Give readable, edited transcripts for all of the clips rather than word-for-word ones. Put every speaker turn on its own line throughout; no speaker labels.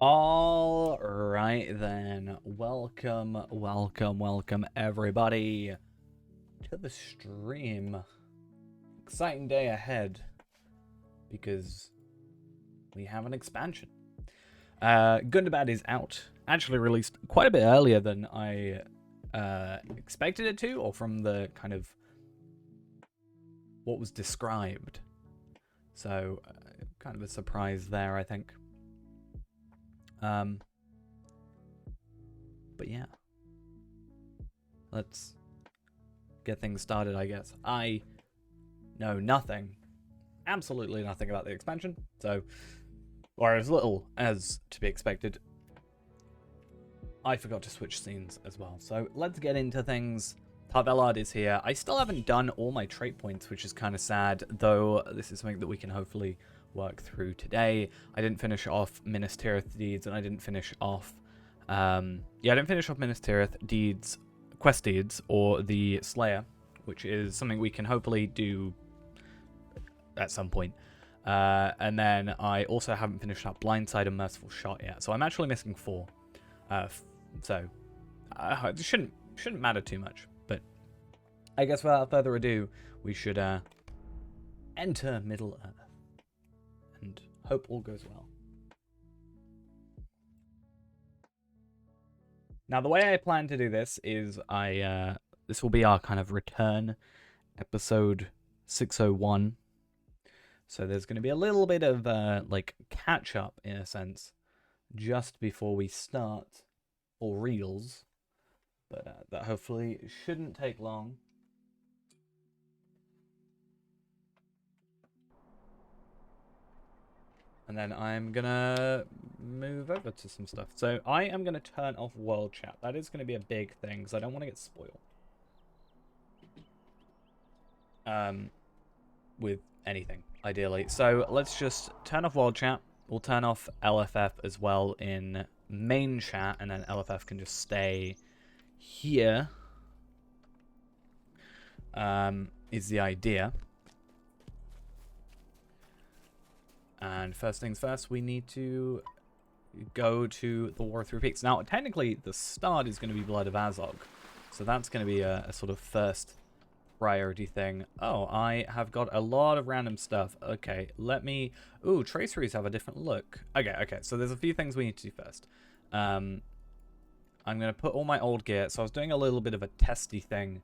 All right then, welcome everybody to the stream. Exciting day ahead because we have an expansion. Gundabad is out, actually released quite a bit earlier than I expected it to, or from the kind of what was described. So kind of a surprise there, I think. But yeah, let's get things started, I guess. I know nothing, absolutely nothing about the expansion, so, or as little as to be expected. I forgot to switch scenes as well, so let's get into things. Tarvelard is here. I still haven't done all my trait points, which is kind of sad, though this is something that we can hopefully work through today. I didn't finish off Minas Tirith deeds, and I didn't finish off I didn't finish off Minas Tirith deeds, quest deeds, or the Slayer, which is something we can hopefully do at some point. And then I also haven't finished up Blindside and Merciful Shot yet, so I'm actually missing 4. So it shouldn't matter too much. But I guess without further ado, we should enter Middle Earth and hope all goes well. Now, the way I plan to do this is this will be our kind of return episode 601. So there's going to be a little bit of like catch up in a sense just before we start for reals, but that hopefully shouldn't take long. And then I'm gonna move over to some stuff. So I am gonna turn off world chat. That is gonna be a big thing because I don't want to get spoiled. With anything, ideally. So let's just turn off world chat. We'll turn off LFF as well in main chat, and then LFF can just stay here. Is the idea. And first things first, we need to go to the War of Three Peaks. Now, technically, the start is going to be Blood of Azog. So that's going to be a sort of first priority thing. Oh, I have got a lot of random stuff. Okay, let me... Ooh, traceries have a different look. Okay. So there's a few things we need to do first. I'm going to put all my old gear. So I was doing a little bit of a testy thing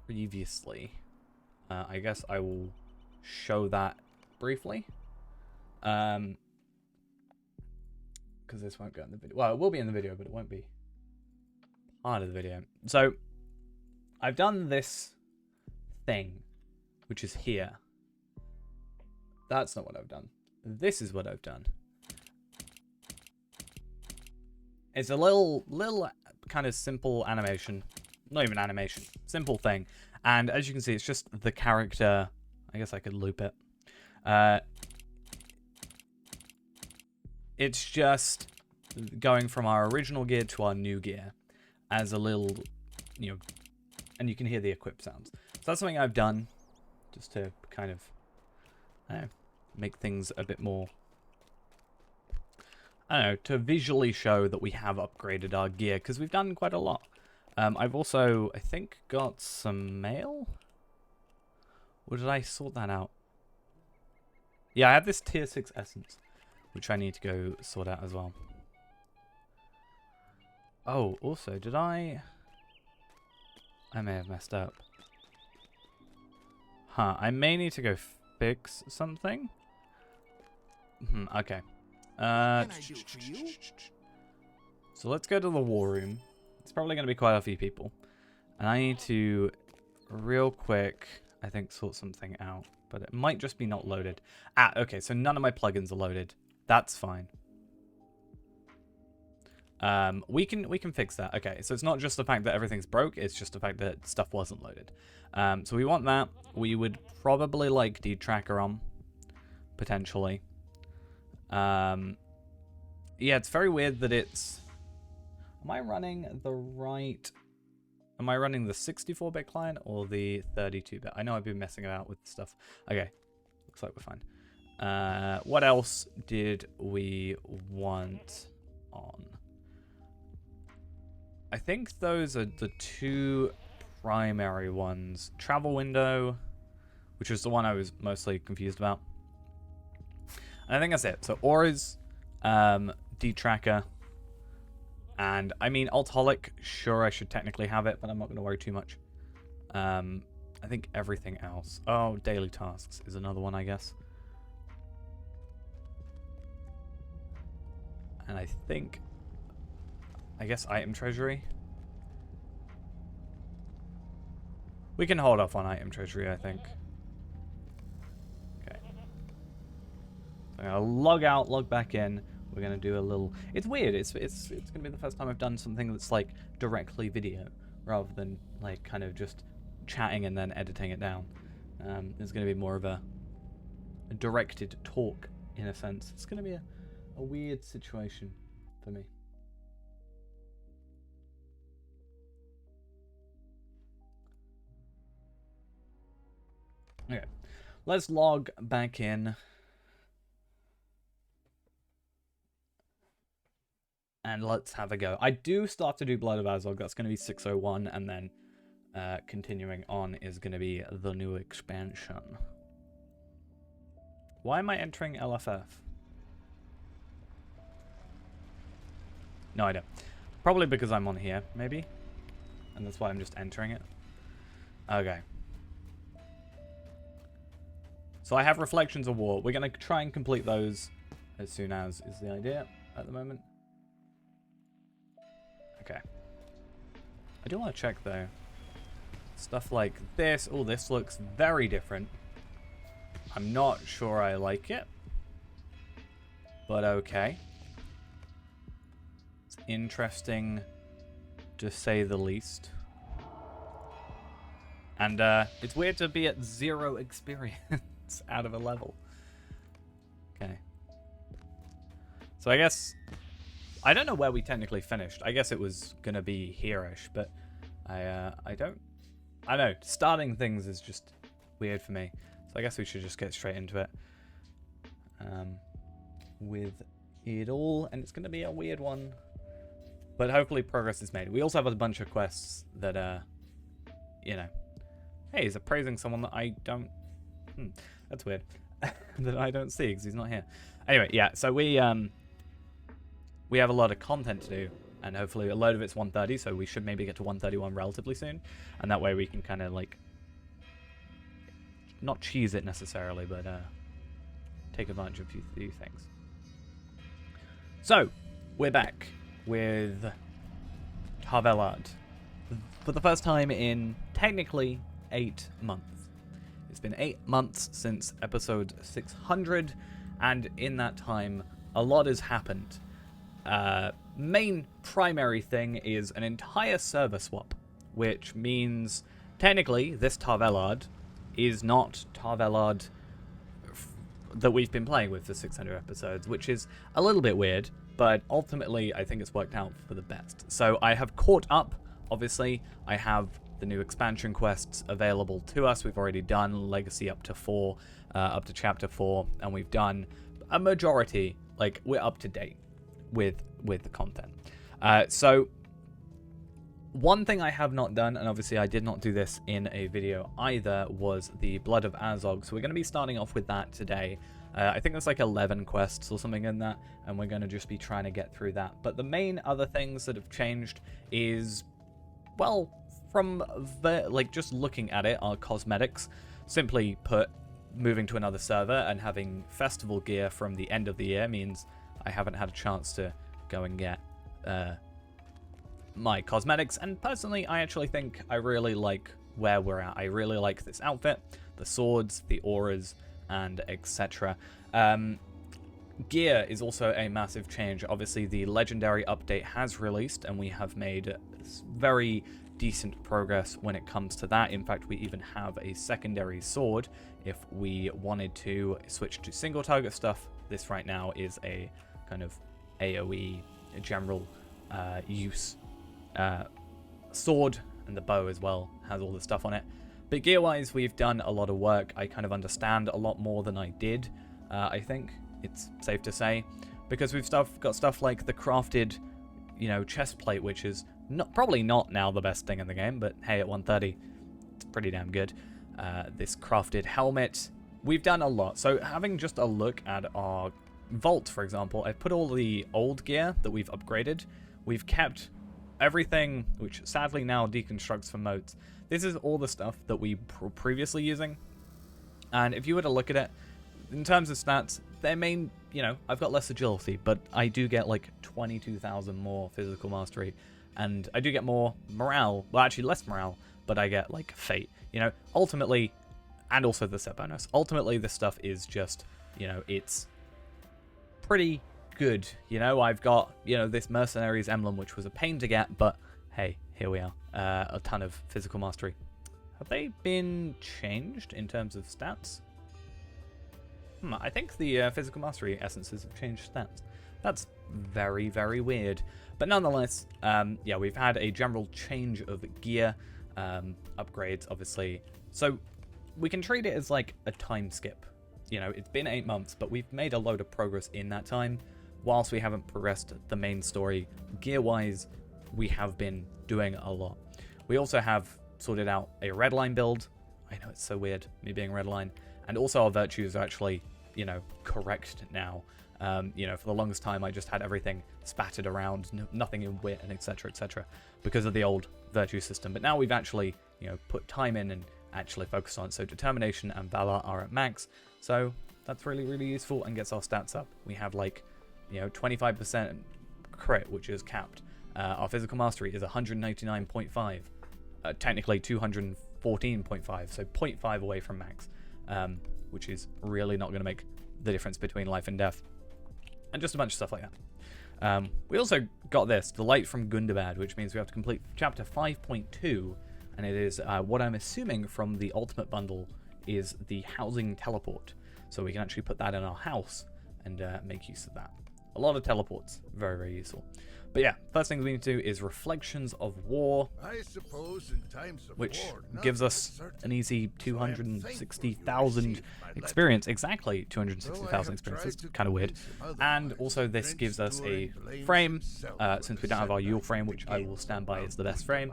previously. I guess I will show that briefly, because this won't go in the video. Well, it will be in the video, but it won't be part of the video. So I've done this thing, which is here. That's not what I've done. This is what I've done. It's a little kind of simple animation. Not even animation. Simple thing. And as you can see, it's just the character. I guess I could loop it. It's just going from our original gear to our new gear as a little, and you can hear the equip sounds. So that's something I've done just to kind of make things a bit more, to visually show that we have upgraded our gear, because we've done quite a lot. I've also, I think, got some mail? Or did I sort that out? Yeah, I have this tier 6 essence, which I need to go sort out as well. Oh, also, did I may have messed up. Huh, I may need to go fix something. Okay. So let's go to the war room. It's probably going to be quite a few people. And I need to, real quick, I think, sort something out. But it might just be not loaded. Okay, so none of my plugins are loaded. That's fine. We can fix that. Okay, so it's not just the fact that everything's broke, it's just the fact that stuff wasn't loaded. So we want that. We would probably like Deed Tracker on, potentially. Yeah, it's very weird that it's... Am I running the right... Am I running the 64-bit client or the 32-bit? I know I've been messing about with stuff. Okay, looks like we're fine. What else did we want on? I think those are the two primary ones. Travel window, which was the one I was mostly confused about. And I think that's it. So auras, D-tracker, and I mean Altholic, sure I should technically have it, but I'm not going to worry too much. I think everything else. Oh, daily tasks is another one, I guess. And I guess item treasury. We can hold off on item treasury, I think. Okay. So I'm gonna log out, log back in. We're gonna do a little. It's weird. It's gonna be the first time I've done something that's like directly video, rather than like kind of just chatting and then editing it down. There's gonna be more of a directed talk in a sense. It's gonna be a weird situation for me. Okay, let's log back in. And let's have a go. I do start to do Blood of Azog. That's going to be 601, and then continuing on is going to be the new expansion. Why am I entering LFF? No, I don't. Probably because I'm on here, maybe. And that's why I'm just entering it. Okay. So I have Reflections of War. We're going to try and complete those as soon as is the idea at the moment. Okay. I do want to check, though. Stuff like this. Oh, this looks very different. I'm not sure I like it. But okay. It's interesting, to say the least. And it's weird to be at 0 experience out of a level. Okay. So I guess... I don't know where we technically finished. I guess it was going to be here-ish, but I don't know. Starting things is just weird for me. So I guess we should just get straight into it. With it all. And it's going to be a weird one. But hopefully progress is made. We also have a bunch of quests that, you know. Hey, he's appraising someone that I don't... that's weird. That I don't see because he's not here. Anyway, yeah. So we have a lot of content to do, and hopefully a load of it's 130, so we should maybe get to 131 relatively soon, and that way we can kind of like not cheese it necessarily, but take advantage of a few things. So we're back with Tavelard for the first time in technically 8 months. It's been 8 months since episode 600, and in that time a lot has happened. Main primary thing is an entire server swap, which means technically this Tavelard is not Tavelard that we've been playing with for 600 episodes, which is a little bit weird, but ultimately I think it's worked out for the best. So I have caught up, obviously. I have the new expansion quests available to us. We've already done Legacy up to 4, up to Chapter 4, and we've done a majority, like we're up to date with the content. So one thing I have not done, and obviously I did not do this in a video either, was the Blood of Azog. So we're going to be starting off with that today. I think there's like 11 quests or something in that, and we're going to just be trying to get through that. But the main other things that have changed is, well, from like just looking at it, are cosmetics. Simply put, moving to another server and having festival gear from the end of the year means I haven't had a chance to go and get my cosmetics, and personally I actually think I really like where we're at. I really like this outfit, the swords, the auras, and etc. Gear is also a massive change. Obviously the legendary update has released, and we have made very decent progress when it comes to that. In fact, we even have a secondary sword if we wanted to switch to single target stuff. This right now is a kind of AoE general use sword, and the bow as well has all the stuff on it. But gear wise, we've done a lot of work. I kind of understand a lot more than I did I think it's safe to say, because we've got stuff like the crafted, you know, chest plate, which is probably not now the best thing in the game, but hey, at 130, it's pretty damn good. This crafted helmet. We've done a lot. So having just a look at our vault, for example, I've put all the old gear that we've upgraded. We've kept everything, which sadly now deconstructs for modes. This is all the stuff that we were previously using. And if you were to look at it, in terms of stats, their main, you know, I've got less agility, but I do get like 22,000 more physical mastery. And I do get more morale. Well, actually less morale, but I get like fate. You know, ultimately, and also the set bonus. Ultimately, this stuff is just, you know, it's pretty good. You know, I've got, you know, this Mercenaries emblem, which was a pain to get, but hey, here we are. A ton of physical mastery. Have they been changed in terms of stats? I think the physical mastery essences have changed stats. That's very, very weird. But nonetheless, yeah, we've had a general change of gear, upgrades, obviously. So we can treat it as like a time skip. You know, it's been 8 months, but we've made a load of progress in that time. Whilst we haven't progressed the main story, gear-wise, we have been doing a lot. We also have sorted out a redline build. I know it's so weird, me being redline. And also our virtues are actually, you know, correct now. You know, for the longest time, I just had everything spattered around, nothing in wit, and etc., because of the old virtue system. But now we've actually, you know, put time in and actually focused on it. So determination and valor are at max. So that's really, really useful and gets our stats up. We have like, you know, 25% crit, which is capped. Our physical mastery is 199.5. Technically 214.5, so 0.5 away from max, which is really not going to make the difference between life and death. And just a bunch of stuff like that. We also got this, the light from Gundabad, which means we have to complete chapter 5.2, and it is what I'm assuming from the ultimate bundle is the housing teleport. So we can actually put that in our house and make use of that. A lot of teleports, very, very useful. But yeah, first thing we need to do is Reflections of War,
I suppose in times of
which
war,
gives us an easy 260,000 experience. Exactly 260,000 experience. That's kind of weird. And also this gives us a frame, since we don't have our Yule frame, which I will stand by is the best frame.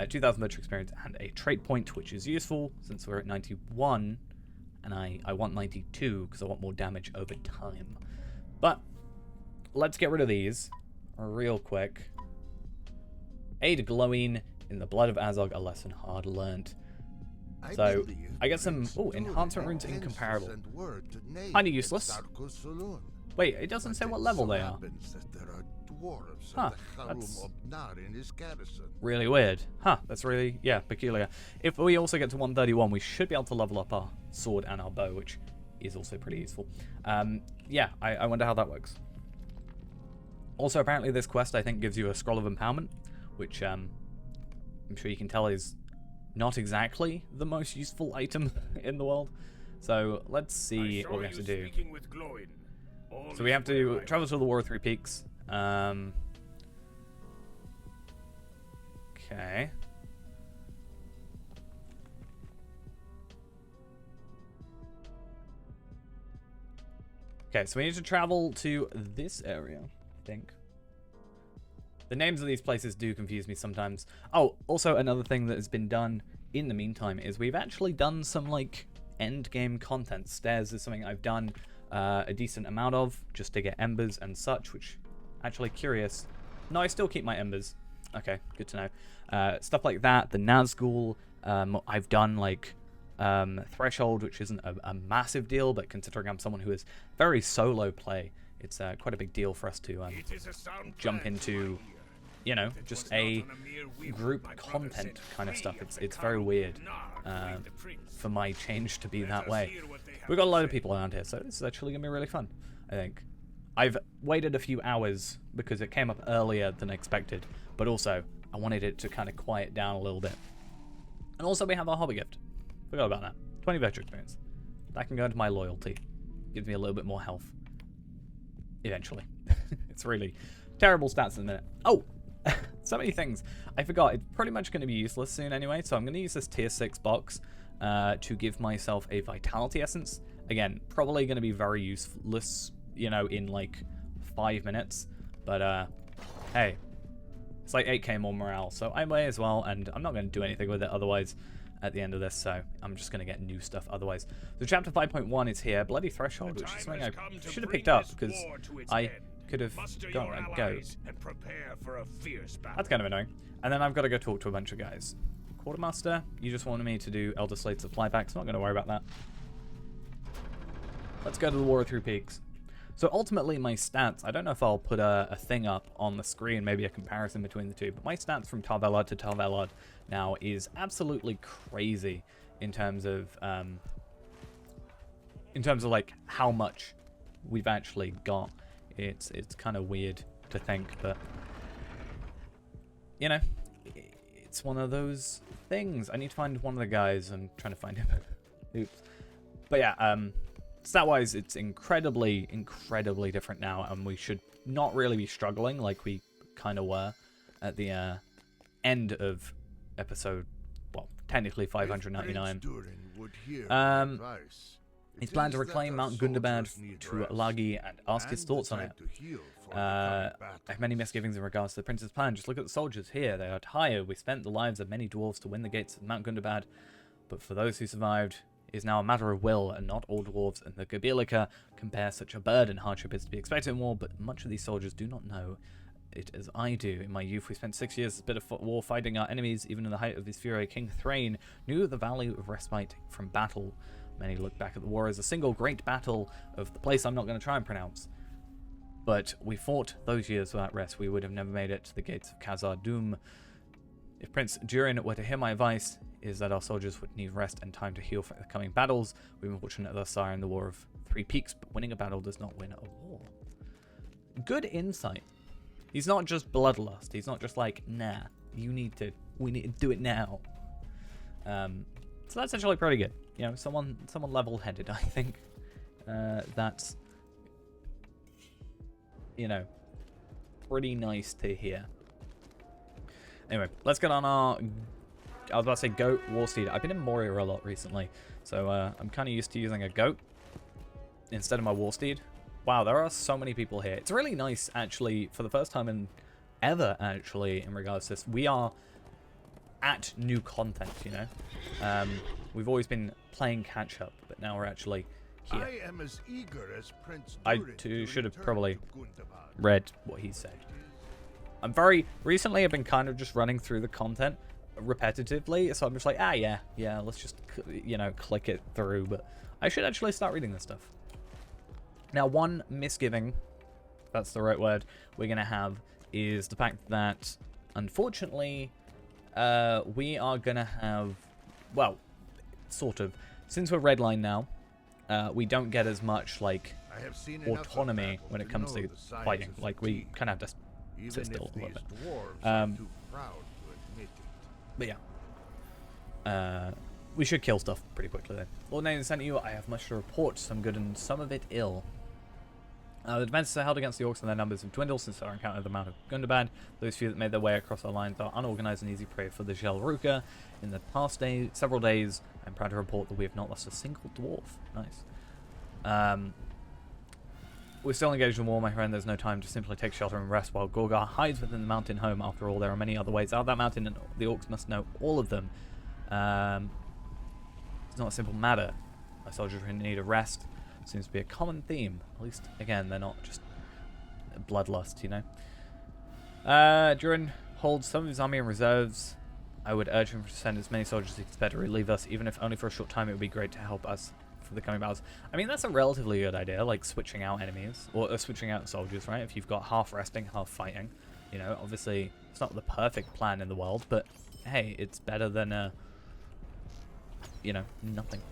2,000 virtue experience and a trait point, which is useful since we're at 91, and I want 92 because I want more damage over time. But let's get rid of these real quick. Aid glowing in the blood of Azog, a lesson hard learnt. So I get some enhancement runes incomparable. Kinda useless. Wait, it doesn't say what level they are. Huh, that's really weird. Huh, that's really, yeah, peculiar. If we also get to 131, we should be able to level up our sword and our bow, which is also pretty useful. Yeah, I wonder how that works. Also, apparently this quest, I think, gives you a Scroll of Empowerment, which I'm sure you can tell is not exactly the most useful item in the world. So let's see what we have to do. So we have to travel to the War of Three Peaks. Okay. Okay, so we need to travel to this area, I think. The names of these places do confuse me sometimes. Oh, also another thing that has been done in the meantime is we've actually done some, like, end game content. Stairs is something I've done a decent amount of, just to get embers and such, which, actually curious. No, I still keep my embers. Okay, good to know. Stuff like that, the Nazgul, I've done, like, Threshold, which isn't a massive deal, but considering I'm someone who is very solo play, it's quite a big deal for us to jump into, you know, just a group content kind of stuff. It's very weird for my change to be that way. We've got a load of people around here, so this is actually going to be really fun, I think. I've waited a few hours because it came up earlier than expected, but also I wanted it to kind of quiet down a little bit. And also we have our hobby gift. Forgot about that. 20 virtue experience. That can go into my loyalty. Gives me a little bit more health. Eventually. It's really terrible stats in a minute. Oh! So many things. I forgot. It's pretty much going to be useless soon anyway, so I'm going to use this tier 6 box to give myself a vitality essence. Again, probably going to be very useless, you know, in like 5 minutes. But, hey, it's like 8k more morale, so I may as well, and I'm not going to do anything with it otherwise at the end of this, so I'm just going to get new stuff otherwise. So chapter 5.1 is here, Bloody Threshold, which is something I should have picked up, because I could have gotten a goat. That's kind of annoying. And then I've got to go talk to a bunch of guys. Quartermaster, you just wanted me to do Elder Slate supply packs, not going to worry about that. Let's go to the War of Three Peaks. So ultimately my stats, I don't know if I'll put a thing up on the screen, maybe a comparison between the two, but my stats from Tar Valon to Tar Valon now is absolutely crazy in terms of like how much we've actually got. It's kind of weird to think, but you know, it's one of those things. I need to find one of the guys. I'm trying to find him. Oops. But yeah, stat-wise, it's incredibly, incredibly different now, and we should not really be struggling like we kind of were at the end of episode, well, technically 599. He's planned to reclaim Mount Gundabad to Alagi and ask his thoughts on it. I have many misgivings in regards to the prince's plan. Just look at the soldiers here. They are tired. We spent the lives of many dwarves to win the gates of Mount Gundabad, but for those who survived, it is now a matter of will, and not all dwarves and the Gabilica compare such a burden. Hardship is to be expected in war, but much of these soldiers do not know it as I do. In my youth, we spent 6 years as a bit of war fighting our enemies. Even in the height of his fury, King Thrain knew the value of respite from battle. Many look back at the war as a single great battle of the place I'm not going to try and pronounce. But we fought those years without rest. We would have never made it to the gates of Khazar Dûm. If Prince Durin were to hear my advice, is that our soldiers would need rest and time to heal for the coming battles. We've been fortunate thus far in the War of Three Peaks, but winning a battle does not win a war. Good insight. He's not just bloodlust. He's not just like, nah, we need to do it now. So that's actually pretty good. You know, someone level-headed, I think. That's, you know, pretty nice to hear. Anyway, let's get on our, I was about to say goat war steed. I've been in Moria a lot recently, so I'm kind of used to using a goat instead of my war steed. Wow, there are so many people here. It's really nice, actually, for the first time in ever, actually, in regards to this. We are at new content, you know. We've always been playing catch-up, but now we're actually here.
I am as eager as Prince
I too should have probably read what he said. Recently I've been kind of just running through the content repetitively, so I'm just like, yeah, let's just, you know, click it through, but I should actually start reading this stuff. Now, one misgiving, if that's the right word, we're going to have is the fact that, unfortunately, we are going to have, well, sort of, since we're redline now, we don't get as much, like, autonomy when it comes to fighting. Like, we kind of have to sit still a little bit. But yeah. We should kill stuff pretty quickly then. Lord Nathan sent you, I have much to report, some good and some of it ill. The defenses are held against the orcs and their numbers have dwindled since our encounter at the Mount of Gundabad. Those few that made their way across our lines are unorganized and easy prey for the Jelruka. In the past several days, I'm proud to report that we have not lost a single dwarf. Nice. We're still engaged in war, my friend. There's no time to simply take shelter and rest while Gorgar hides within the mountain home. After all, there are many other ways out of that mountain, and the orcs must know all of them. It's not a simple matter. My soldiers are in need of rest. Seems to be a common theme. At least, again, they're not just bloodlust, you know. Durin holds some of his army in reserves. I would urge him to send as many soldiers as he can spare to relieve us, even if only for a short time. It would be great to help us for the coming battles. I mean, that's a relatively good idea, like switching out enemies, or switching out soldiers, right? If you've got half resting, half fighting. You know, obviously, it's not the perfect plan in the world, but hey, it's better than, you know, nothing.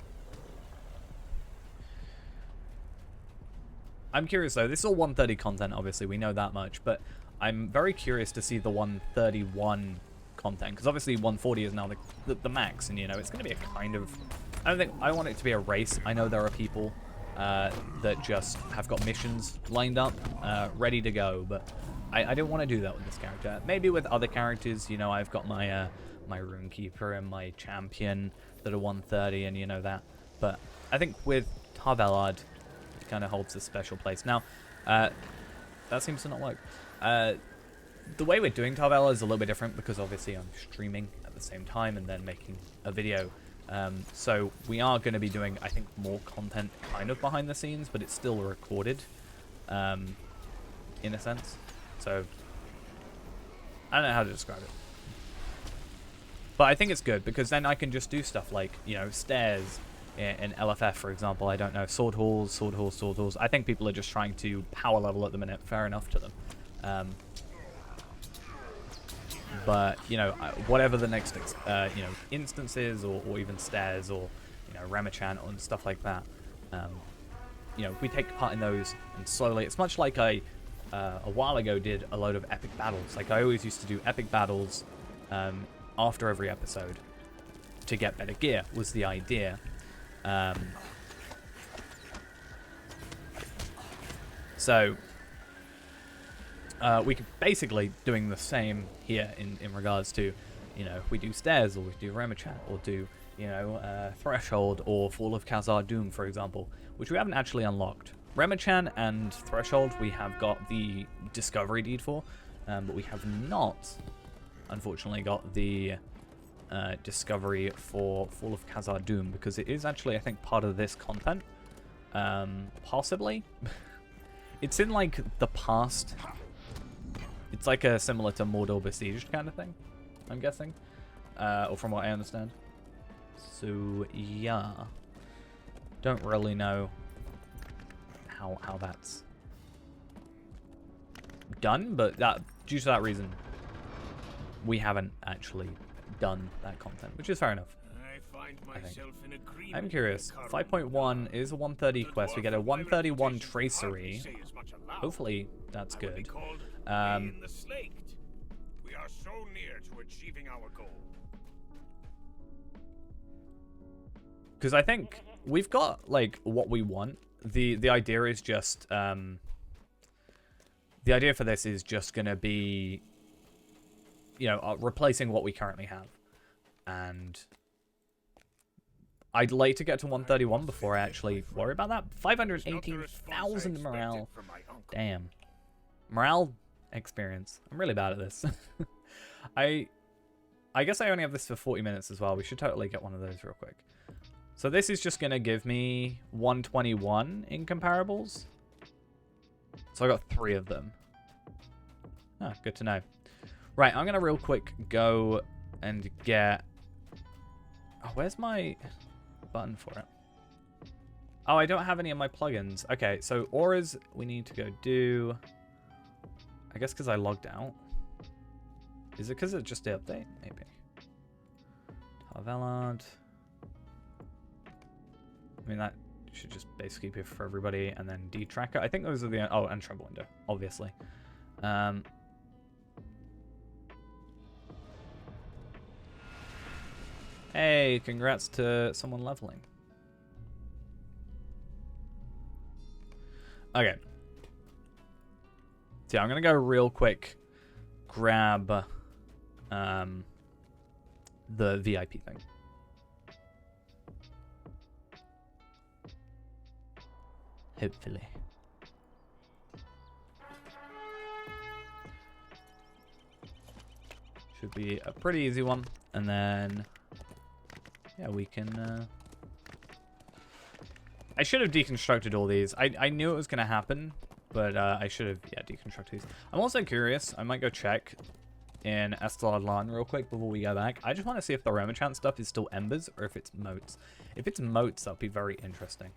I'm curious, though. This is all 130 content, obviously. We know that much, but I'm very curious to see the 131 content, because obviously 140 is now the max, and, you know, it's going to be a kind of... I want it to be a race. I know there are people that just have got missions lined up, ready to go, but I don't want to do that with this character. Maybe with other characters, you know, I've got my my Runekeeper and my Champion that are 130, and you know that. But I think with Tarvelard kind of holds a special place. Now, that seems to not work. The way we're doing Tarvelard is a little bit different because obviously I'm streaming at the same time and then making a video. So we are going to be doing, I think, more content kind of behind the scenes, but it's still recorded in a sense. So I don't know how to describe it. But I think it's good because then I can just do stuff like, you know, stairs in LFF, for example. I don't know, sword halls, sword halls, sword halls. I think people are just trying to power level at the minute. Fair enough to them. But, you know, whatever the next, you know, instances or even stairs or, you know, Ramachan and stuff like that, you know, we take part in those and slowly. It's much like I, a while ago, did a load of epic battles. Like, I always used to do epic battles after every episode to get better gear was the idea. So we could basically doing the same here in regards to, you know, we do stairs or we do Ramachan or do, you know, Threshold or Fall of Khazad-dûm, for example, which we haven't actually unlocked. Ramachan and Threshold we have got the discovery deed for, but we have not, unfortunately, got the discovery for Fall of Khazad-dûm because it is actually, I think, part of this content. Possibly. It's in, like, the past. It's like a similar to Mordor Besieged kind of thing, I'm guessing. Or from what I understand. So, yeah. Don't really know how that's done, but that due to that reason, we haven't actually done that content, which is fair enough. I think. I'm curious. 5.1 is a 130 quest. We get a 131 tracery. Hopefully, that's good.
We are so near to achieving our goal.
Because I think we've got like what we want. The idea is just the idea for this is just gonna be, you know, replacing what we currently have, and I'd like to get to 131 before I actually worry about that. 518,000 morale. Damn. Morale experience. I'm really bad at this. I guess I only have this for 40 minutes as well. We should totally get one of those real quick. So this is just going to give me 121 in comparables. So I got 3 of them. Ah, good to know. Right, I'm going to real quick go and get... Oh, where's my button for it? Oh, I don't have any of my plugins. Okay, so auras we need to go do... I guess because I logged out. Is it because it's just the update? Maybe. Tarvelard. I mean, that should just basically be for everybody. And then D-Tracker. I think those are the... Oh, and Tremble Window, obviously. Hey, congrats to someone leveling. Okay. So yeah, I'm going to go real quick grab the VIP thing. Hopefully. Should be a pretty easy one. And then, yeah, we can... I should have deconstructed all these. I knew it was going to happen, but I should have, yeah, deconstructed these. I'm also curious. I might go check in Estalad real quick before we go back. I just want to see if the Ramachan stuff is still embers or if it's moats. If it's moats, that'll be very interesting.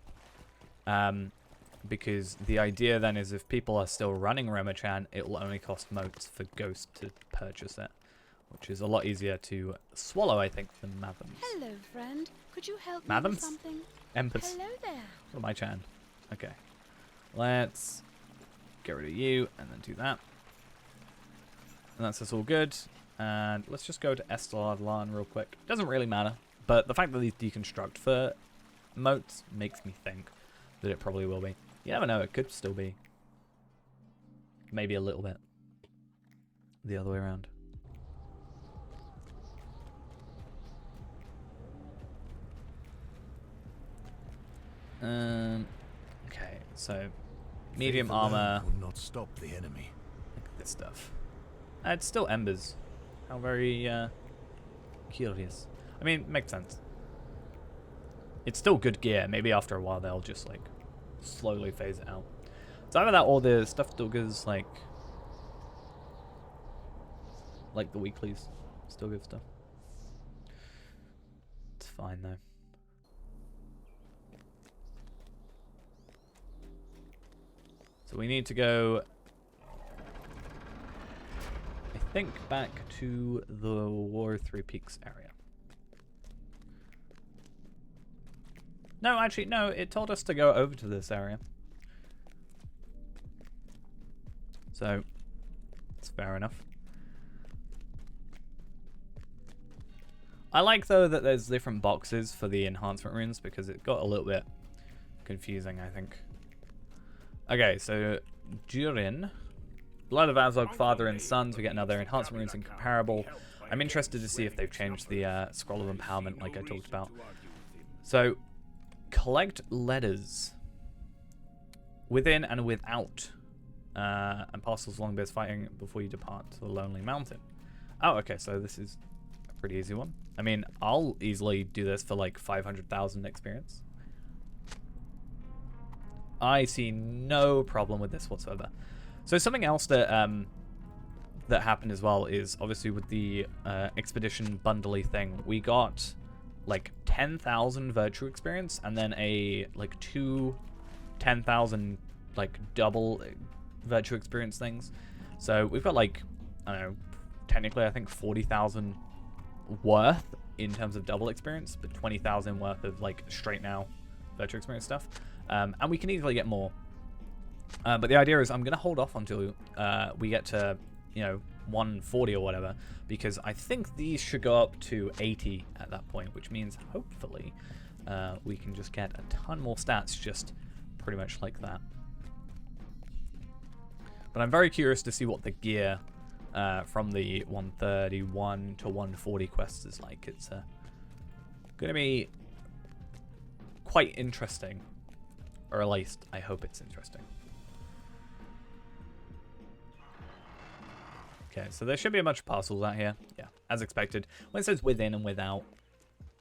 Because the idea then is if people are still running Ramachan, it will only cost moats for Ghost to purchase it, which is a lot easier to swallow, I think, than Mathams.
Hello, friend. Could you help me
Mathams?
with something?
Embers.
Hello there.
What am I chan? Okay. Let's get rid of you and then do that. And that's all good. And let's just go to Estalad real quick. Doesn't really matter, but the fact that these deconstruct for moats makes me think that it probably will be. You never know, it could still be. Maybe a little bit. The other way around. Okay, so medium
Faith alone
armor.
will not stop the enemy.
Look at this stuff. It's still embers. How very curious. I mean, makes sense. It's still good gear. Maybe after a while they'll just like slowly phase it out. So either that or the stuff still gives like the weeklies. Still good stuff. It's fine though. So we need to go, I think, back to the War 3 Peaks area. No, actually, no, it told us to go over to this area. So, it's fair enough. I like, though, that there's different boxes for the enhancement runes because it got a little bit confusing, I think. Okay, so Durin, Blood of Azog, Father and Sons. We get another enhancement runes incomparable. I'm interested to see if they've changed the Scroll of Empowerment like I talked about. So, collect letters within and without and parcels along this fighting before you depart to the Lonely Mountain. Oh, okay, so this is a pretty easy one. I mean, I'll easily do this for like 500,000 experience. I see no problem with this whatsoever. So something else that that happened as well is obviously with the expedition bundly thing, we got like 10,000 virtue experience and then a like 10,000 like double virtue experience things. So we've got like, I don't know, technically I think 40,000 worth in terms of double experience, but 20,000 worth of like straight now virtue experience stuff. And we can easily get more. But the idea is I'm going to hold off until we get to, 140 or whatever, because I think these should go up to 80 at that point, which means hopefully we can just get a ton more stats just pretty much like that. But I'm very curious to see what the gear from the 131 to 140 quests is like. It's going to be quite interesting. Or at least, I hope it's interesting. Okay, so there should be a bunch of parcels out here. Yeah, as expected. When it says within and without,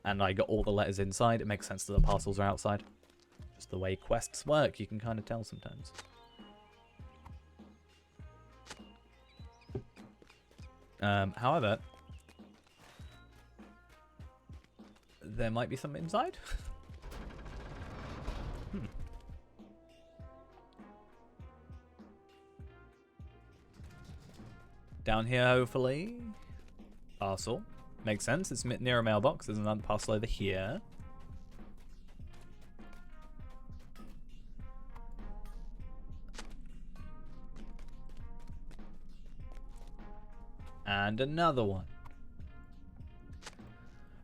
and I got all the letters inside, it makes sense that the parcels are outside. Just the way quests work, you can kind of tell sometimes. However, there might be some inside. Down here, hopefully. Parcel. Makes sense. It's near a mailbox. There's another parcel over here. And another one.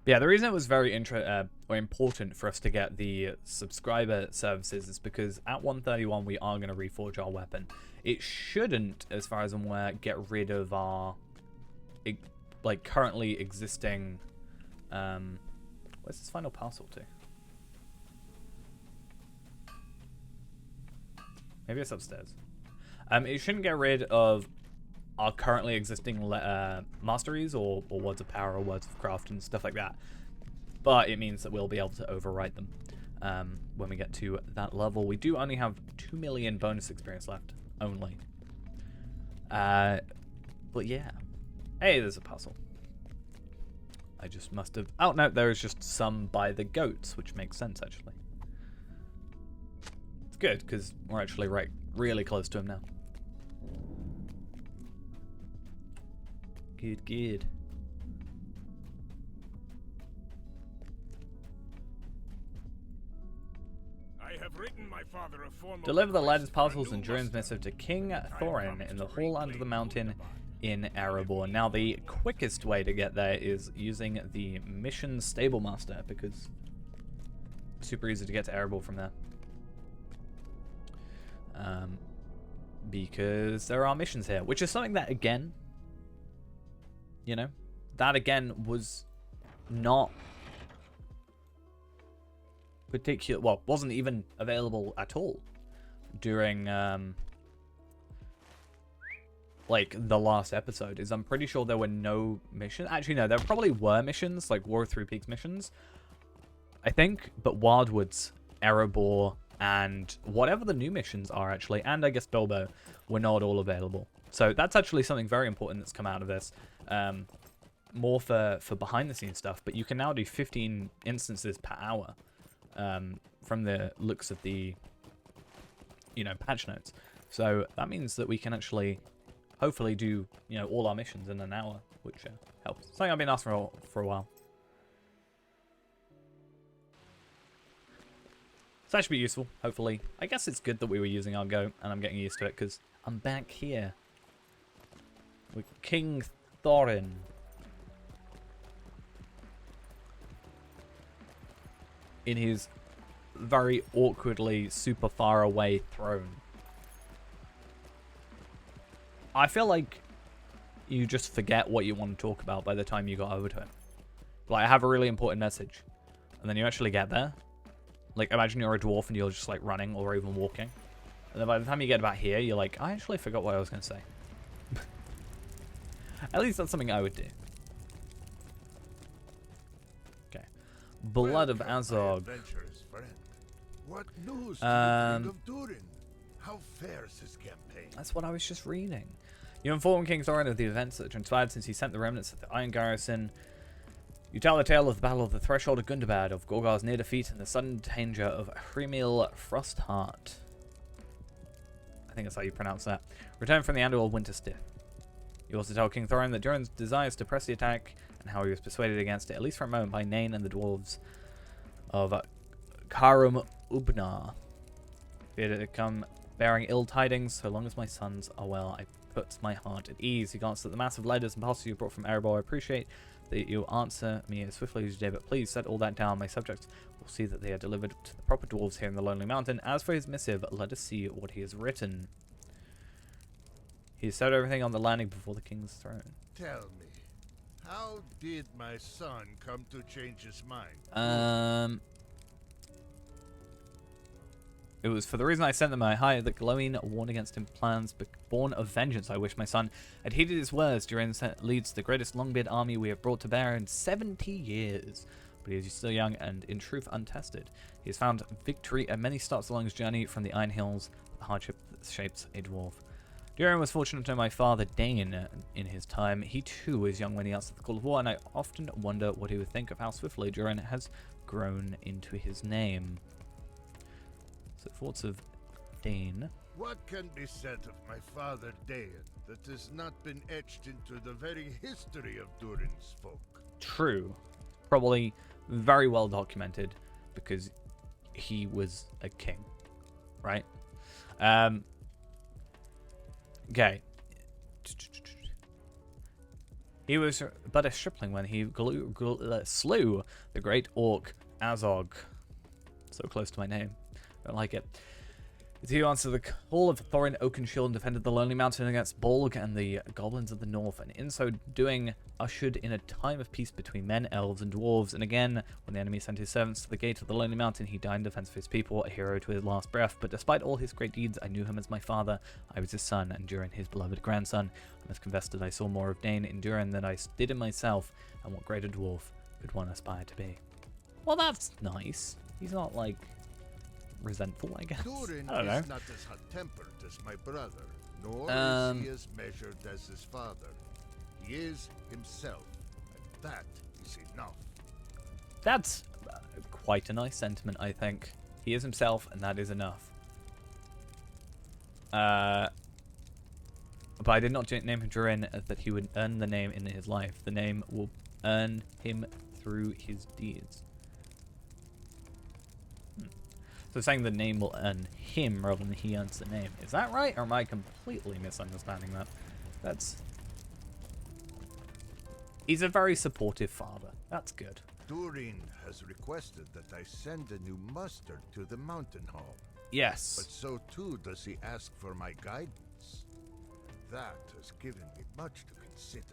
But yeah, the reason it was very important for us to get the subscriber services is because at 131 we are going to reforge our weapon. It shouldn't, as far as I'm aware, get rid of our like currently existing. Where's this final parcel to? Maybe it's upstairs. It shouldn't get rid of our currently existing masteries or words of power or words of craft and stuff like that. But it means that we'll be able to overwrite them when we get to that level. We do only have 2 million bonus experience left. Only. But yeah. Hey, there's a puzzle. I just must have... Oh, no, there is just some by the goats, which makes sense, actually. It's good, because we're actually really close to him now. Good, good.
I have written my father a formal
Deliver the
request
letters,
for a
parcels,
new
and Durin's
muster.
missive to King Thorin in the
promised to
hall under the
reclaim
mountain
Gundabad.
in Erebor. Now, the quickest way to get there is using the mission stable master, because it's super easy to get to Erebor from there. Because there are missions here, which is something that, again, that again was not wasn't even available at all during like the last episode, is I'm pretty sure there were no missions. Actually, no, there probably were missions, like War of Three Peaks missions, I think, but Wildwood's, Erebor, and whatever the new missions are actually, and I guess Bilbo, were not all available. So that's actually something very important that's come out of this. More for behind the scenes stuff, but you can now do 15 instances per hour from the looks of the, patch notes. So that means that we can actually hopefully do, all our missions in an hour, which helps. Something I've been asking for a while. So that should be useful, hopefully. I guess it's good that we were using our Go, and I'm getting used to it, because I'm back here with King Thorin. In his very awkwardly super far away throne. I feel like you just forget what you want to talk about by the time you got over to him. Like, I have a really important message, and then you actually get there. Like, imagine you're a dwarf and you're just, like, running or even walking. And then by the time you get about here, you're like, I actually forgot what I was going to say. At least that's something I would do. Okay. Blood of Azog.
What news do you bring of Durin? How fares his campaign?
That's what I was just reading. You inform King Thorin of the events that transpired since he sent the remnants of the Iron Garrison. You tell the tale of the Battle of the Threshold of Gundabad, of Gorgar's near defeat, and the sudden danger of Hrimil Frostheart. I think that's how you pronounce that. Return from the annual winter stiff. You also tell King Thorin that Durin's desires to press the attack, and how he was persuaded against it, at least for a moment, by Nain and the dwarves of Karum Ubnar. Feared it come bearing ill tidings. So long as my sons are well, I put my heart at ease. He glanced at the massive letters and parcels you brought from Erebor. I appreciate that you answer me as swiftly as you did, but please set all that down. My subjects will see that they are delivered to the proper dwarves here in the Lonely Mountain. As for his missive, let us see what he has written. He has said everything on the landing before the king's throne.
Tell me, how did my son come to change his mind?
It was for the reason I sent them. I hired the glowing warned against him plans born of vengeance. I wish my son had heeded his words. Durin leads the greatest Longbeard army we have brought to bear in 70 years. But he is still young and, in truth, untested. He has found victory at many stops along his journey from the Iron Hills, the hardship that shapes a dwarf. Durin was fortunate to know my father, Dane, in his time. He, too, was young when he answered the call of war, and I often wonder what he would think of how swiftly Durin has grown into his name. So, thoughts of Dane.
What can be said of my father, Dane, that has not been etched into the very history of Durin's folk? True.
Probably very well documented, because he was a king, right? Okay. He was but a stripling when he slew the great orc Azog. So close to my name. Don't like it. It's he who answered the call of Thorin Oakenshield and defended the Lonely Mountain against Bolg and the goblins of the north, and in so doing ushered in a time of peace between men, elves, and dwarves. And again, when the enemy sent his servants to the gate of the Lonely Mountain, he died in defense of his people, a hero to his last breath. But despite all his great deeds, I knew him as my father. I was his son, and Durin his beloved grandson. I must confess that I saw more of Dane in Durin than I did in myself, and what greater dwarf could one aspire to be? Well, that's nice. He's not, like, resentful, I guess.
Durin
I don't know.
is not as hot-tempered as my brother, nor is he as measured as his father. He is himself, and that is enough.
That's quite a nice sentiment, I think. He is himself, and that is enough. But I did not name him Durin that he would earn the name in his life. The name will earn him through his deeds. So saying the name will earn him rather than he earns the name. Is that right? Or am I completely misunderstanding that? He's a very supportive father. That's good.
Durin has requested that I send a new mustard to the mountain hall.
Yes.
But so too does he ask for my guidance. That has given me much to consider.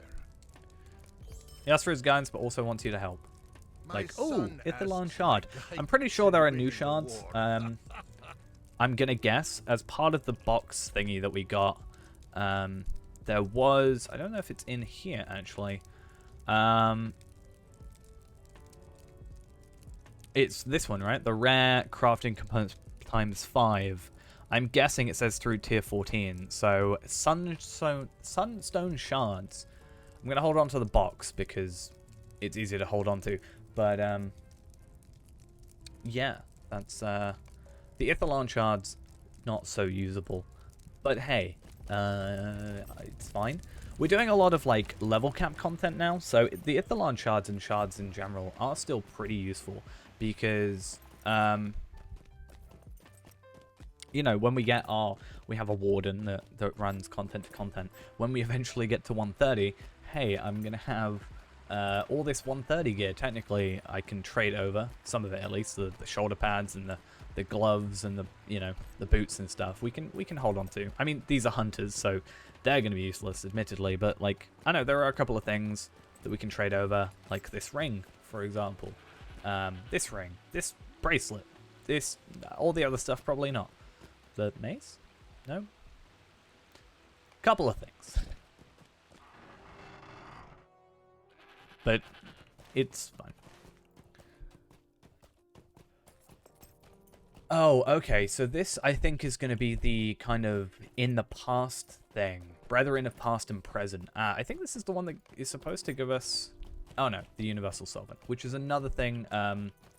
He asks for his guidance, but also wants you to help. Like,
My
oh,
son
Ithalan
asks
shard.
my
I'm
guidance
pretty sure
in
there are
winning
new
the
shards.
war.
I'm gonna guess as part of the box thingy that we got, there was, I don't know if it's in here actually. It's this one, right? The rare crafting components times 5. I'm guessing it says through tier 14. So sunstone shards. I'm gonna hold on to the box because it's easier to hold on to. But yeah, that's the Ithalan shards, not so usable. But hey, it's fine. We're doing a lot of like level cap content now, so the Ithalan shards and shards in general are still pretty useful because you know, when we get we have a warden that runs content to content. When we eventually get to 130, hey, I'm gonna have all this 130 gear. Technically, I can trade over some of it, at least the shoulder pads and the gloves and the, you know, the boots and stuff. We can hold on to. I mean, these are hunters, so they're gonna be useless, admittedly. But like, I know there are a couple of things that we can trade over, like this ring, for example. This ring, this bracelet, this, all the other stuff probably not. The mace? No? Couple of things. But it's fine. Oh, okay. So this, I think, is going to be the kind of in the past thing. Brethren of past and present. I think this is the one that is supposed to give us... Oh, no. The universal solvent, which is another thing.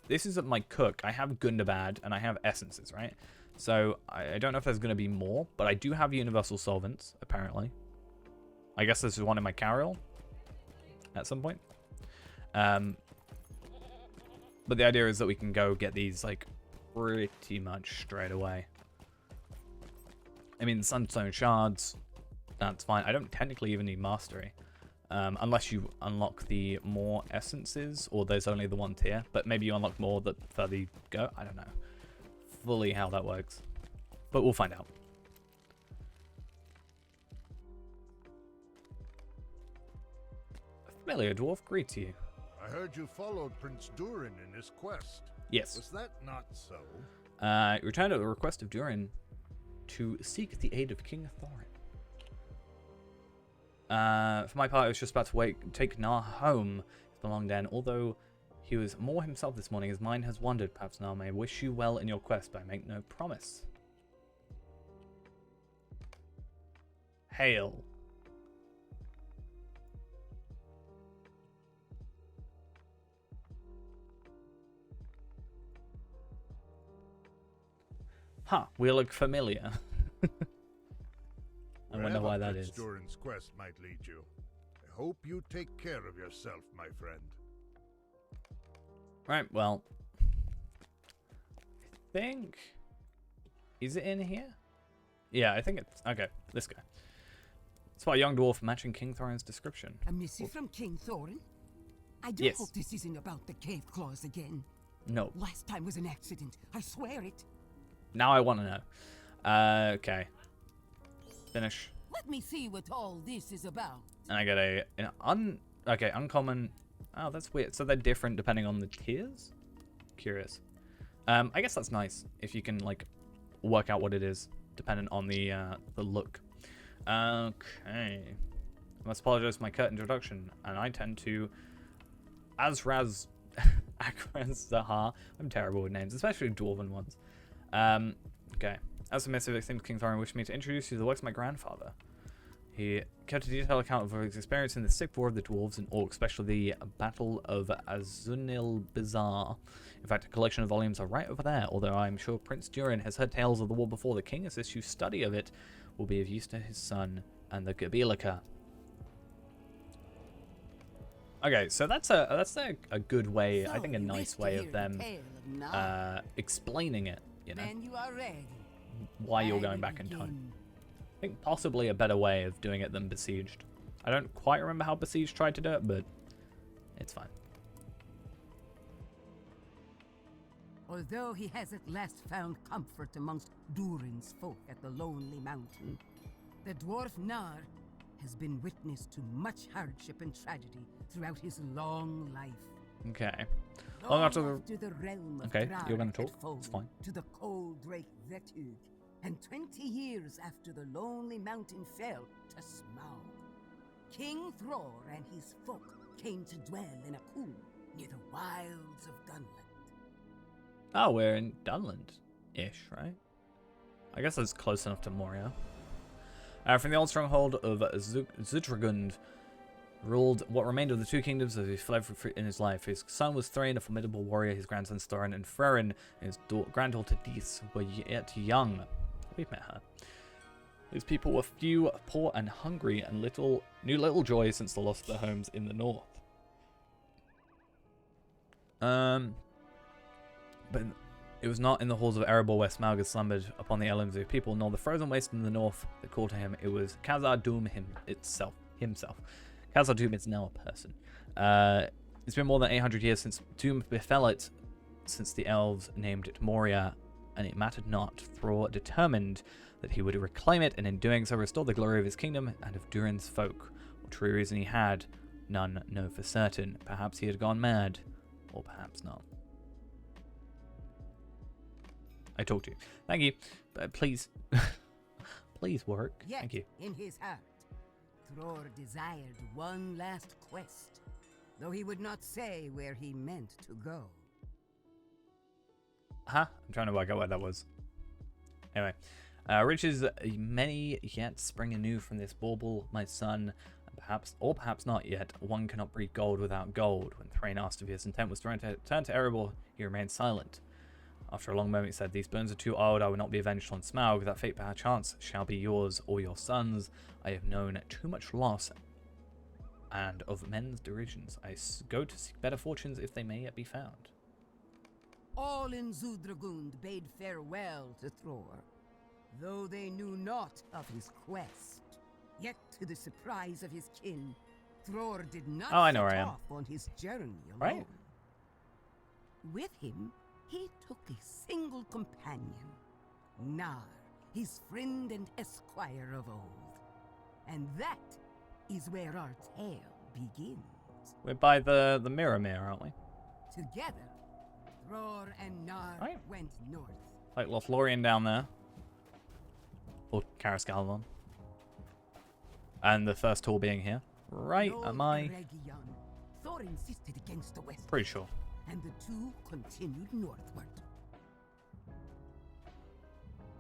This is at my cook. I have Gundabad and I have essences, right? So I don't know if there's going to be more, but I do have universal solvents, apparently. I guess this is one in my carriel at some point. But the idea is that we can go get these, like, pretty much straight away. I mean, sunstone shards, that's fine. I don't technically even need mastery. Unless you unlock the more essences, or there's only the one tier. But maybe you unlock more the further you go. I don't know fully how that works, but we'll find out. A familiar dwarf greets you.
I heard you followed Prince Durin in his quest.
Yes.
Was that not so?
You returned at the request of Durin to seek the aid of King Thorin. For my part, I was just about to take Nar home. It's been a long day, and although he was more himself this morning, his mind has wandered. Perhaps Nar may wish you well in your quest, but I make no promise. Hail. Huh, we look familiar. I wonder why that is.
Durin's quest might lead you. I hope you take care of yourself, my friend.
Right, well, I think, is it in here? Yeah, I think it's, okay, this guy. It's about a young dwarf matching King Thorin's description.
A missive from King Thorin? I do
Yes.
hope this isn't about the cave claws again.
No.
Last time was an accident, I swear it.
Now I want to know. Okay. Finish.
Let me see what all this is about.
And I get okay, uncommon. Oh, that's weird. So they're different depending on the tiers? Curious. I guess that's nice if you can, like, work out what it is dependent on the look. Okay. I must apologize for my curt introduction, and I tend to Azraz Akraz Zahar. I'm terrible with names, especially dwarven ones. Okay. As a missive, it seems King Thorin wished me to introduce you to the works of my grandfather. He kept a detailed account of his experience in the sick war of the dwarves and orcs, especially the Battle of Azunil Bazaar. In fact, a collection of volumes are right over there, although I'm sure Prince Durin has heard tales of the war before. The king insists you study of it will be of use to his son and the Gabilika. Okay, so that's a good way, I think a nice way of them explaining it, you know,
Then you are ready.
why you're going back in time. I think possibly a better way of doing it than Besieged. I don't quite remember how Besieged tried to do it, but it's fine.
Although he has at last found comfort amongst Durin's folk at the Lonely Mountain, the dwarf Nar has been witness to much hardship and tragedy throughout his long life.
Okay.
Long
Long after the...
after the realm of
Okay, you're gonna
Drar
talk.
had fallen
It's fine.
to the cold Drake Vetug, and 20 years after the lonely mountain fell to Smaug, King Thror and his folk came to dwell in a cool near the wilds of Dunland.
Oh, we're in Dunland-ish, right? I guess that's close enough to Moria. From the old stronghold of Zutragund, ruled what remained of the two kingdoms as he fled in his life. His son was Thrain, a formidable warrior. His grandson Thorin and Frerin, and his granddaughter Dis were yet young. We've met her. His people were few, poor, and hungry, and knew little joy since the loss of their homes in the north. But it was not in the halls of Erebor where Smaug had slumbered upon the elements of the people, nor the frozen waste in the north that called to him. It was Khazad-dûm himself. Khazad-dûm is now a person. It's been more than 800 years since doom befell it, since the elves named it Moria, and it mattered not. Thror determined that he would reclaim it, and in doing so restore the glory of his kingdom and of Durin's folk. What true reason he had, none know for certain. Perhaps he had gone mad, or perhaps not. I talked to you. Thank you. Please. Please work.
Yet,
Thank you.
in his heart, Thror desired one last quest, though he would not say where he meant to go.
Huh? I'm trying to work out what that was. Anyway. Riches many yet spring anew from this bauble, my son. Perhaps not yet. One cannot breed gold without gold. When Thrain asked if his intent was to turn to Erebor, he remained silent. After a long moment, he said, "These bones are too old. I will not be avenged on Smaug. That fate perchance shall be yours or your sons. I have known too much loss and of men's derisions. I go to seek better fortunes if they may yet be found."
All in Zudragund bade farewell to Thror, though they knew naught of his quest. Yet, to the surprise of his kin, Thror did not
I know
set
where I am.
off on his journey alone.
Right?
With him, he took a single companion, Nar, his friend and esquire of old. And that is where our tale begins.
We're by the mirror, aren't we?
Together, Thror and Nar
Right.
went north.
Like Lothlorien down there. Or Carascalon. And the first tool being here. Right,
No
am I?
Eregion. Thor insisted against the west,
Pretty sure.
and the two continued northward.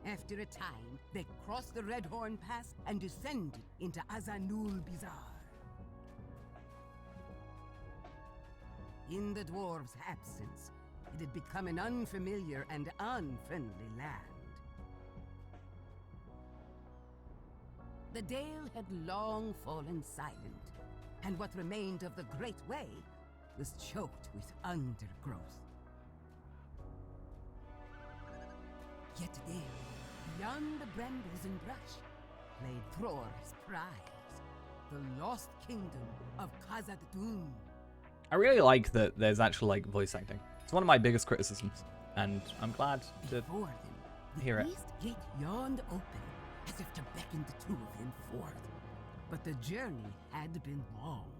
After a time, they crossed the Redhorn Pass and descended into Azanul Bizarre. In the dwarves' absence, it had become an unfamiliar and unfriendly land. The dale had long fallen silent, and what remained of the Great Way was choked with undergrowth. Yet there, beyond the brambles and brush, lay Thror's prize, the lost kingdom of Khazad-dûm.
I really like that there's actual like voice acting. It's one of my biggest criticisms, and I'm glad to
Before them, the
hear it.
east gate yawned open, as if to beckon the two of them forth. But the journey had been long.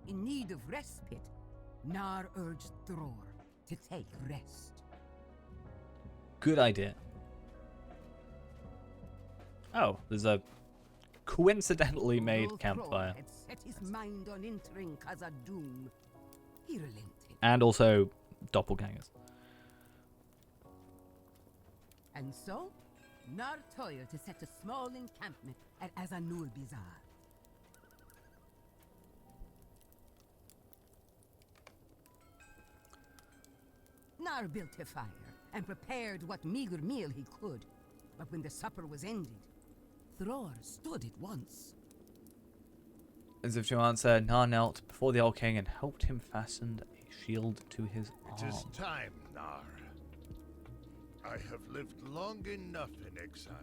In need of respite, Nar urged Thror to take rest.
Good idea. Oh, there's a coincidentally made
Although
campfire.
Thror had set his mind on entering Khazad-dûm, he relented.
And also doppelgangers.
And so, Nar toiled to set a small encampment at Azanul Bizarre. Nar built a fire and prepared what meager meal he could. But when the supper was ended, Thror stood at once.
As if to answer, Nar knelt before the old king and helped him fasten a shield to his
It is
arm.
time, Nar. I have lived long enough in exile.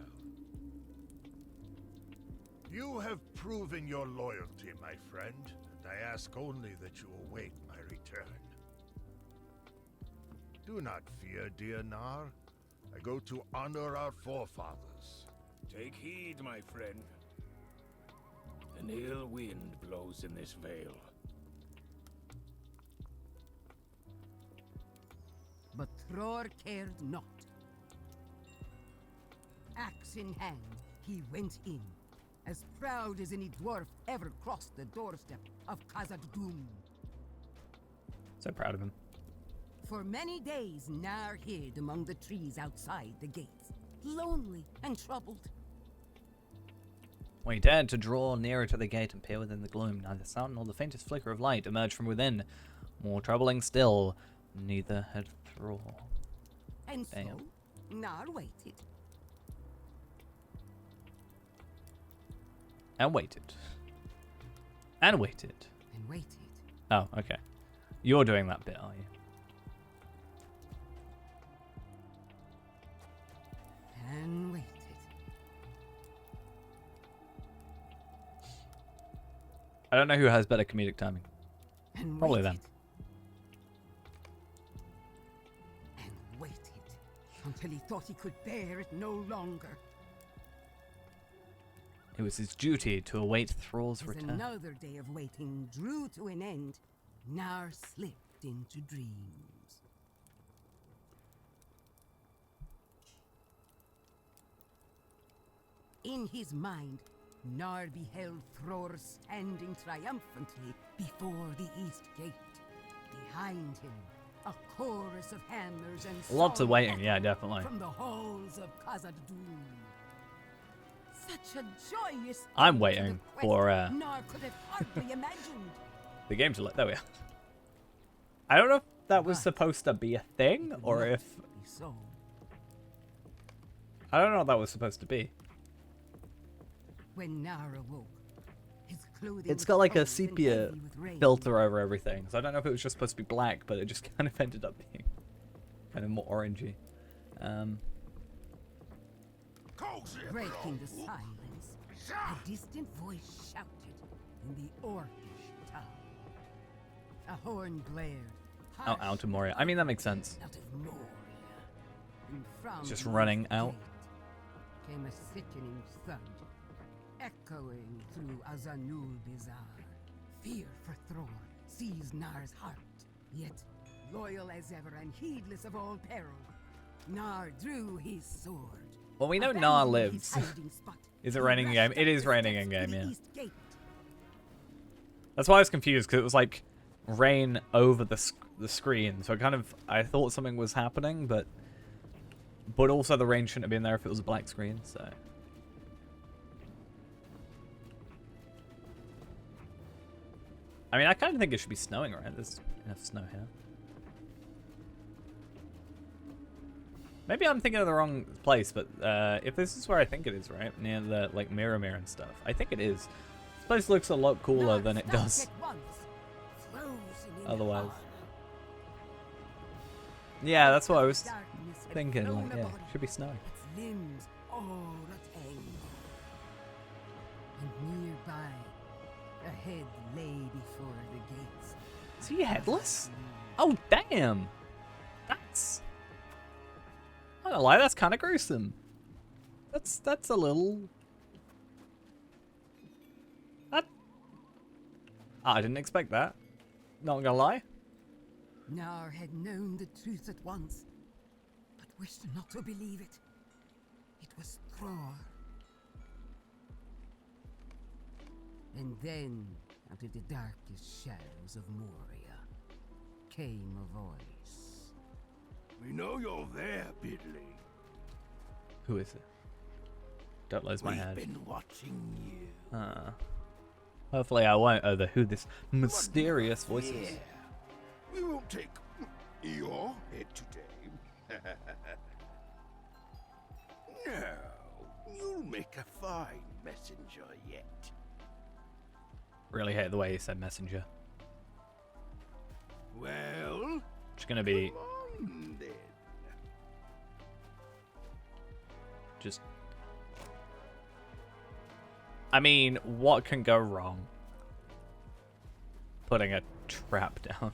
You have proven your loyalty, my friend, and I ask only that you await my return. Do not fear, dear Nar. I go to honor our forefathers.
Take heed, my friend. An ill wind blows in this vale.
Thror cared not. Axe in hand, he went in, as proud as any dwarf ever crossed the doorstep of Khazad-dûm.
So proud of him.
For many days, Nar hid among the trees outside the gates, lonely and troubled.
When he dared to draw nearer to the gate and peer within the gloom, neither sound nor the faintest flicker of light emerged from within. More troubling still, neither had Thror.
And so,
Damn.
Nar waited.
And waited. And waited.
And waited.
Oh, okay. You're doing that bit, are you?
And waited.
I don't know who has better comedic timing.
And
Probably
waited.
them.
And waited until he thought he could bear it no longer.
It was his duty to await Thror's
As
return.
another day of waiting drew to an end, Nar slipped into dreams. In his mind, Nar beheld Thror standing triumphantly before the east gate. Behind him, a chorus of hammers and
Lots of
song
waiting, yeah,
echoed
definitely.
from the halls of Khazad-dûm. Such a joyous
I'm
end to
waiting
the quest
for,
Nar could have hardly imagined.
The game to let. There we are. I don't know if that was
But
supposed to be a thing,
Could
or
not
if...
be so.
I don't know what that was supposed to be.
When Nar awoke, his clothing
It's
was
got like a
covered and
sepia
heavy with rain.
filter over everything, so I don't know if it was just supposed to be black, but it just kind of ended up being kind of more orangey.
Breaking the silence, a distant voice shouted in the Orcish tongue. A horn blared.
Oh, out of Moria. I mean, that makes sense.
Out of Moria. And from
Just
the
running
east
out.
gate came a sickening thud, echoing through Azanul Bizarre. Fear for Thror seized Nar's heart. Yet, loyal as ever and heedless of all peril, Nar drew his sword.
Well, we know Nar
Abandoning
lives.
his hiding spot,
Is it
he
raining in
rushed
game? It
up
is
the
raining
steps
in
to
game,
the
yeah.
east gate.
That's why I was confused, because it was like rain over the screen, so I thought something was happening, but also the rain shouldn't have been there if it was a black screen, so... I mean, I kind of think it should be snowing, right? There's enough snow here. Maybe I'm thinking of the wrong place, but if this is where I think it is, right? Near the, like, Mirror and stuff. I think it is. This place looks a lot cooler
Nar
than it
stopped
does
at once, frozen in
otherwise.
horror.
Yeah, that's what I was
Darkness had
thinking.
flown
Like, yeah,
about
should be snowing.
its limbs all a tangle. And nearby, a head lay before the gates.
Is he headless? Oh, damn! That's... I'm not gonna lie, that's kind of gruesome. That's a little... I didn't expect that. Not gonna lie.
Nar had known the truth at once, but wished not to believe it. It was Thror. And then, out of the darkest shadows of Moria, came a voice.
We know you're there, Bidley.
Who is it? Don't lose my
We've
head.
been watching you.
Hopefully I won't overhear this mysterious
But
voices.
fear. We won't take your head today. No, you'll make a fine messenger yet.
Really hate the way he said messenger.
Well,
It's gonna be
come on then.
just... I mean, what can go wrong? Putting a trap down.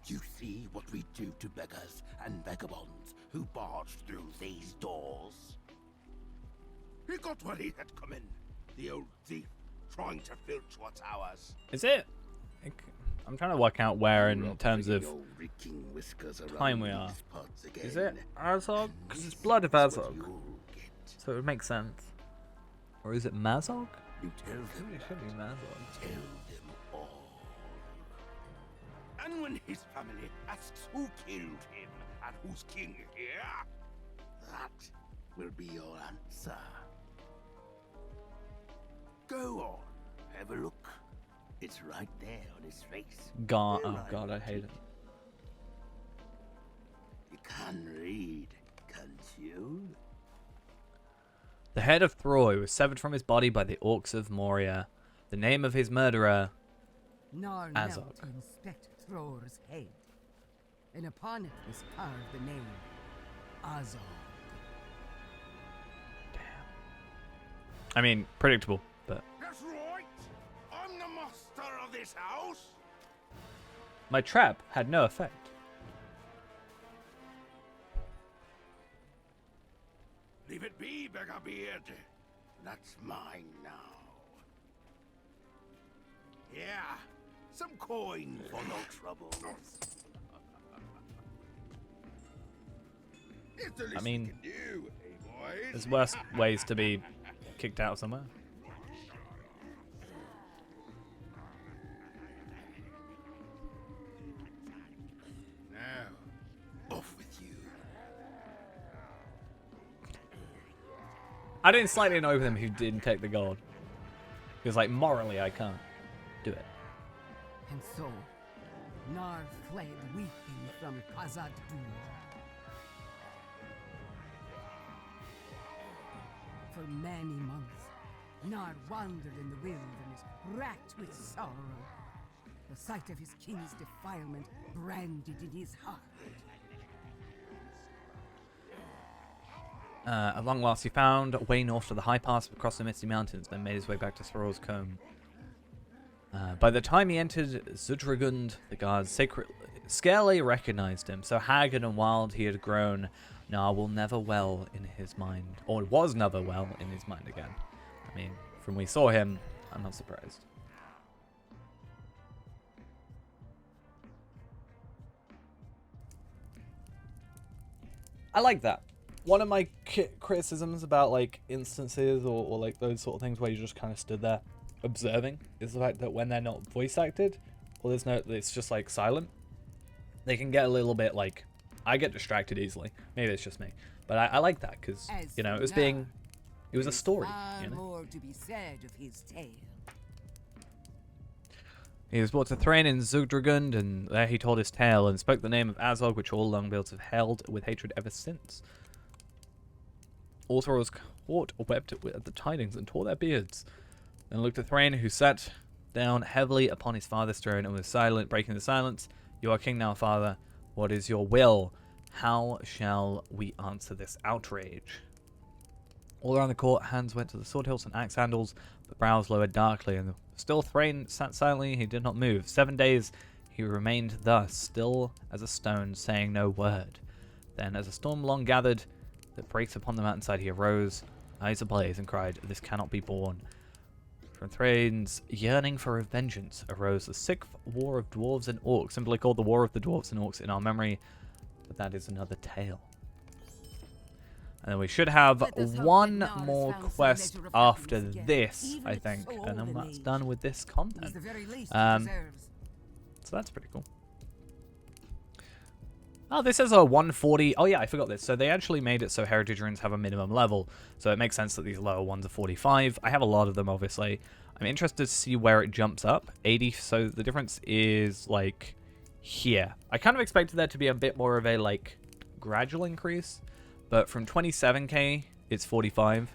You see what we do to beggars and vagabonds who barge through these doors? He got what he had coming. The old thief trying to filch what's ours.
Is it? I'm trying to work out where in
You're
terms of
bringing your reeking whiskers
time
around
we are.
these parts
Is it
again.
Azog? Because
And
it's
this
blood of
is what
Azog.
you'll get.
So it would make sense. Or is it Mazog?
You tell them
It should be Mazog.
Tell them all. And when his family asks who killed him and who's king here, that will be your answer. Go on, have a look. It's right there on his face.
God,
Well,
oh god, I hate it.
You can read, can't you?
The head of Throy was severed from his body by the orcs of Moria. The name of his murderer,
Nar
Azog.
knelt to inspect Thror's head, and upon it was carved the name Azog.
I mean, predictable, but
That's right. I'm the master of this house.
my trap had no effect.
Leave it be, Beggarbeard. That's mine now. Yeah, some coin for no trouble. It's the least
I mean,
we can do, eh, boys?
there's worse ways to be kicked out somewhere.
Now, off with you.
I didn't slightly annoy with him who didn't take the gold. Because, like, morally, I can't do it.
And so, Nar fled weeping from Khazad-dûm. For many months, Nar wandered in the wilderness, racked with sorrow. The sight of his king's defilement branded in his heart.
At long last, he found a way north to the high pass across the Misty Mountains, then made his way back to Thrall's Combe. By the time he entered Zudragund, the guards scarcely recognized him. So haggard and wild he had grown, Nar will never well in his mind, or was never well in his mind again. I mean, from we saw him, I'm not surprised. I like that. One of my criticisms about like instances or like those sort of things where you just kind of stood there observing is the fact that when they're not voice acted or there's no, it's just like silent, they can get a little bit like, I get distracted easily. Maybe it's just me, but I like that because you know it was being, it was a story.
Far
You know?
more to be said of his tale.
He was brought to Thrain in Zudragund, and there he told his tale and spoke the name of Azog, which all Longbeards have held with hatred ever since. All Thralls court wept at the tidings and tore their beards. Then looked at Thrain, who sat down heavily upon his father's throne and was silent, breaking the silence. You are king now, father. What is your will? How shall we answer this outrage? All around the court, hands went to the sword hilts and axe handles, but brows lowered darkly, and still Thrain sat silently. He did not move. 7 days he remained thus, still as a stone, saying no word. Then, as a storm long gathered that breaks upon the mountainside, he arose, eyes ablaze, and cried, "This cannot be borne." From Thrain's yearning for vengeance arose the sixth war of dwarves and orcs, simply called the War of the Dwarves and Orcs in our memory, but that is another tale. And then we should have one more quest after this, I think, and then that's done with this content.
The very least
Um,
he deserves.
So that's pretty cool. Oh, this is a 140. Oh, yeah, I forgot this. So they actually made it so Heritage runes have a minimum level. So it makes sense that these lower ones are 45. I have a lot of them, obviously. I'm interested to see where it jumps up. 80. So the difference is, like, here. I kind of expected there to be a bit more of a, like, gradual increase. But from 27k, it's 45.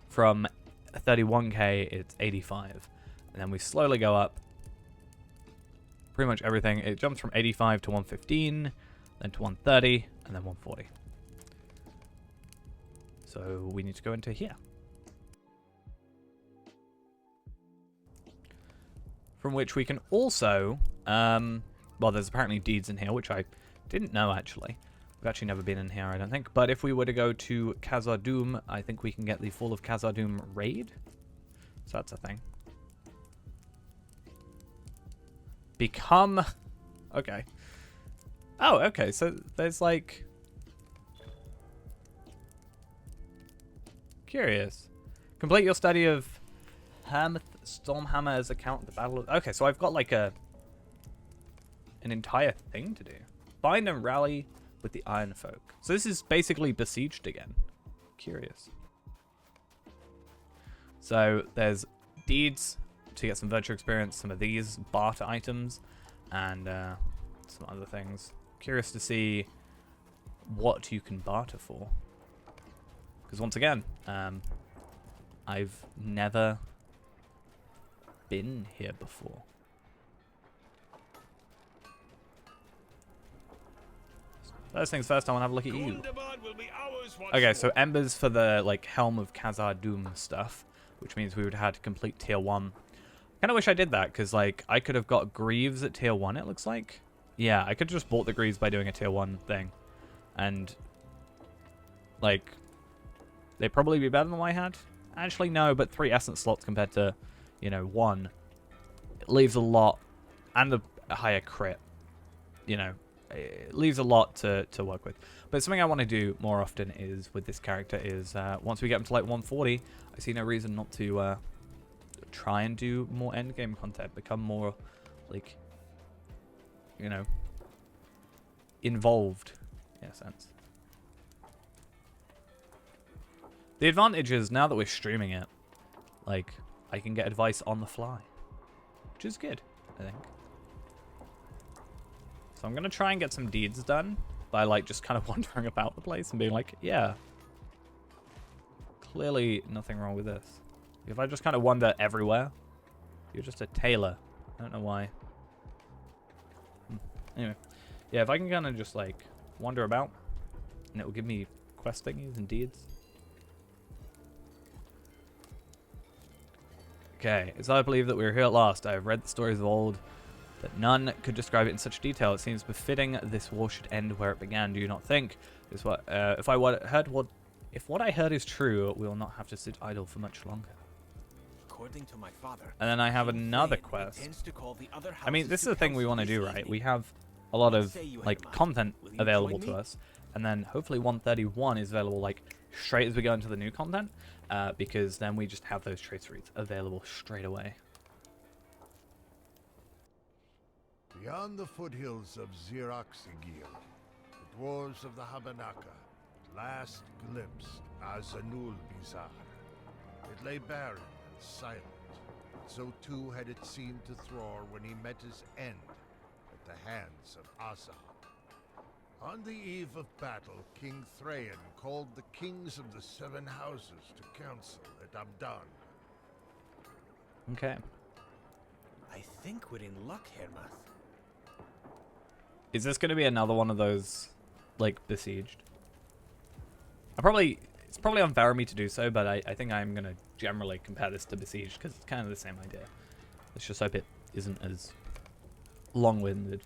From 31k, it's 85. And then we slowly go up. Pretty much everything. It jumps from 85 to 115. Then to 130, and then 140. So we need to go into here. From which we can also, well, there's apparently deeds in here, which I didn't know, actually. We've actually never been in here, I don't think. But if we were to go to Khazad-dûm, I think we can get the Fall of Khazad-dûm raid. So that's a thing. become... Okay. Oh, okay. So there's like... Curious. Complete your study of Hermith Stormhammer's account of the Battle of... Okay, so I've got like an entire thing to do. Bind and rally with the Iron Folk. So this is basically Besieged again. Curious. So there's deeds to get some virtue experience, some of these barter items, and some other things. Curious to see what you can barter for. Because once again, I've never been here before. First things first, I want to have a look at you. Okay, so embers for the like Helm of Khazar Doom stuff, which means we would have had to complete tier 1. Kind of wish I did that, because like I could have got Greaves at tier 1, it looks like. Yeah, I could have just bought the Greaves by doing a tier 1 thing. And like they'd probably be better than what I had. Actually no, but 3 essence slots compared to, you know, 1. It leaves a lot, and a higher crit. You know, it leaves a lot to work with. But something I want to do more often is with this character is once we get him to like 140, I see no reason not to try and do more endgame content, become more like, you know, involved in a sense. The advantage is now that we're streaming it, like I can get advice on the fly, which is good, I think. So I'm gonna try and get some deeds done by like just kind of wandering about the place and being like, yeah, clearly nothing wrong with this. If I just kind of wander everywhere, you're just a tailor. I don't know why. Anyway, yeah, if I can kind of just like wander about, and it will give me quest thingies and deeds. Okay, as I believe that we are here at last. I have read the stories of old, but none could describe it in such detail. It seems befitting this war should end where it began. Do you not think? If what I heard is true, we will not have to sit idle for much longer.
According to my father,
and then I have another quest. I mean, this is the thing we want to do, right? We have a lot of like content available to us, and then hopefully 131 is available like straight as we go into the new content, because then we just have those trace routes available straight away.
Beyond the foothills of Xiraxigil, the dwarves of the Habanaka last glimpsed Azanul Bizarre. It lay barren and silent. So too had it seemed to Thror when he met his end at the hands of Asa. On the eve of battle, King Thrain called the kings of the 7 houses to council at Abdan.
Okay.
I think we're in luck, Hermath.
Is this going to be another one of those, like, besieged? It's probably unfair of me to do so, but I think I'm going to generally compare this to besieged, because it's kind of the same idea. Let's just hope it isn't as long-winded.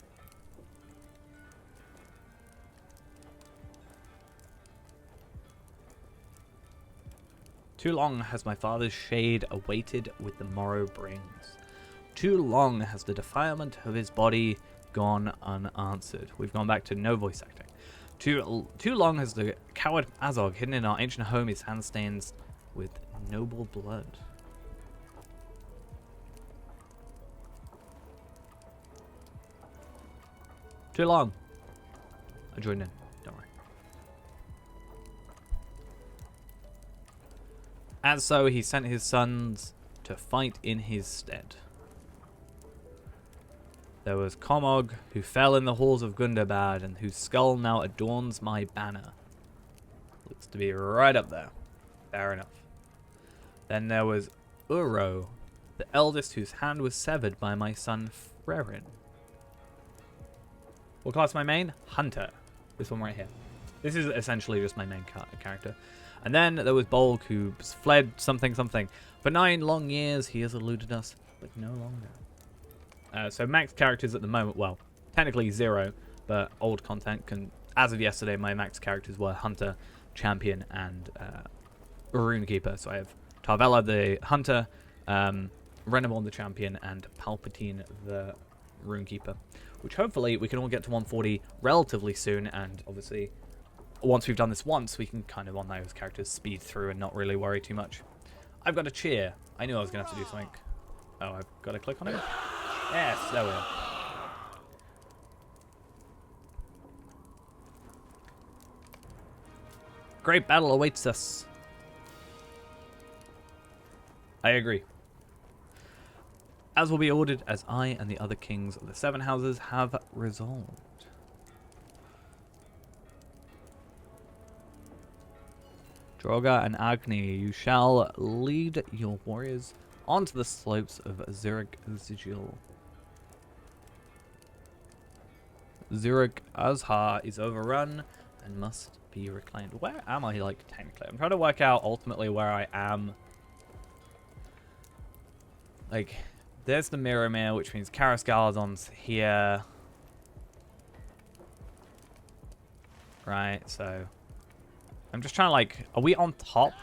Too long has my father's shade awaited with the morrow brings. Too long has the defilement of his body gone unanswered. We've gone back to no voice acting. Too long has the coward Azog hidden in our ancient home his hand stains with noble blood. Too long. I joined in. Don't worry. As so, he sent his sons to fight in his stead. There was Komog, who fell in the halls of Gundabad, and whose skull now adorns my banner. Looks to be right up there. Fair enough. Then there was Uro, the eldest whose hand was severed by my son Frerin. What class my main? Hunter. This one right here. This is essentially just my main character. And then there was Bolg, who fled something. For 9 long years he has eluded us, but no longer. So max characters at the moment, well, technically 0, but old content can, as of yesterday, my max characters were Hunter, Champion, and Runekeeper. So I have Tarvella the Hunter, Renaborn the Champion, and Palpatine the Runekeeper, which hopefully we can all get to 140 relatively soon, and obviously once we've done this once, we can kind of on those characters speed through and not really worry too much. I've got a cheer. I knew I was going to have to do something. Oh, I've got to click on it? Yes, there we are. Great battle awaits us. I agree. As will be ordered, as I and the other kings of the 7 houses have resolved. Droga and Agni, you shall lead your warriors onto the slopes of Zurich Sigil. Zurich Azhar is overrun and must be reclaimed. Where am I, like, technically? I'm trying to work out ultimately where I am. Like, there's the Mirror, which means Karas Galadon's here. Right, so I'm just trying to, like, are we on top?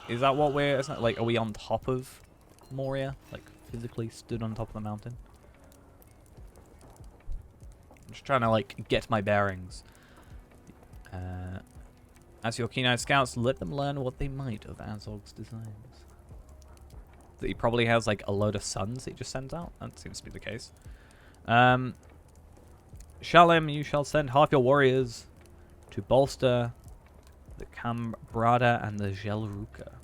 Is that what we're, it's not, like, are we on top of Moria? Like, physically stood on top of the mountain? I'm just trying to, like, get my bearings. As your keen-eyed scouts, let them learn what they might of Azog's designs. That he probably has, like, a load of suns that he just sends out? That seems to be the case. Shalem, you shall send half your warriors to bolster the Kambrada and the Gelruka.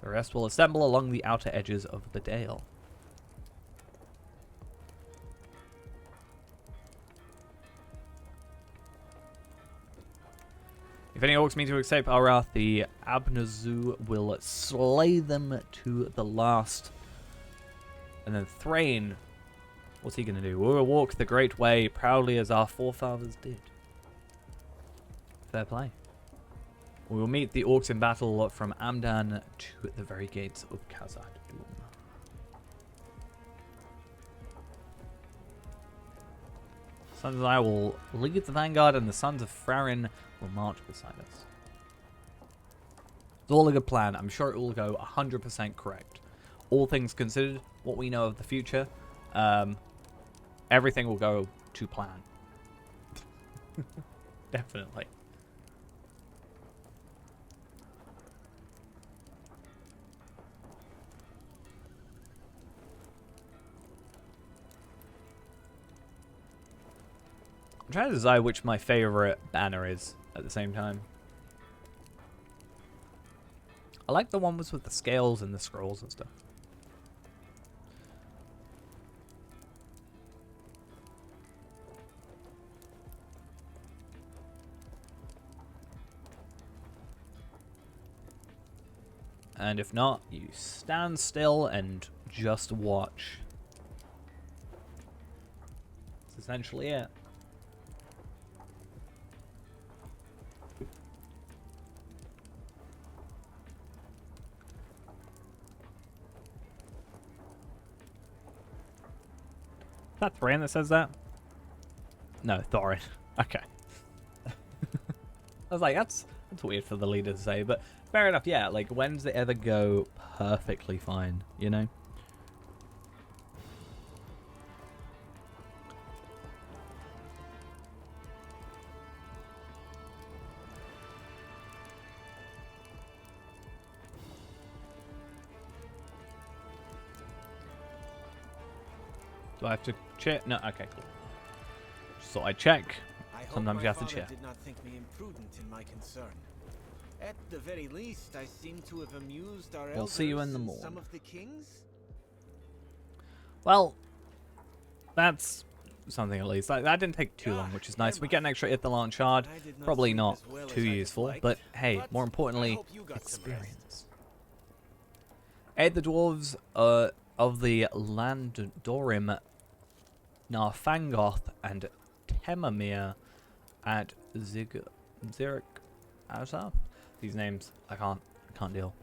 The rest will assemble along the outer edges of the dale. If any orcs mean to escape Arath, the Abnazu will slay them to the last. And then Thrain, what's he going to do? We will walk the great way proudly as our forefathers did. Fair play. We will meet the orcs in battle from Amdan to the very gates of Khazad-dûm. Sons and I will lead the vanguard, and the sons of Frarin will march beside us. It's all a good plan. I'm sure it will go 100% correct. All things considered, what we know of the future, everything will go to plan. Definitely. I'm trying to decide which my favorite banner is at the same time. I like the one with the scales and the scrolls and stuff. And if not, you stand still and just watch. That's essentially it. Is that Thrain that says that? No, Thorin. Okay. I was like, that's weird for the leader to say, but fair enough, yeah. Like, when does it ever go perfectly fine, you know? Do I have to check? No, okay, cool. Just thought I'd check. Sometimes you have to check.
Did not think me imprudent in my concern. At the very least, I seem to have amused our
We'll see you in the
and
morning.
some of the kings.
Well, that's something at least. That didn't take too long, which is nice. We get an extra Ithalan shard. Probably not too useful, but hey, more importantly, experience. Aid the dwarves of the Landorim, Narfangoth, and Temamir at Zurich Azhar. These names, I can't deal.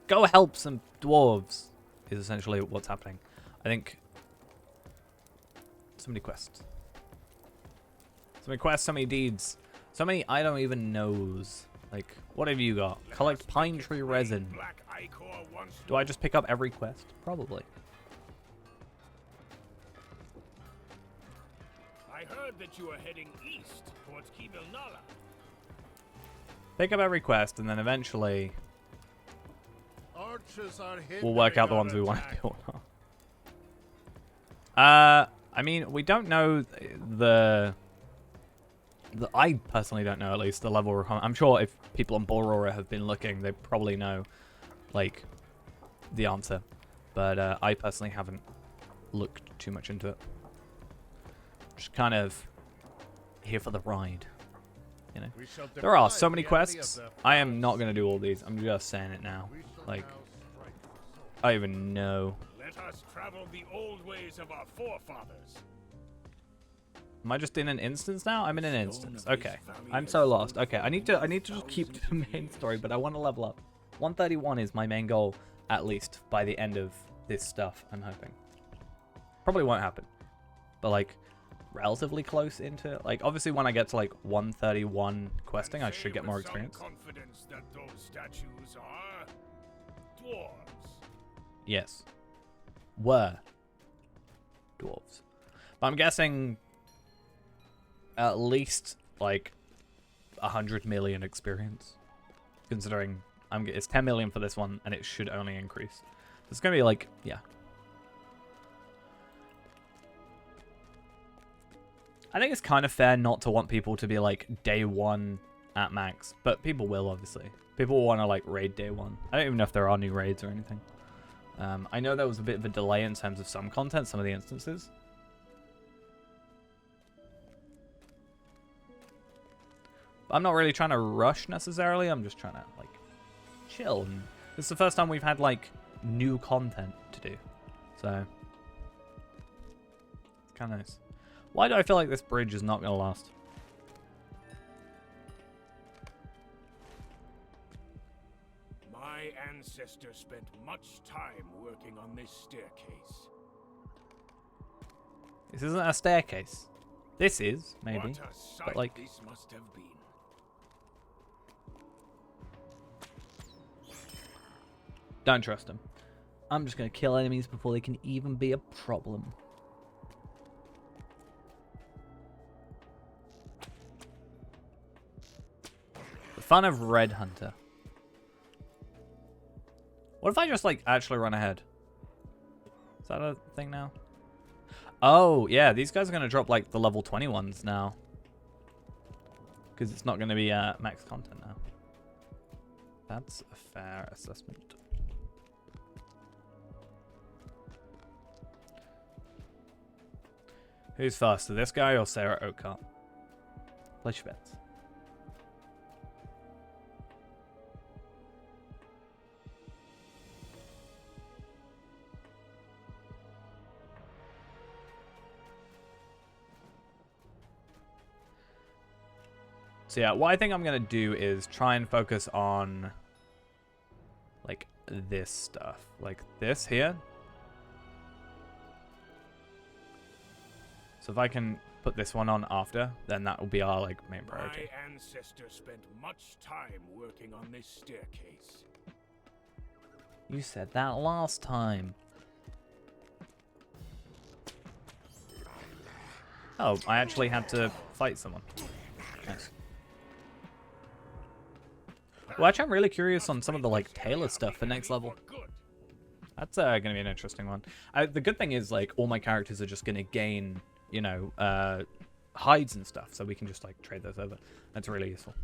Go help some dwarves is essentially what's happening. I think so many quests. So many quests, so many deeds. So many I don't even knows. Like, what have you got? Collect pine tree resin. Do I just pick up every quest? Probably.
I heard that you are heading east towards Kibil Nala.
Pick up every quest, and then eventually
Archers are
we'll work out the ones we want to do or not. I mean, we don't know I personally don't know, at least, the level requirement. I'm sure if people on Borora have been looking, they probably know, like, the answer. But I personally haven't looked too much into it. Just kind of here for the ride, you know. There are so many quests. I am not going to do all these. I'm just saying it now. Like, I don't even know.
Let us travel the old ways of our forefathers.
Am I just in an instance now? I'm in an instance. Okay. I'm so lost. Okay, I need to just keep to the main story, but I want to level up. 131 is my main goal, at least, by the end of this stuff, I'm hoping. Probably won't happen. But, like, relatively close into it. Like, obviously, when I get to, like, 131 questing, I should get more experience.
Confidence that those statues are dwarves.
Yes. Were dwarves. But I'm guessing at least, like, 100 million experience. Considering it's 10 million for this one, and it should only increase. It's going to be, like, yeah. I think it's kind of fair not to want people to be, like, day one at max. But people will, obviously. People will want to, like, raid day one. I don't even know if there are new raids or anything. I know there was a bit of a delay in terms of some content, some of the instances. But I'm not really trying to rush necessarily. I'm just trying to, like, chill. And it's the first time we've had, like, new content to do. So, it's kind of nice. Why do I feel like this bridge is not going to last?
My ancestors spent much time working on this staircase.
This isn't a staircase. This is, maybe.
What a sight
But, like,
this must have been.
don't trust them. I'm just going to kill enemies before they can even be a problem. The fun of Red Hunter. What if I just, like, actually run ahead? Is that a thing now? Oh, yeah, these guys are going to drop, like, the level 20 ones now. Because it's not going to be max content now. That's a fair assessment. Who's faster, this guy or Sarah Oakart? Place your bets. So yeah, what I think I'm going to do is try and focus on, like, this stuff. Like this here. So if I can put this one on after, then that will be our, like, main priority.
My ancestors spent much time working on this staircase.
You said that last time. Oh, I actually had to fight someone. Nice. Well, actually, I'm really curious on some of the, like, Taylor stuff for next level. That's going to be an interesting one. The good thing is, like, all my characters are just going to gain, you know, hides and stuff, so we can just, like, trade those over. That's really useful.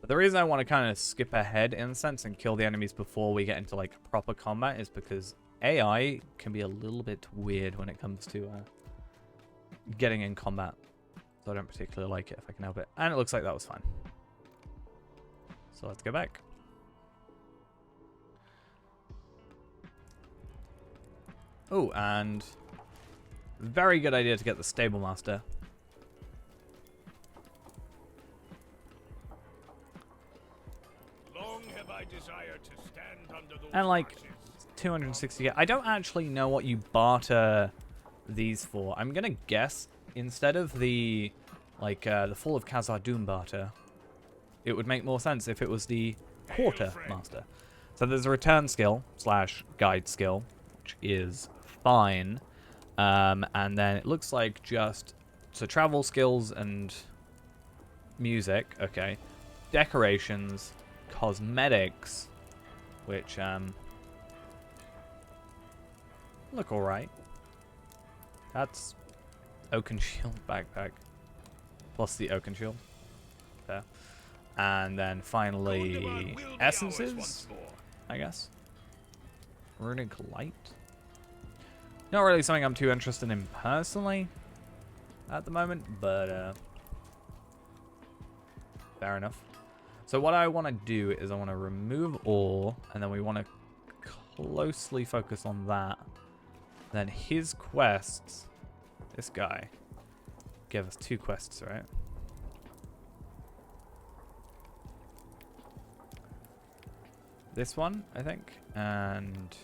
But the reason I want to kind of skip ahead, in a sense, and kill the enemies before we get into, like, proper combat is because AI can be a little bit weird when it comes to getting in combat. So I don't particularly like it if I can help it. And it looks like that was fine. So let's go back. Oh, and very good idea to get the Stable Master.
Long have I desired to stand under those
And, like,
arches.
260. I don't actually know what you barter these for. I'm gonna guess instead of the, like, the Fall of Khazad-dûm barter, it would make more sense if it was the quartermaster. So there's a return skill slash guide skill, which is fine. And then it looks like just so travel skills and music, okay. Decorations, cosmetics, which look alright. That's Oaken Shield backpack. Plus the Oaken Shield. There. And then finally essences, I guess. Runic Light. Not really something I'm too interested in personally at the moment, but fair enough. So what I want to do is I want to remove all, and then we want to closely focus on that. Then his quests, this guy, gave us 2 quests, right? This one, I think, and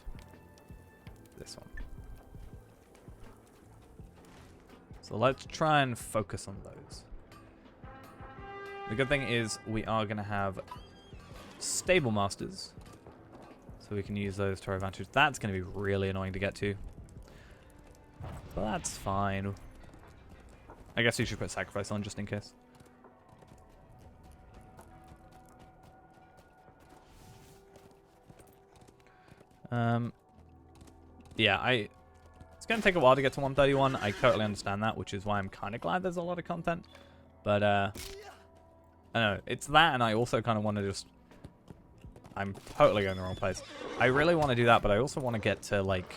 this one. So let's try and focus on those. The good thing is we are going to have stable masters, so we can use those to our advantage. That's going to be really annoying to get to, but that's fine. I guess we should put sacrifice on just in case. Yeah, it's going to take a while to get to 131. I totally understand that, which is why I'm kind of glad there's a lot of content. But, I don't know. It's that, and I also kind of want to just... I'm totally going the wrong place. I really want to do that, but I also want to get to, like,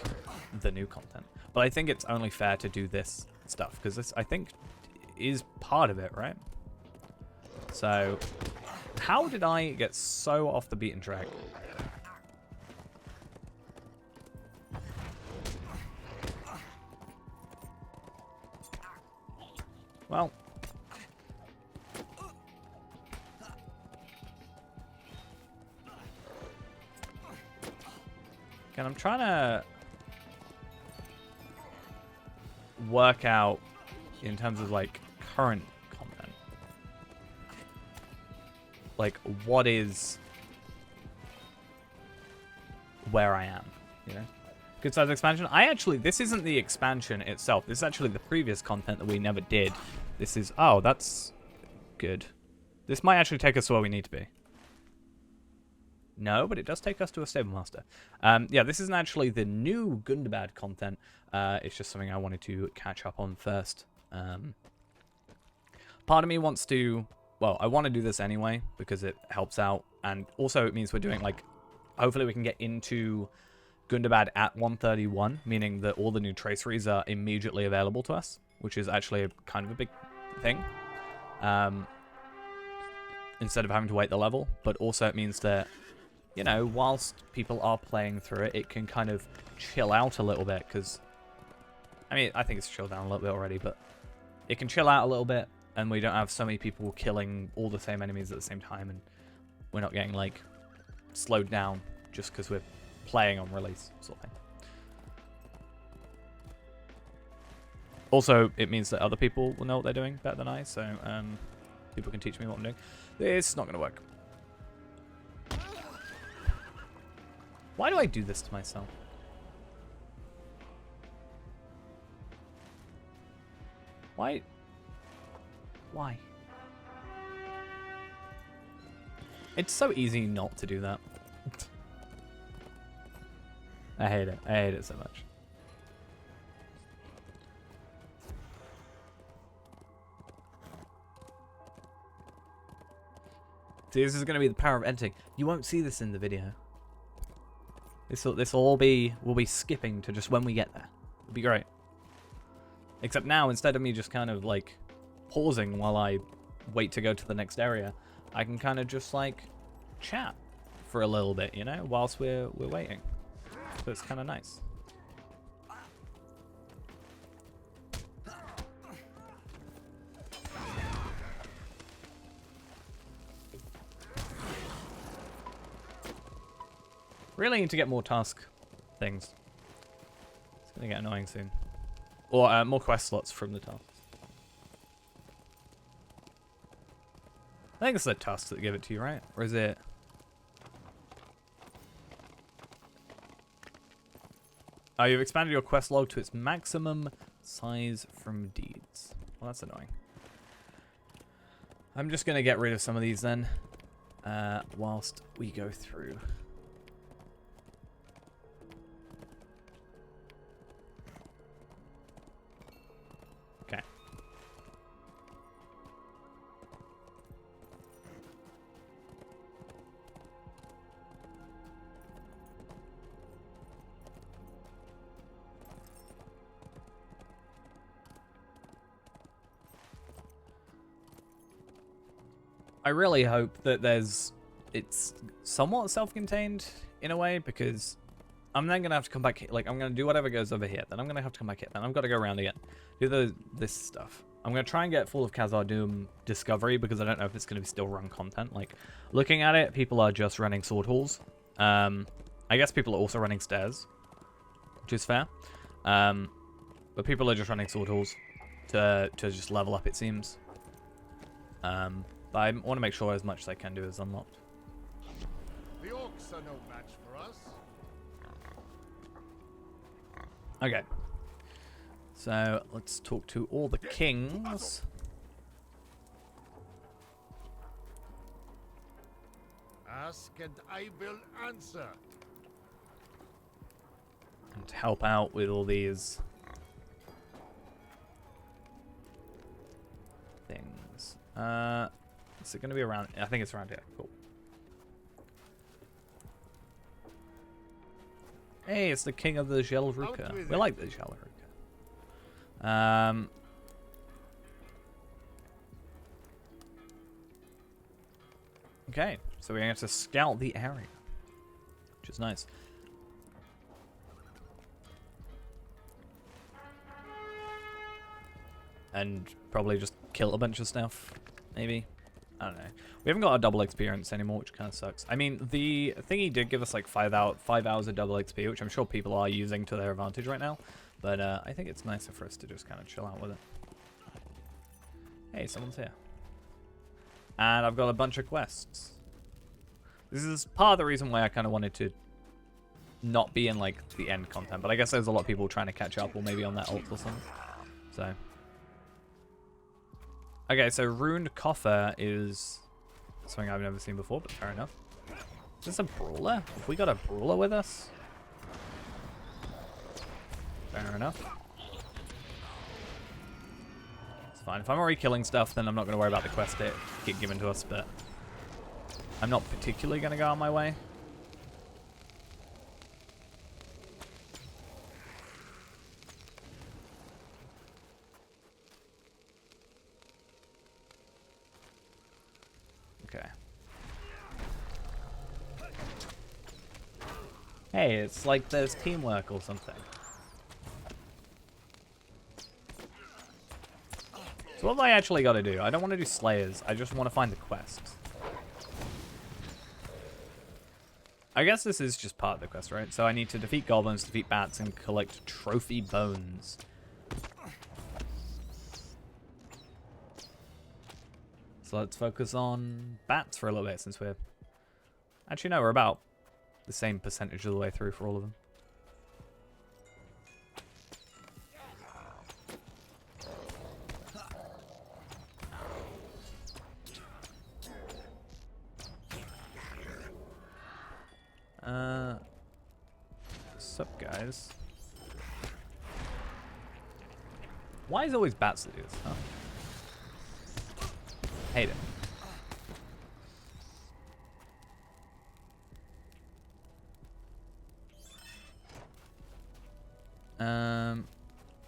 the new content. But I think it's only fair to do this stuff, because this, I think, is part of it, right? So, how did I get so off the beaten track? Well, again, I'm trying to work out in terms of like current content, like what is where I am, you know? Good size expansion. This isn't the expansion itself. This is actually the previous content that we never did. This is, oh, that's good. This might actually take us to where we need to be. No, but it does take us to a stable master. Yeah, this isn't actually the new Gundabad content. It's just something I wanted to catch up on first. Part of me wants to, well, I want to do this anyway because it helps out. And also it means we're doing like, hopefully we can get into Gundabad at 131, meaning that all the new traceries are immediately available to us, which is actually kind of a big thing. Instead of having to wait the level, but also it means that, you know, whilst people are playing through it, it can kind of chill out a little bit, because, I mean, I think it's chilled down a little bit already, but it can chill out a little bit, and we don't have so many people killing all the same enemies at the same time, and we're not getting, like, slowed down just because we're playing on release, sort of thing. Also, it means that other people will know what they're doing better than I, so people can teach me what I'm doing. It's not going to work. Why do I do this to myself? Why? Why? It's so easy not to do that. I hate it. I hate it so much. See, this is going to be the power of editing. You won't see this in the video. This will all be, we'll be skipping to just when we get there. It'll be great. Except now, instead of me just kind of like pausing while I wait to go to the next area, I can kind of just like chat for a little bit, you know, whilst we're waiting. So it's kind of nice. Really need to get more task things. It's gonna get annoying soon. Or more quest slots from the tasks. I think it's the tasks that give it to you, right? Or is it... Oh, you've expanded your quest log to its maximum size from deeds. Well, that's annoying. I'm just going to get rid of some of these then, whilst we go through. Okay. I really hope that it's somewhat self-contained in a way, because I'm then gonna have to come back here. Like, I'm gonna do whatever goes over here, then I'm gonna have to come back here, then I've got to go around again, do this stuff. I'm gonna try and get Fall of Khazar Doom Discovery, because I don't know if it's gonna be still run content. Like, looking at it, people are just running sword halls. I guess people are also running stairs, which is fair. But people are just running sword halls to just level up, it seems. But I want to make sure as much as I can do is unlocked.
The orcs are no match for us.
Okay. So let's talk to all the kings.
Ask and I will answer.
And to help out with all these things. Is it going to be around? I think it's around here. Cool. Hey, it's the king of the Jelruka. We like the Jelruka. Okay, so we're going to scout the area, which is nice. And probably just kill a bunch of stuff, maybe. I don't know. We haven't got a double experience anymore, which kind of sucks. I mean, the thingy did give us like 5 hours of double XP, which I'm sure people are using to their advantage right now. But I think it's nicer for us to just kind of chill out with it. Hey, someone's here. And I've got a bunch of quests. This is part of the reason why I kind of wanted to not be in like the end content. But I guess there's a lot of people trying to catch up, or maybe on that ult or something. So... Okay, so Ruined Coffer is something I've never seen before, but fair enough. Is this a brawler? Have we got a brawler with us? Fair enough. It's fine. If I'm already killing stuff, then I'm not going to worry about the quest that get given to us, but I'm not particularly going to go on my way. Okay. Hey, it's like there's teamwork or something. So what have I actually got to do? I don't want to do Slayers. I just want to find the quests. I guess this is just part of the quest, right? So I need to defeat goblins, defeat bats, and collect trophy bones. So let's focus on bats for a little bit, since we're... Actually, no, we're about the same percentage of the way through for all of them. What's up, guys? Why is it always bats that do this, huh? Hate it.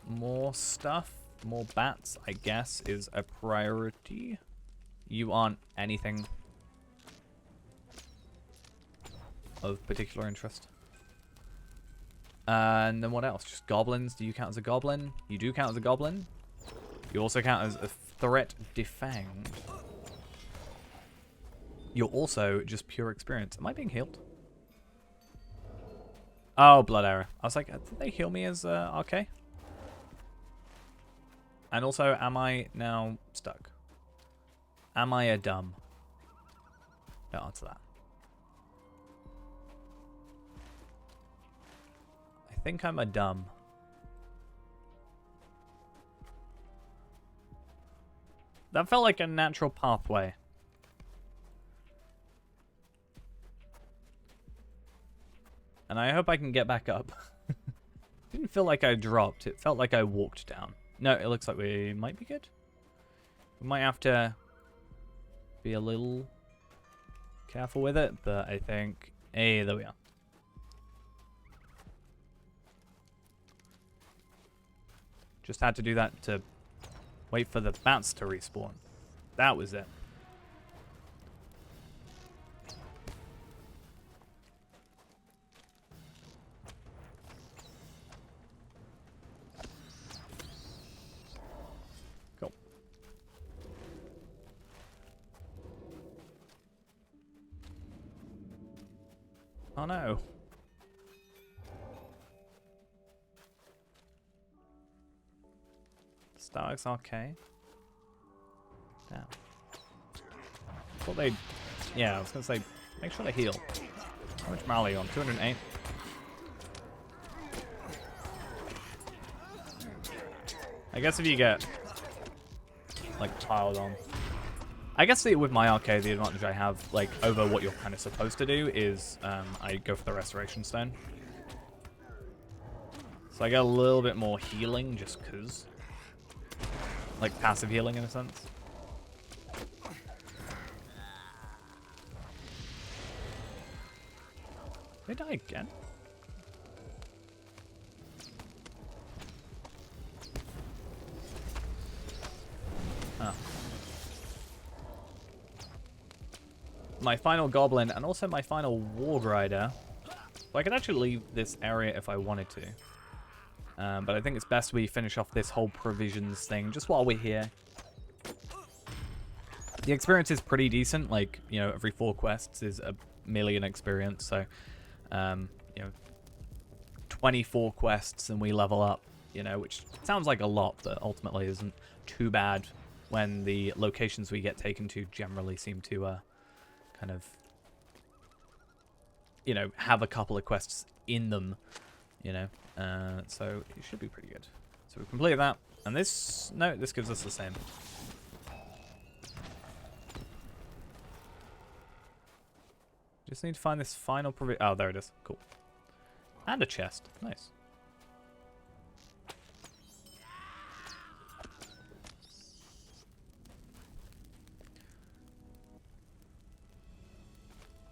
More stuff, more bats, I guess, is a priority. You aren't anything of particular interest. And then what else? Just goblins. Do you count as a goblin? You do count as a goblin. You also count as a threat defanged. You're also just pure experience. Am I being healed? Oh, blood arrow. I was like, did they heal me as RK? And also, am I now stuck? Am I a dumb? Don't answer that. I think I'm a dumb. That felt like a natural pathway. And I hope I can get back up. Didn't feel like I dropped. It felt like I walked down. No, it looks like we might be good. We might have to be a little careful with it, but I think... Hey, there we are. Just had to do that to wait for the bats to respawn. That was it. Cool. Oh no. Starks okay. Damn. Thought they... Yeah, I was gonna say, make sure they heal. How much morale are you on? 208? I guess if you get, like, piled on. I guess with my arcade, the advantage I have, like, over what you're kind of supposed to do is I go for the Restoration Stone. So I get a little bit more healing just because. Like, passive healing in a sense. Did I die again? Oh. My final goblin and also my final warg rider. So I could actually leave this area if I wanted to. But I think it's best we finish off this whole provisions thing just while we're here. The experience is pretty decent. Like, you know, every 4 quests is a million experience. So, you know, 24 quests and we level up, you know, which sounds like a lot, but ultimately isn't too bad when the locations we get taken to generally seem to kind of, you know, have a couple of quests in them, you know. So it should be pretty good. So we completed that. And this, no, this gives us the same. Just need to find this final oh, there it is. Cool. And a chest. Nice.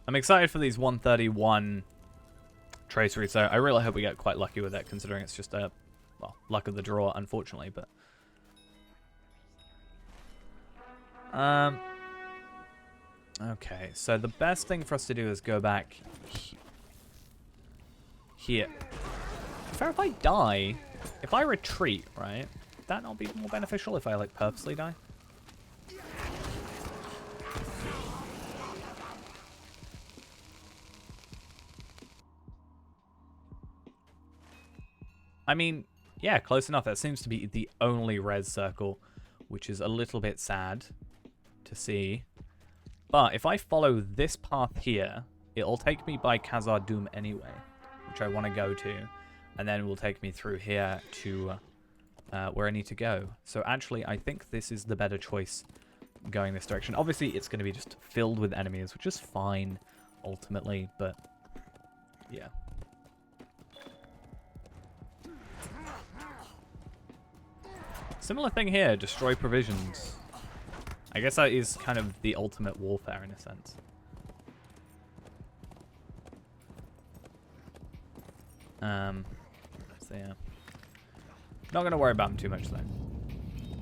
I'm excited for these 131 traceries, so I really hope we get quite lucky with it, considering it's just a, well, luck of the draw, unfortunately, but... Okay, so the best thing for us to do is go back here. Fair, if I die, if I retreat, right, would that not be more beneficial if I, like, purposely die? I mean, yeah, close enough. That seems to be the only res circle, which is a little bit sad to see. But if I follow this path here, it'll take me by Khazar Dûm anyway, which I want to go to. And then it will take me through here to where I need to go. So actually, I think this is the better choice going this direction. Obviously, it's going to be just filled with enemies, which is fine, ultimately. But, yeah. Similar thing here, destroy provisions. I guess that is kind of the ultimate warfare in a sense. So yeah. Not going to worry about them too much though.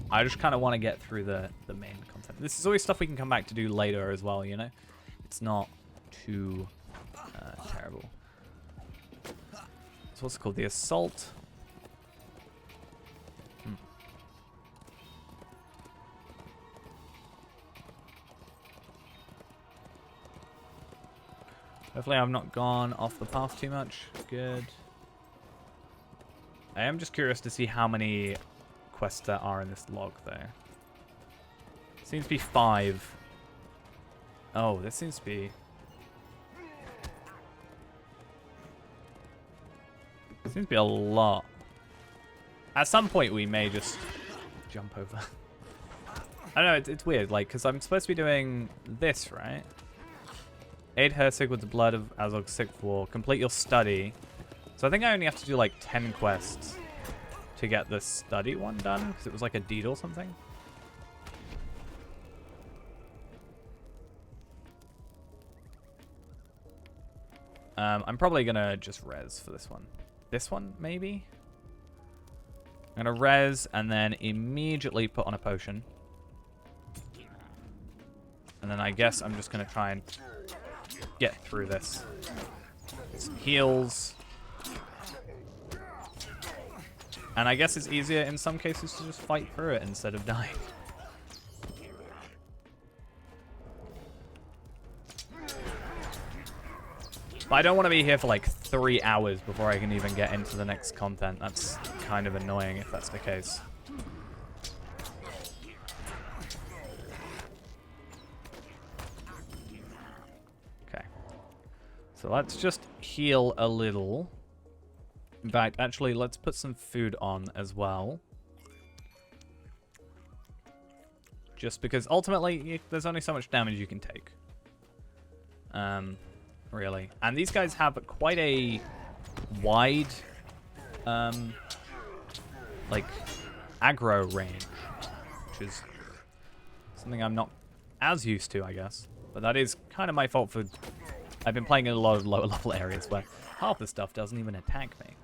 I just kind of want to get through the main content. This is always stuff we can come back to do later as well, you know? It's not too terrible. So what's it called? The Assault. Hopefully I've not gone off the path too much. Good. I am just curious to see how many quests there are in this log, though. Seems to be 5. Oh, this seems to be... Seems to be a lot. At some point, we may just jump over. I don't know, it's weird, like, because I'm supposed to be doing this, right? Aid Hersig with the blood of Azog's sixth war. Complete your study. So I think I only have to do, like, 10 quests to get the study one done, because it was like a deed or something. I'm probably going to just res for this one. This one, maybe? I'm going to res and then immediately put on a potion. And then I guess I'm just going to try and get through this. Some heals. And I guess it's easier in some cases to just fight through it instead of dying. But I don't want to be here for like 3 hours before I can even get into the next content. That's kind of annoying if that's the case. Okay. So let's just heal a little. In fact, actually, let's put some food on as well. Just because ultimately, there's only so much damage you can take. Really. And these guys have quite a wide, like, aggro range, which is something I'm not as used to, I guess. But that is kind of my fault for... I've been playing in a lot of lower level areas where half the stuff doesn't even attack me.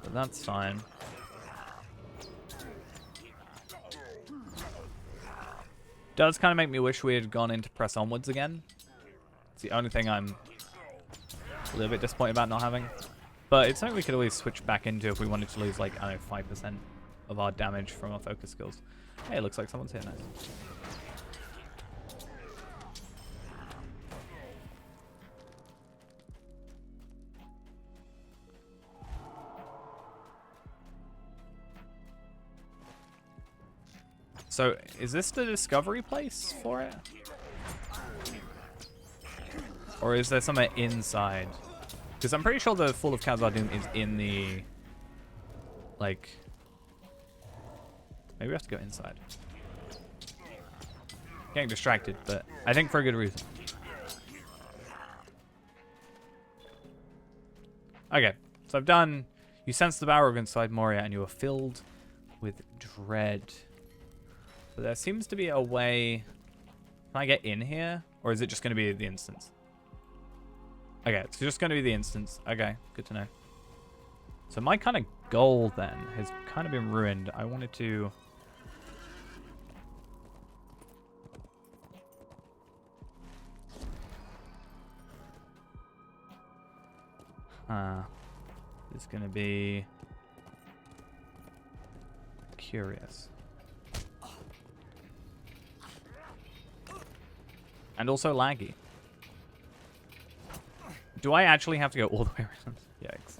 But that's fine. Does kind of make me wish we had gone into press onwards again. It's the only thing I'm a little bit disappointed about not having. But it's something we could always switch back into if we wanted to lose, like, I don't know, 5% of our damage from our focus skills. Hey, it looks like someone's here. Nice. So, is this the discovery place for it? Or is there somewhere inside? Because I'm pretty sure the Fall of Khazad-dûm is in the... Like... Maybe we have to go inside. Getting distracted, but I think for a good reason. Okay, so I've done... You sense the power of inside Moria and you are filled with dread. So there seems to be a way... Can I get in here? Or is it just going to be the instance? Okay, it's just going to be the instance. Okay, good to know. So my kind of goal then has kind of been ruined. I wanted to... It's going to be... Curious. And also laggy. Do I actually have to go all the way around? Yikes.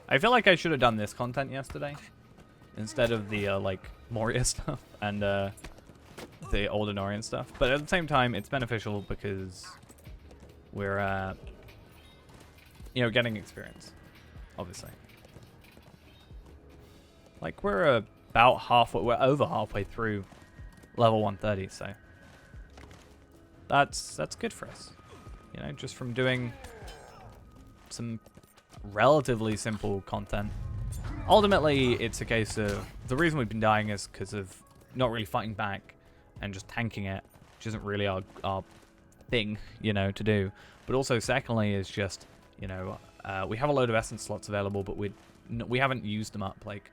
I feel like I should have done this content yesterday instead of the like Moria stuff and the old Anorian stuff. But at the same time, it's beneficial because we're you know, getting experience, obviously. Like we're about halfway, we're over halfway through level 130, so that's good for us. You know, just from doing some relatively simple content. Ultimately, it's a case of the reason we've been dying is because of not really fighting back and just tanking it, which isn't really our thing, you know, to do. But also, secondly, is just, you know, we have a load of essence slots available, but we haven't used them up. Like,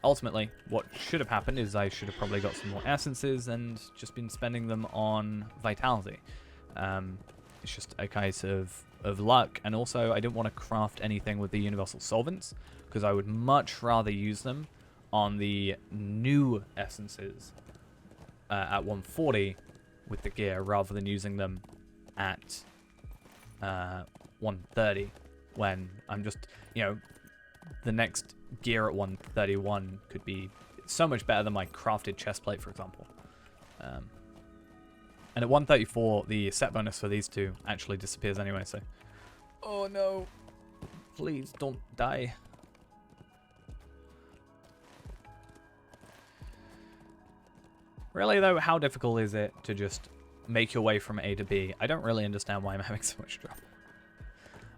ultimately, what should have happened is I should have probably got some more essences and just been spending them on vitality. It's just a case of luck, and also I didn't want to craft anything with the universal solvents because I would much rather use them on the new essences at 140 with the gear rather than using them at 130 when I'm just, you know, the next gear at 131 could be so much better than my crafted chestplate, for example. And at 134, the set bonus for these two actually disappears anyway, so... Oh no! Please don't die. Really though, how difficult is it to just make your way from A to B? I don't really understand why I'm having so much trouble.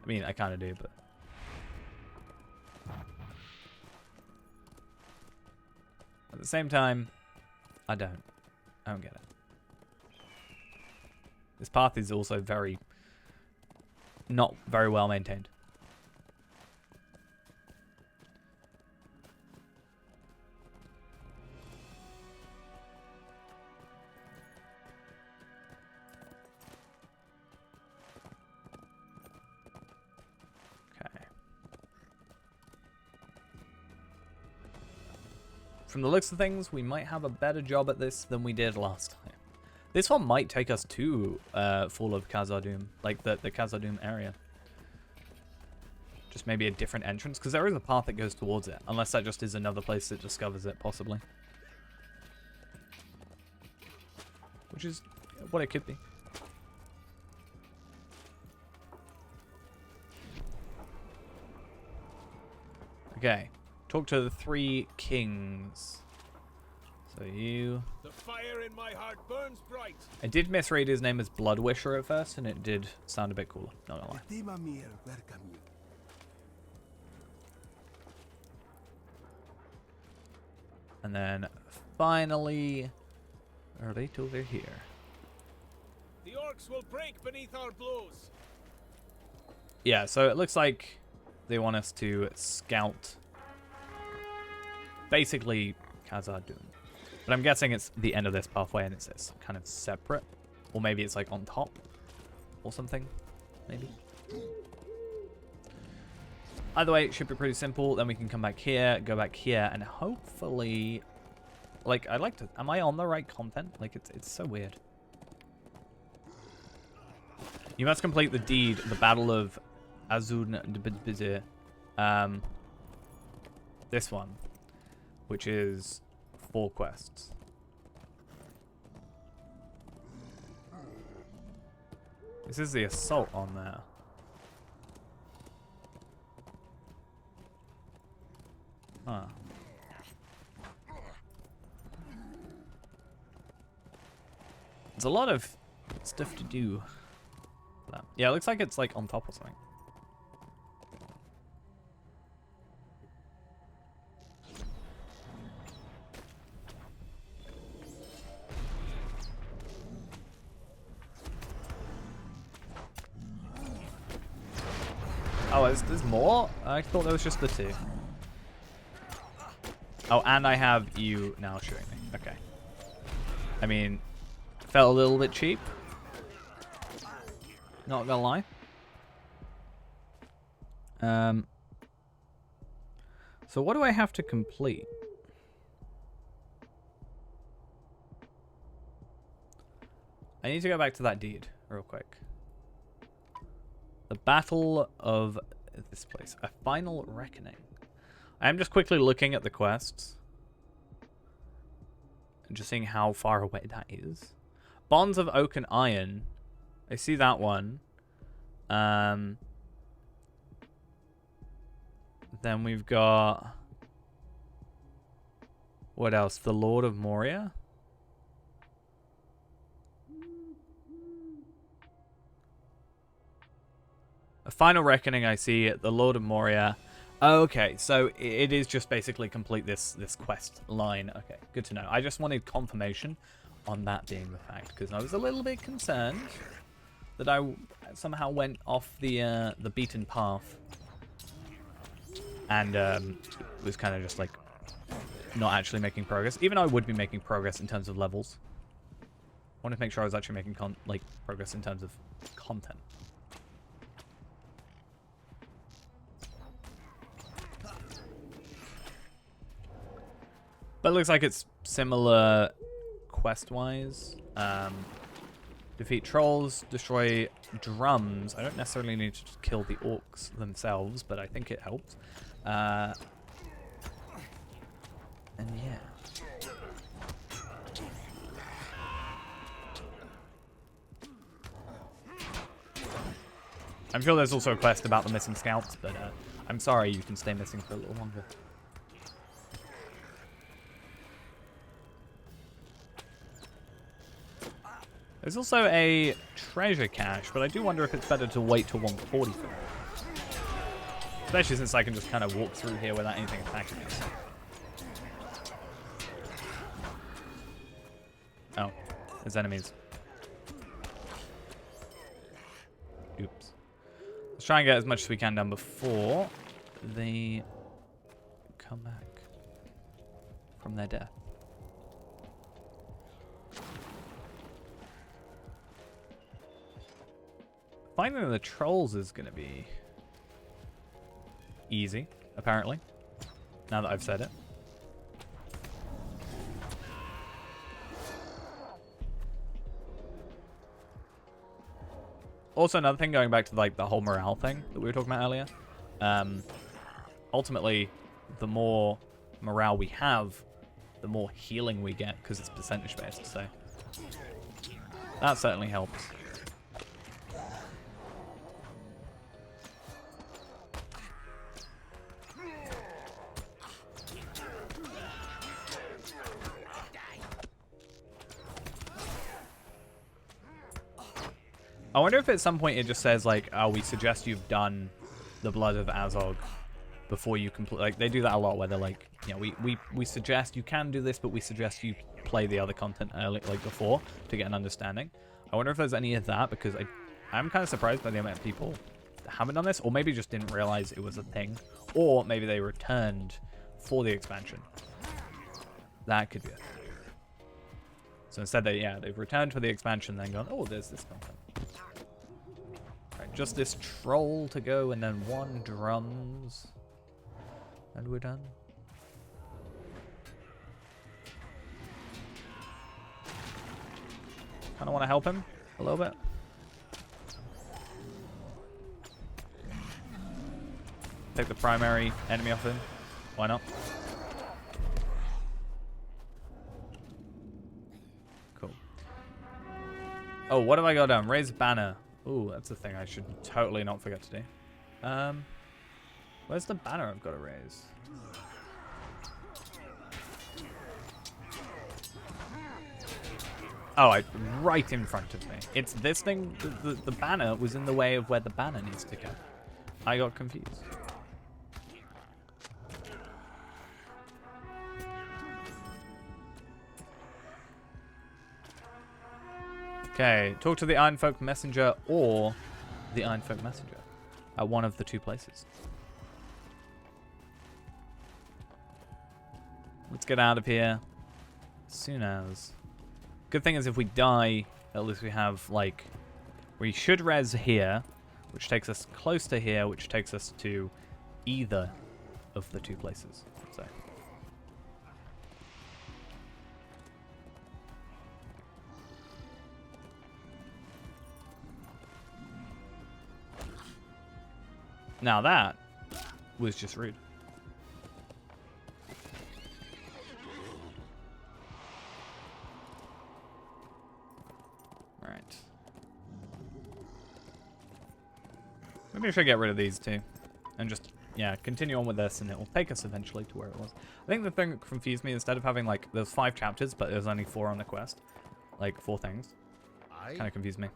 I mean, I kind of do, but... At the same time, I don't get it. This path is also not very well maintained. Okay. From the looks of things, we might have a better job at this than we did last time. This one might take us to Fall of Khazad-dûm, like the Khazad-dûm area. Just maybe a different entrance, because there is a path that goes towards it, unless that just is another place that discovers it, possibly. Which is what it could be. Okay, talk to the 3 kings. So you...
The fire in my heart burns bright.
I did misread his name as Bloodwisher at first, and it did sound a bit cooler. Not gonna lie. And then finally, right over here.
The orcs will break beneath our blows.
Yeah, so it looks like they want us to scout basically Khazad-dûm. But I'm guessing it's the end of this pathway and it's kind of separate. Or maybe it's like on top or something. Maybe. Either way, it should be pretty simple. Then we can come back here, go back here, and hopefully... Like, I'd like to... Am I on the right content? Like, it's so weird. You must complete the deed, the Battle of Azun... This one. Which is 4 quests. This is the assault on there. Huh. There's a lot of stuff to do. Yeah, it looks like it's like on top or something. Oh, there's more? I thought there was just the 2. Oh, and I have you now showing me. Okay. I mean, felt a little bit cheap. Not gonna lie. So what do I have to complete? I need to go back to that deed real quick. The Battle of this place. A Final Reckoning. I am just quickly looking at the quests. And just seeing how far away that is. Bonds of Oak and Iron. I see that one. Then we've got... What else? The Lord of Moria? A Final Reckoning, I see it. The Lord of Moria. Oh, okay, so it is just basically complete this quest line. Okay, good to know. I just wanted confirmation on that being the fact, because I was a little bit concerned that I somehow went off the beaten path and was kind of just like not actually making progress. Even though I would be making progress in terms of levels. I wanted to make sure I was actually making progress in terms of content. But it looks like it's similar quest-wise. Defeat trolls, destroy drums. I don't necessarily need to kill the orcs themselves, but I think it helps. And yeah. I'm sure there's also a quest about the missing scouts, but I'm sorry you can stay missing for a little longer. There's also a treasure cache, but I do wonder if it's better to wait till 140 for that. Especially since I can just kind of walk through here without anything attacking us. Oh, there's enemies. Oops. Let's try and get as much as we can done before they come back from their death. Finding the trolls is going to be easy, apparently, now that I've said it. Also, another thing, going back to like the whole morale thing that we were talking about earlier. Ultimately, the more morale we have, the more healing we get because it's percentage based. So that certainly helps. I wonder if at some point it just says, like, oh, we suggest you've done the Blood of Azog before you complete. Like, they do that a lot where they're like, you know, we suggest you can do this, but we suggest you play the other content early, like before, to get an understanding. I wonder if there's any of that, because I'm kind of surprised by the amount of people that haven't done this, or maybe just didn't realize it was a thing, or maybe they returned for the expansion. That could be it. So instead, they've returned for the expansion, then gone, oh, there's this content. Right, just this troll to go, and then 1 drums, and we're done. Kind of want to help him a little bit. Take the primary enemy off him. Why not? Cool. Oh, what have I got done? Raise banner. Ooh, that's a thing I should totally not forget to do. Where's the banner I've got to raise? Oh, right in front of me. It's this thing. The banner was in the way of where the banner needs to go. I got confused. Okay, talk to the Ironfolk Messenger or the Ironfolk Messenger at one of the 2 places. Let's get out of here as soon as. Good thing is if we die, at least we have, like, we should res here, which takes us close to here, which takes us to either of the 2 places. So. Now that was just rude. Alright. Maybe I should get rid of these 2. And just, yeah, continue on with this, and it will take us eventually to where it was. I think the thing that confused me, instead of having, like, there's 5 chapters, but there's only 4 on the quest. Like, 4 things. Kind of confused me.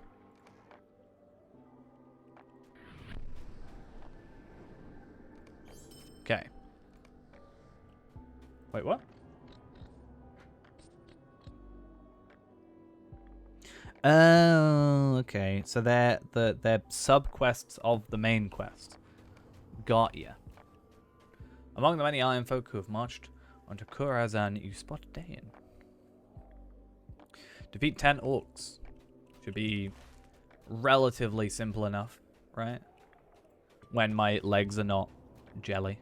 Okay. Wait, what? Oh, okay. So they're sub-quests of the main quest. Got ya. Among the many Iron folk who have marched onto Kurazan, you spot Dayan. Defeat 10 orcs. Should be relatively simple enough, right? When my legs are not jelly.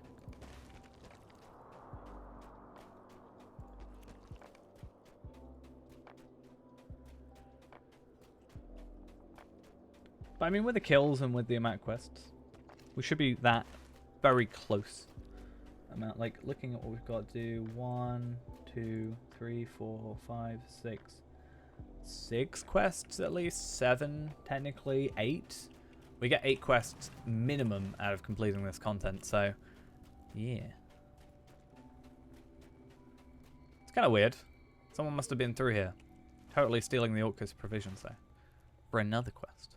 But I mean, with the kills and with the amount of quests, we should be that very close amount. Like, looking at what we've got to do. 1, 2, 3, 4, 5, 6. 6 quests at least. 7, technically. 8. We get 8 quests minimum out of completing this content, so yeah. It's kind of weird. Someone must have been through here. Totally stealing the Orcus provisions there. For another quest.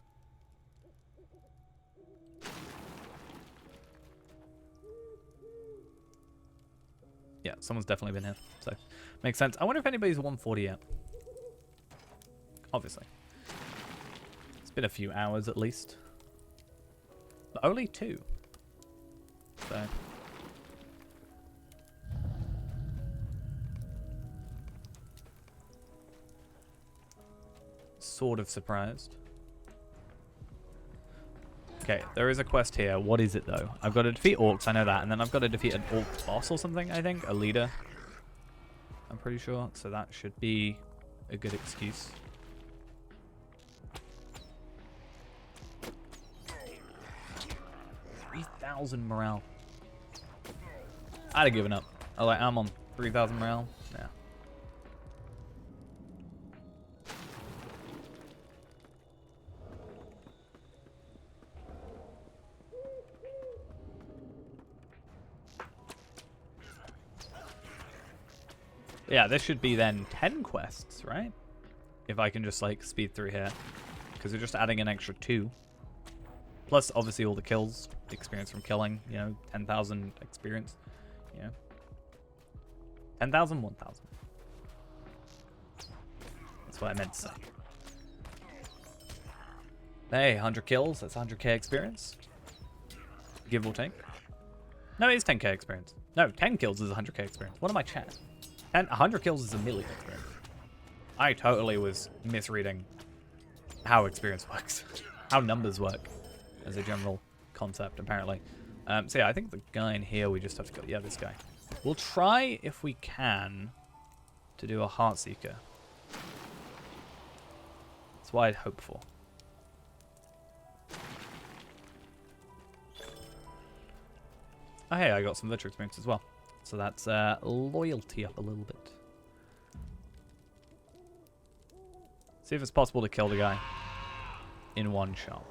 Yeah, someone's definitely been here. So, makes sense. I wonder if anybody's 140 yet. Obviously. It's been a few hours at least. But only 2. So. Sort of surprised. Okay, there is a quest here. What is it though? I've got to defeat orcs, I know that, and then I've got to defeat an orc boss or something, I think. A leader. I'm pretty sure. So that should be a good excuse. $3,000 morale. I'd have given up. I'm on 3,000 morale. Yeah. Yeah, this should be then 10 quests, right? If I can just like speed through here. Because we're just adding an extra 2. Plus, obviously, all the kills, experience from killing, you know, 10,000 experience, you know. 10,000, 1,000. That's what I meant to say. Hey, 100 kills, that's 100k experience. Give or take. No, it's 10k experience. No, 10 kills is 100k experience. What am I chatting? 100 kills is a million experience. I totally was misreading how experience works. How numbers work as a general concept, apparently. So yeah, I think the guy in here, we just have to go... Yeah, this guy. We'll try, if we can, to do a Heartseeker. That's what I'd hope for. Oh, hey, I got some Vitra experience as well. So that's loyalty up a little bit. See if it's possible to kill the guy in one shot.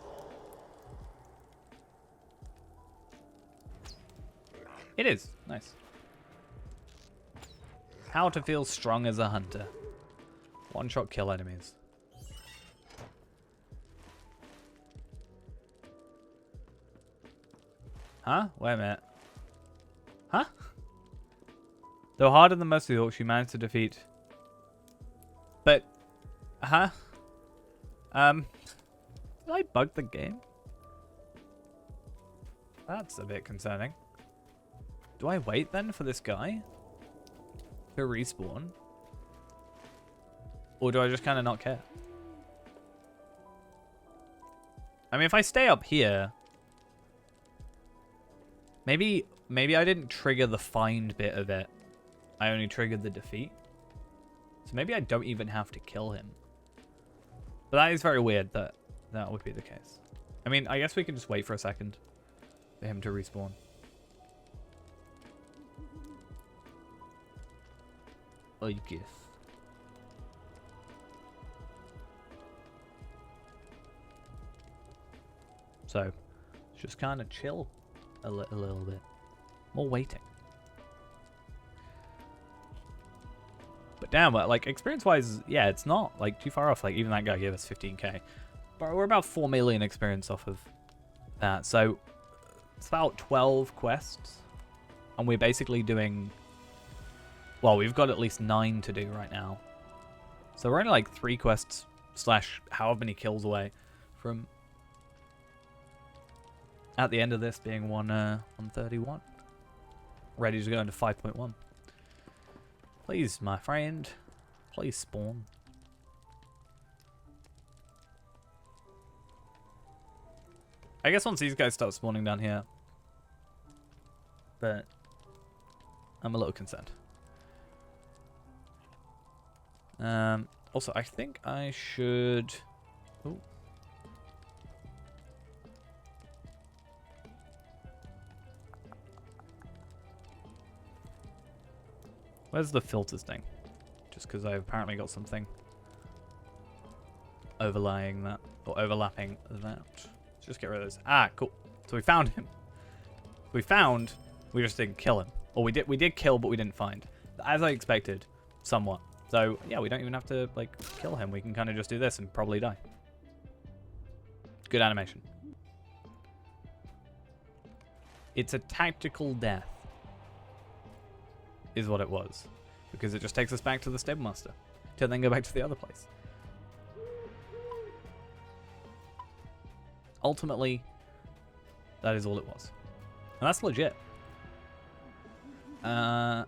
It is. Nice. How to feel strong as a hunter. One-shot kill enemies. Huh? Wait a minute. Huh? Though harder than most of the orcs, she managed to defeat. But, huh? Did I bug the game? That's a bit concerning. Do I wait then for this guy to respawn? Or do I just kind of not care? I mean, if I stay up here, maybe I didn't trigger the find bit of it. I only triggered the defeat. So maybe I don't even have to kill him. But that is very weird that that would be the case. I mean, I guess we can just wait for a second for him to respawn. I guess. So, just kind of chill a little bit. More waiting. But damn, like, experience-wise, yeah, it's not, like, too far off. Like, even that guy gave us 15k. But we're about 4 million experience off of that. So, it's about 12 quests. And we're basically doing... Well, we've got at least 9 to do right now. So we're only, like, 3 quests slash however many kills away from... At the end of this being 131. Ready to go into 5.1. Please, my friend. Please spawn. I guess once these guys start spawning down here. But I'm a little concerned. Also, I think I should... Ooh. Where's the filters thing? Just because I've apparently got something overlaying that, or overlapping that. Let's just get rid of this. Ah, cool. So we found him. We just didn't kill him. Or we did kill, but we didn't find. As I expected, somewhat. So, yeah, we don't even have to, like, kill him. We can kind of just do this and probably die. Good animation. It's a tactical death. Is what it was. Because it just takes us back to the stable master. To then go back to the other place. Ultimately, that is all it was. And that's legit. Yeah.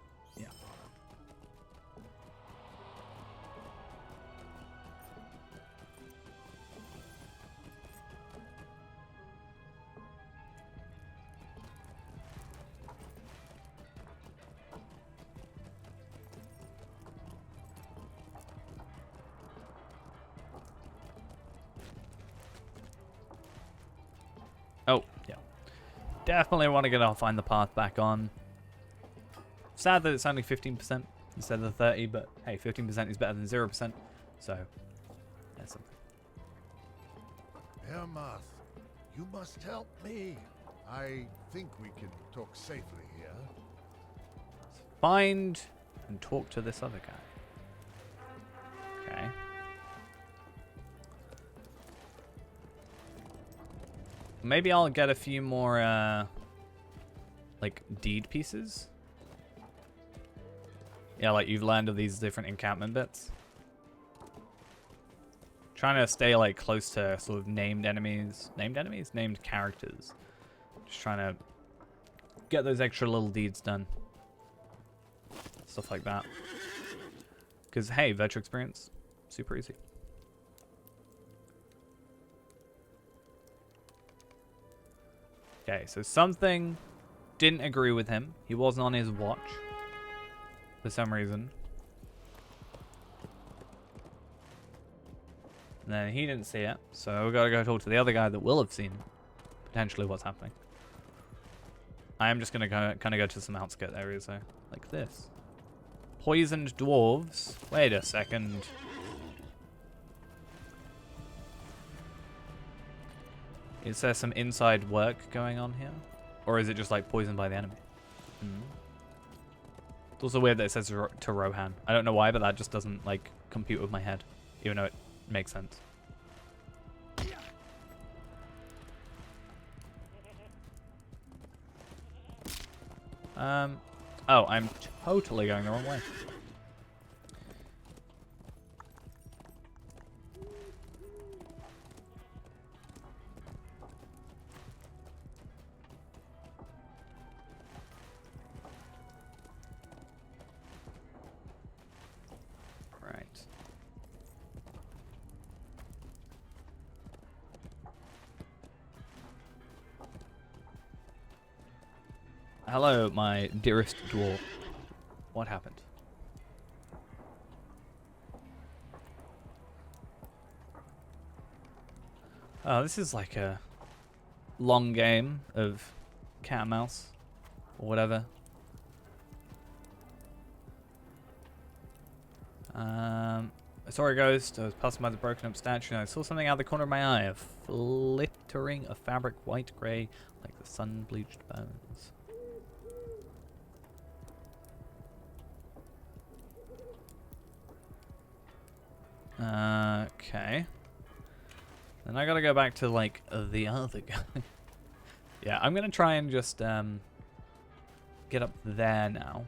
Oh, yeah. Definitely want to get our find the path back on. Sad that it's only 15% instead of the 30, but hey, 15% is better than 0%. So, that's something.
Hermath, you must help me. I think we can talk safely here.
Find and talk to this other guy. Okay. Maybe I'll get a few more, like, deed pieces. Yeah, like you've learned of these different encampment bits. Trying to stay, like, close to sort of named enemies. Named enemies? Named characters. Just trying to get those extra little deeds done. Stuff like that. Because, hey, virtual experience. Super easy. Okay, so something didn't agree with him. He wasn't on his watch. For some reason. And then he didn't see it. So we gotta go talk to the other guy that will have seen potentially what's happening. I am just gonna kind of go to some outskirt areas though. Like this. Poisoned dwarves. Wait a second. Is there some inside work going on here? Or is it just like poisoned by the enemy? It's also weird that it says to Rohan. I don't know why, but that just doesn't like compute with my head. Even though it makes sense. Oh, I'm totally going the wrong way. Hello, my dearest dwarf. What happened? Oh, this is like a long game of cat and mouse or whatever. Sorry, ghost. I was passing by the broken up statue and I saw something out of the corner of my eye. A flittering of fabric, white grey, like the sun-bleached bones. Okay. Then I gotta go back to, like, the other guy. Yeah, I'm gonna try and just, get up there now.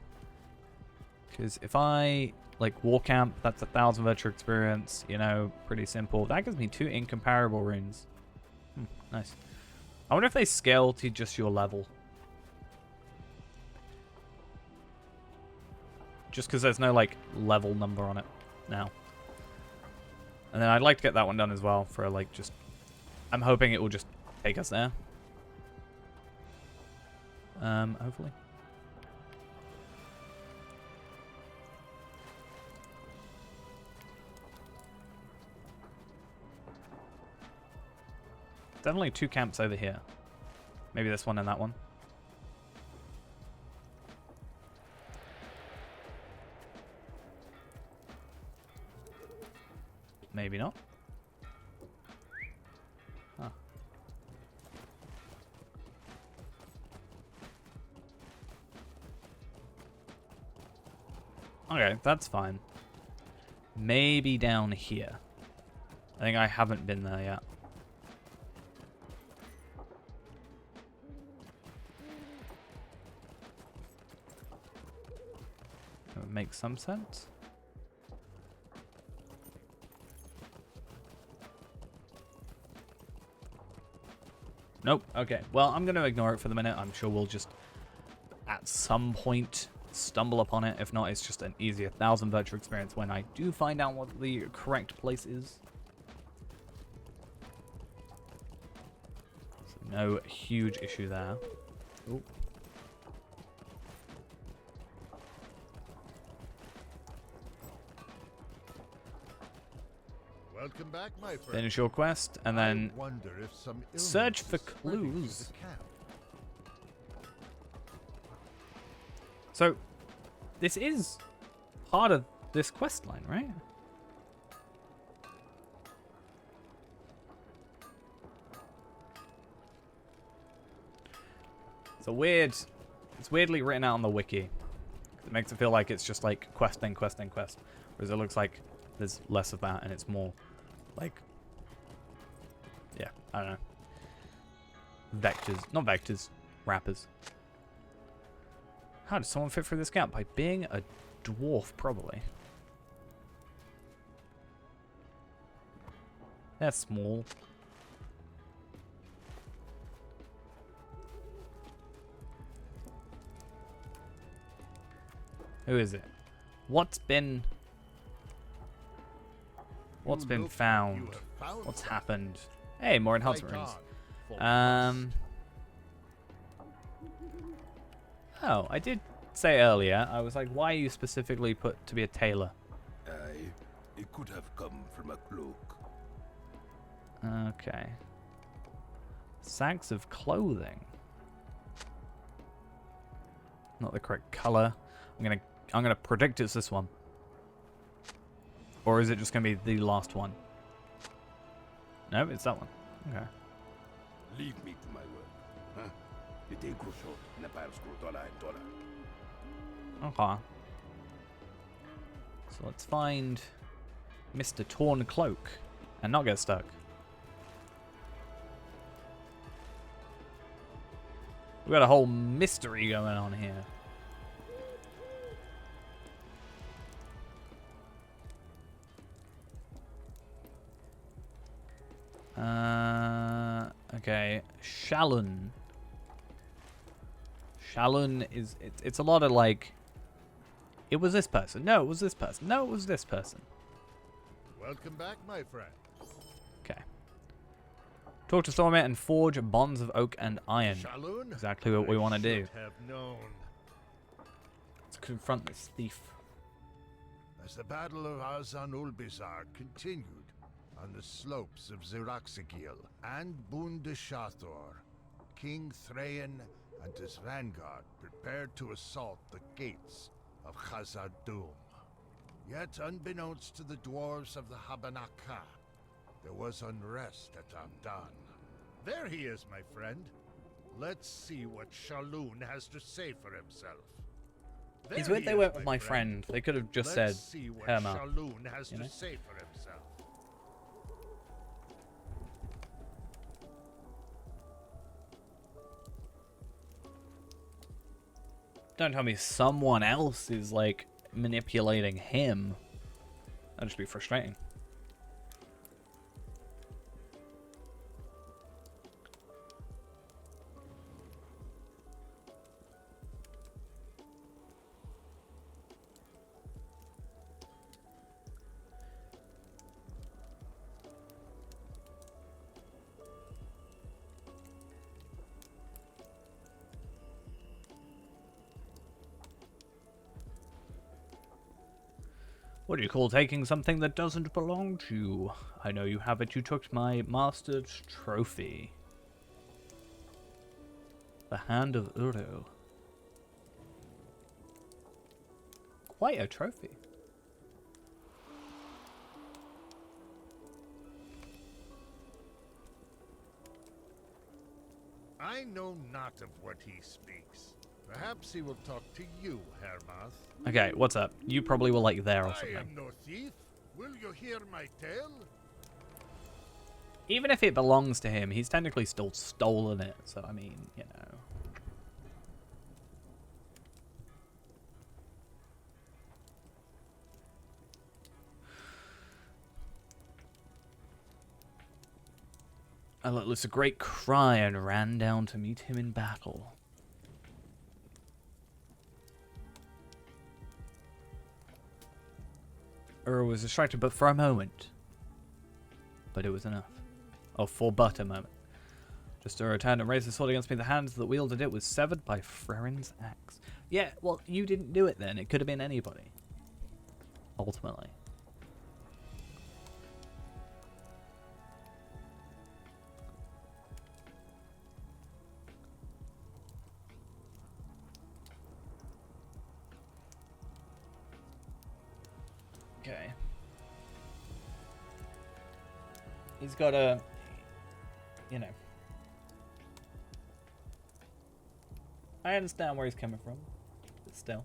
Because if I, like, war camp, that's 1,000 virtual experience, you know, pretty simple. That gives me 2 incomparable runes. Nice. I wonder if they scale to just your level. Just because there's no, like, level number on it now. And then I'd like to get that one done as well for, like, just... I'm hoping it will just take us there. Hopefully. Definitely 2 camps over here. Maybe this one and that one. maybe not. Huh. Okay, that's fine. Maybe down here. I think I haven't been there yet. That would make some sense. Nope. Okay. Well, I'm going to ignore it for the minute. I'm sure we'll just, at some point, stumble upon it. If not, it's just an easy 1,000 virtual experience when I do find out what the correct place is. So no huge issue there. Ooh.
Welcome back, my friend.
Finish your quest, and then
I wonder if some
search
illness
for
is spreading through
clues.
the camp.
So, this is part of this quest line, right? It's weirdly written out on the wiki. It makes it feel like it's just like quest, then quest, then quest. Whereas it looks like there's less of that and it's more like, yeah, I don't know. Vectors, not vectors, wrappers. How does someone fit through this gap? By being a dwarf, probably. They're small. Who is it? What's been found? What's happened? Hey, more enhancement rooms. Oh, I did say earlier, I was like, why are you specifically put to be a tailor?
It could have come from a cloak.
Okay. Sacks of clothing. Not the correct color. I'm gonna predict it's this one. Or is it just gonna be the last one? No, it's that one. Okay.
Leave me to my work. Huh? Était crucial. Ne pas $1
Okay. So let's find Mr. Torn Cloak and not get stuck. We've got a whole mystery going on here. Okay, Shallon. Shallon is it's a lot of like, it was this person. No, it was this person. No, it was this person.
Welcome back, my friend.
Okay. Talk to Stormit and forge bonds of oak and iron.
Shaloon?
Exactly what we want to do.
Should have known.
Let's confront this thief.
As the Battle of Azan-ul-Bizar continued on the slopes of Ziraxigil and Bundeshathor, King Thrain and his vanguard prepared to assault the gates of Khazad-dûm. Yet, unbeknownst to the dwarves of the Habanaka, there was unrest at Amdan. There he is, my friend. Let's see what Shaloon has to say for himself.
It's
There
weird
he
they
is,
went with my friend. They could have just said
Let's see what
Herma.
Shaloon has
you know?
to say for himself.
Don't tell me someone else is like manipulating him. That'd just be frustrating. What do you call taking something that doesn't belong to you? I know you have it. You took my master's trophy. The Hand of Uro. Quite a trophy.
I know not of what he speaks. Perhaps he will talk to you, Hermoth.
Okay, what's up? You probably were like there or
I
something.
am no thief. Will you hear my tale?
Even if it belongs to him, he's technically still stolen it. So, I mean, you know. I let loose a great cry and ran down to meet him in battle. Was distracted but for a moment. But it was enough. Oh, for but a moment. Just to return and raise the sword against me, the hand that wielded it was severed by Freren's axe. Yeah, well, you didn't do it then. It could have been anybody. Ultimately. Okay. He's got a, you know. I understand where he's coming from, but still.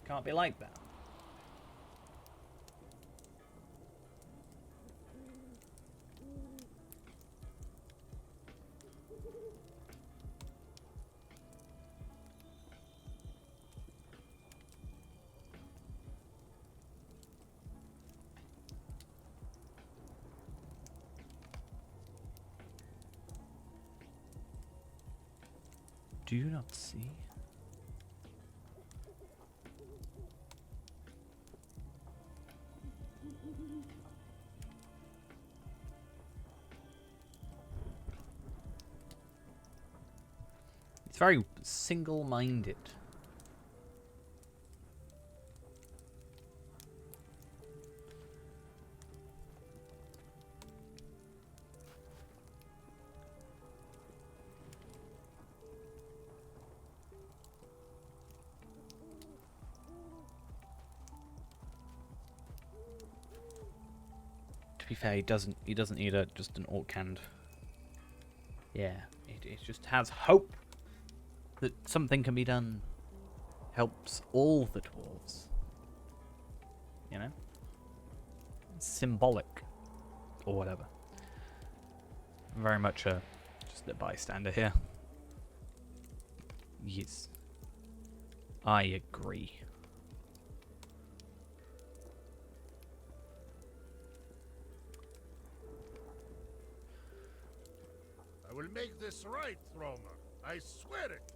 Can't be like that. Do you not see? It's very single-minded. To be fair, he doesn't need just an orc hand. Yeah, it just has hope that something can be done. Helps all the dwarves. You know? It's symbolic. Or whatever. Very much just a bystander here. Yes. I agree.
I will make this right, Thromer. I swear it.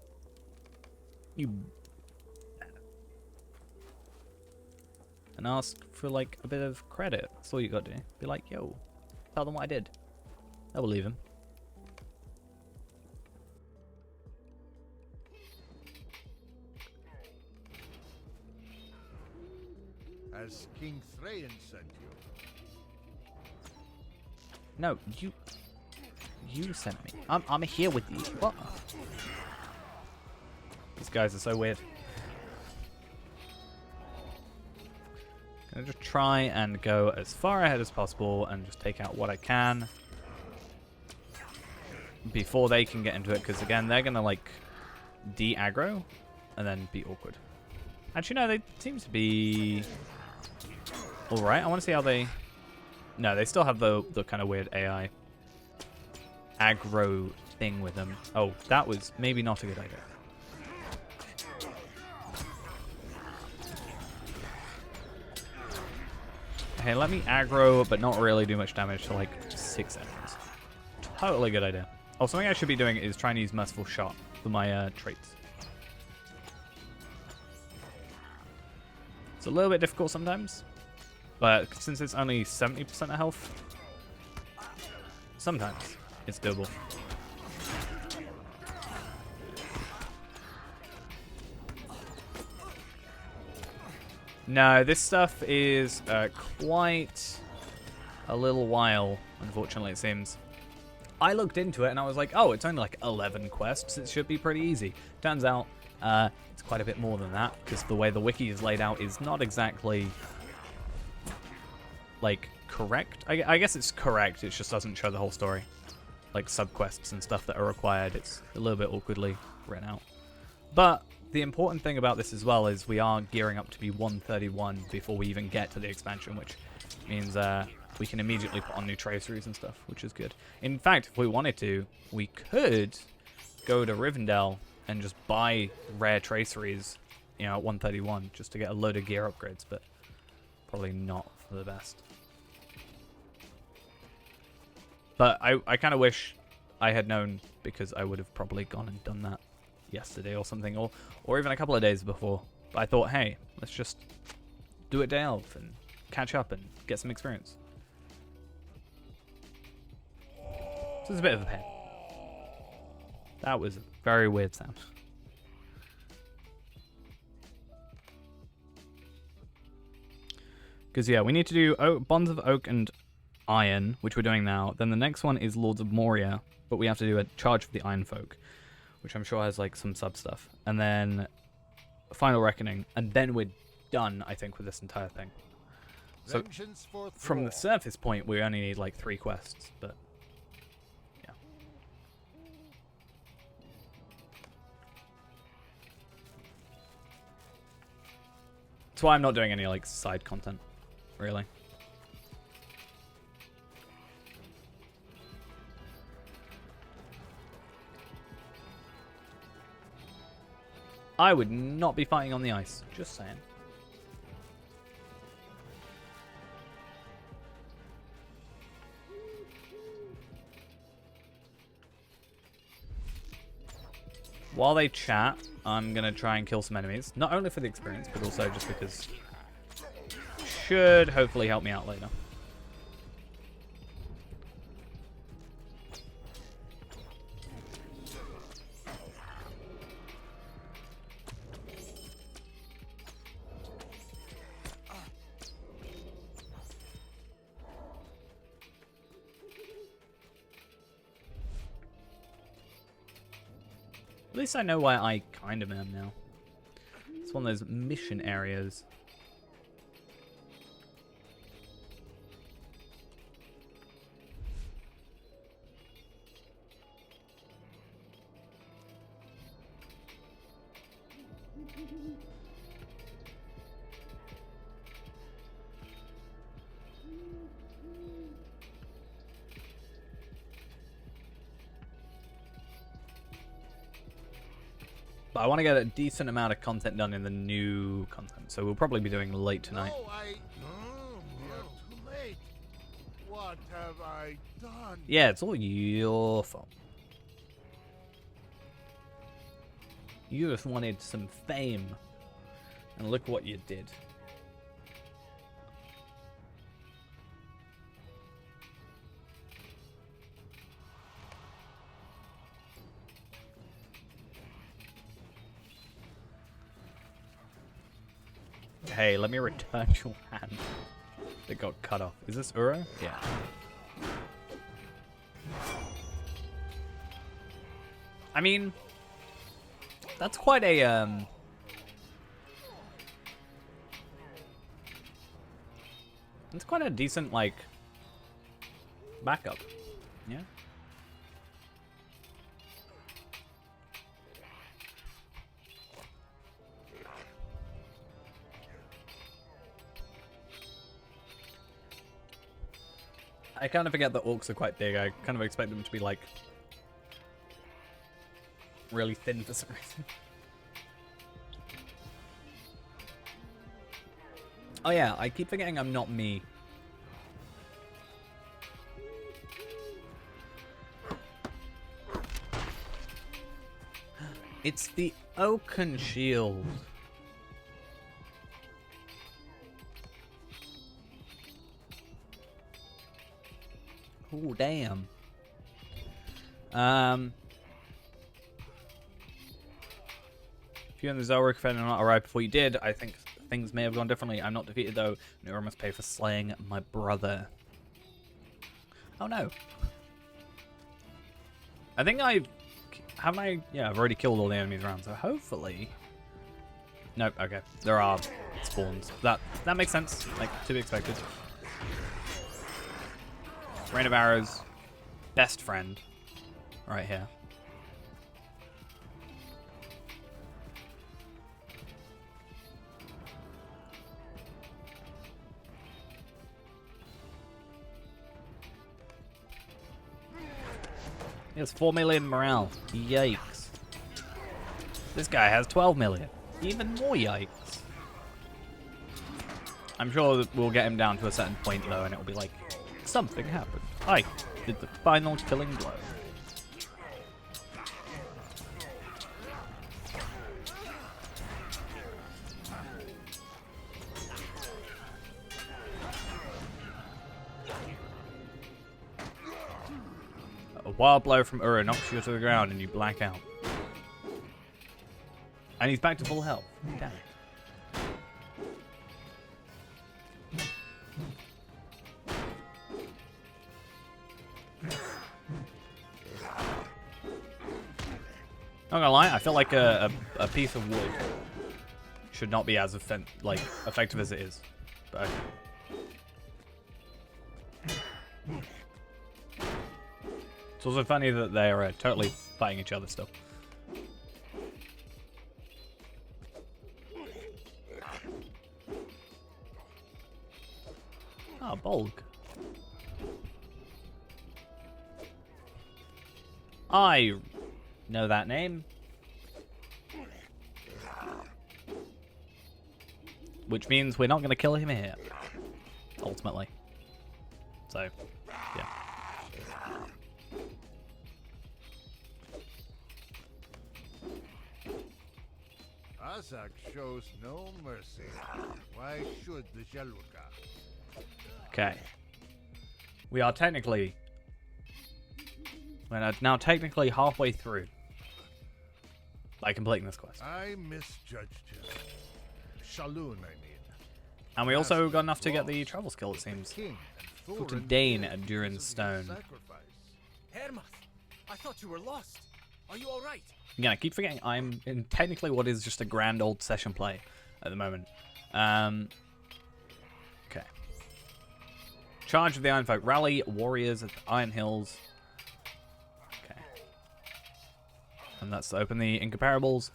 You... And ask for, like, a bit of credit. That's all you gotta do. Be like, yo, tell them what I did. They'll believe him.
As King Thrain sent you.
No, you sent me. I'm here with you. What? These guys are so weird. Gonna just try and go as far ahead as possible and just take out what I can before they can get into it, because again, they're gonna like de-aggro and then be awkward. Actually, no, they seem to be alright. I want to see how they... No, they still have the kind of weird AI aggro thing with them. Oh, that was maybe not a good idea. Okay, let me aggro, but not really do much damage for like 6 seconds. Totally good idea. Oh, something I should be doing is trying to use Merciful Shot for my traits. It's a little bit difficult sometimes, but since it's only 70% of health, sometimes it's doable. No, this stuff is quite a little while, unfortunately, it seems. I looked into it and I was like, oh, it's only like 11 quests. It should be pretty easy. Turns out it's quite a bit more than that, because the way the wiki is laid out is not exactly like correct. I guess it's correct. It just doesn't show the whole story. Like subquests and stuff that are required. It's a little bit awkwardly written out. But the important thing about this as well is we are gearing up to be 131 before we even get to the expansion, which means we can immediately put on new traceries and stuff, which is good. In fact, if we wanted to, we could go to Rivendell and just buy rare traceries, you know, at 131 just to get a load of gear upgrades, but probably not for the best. But I kind of wish I had known, because I would have probably gone and done that yesterday or something, or even a couple of days before. But I thought, hey, let's just do it day of and catch up and get some experience. So it's a bit of a pain. That was a very weird sound. Because, yeah, we need to do Bonds of Oak and Iron, which we're doing now. Then the next one is Lords of Moria, but we have to do a Charge for the Iron Folk, which I'm sure has, like, some sub-stuff. And then Final Reckoning, and then we're done, I think, with this entire thing. So, from the surface point, we only need, like, 3 quests, but, yeah. That's why I'm not doing any, like, side content, really. I would not be fighting on the ice, just saying. While they chat, I'm going to try and kill some enemies. Not only for the experience, but also just because it should hopefully help me out later. At least I know where I kind of am now. It's one of those mission areas. But I want to get a decent amount of content done in the new content, so we'll probably be doing late tonight.
No, you're too late. What have I done?
Yeah, it's all your fault. You just wanted some fame, and look what you did. Hey, let me return your hand that got cut off. Is this Uro? Yeah. I mean, that's quite a that's quite a decent, like, backup. Yeah. I kind of forget that orcs are quite big. I kind of expect them to be, like, really thin for some reason. Oh yeah, I keep forgetting I'm not me. It's the Oaken Shield. Oh, damn. If you and the Zelric Fen are not arrived before you did, I think things may have gone differently. I'm not defeated, though. Nura must pay for slaying my brother. Oh, no. I think I've... Haven't I? Yeah, I've already killed all the enemies around, so hopefully... Nope, okay. There are spawns. That makes sense. Like, to be expected. Rain of Arrows, best friend, right here. He has 4 million morale. Yikes. This guy has 12 million. Even more yikes. I'm sure that we'll get him down to a certain point though, and it'll be like, something happened. I did the final killing blow. A wild blow from Ura knocks you to the ground and you black out. And he's back to full health. Damn it. Not gonna lie, I feel like a piece of wood should not be as effective as it is. But okay. It's also funny that they are totally fighting each other still. Ah, Bolg. I know that name. Which means we're not going to kill him here. Ultimately. So, yeah.
Azak shows no mercy. Why should the Jaluka?
Okay. We are technically... We're now technically halfway through. By completing this quest.
I misjudged him. Shaloon, I mean.
And we also got enough to get the travel skill, it seems.
King and
Go to
Thorin
Dane
dead
at Durin's
because of
Stone.
his sacrifice.
Hermath, I thought you were lost. Are you all right?
Again, I keep forgetting I'm in technically what is just a grand old session play at the moment. Okay. Charge of the Iron Folk. Rally warriors at the Iron Hills. Okay. And that's to open the Incomparables.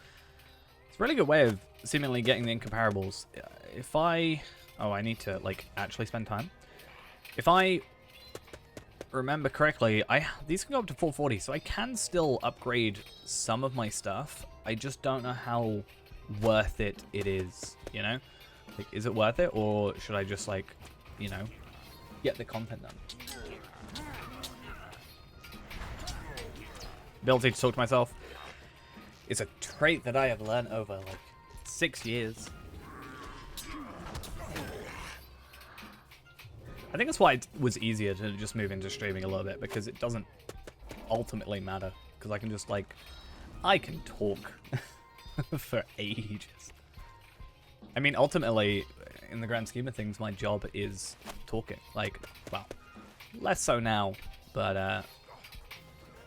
It's a really good way of seemingly getting the Incomparables. If I... Oh, I need to, like, actually spend time. If I remember correctly, these can go up to 440, so I can still upgrade some of my stuff. I just don't know how worth it is, you know? Like, is it worth it, or should I just, like, you know, get the content done? Ability to talk to myself is a trait that I have learned over, like, 6 years. I think that's why it was easier to just move into streaming a little bit, because it doesn't ultimately matter. Because I can just, like, I can talk for ages. I mean, ultimately, in the grand scheme of things, my job is talking. Like, well, less so now, but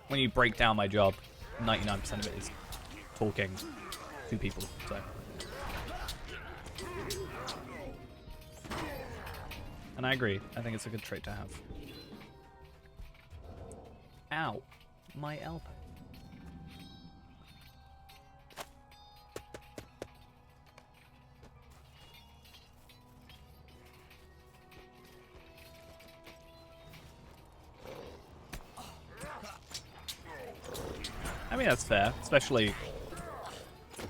when you break down my job, 99% of it is talking to people, so... And I agree. I think it's a good trait to have. Ow. My elbow. I mean, that's fair. Especially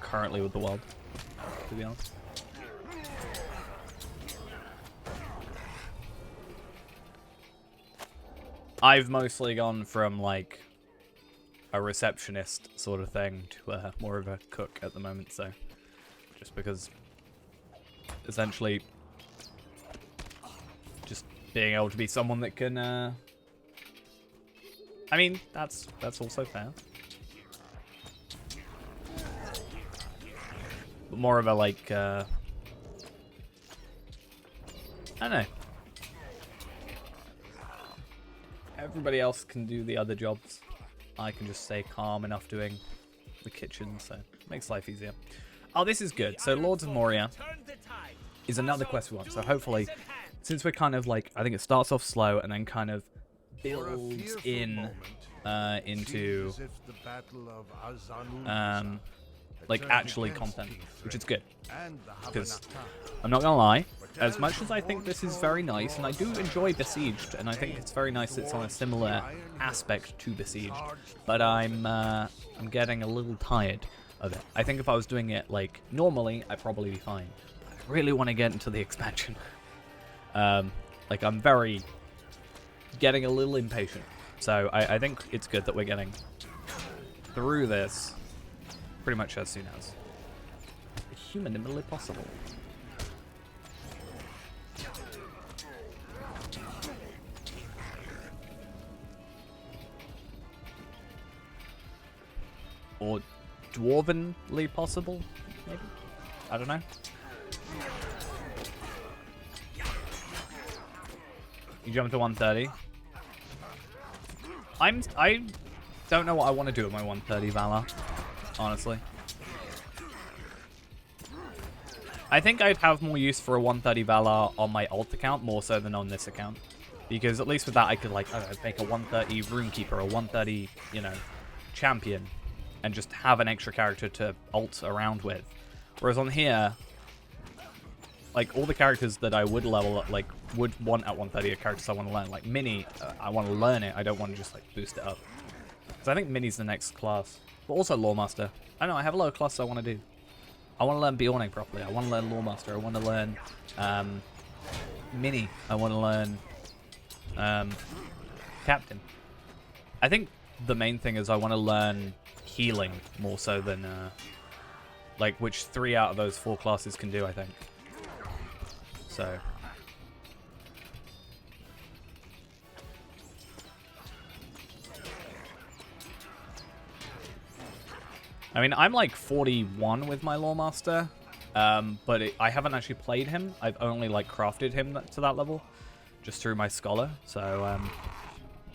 currently with the world, to be honest. I've mostly gone from, like, a receptionist sort of thing to more of a cook at the moment, so... Just because, essentially, just being able to be someone that can, I mean, that's also fair. But more of a, like, I don't know. Everybody else can do the other jobs. I can just stay calm enough doing the kitchen, so it makes life easier. Oh, this is good. So Lords of Moria is another quest we want. So hopefully, since we're kind of like, I think it starts off slow and then kind of builds in into like actually content, which is good. Because I'm not gonna lie, as much as I think this is very nice, and I do enjoy Besieged, and I think it's very nice it's on a similar aspect to Besieged, but I'm getting a little tired of it. I think if I was doing it like normally, I'd probably be fine. But I really want to get into the expansion. Like I'm getting a little impatient. So I think it's good that we're getting through this pretty much as soon as humanly possible. Or dwarvenly possible, maybe? I don't know. You jump to 130. I don't know what I want to do with my 130 Valor, honestly. I think I'd have more use for a 130 Valor on my alt account more so than on this account. Because at least with that I could like, I don't know, make a 130 Runekeeper or 130, you know, champion. And just have an extra character to alt around with. Whereas on here, like all the characters that I would level up, like would want at 130 are characters I want to learn. Like Mini, I want to learn it. I don't want to just like boost it up. So I think Mini's the next class. But also Lawemaster. I don't know, I have a lot of classes I want to do. I want to learn Bjorning properly. I want to learn Lawemaster. I want to learn Mini. I want to learn Captain. I think the main thing is I want to learn healing more so than like which 3 out of those 4 classes can do, I think. So I mean, I'm like 41 with my Lawemaster, but I haven't actually played him. I've only like crafted him to that level just through my Scholar. So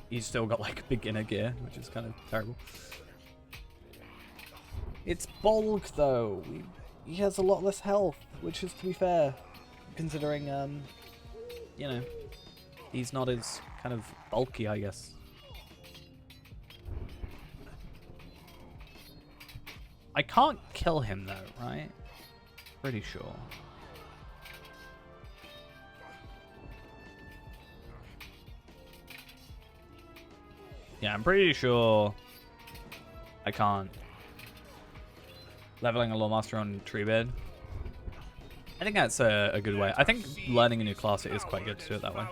he's still got like beginner gear, which is kind of terrible. It's Bulk though. He has a lot less health, which is, to be fair, considering you know, he's not as kind of bulky, I guess. I can't kill him though, right? Pretty sure. Yeah, I'm pretty sure I can't. Leveling a Lawemaster on Treebed. I think that's a good way. I think learning a new class, it is quite good to do it that way.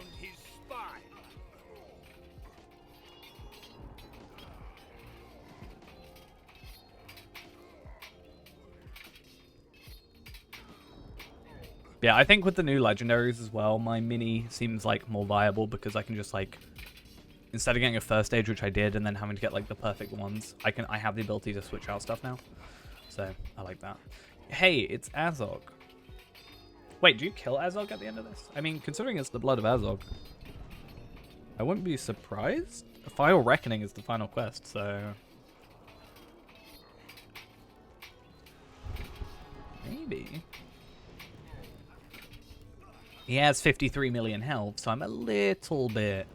Yeah, I think with the new legendaries as well, my Mini seems like more viable because I can just like, instead of getting a first stage, which I did, and then having to get like the perfect ones, I have the ability to switch out stuff now. So I like that. Hey, it's Azog. Wait, do you kill Azog at the end of this? I mean, considering it's the blood of Azog, I wouldn't be surprised. Final Reckoning is the final quest, so maybe. He has 53 million health, so I'm a little bit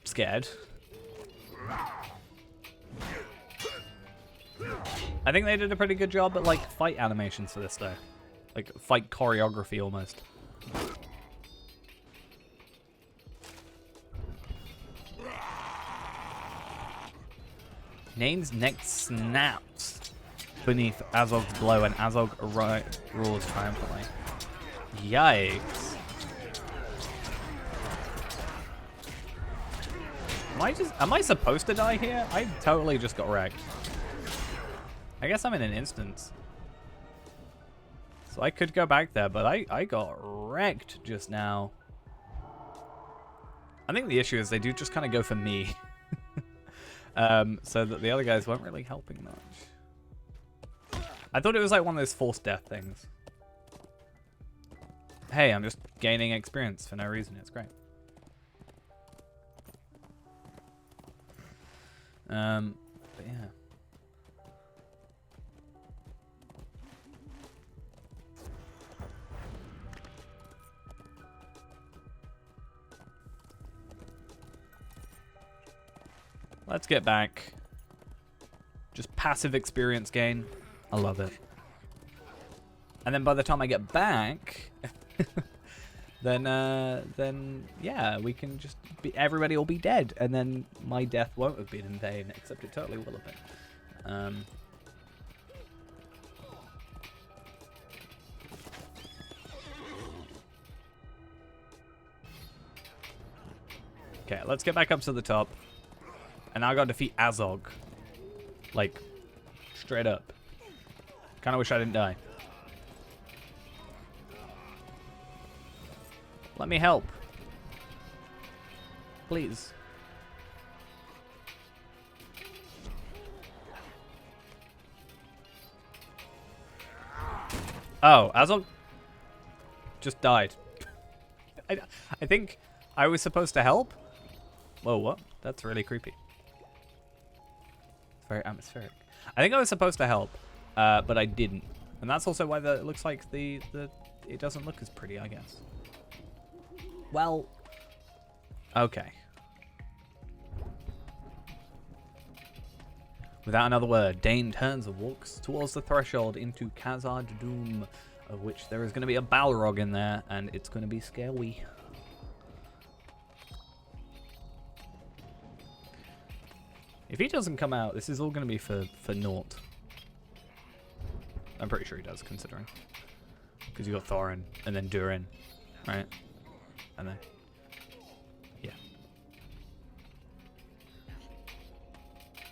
scared. I think they did a pretty good job at like fight animations for this though. Like fight choreography almost. Nane's neck snaps beneath Azog's blow and Azog roars triumphantly. Yikes. Am I supposed to die here? I totally just got wrecked. I guess I'm in an instance. So I could go back there, but I got wrecked just now. I think the issue is they do just kind of go for me. So that the other guys weren't really helping much. I thought it was like one of those forced death things. Hey, I'm just gaining experience for no reason. It's great. But yeah. Let's get back. Just passive experience gain. I love it. And then by the time I get back, then yeah, we can just be, everybody will be dead, and then my death won't have been in vain, except it totally will have been. Okay, let's get back up to the top. And now I gotta defeat Azog. Like, straight up. Kinda wish I didn't die. Let me help. Please. Oh, Azog just died. I think I was supposed to help. Whoa, what? That's really creepy. It's very atmospheric. I think I was supposed to help, but I didn't. And that's also why it looks like it doesn't look as pretty, I guess. Well, okay. Without another word, Dane turns and walks towards the threshold into Khazad Doom, of which there is going to be a Balrog in there, and it's going to be scary. If he doesn't come out, this is all going to be for naught. I'm pretty sure he does, considering. Because you got Thorin, and then Durin, right? And then, yeah.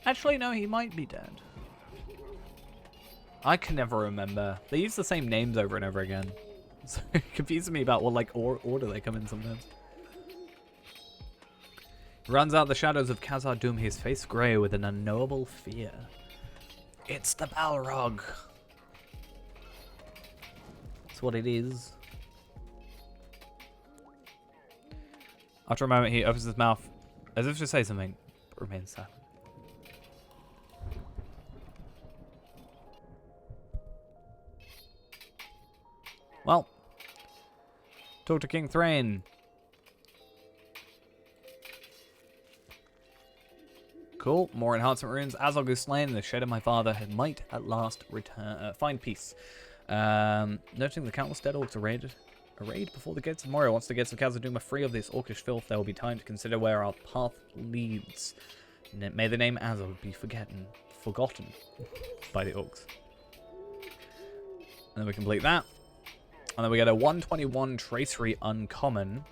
Actually, no, he might be dead. I can never remember. They use the same names over and over again. So it confuses me about what, like, order they come in sometimes. Runs out the shadows of Khazad Doom, his face grey with an unknowable fear. It's the Balrog. That's what it is. After a moment, he opens his mouth as if to say something, but remains silent. Well, talk to King Thrain. Cool. More enhancement runes. Azog is slain. The shade of my father might at last return. Find peace. Noting the countless dead orcs arrayed before the gates of Moria. Once the gates of Khazad Doom are free of this orcish filth, there will be time to consider where our path leads. May the name Azog be forgotten by the orcs. And then we complete that. And then we get a 121 tracery uncommon.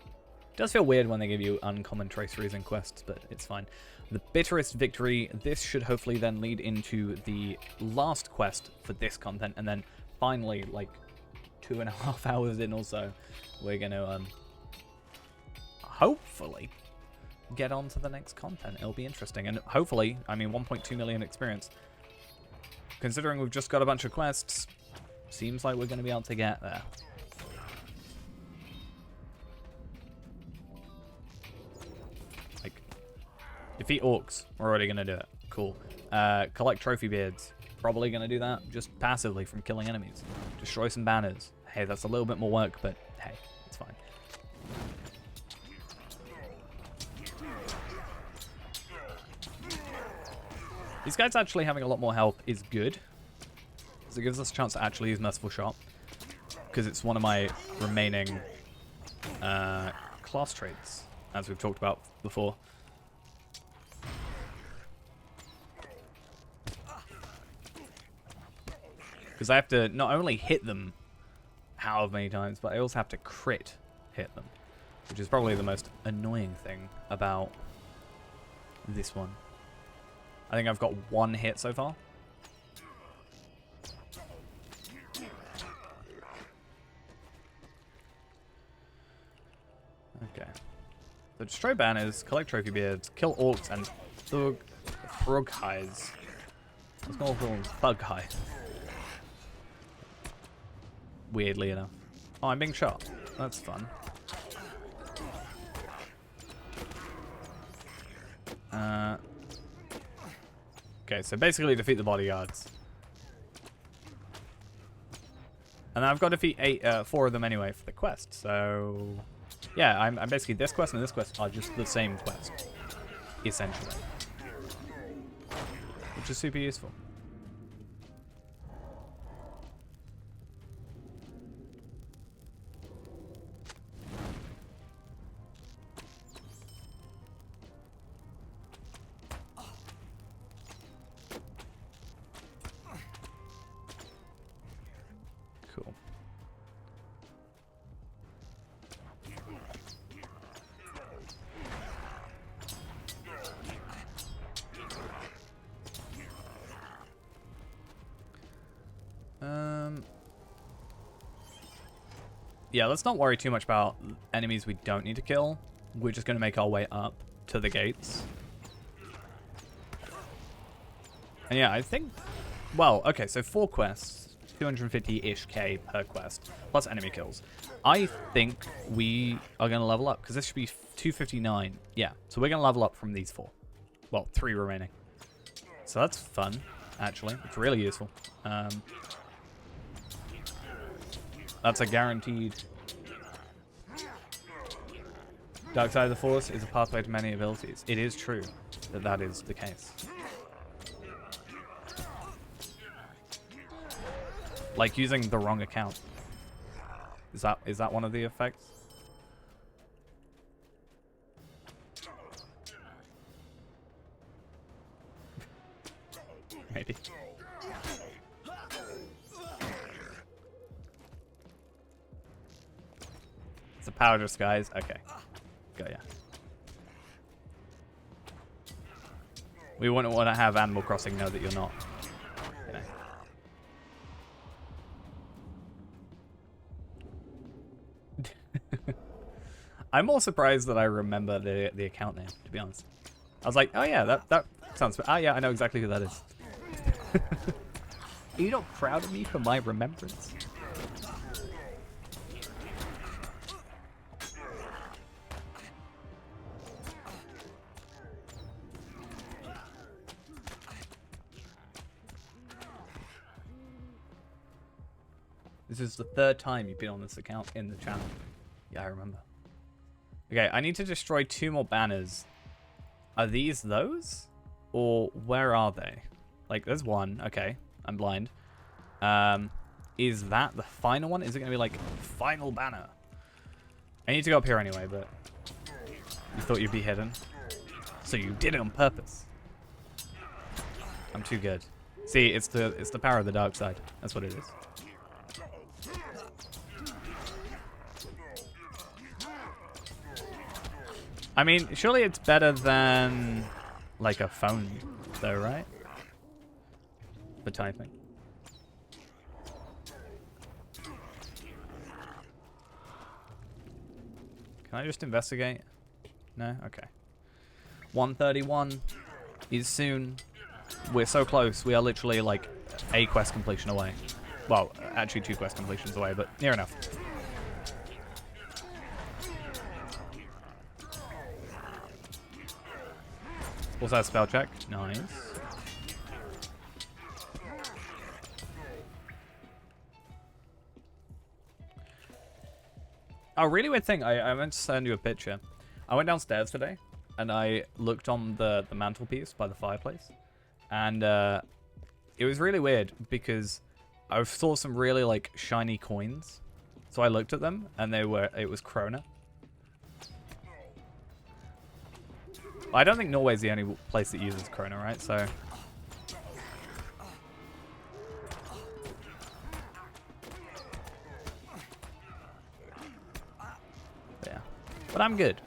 It does feel weird when they give you uncommon traceries in quests, but it's fine. The bitterest victory. This should hopefully then lead into the last quest for this content, and then finally, like 2.5 hours in or so, we're gonna hopefully get on to the next content. It'll be interesting, and hopefully, I mean, 1.2 million experience. Considering we've just got a bunch of quests, seems like we're gonna be able to get there. Defeat orcs. We're already going to do it. Cool. Collect trophy beards. Probably going to do that just passively from killing enemies. Destroy some banners. Hey, that's a little bit more work, but hey, it's fine. These guys actually having a lot more health is good. Because it gives us a chance to actually use Merciful Shot. Because it's one of my remaining class traits, as we've talked about before. Because I have to not only hit them however many times, but I also have to crit hit them. Which is probably the most annoying thing about this one. I think I've got one hit so far. Okay. So destroy banners, collect trophy beards, kill orcs, and thug highs. Let's call them thug high. Weirdly enough. Oh, I'm being shot. That's fun. Okay, so basically defeat the bodyguards. And I've got to defeat 4 of them anyway for the quest, so... Yeah, I'm basically... This quest and this quest are just the same quest, essentially. which is super useful. Cool. Yeah, let's not worry too much about enemies we don't need to kill. We're just going to make our way up to the gates. And yeah, I think... Well, okay, so 4 quests, 250-ish K per quest, plus enemy kills. I think we are going to level up, because this should be 259. Yeah, so we're going to level up from these 4. Well, 3 remaining. So that's fun, actually. It's really useful. That's a guaranteed. Dark side of the Force is a pathway to many abilities. It is true that that is the case. Like using the wrong account. Is that one of the effects? Maybe. It's a power disguise. Okay. Got ya. We wouldn't want to have Animal Crossing know that you're not. You know. I'm more surprised that I remember the account name, to be honest. I was like, oh yeah, that sounds... Oh yeah, I know exactly who that is. Are you not proud of me for my remembrance? This is the 3rd time you've been on this account in the channel. Yeah, I remember. Okay, I need to destroy 2 more banners. Are these those? Or where are they? Like, there's one. Okay, I'm blind. Is that the final one? Is it going to be like, final banner? I need to go up here anyway, but... You thought you'd be hidden? So you did it on purpose. I'm too good. See, it's the power of the dark side. That's what it is. I mean, surely it's better than like a phone, though, right? For typing. Can I just investigate? No? Okay. 131 is soon. We're so close. We are literally like a quest completion away. Well, actually 2 quest completions away, but near enough. Also has spell check. Nice. Oh, really weird thing. I meant to send you a picture. I went downstairs today and I looked on the mantelpiece by the fireplace. And it was really weird because I saw some really like shiny coins. So I looked at them and it was Krona. I don't think Norway's the only place that uses Krona, right? So... yeah. But I'm good.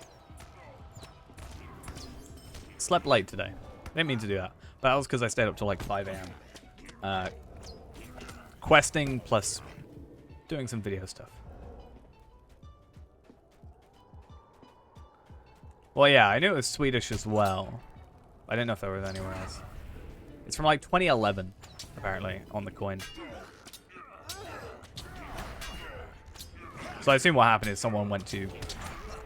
Slept late today. Didn't mean to do that. But that was because I stayed up till like 5 a.m. Questing plus doing some video stuff. Well, yeah, I knew it was Swedish as well. I didn't know if there was anywhere else. It's from like 2011, apparently, on the coin. So I assume what happened is someone went to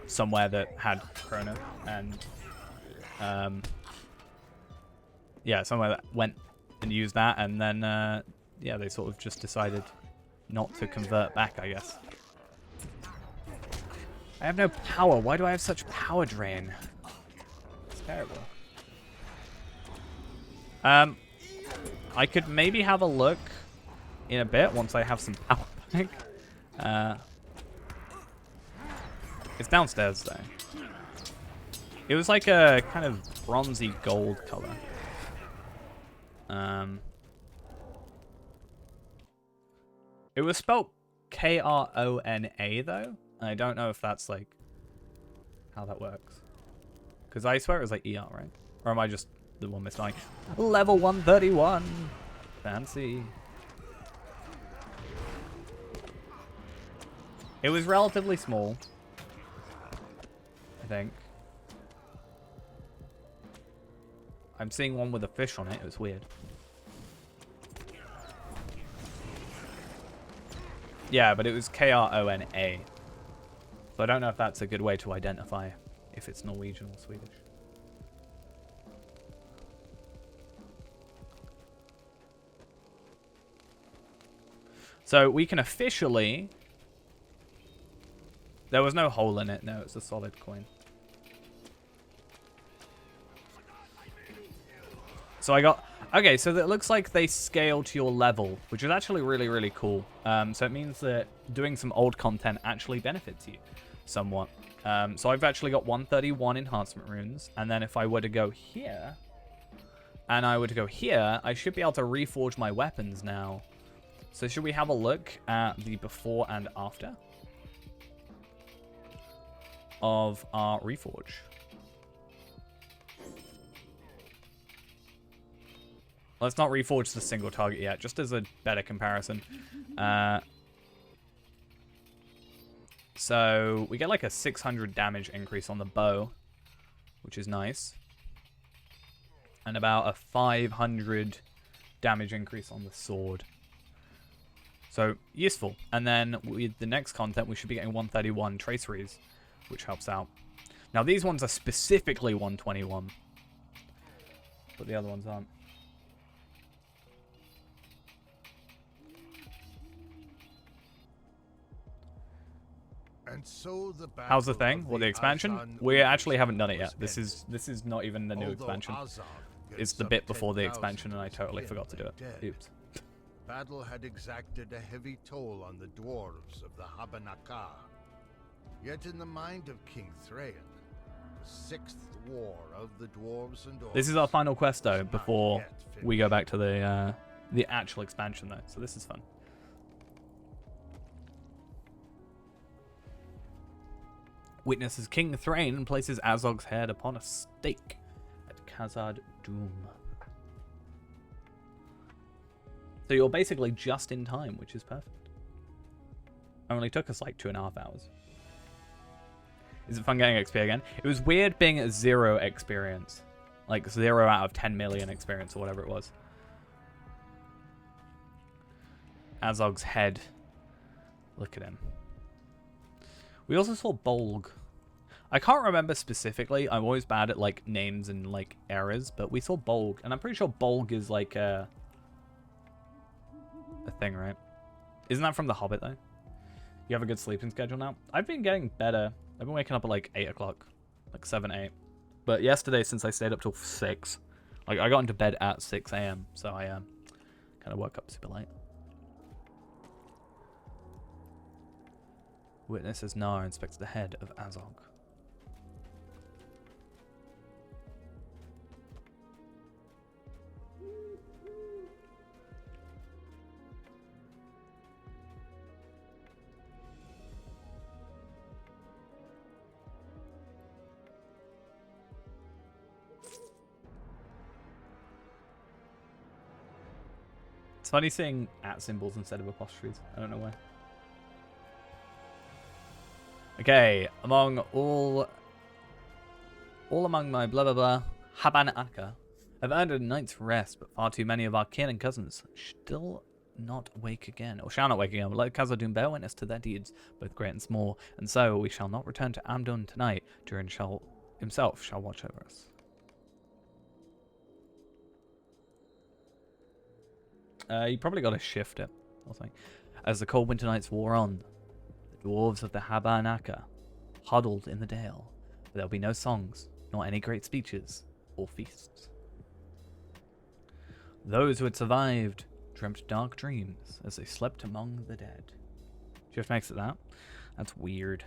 somewhere that had Krona and yeah, somewhere that went and used that, and then yeah, they sort of just decided not to convert back, I guess. I have no power. Why do I have such power drain? It's terrible. I could maybe have a look in a bit once I have some power back. It's downstairs though. It was like a kind of bronzy gold color. It was spelled Krona though. I don't know if that's like how that works. Because I swear it was like ER, right? Or am I just the one misspelling? Level 131. Fancy. It was relatively small, I think. I'm seeing one with a fish on it. It was weird. Yeah, but it was Krona. So I don't know if that's a good way to identify if it's Norwegian or Swedish. So we can officially... There was no hole in it. No, it's a solid coin. So I got... Okay, so it looks like they scale to your level, which is actually really, really cool. So it means that doing some old content actually benefits you somewhat. So I've actually got 131 enhancement runes. And then if I were to go here, and I were to go here, I should be able to reforge my weapons now. So should we have a look at the before and after of our reforge? Let's not reforge the single target yet, just as a better comparison. So we get like a 600 damage increase on the bow, which is nice. And about a 500 damage increase on the sword. So useful. And then with the next content, we should be getting 131 traceries, which helps out. Now these ones are specifically 121, but the other ones aren't.
And so the
How's the thing? Well, the expansion? We actually haven't done it yet. This is not even the new expansion. It's the bit before the expansion, and I totally forgot to do it. Oops.
Battle had exacted a heavy toll on the dwarves of the Habanaka. Yet in the mind of King Thrain, the sixth war of the dwarves and orcs.
This is our final quest, though, before we go back to the actual expansion, though. So this is fun. Witnesses King Thrain and places Azog's head upon a stake at Khazad Dûm. So you're basically just in time, which is perfect. Only took us like 2.5 hours. Is it fun getting XP again? It was weird being at 0 experience. Like 0 out of 10 million experience or whatever it was. Azog's head. Look at him. We also saw Bolg. I can't remember specifically. I'm always bad at like names and like eras, but we saw Bolg, and I'm pretty sure Bolg is like a thing, right? Isn't that from The Hobbit though? You have a good sleeping schedule now? I've been getting better. I've been waking up at like 8 o'clock, like 7, 8. But yesterday, since I stayed up till 6, like I got into bed at 6 a.m. So I kind of woke up super late. Witnesses Nar inspects the head of Azog. It's funny seeing at symbols instead of apostrophes. I don't know why. Okay, all among my blah blah blah Habanaka have earned a night's rest, but far too many of our kin and cousins still not awake again, or shall not wake again. Let Khazad Dûm bear witness to their deeds, both great and small, and so we shall not return to Amdun tonight. Durin himself shall watch over us. You probably got to shift it or something. As the cold winter nights wore on, the dwarves of the Habanaka huddled in the dale, but there'll be no songs, nor any great speeches or feasts. Those who had survived dreamt dark dreams as they slept among the dead. Just makes it that. That's weird.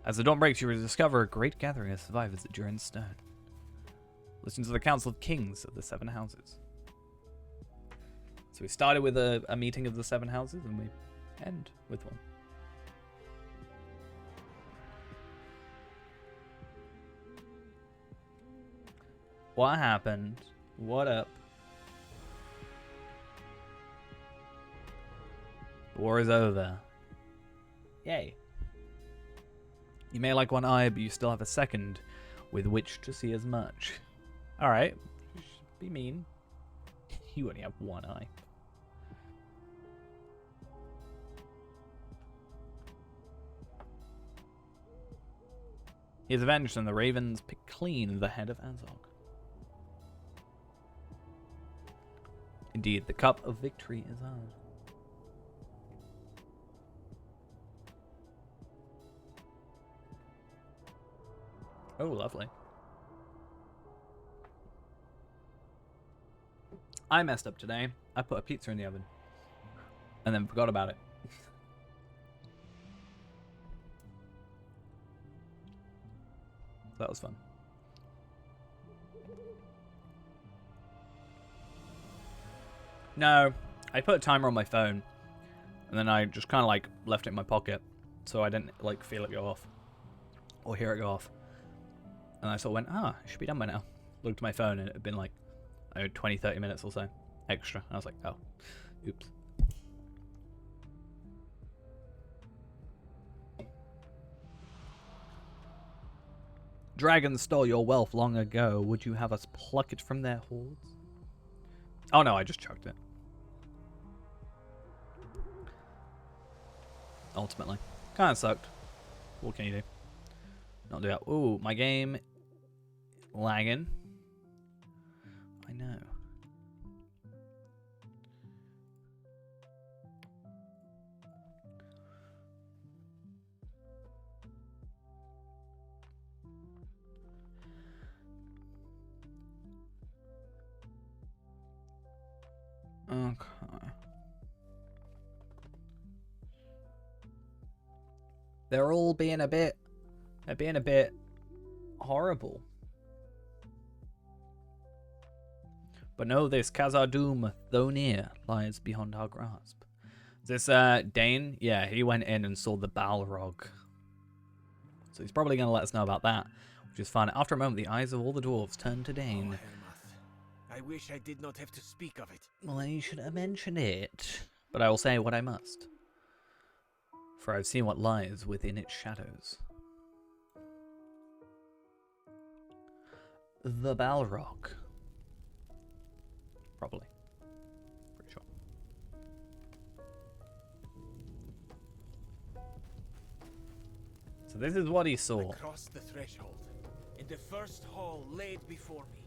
As the dawn breaks, you will discover a great gathering of survivors at Durin's Stone. Listen to the Council of Kings of the Seven Houses. So we started with a meeting of the Seven Houses, and we end with one. What happened? What up? The war is over. Yay. You may like one eye, but you still have a second with which to see as much. Alright. Be mean. You only have one eye. He is avenged, and the ravens pick clean the head of Azog. Indeed, the cup of victory is ours. Oh, lovely. I messed up today. I put a pizza in the oven and then forgot about it. That was fun. No, I put a timer on my phone and then I just kind of like left it in my pocket so I didn't like feel it go off or hear it go off. And I sort of went, it should be done by now. Looked at my phone and it had been like, 20, 30 minutes or so extra. And I was like, oh, oops. Dragons stole your wealth long ago. Would you have us pluck it from their hoards? Oh no, I just chucked it. Ultimately. Kinda sucked. What can you do? Not do that. Ooh, my game lagging. I know. Okay. They're all being a bit... They're being a bit horrible. But know this, Khazad-dûm, though near, lies beyond our grasp. This Dane, yeah, he went in and saw the Balrog. So he's probably going to let us know about that, which is fun. After a moment, the eyes of all the dwarves turned to Dane.
Oh, I wish I did not have to speak of it.
Well, you should have mentioned it. But I will say what I must. For I've seen what lies within its shadows. The Balrog. Probably. Pretty sure. So this is what he saw.
I crossed the threshold, and the first hall laid before me.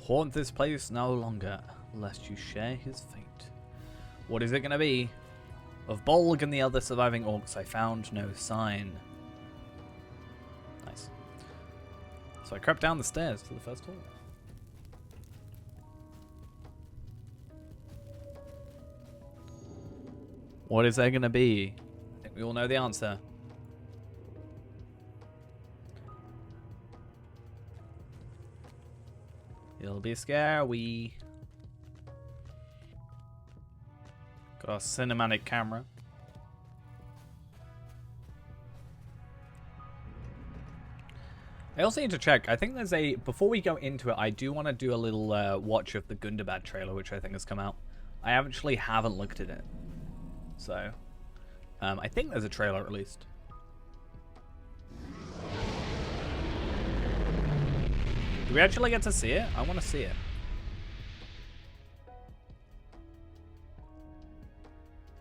Haunt this place no longer, lest you share his fate. What is it gonna be? Of Bolg and the other surviving orcs, I found no sign. Nice. So I crept down the stairs to the first hall. What is there gonna be? I think we all know the answer. It'll be scary. Got our cinematic camera. I also need to check. I think there's a... Before we go into it, I do want to do a little watch of the Gundabad trailer, which I think has come out. I actually haven't looked at it. So, I think there's a trailer released. Do we actually get to see it? I want to see it.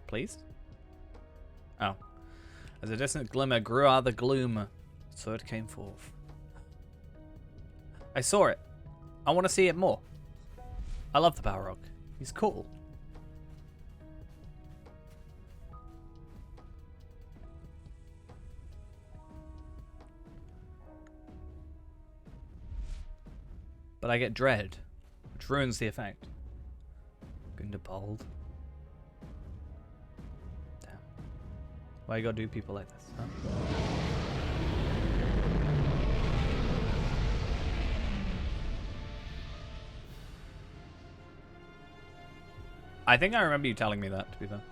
Please? Oh. As a distant glimmer grew out of the gloom, so it came forth. I saw it. I want to see it more. I love the Balrog. He's cool. But I get dread, which ruins the effect. Gundabad. Damn. Why you gotta do people like this, huh? I think I remember you telling me that, to be fair.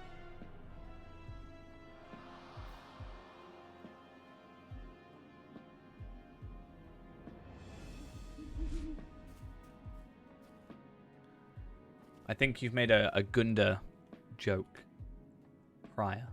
I think you've made a Gunda joke prior.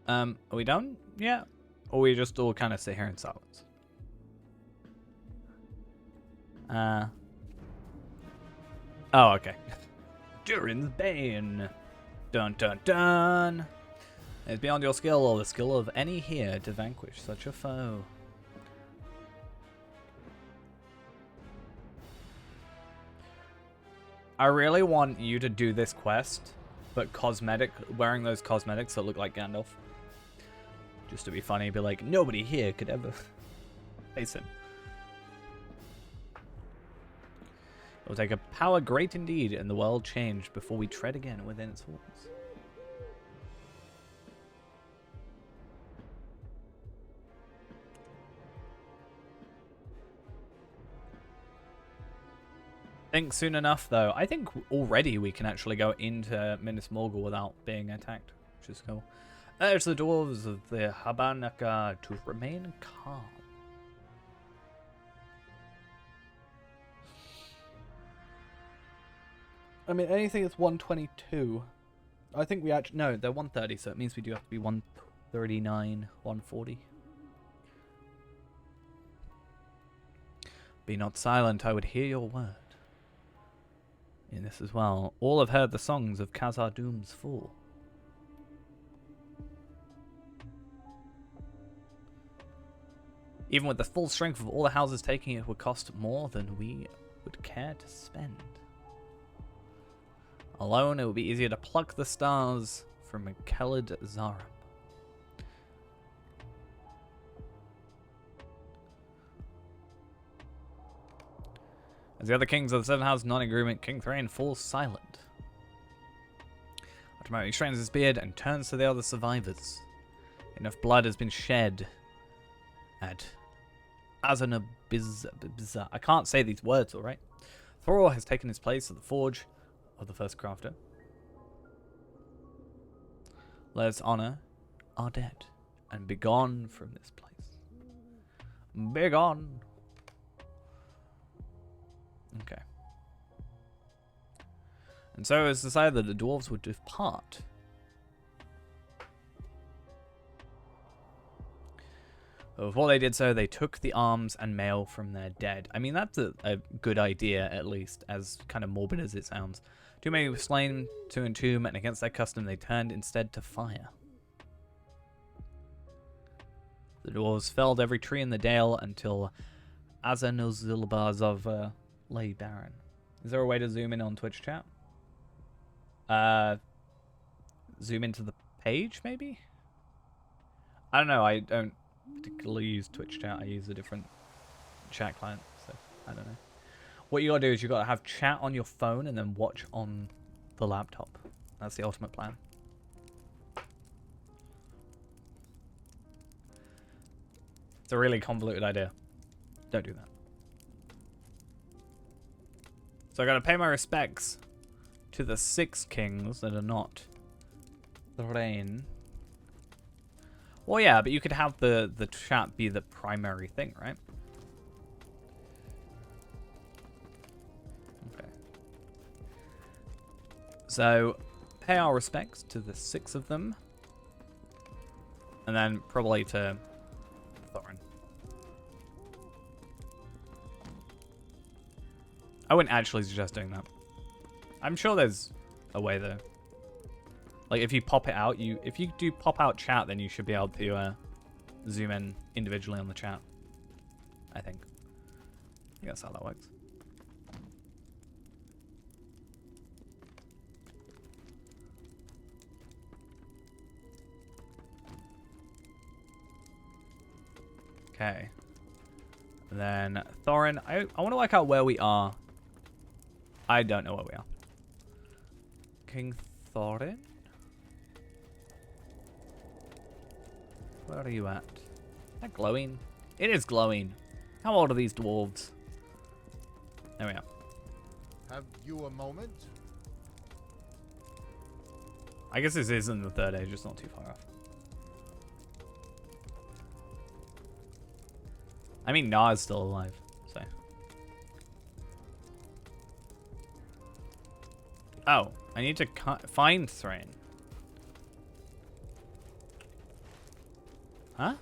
Are we done? Yeah. Or we just all kind of sit here in silence? Oh, okay. Durin's Bane. Dun dun dun. It's beyond your skill or the skill of any here to vanquish such a foe. I really want you to do this quest, but wearing those cosmetics that look like Gandalf. Just to be funny, be like, nobody here could ever face him. It will take a power great indeed, and the world change before we tread again within its walls. Think soon enough, though. I think already we can actually go into Minas Morgul without being attacked, which is cool. Urge the dwarves of the Habanaka to remain calm. I mean, anything that's 122. I think we actually... No, they're 130, so it means we do have to be 139, 140. Be not silent, I would hear your word. In this as well. All have heard the songs of Khazar Doom's fall. Even with the full strength of all the houses taking it would cost more than we would care to spend. Alone, it would be easier to pluck the stars from Khalid Zaram. As the other kings of the Seven Houses not in agreement, King Thrain falls silent. Automatically straightens his beard and turns to the other survivors. Enough blood has been shed at Azanabiza. I can't say these words, alright? Thor has taken his place at the forge of the first crafter. Let us honor our dead and begone from this place. Begone. Okay. And so it was decided that the dwarves would depart. But before they did so, they took the arms and mail from their dead. I mean, that's a good idea, at least, as kind of morbid as it sounds. Too many were slain to entomb, and against their custom, they turned instead to fire. The dwarves felled every tree in the dale until Azanuzilbazov lay barren. Is there a way to zoom in on Twitch chat? Zoom into the page, maybe? I don't know, I don't particularly use Twitch chat. I use a different chat client, so I don't know. What you gotta do is you gotta have chat on your phone and then watch on the laptop. That's the ultimate plan. It's a really convoluted idea. Don't do that. So I gotta pay my respects to the 6 kings that are not Thrain. Well, yeah, but you could have the chat be the primary thing, right? Okay. So, pay our respects to the 6 of them. And then probably to Thorin. I wouldn't actually suggest doing that. I'm sure there's a way though. Like if you pop it out, if you do pop out chat, then you should be able to zoom in individually on the chat. I think that's how that works. Okay. Then Thorin, I want to work out where we are. I don't know where we are. King Thorin? Where are you at? Is that glowing? It is glowing. How old are these dwarves? There we are.
Have you a moment?
I guess this is in the third age, it's not too far off. I mean, Na's still alive, so. Oh, I need to find Thrain. Huh?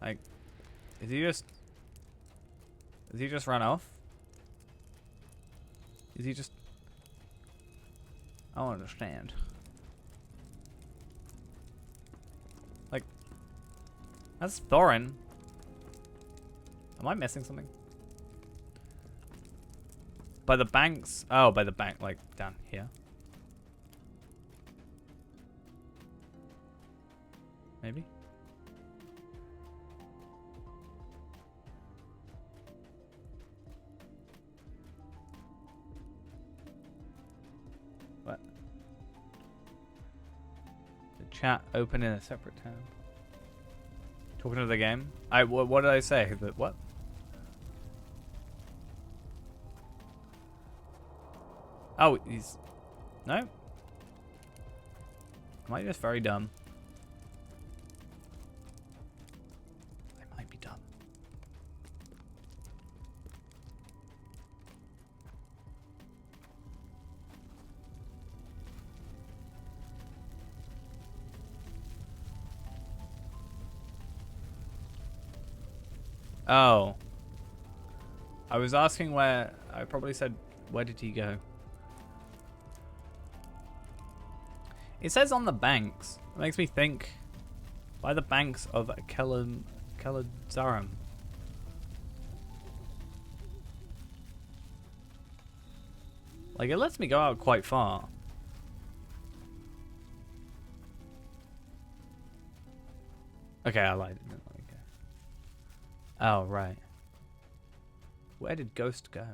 Like, Is he just run off? Is he just... I don't understand. Like, that's Thorin. Am I missing something? By the banks? Oh, by the bank, like down here. Maybe? What? The chat open in a separate tab. Talking to the game? What did I say? What? Oh, he's... No? Am I just very dumb? I might be dumb. Oh. I was asking where... I probably said, where did he go? It says on the banks. It makes me think by the banks of Kelazarum. Like, it lets me go out quite far. Okay, I lied. Didn't let me go. Oh, right. Where did Ghost go?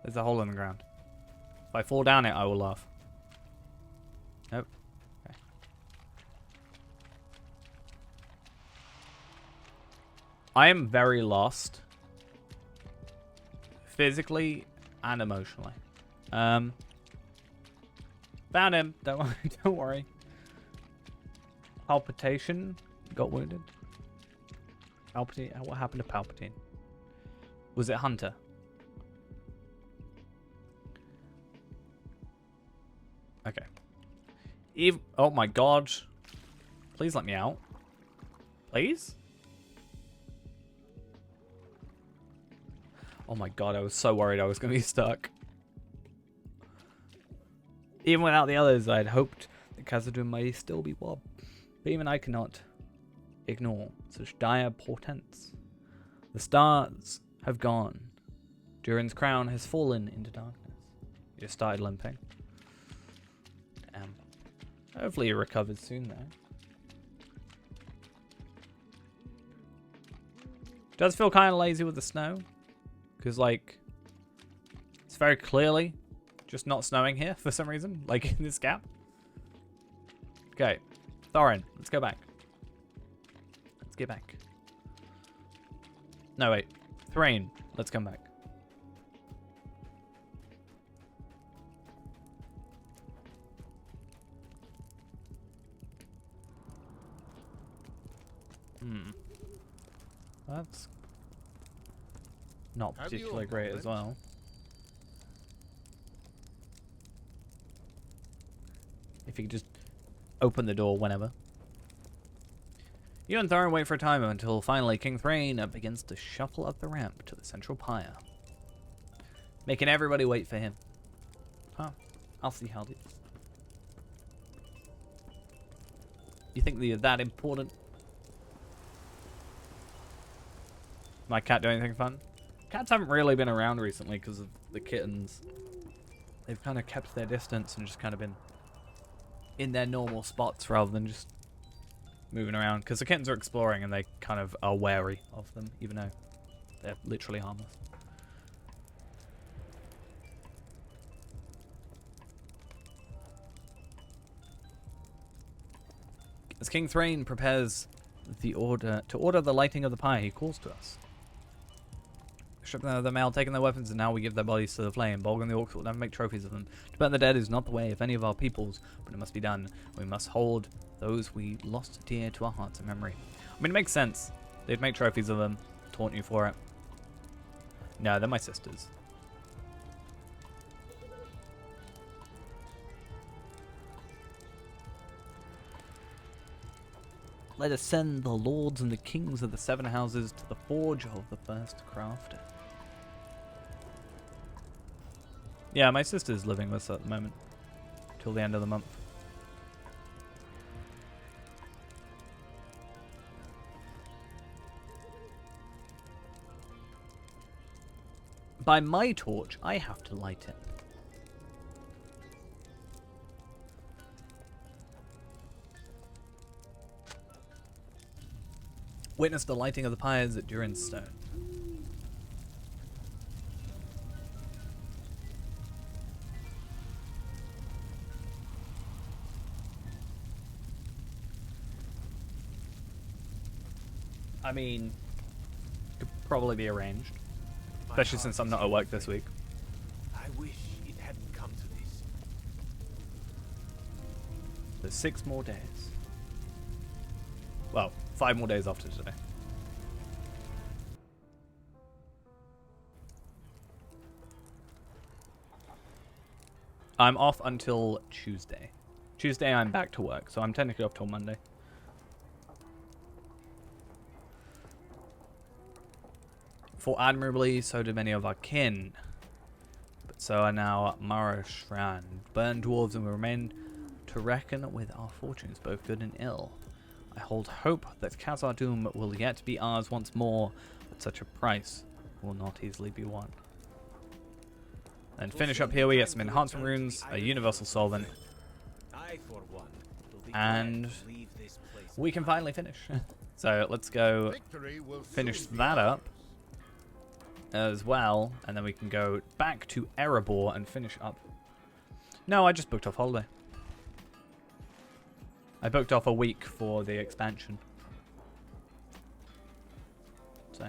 There's a hole in the ground. If I fall down it, I will laugh. Nope. Okay. I am very lost. Physically and emotionally. Found him. Don't worry. Don't worry. Palpitation got wounded. Palpatine. What happened to Palpatine? Was it Hunter? Okay. Oh my god. Please let me out. Please? Oh my god, I was so worried I was going to be stuck. Even without the others, I had hoped that Khazad-dûm might still be Wob. But even I cannot ignore such dire portents. The stars have gone. Durin's crown has fallen into darkness. He just started limping. Hopefully he recovers soon, though. Does feel kind of lazy with the snow. Because, like, it's very clearly just not snowing here for some reason. Like, in this gap. Okay. Thorin, let's go back. Let's get back. No, wait. Thrain, let's come back. That's... not
Have you a
particularly great as
moment?
well. If you could just open the door whenever. You and Thorin wait for a time until finally King Thrain begins to shuffle up the ramp to the central pyre, making everybody wait for him. Huh. I'll see how it is. You think they're that important? My cat do anything fun? Cats haven't really been around recently because of the kittens. They've kind of kept their distance and just kind of been in their normal spots rather than just moving around. Because the kittens are exploring and they kind of are wary of them, even though they're literally harmless. As King Thrain prepares the order the lighting of the pyre, he calls to us. Stripping them of their mail, taking their weapons, and now we give their bodies to the flame. Bolg and the orcs will never make trophies of them. To burn the dead is not the way of any of our peoples, but it must be done. We must hold those we lost dear to our hearts and memory. I mean, it makes sense. They'd make trophies of them, taunt you for it. No, they're my sisters. Let us send the lords and the kings of the seven houses to the forge of the first crafter. Yeah, my sister's living with us at the moment. Till the end of the month. By my torch, I have to light it. Witness the lighting of the pyres at Durin's Stone. I mean, could probably be arranged. Especially since I'm not at work this week.
I wish it hadn't come to this.
There's 6 more days. Well, 5 more days after today. I'm off until Tuesday. Tuesday I'm back to work, so I'm technically off till Monday. For admirably, so do many of our kin. But so are now Marashran. Burned dwarves, and we remain to reckon with our fortunes, both good and ill. I hold hope that Khazad-dûm will yet be ours once more, but such a price will not easily be won. And finish up here, we get some enhancement runes, a universal solvent,
I, for one, will be
and
glad to leave this place.
we can finally finish. So let's go
Victory will
finish
soon be
that up
ours.
as well, and then we can go back to Erebor and finish up. No, I just booked off holiday. I booked off a week for the expansion. So.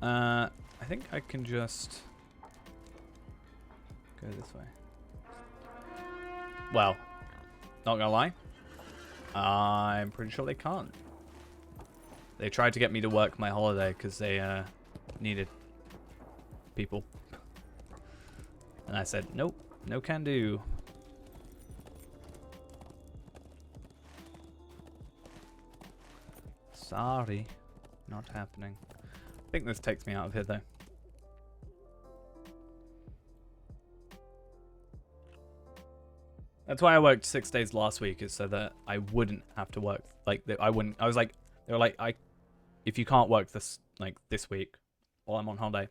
I think I can just go this way. Well, not gonna lie, I'm pretty sure they can't. They tried to get me to work my holiday because they needed people. And I said, nope, no can do. Sorry, not happening. I think this takes me out of here though. That's why I worked 6 days last week, is so that I wouldn't have to work. Like, I wouldn't. I was like, they were like, if you can't work this week while I'm on holiday,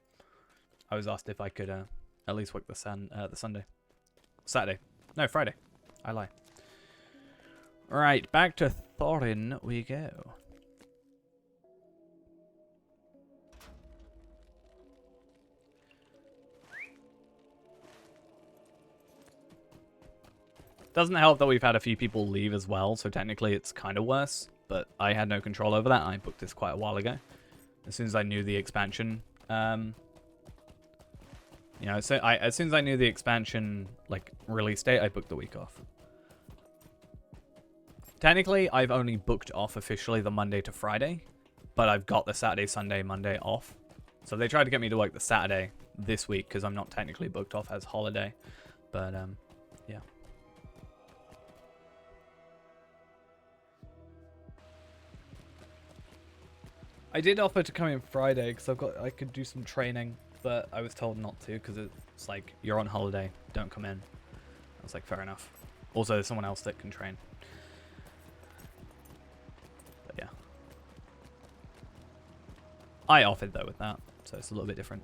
I was asked if I could at least work the Sunday, Saturday, no, Friday. I lie. Right, back to Thorin we go. Doesn't help that we've had a few people leave as well, so technically it's kind of worse, but I had no control over that. I booked this quite a while ago. As soon as I knew the expansion, you know, so as soon as I knew the expansion, like, release date, I booked the week off. Technically, I've only booked off officially the Monday to Friday, but I've got the Saturday, Sunday, Monday off. So they tried to get me to work the Saturday this week because I'm not technically booked off as holiday. But, yeah. I did offer to come in Friday because I could do some training, but I was told not to because it's like, you're on holiday, don't come in. I was like, fair enough. Also, there's someone else that can train. But yeah. I offered though with that, so it's a little bit different.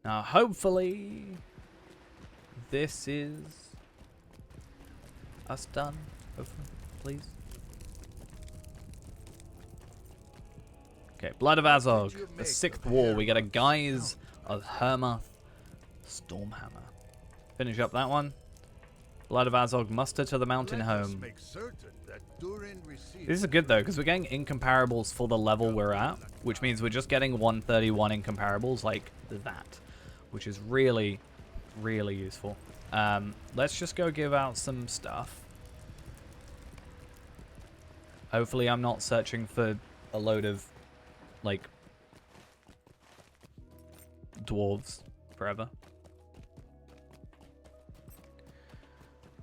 Now, hopefully, this is us done. Hopefully, please. Okay, Blood of Azog, the 6th War. We get a Guise of Hermath Stormhammer. Finish up that one. Blood of Azog, muster to the mountain home. This is good though, because we're getting incomparables for the level we're at, which means we're just getting 131 incomparables like that, which is really, really useful. Let's just go give out some stuff. Hopefully I'm not searching for a load of, like, dwarves forever.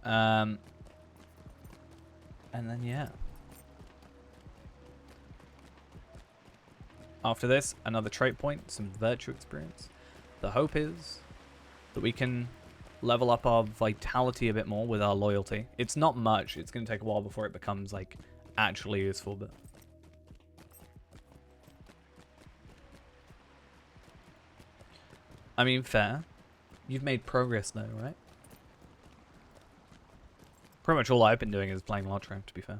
And then, yeah. After this, another trait point, some virtue experience. The hope is that we can level up our vitality a bit more with our loyalty. It's not much. It's going to take a while before it becomes, like, actually useful, but... I mean, fair. You've made progress though, right? Pretty much all I've been doing is playing Lotro, to be fair.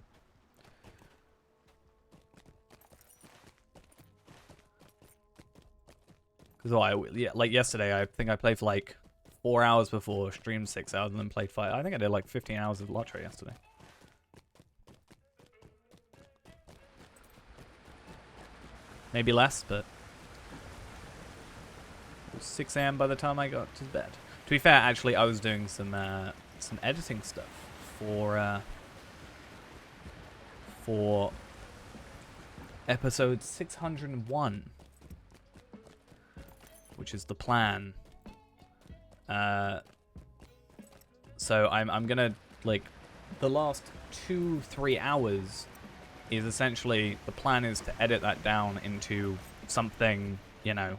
Because, yeah, like yesterday, I think I played for like 4 hours before, streamed 6 hours, and then played 5. I think I did like 15 hours of Lotro yesterday. Maybe less, but... It was 6 AM by the time I got to bed. To be fair, actually, I was doing some editing stuff for episode 601, which is the plan. So I'm gonna, like, the last 2-3 hours is essentially, the plan is to edit that down into something, you know,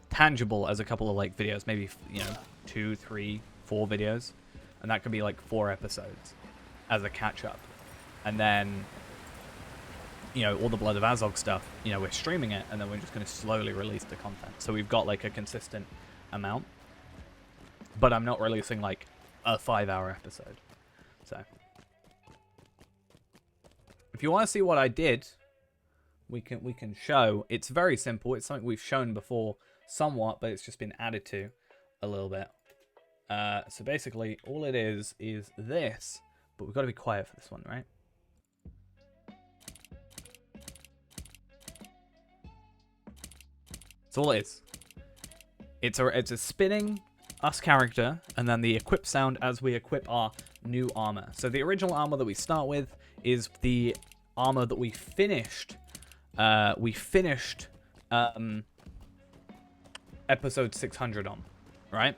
tangible as a couple of, like, videos, maybe, you know, 2, 3, 4 videos, and that could be like 4 episodes as a catch-up. And then, you know, all the Blood of Azog stuff, you know, we're streaming it, and then we're just going to slowly release the content. So we've got, like, a consistent amount, but I'm not releasing, like, a 5-hour episode. So if you want to see what I did, we can show. It's very simple. It's something we've shown before somewhat, but it's just been added to a little bit. So basically, all it is this, but we've got to be quiet for this one, right? That's all it is. It's a spinning us character, and then the equip sound as we equip our new armor. So the original armor that we start with is the armor that we finished. Episode 600 on, right?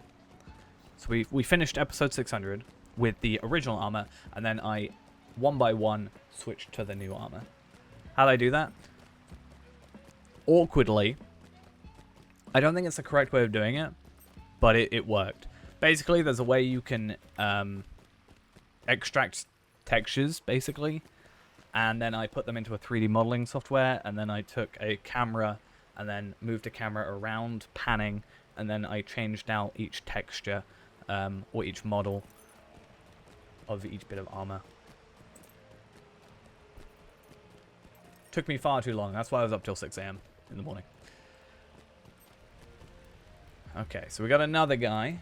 So we finished episode 600 with the original armor, and then I, one by one, switched to the new armor. How'd I do that? Awkwardly. I don't think it's the correct way of doing it, but it worked. Basically, there's a way you can extract textures, basically, and then I put them into a 3D modeling software, and then I took a camera and then moved a camera around, panning, and then I changed out each texture or each model of each bit of armor. Took me far too long. That's why I was up till 6 AM in the morning. Okay, so we got another guy.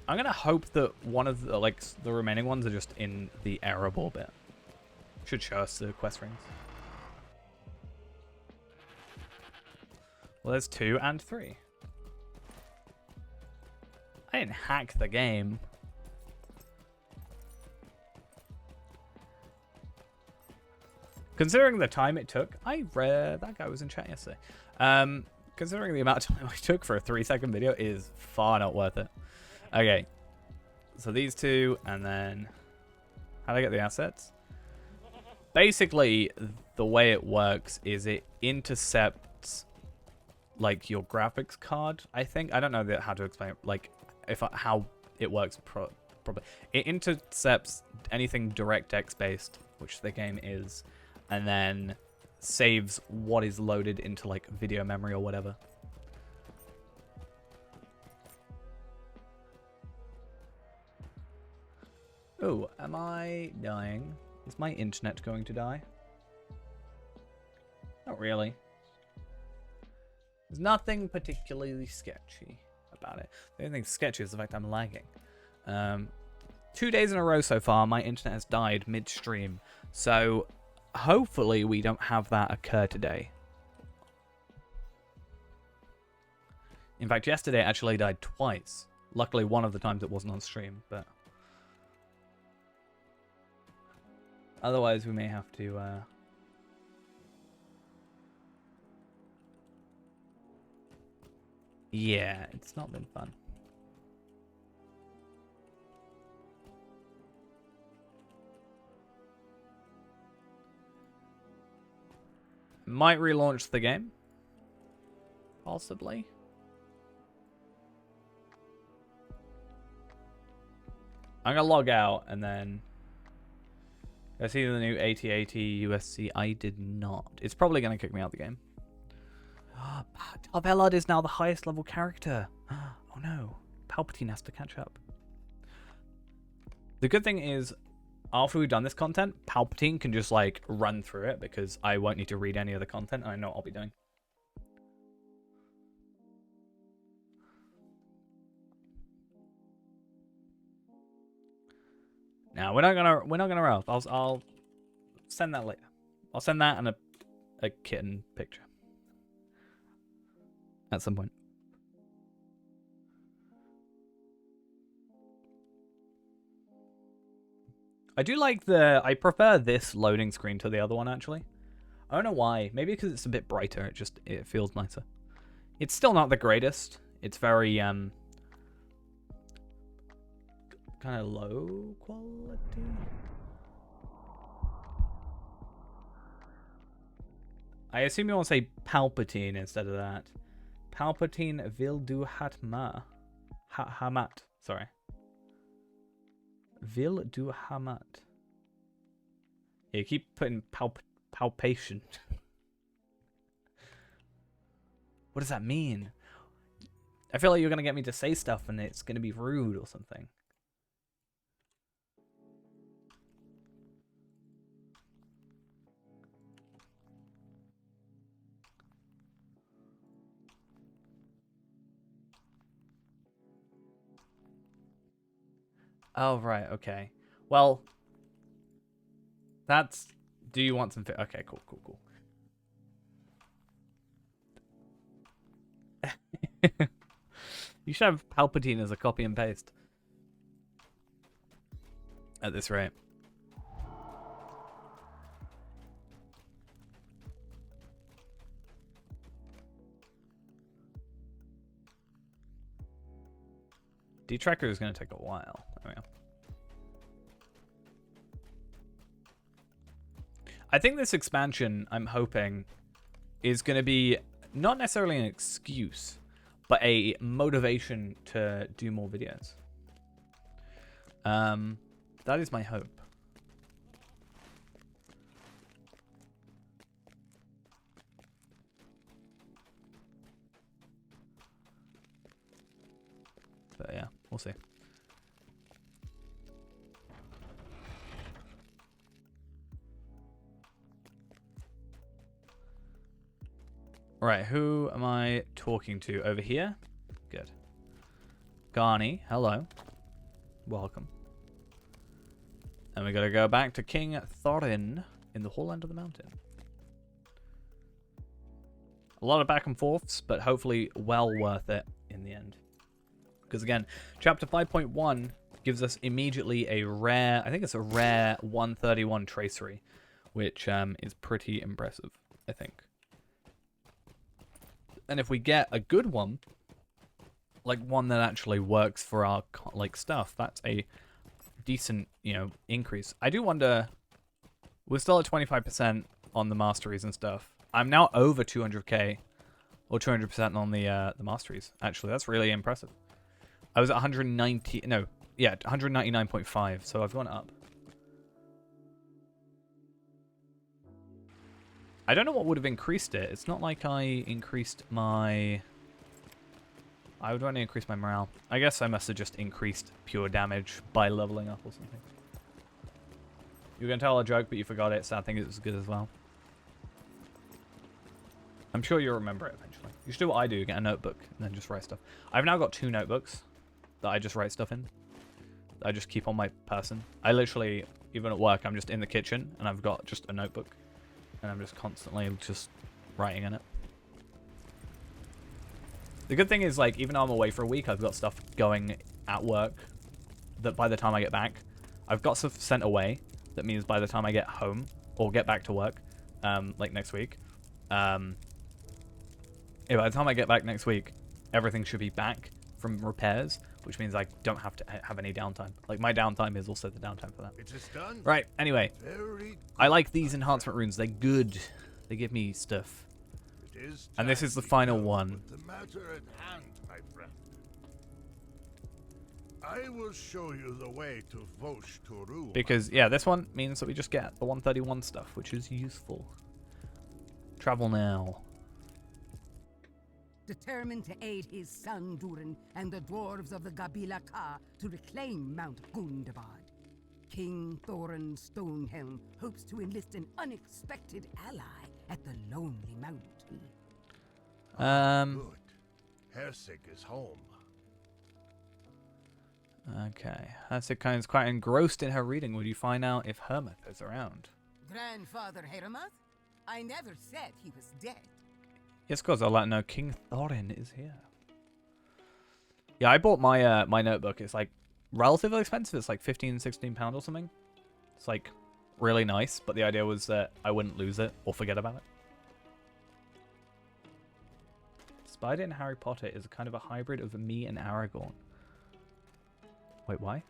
I'm gonna hope that one of the, like, the remaining ones are just in the Erebor bit. Should show us the quest rings. Well, there's 2 and 3. I didn't hack the game. Considering the time it took, I read that guy was in chat yesterday. Considering the amount of time it took for a 3-second video is far not worth it. Okay, so these two, and then how do I get the assets? Basically, the way it works is it intercepts like your graphics card. I think I don't know how to explain it, like how it works probably. It intercepts anything DirectX based, which the game is, and then saves what is loaded into like video memory or whatever. Oh, am I dying? Is my internet going to die? Not really. There's nothing particularly sketchy about it. The only thing sketchy is the fact I'm lagging. 2 days in a row so far, my internet has died mid-stream. So hopefully we don't have that occur today. In fact, yesterday it actually died twice. Luckily, one of the times it wasn't on stream, but otherwise we may have to yeah, it's not been fun. Might relaunch the game. Possibly. I'm gonna log out and then I see the new 8080 USC. I did not. It's probably gonna kick me out of the game. Tarvelard is now the highest level character. Oh no. Palpatine has to catch up. The good thing is, after we've done this content, Palpatine can just like run through it because I won't need to read any of the content and I know what I'll be doing. Now we're not gonna Ralph. I'll send that later. I'll send that and a kitten picture at some point. I prefer this loading screen to the other one, actually. I don't know why. Maybe because it's a bit brighter. It feels nicer. It's still not the greatest. It's very, kind of low quality. I assume you want to say Palpatine instead of that. Palpatine will do Hatma. Hamat. Sorry. Vil du Hamat. Yeah, you keep putting palpation. What does that mean? I feel like you're going to get me to say stuff and it's going to be rude or something. Oh, right, okay. Well, that's... Do you want some... Okay, cool. You should have Palpatine as a copy and paste. At this rate. D-Tracker is going to take a while. There we go. I think this expansion, I'm hoping, is going to be not necessarily an excuse, but a motivation to do more videos. That is my hope. But yeah, we'll see. Right, who am I talking to over here? Good. Garni, hello. Welcome. And we gotta go back to King Thorin in the Hall End of the Mountain. A lot of back and forths, but hopefully well worth it in the end. Because again, chapter 5.1 gives us immediately a rare, I think it's a rare 131 tracery, which is pretty impressive, I think. And if we get a good one, like one that actually works for our like stuff, that's a decent, you know, increase. I do wonder, we're still at 25% on the masteries and stuff. I'm now over 200k or 200% on the masteries. Actually, that's really impressive. I was at 190, no, yeah, 199.5, so I've gone up. I don't know what would have increased it. It's not like I increased my... I would want to increase my morale. I guess I must have just increased pure damage by leveling up or something. You were going to tell a joke, but you forgot it, so I think it was good as well. I'm sure you'll remember it eventually. You should do what I do, get a notebook, and then just write stuff. I've now got 2 notebooks that I just write stuff in. I just keep on my person. I literally, even at work, I'm just in the kitchen, and I've got just a notebook. And I'm just constantly just writing in it. The good thing is, like, even though I'm away for a week, I've got stuff going at work that by the time I get back, I've got stuff sent away. That means by the time I get home or get back to work, like next week, yeah, by the time I get back next week, everything should be back from repairs, which means I don't have to have any downtime. Like, my downtime is also the downtime for that.
It is done.
Right, anyway.
Very
I like these enhancement runes. They're good. They give me stuff. And this is the final one.
The matter at hand, my friend. I will show you the way to Vosh Turu.
Because, yeah, this one means that we just get the 131 stuff, which is useful. Travel now.
Determined to aid his son Durin and the dwarves of the Gabila Ka to reclaim Mount Gundabad, King Thorin Stonehelm hopes to enlist an unexpected ally at the Lonely Mountain.
Good. Hersig is home.
Okay. Hersig is quite engrossed in her reading. Would you find out if Hermith is around?
Grandfather Hermoth? I never said he was dead.
Yes, because I'll let her know King Thorin is here. Yeah, I bought my my notebook. It's like relatively expensive. It's like £15-16 or something. It's like really nice, but the idea was that I wouldn't lose it or forget about it. Spider in Harry Potter is a kind of a hybrid of me and Aragorn. Wait, why?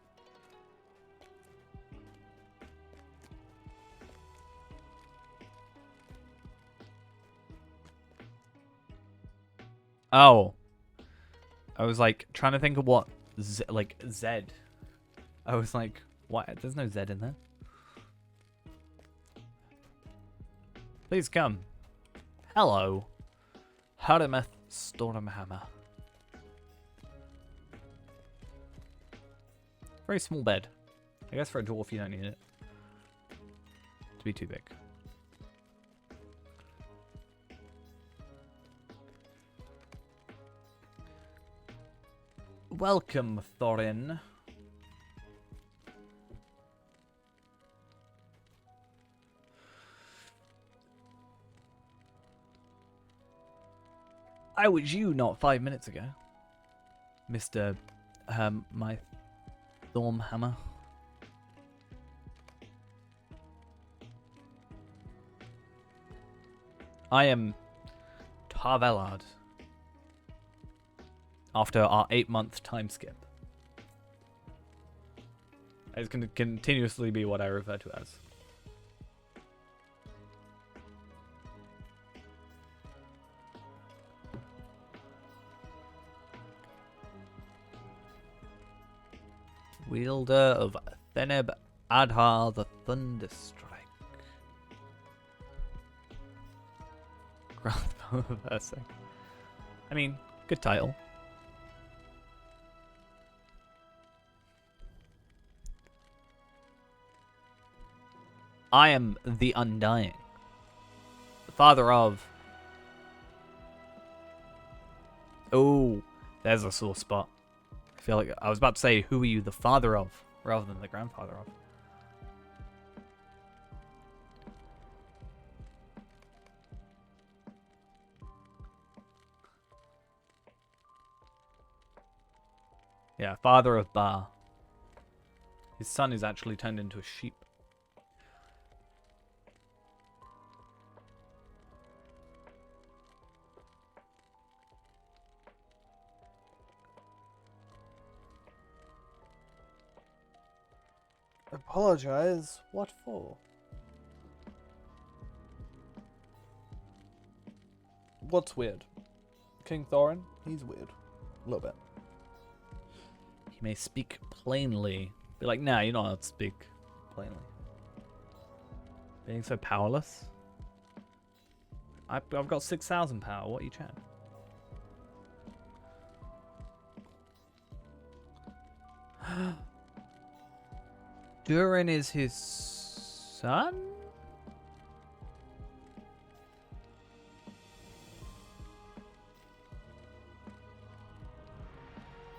Oh. I was like trying to think of what like Z. I was like, what? There's no Z in there. Please come. Hello. Hermith Stormhammer. Very small bed. I guess for a dwarf you don't need it to be too big. Welcome, Thorin. I was you not 5 minutes ago, Mr. My Thormhammer. I am Tarvelard. After our 8-month time skip. It's going to continuously be what I refer to as. Wielder of Theneb Adhar the Thunderstrike. Grandpa of Ursing. I mean, good title. I am the Undying. The father of... Oh, there's a sore spot. I feel like I was about to say, who are you the father of, rather than the grandfather of. Yeah, father of Ba. His son is actually turned into a sheep. Apologize? What for? What's weird? King Thorin? He's weird. A little bit. He may speak plainly. Be like, nah, you're not allowed to speak plainly. Being so powerless? I've got 6,000 power. What are you chatting? Durin is his son?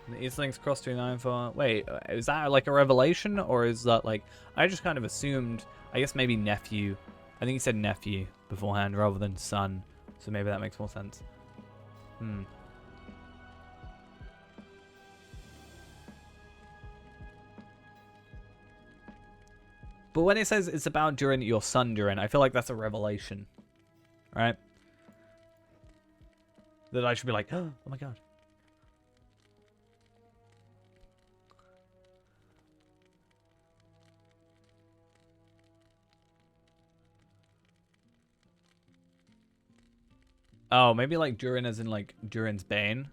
The Eastlings cross 29 for... Wait, is that like a revelation? Or is that like... I just kind of assumed... I guess maybe nephew. I think he said nephew beforehand rather than son. So maybe that makes more sense. But when it says it's about Durin, your son Durin, I feel like that's a revelation. Right? That I should be like, oh my god. Oh, maybe like Durin as in like Durin's Bane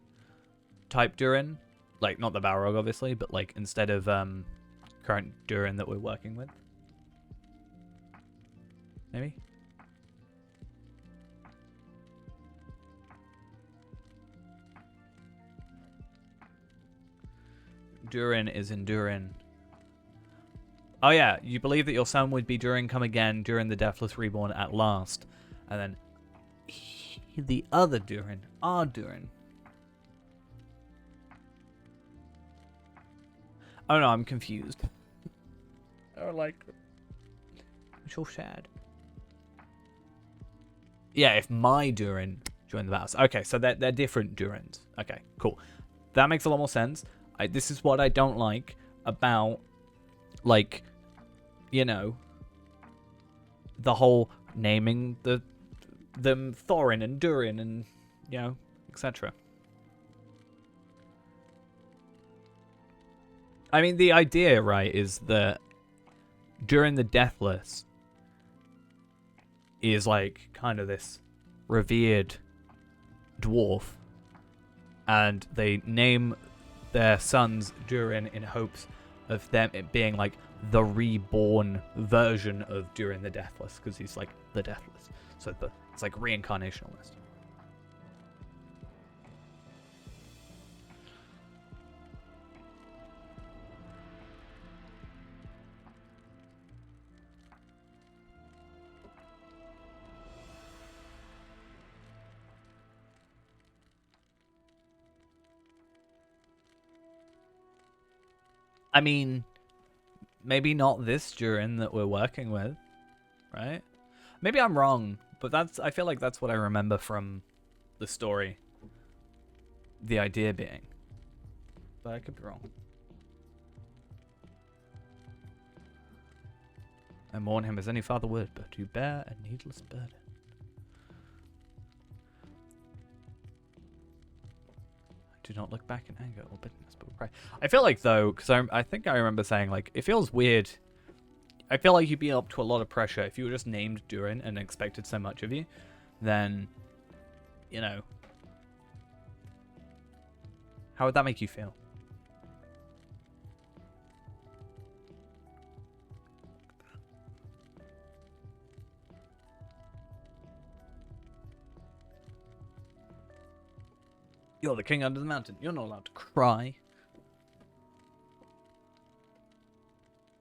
type Durin. Like, not the Balrog, obviously, but like instead of current Durin that we're working with. Maybe? Durin is in Durin. Oh yeah, you believe that your son would be Durin come again during the Deathless Reborn at last. And then the other Durin, our Durin. Oh no, I'm confused. Oh, like... I'm so sad. Yeah, if my Durin joined the battles. Okay, so they're different Durins. Okay, cool. That makes a lot more sense. This is what I don't like about, like, you know, the whole naming them Thorin and Durin and, you know, etc. I mean, the idea, right, is that during the Deathless is like kind of this revered dwarf, and they name their sons Durin in hopes of them it being like the reborn version of Durin the Deathless, because he's like the Deathless. So it's like reincarnation almost. I mean, maybe not this Durin that we're working with, right? Maybe I'm wrong, but I feel like that's what I remember from the story. The idea being. But I could be wrong. I mourn him as any father would, but you bear a needless burden. Do not look back in anger or bitterness, but with pride. I feel like, though, because I think I remember saying, like, it feels weird. I feel like you'd be up to a lot of pressure if you were just named Durin and expected so much of you. Then, you know. How would that make you feel? You're the king under the mountain. You're not allowed to cry.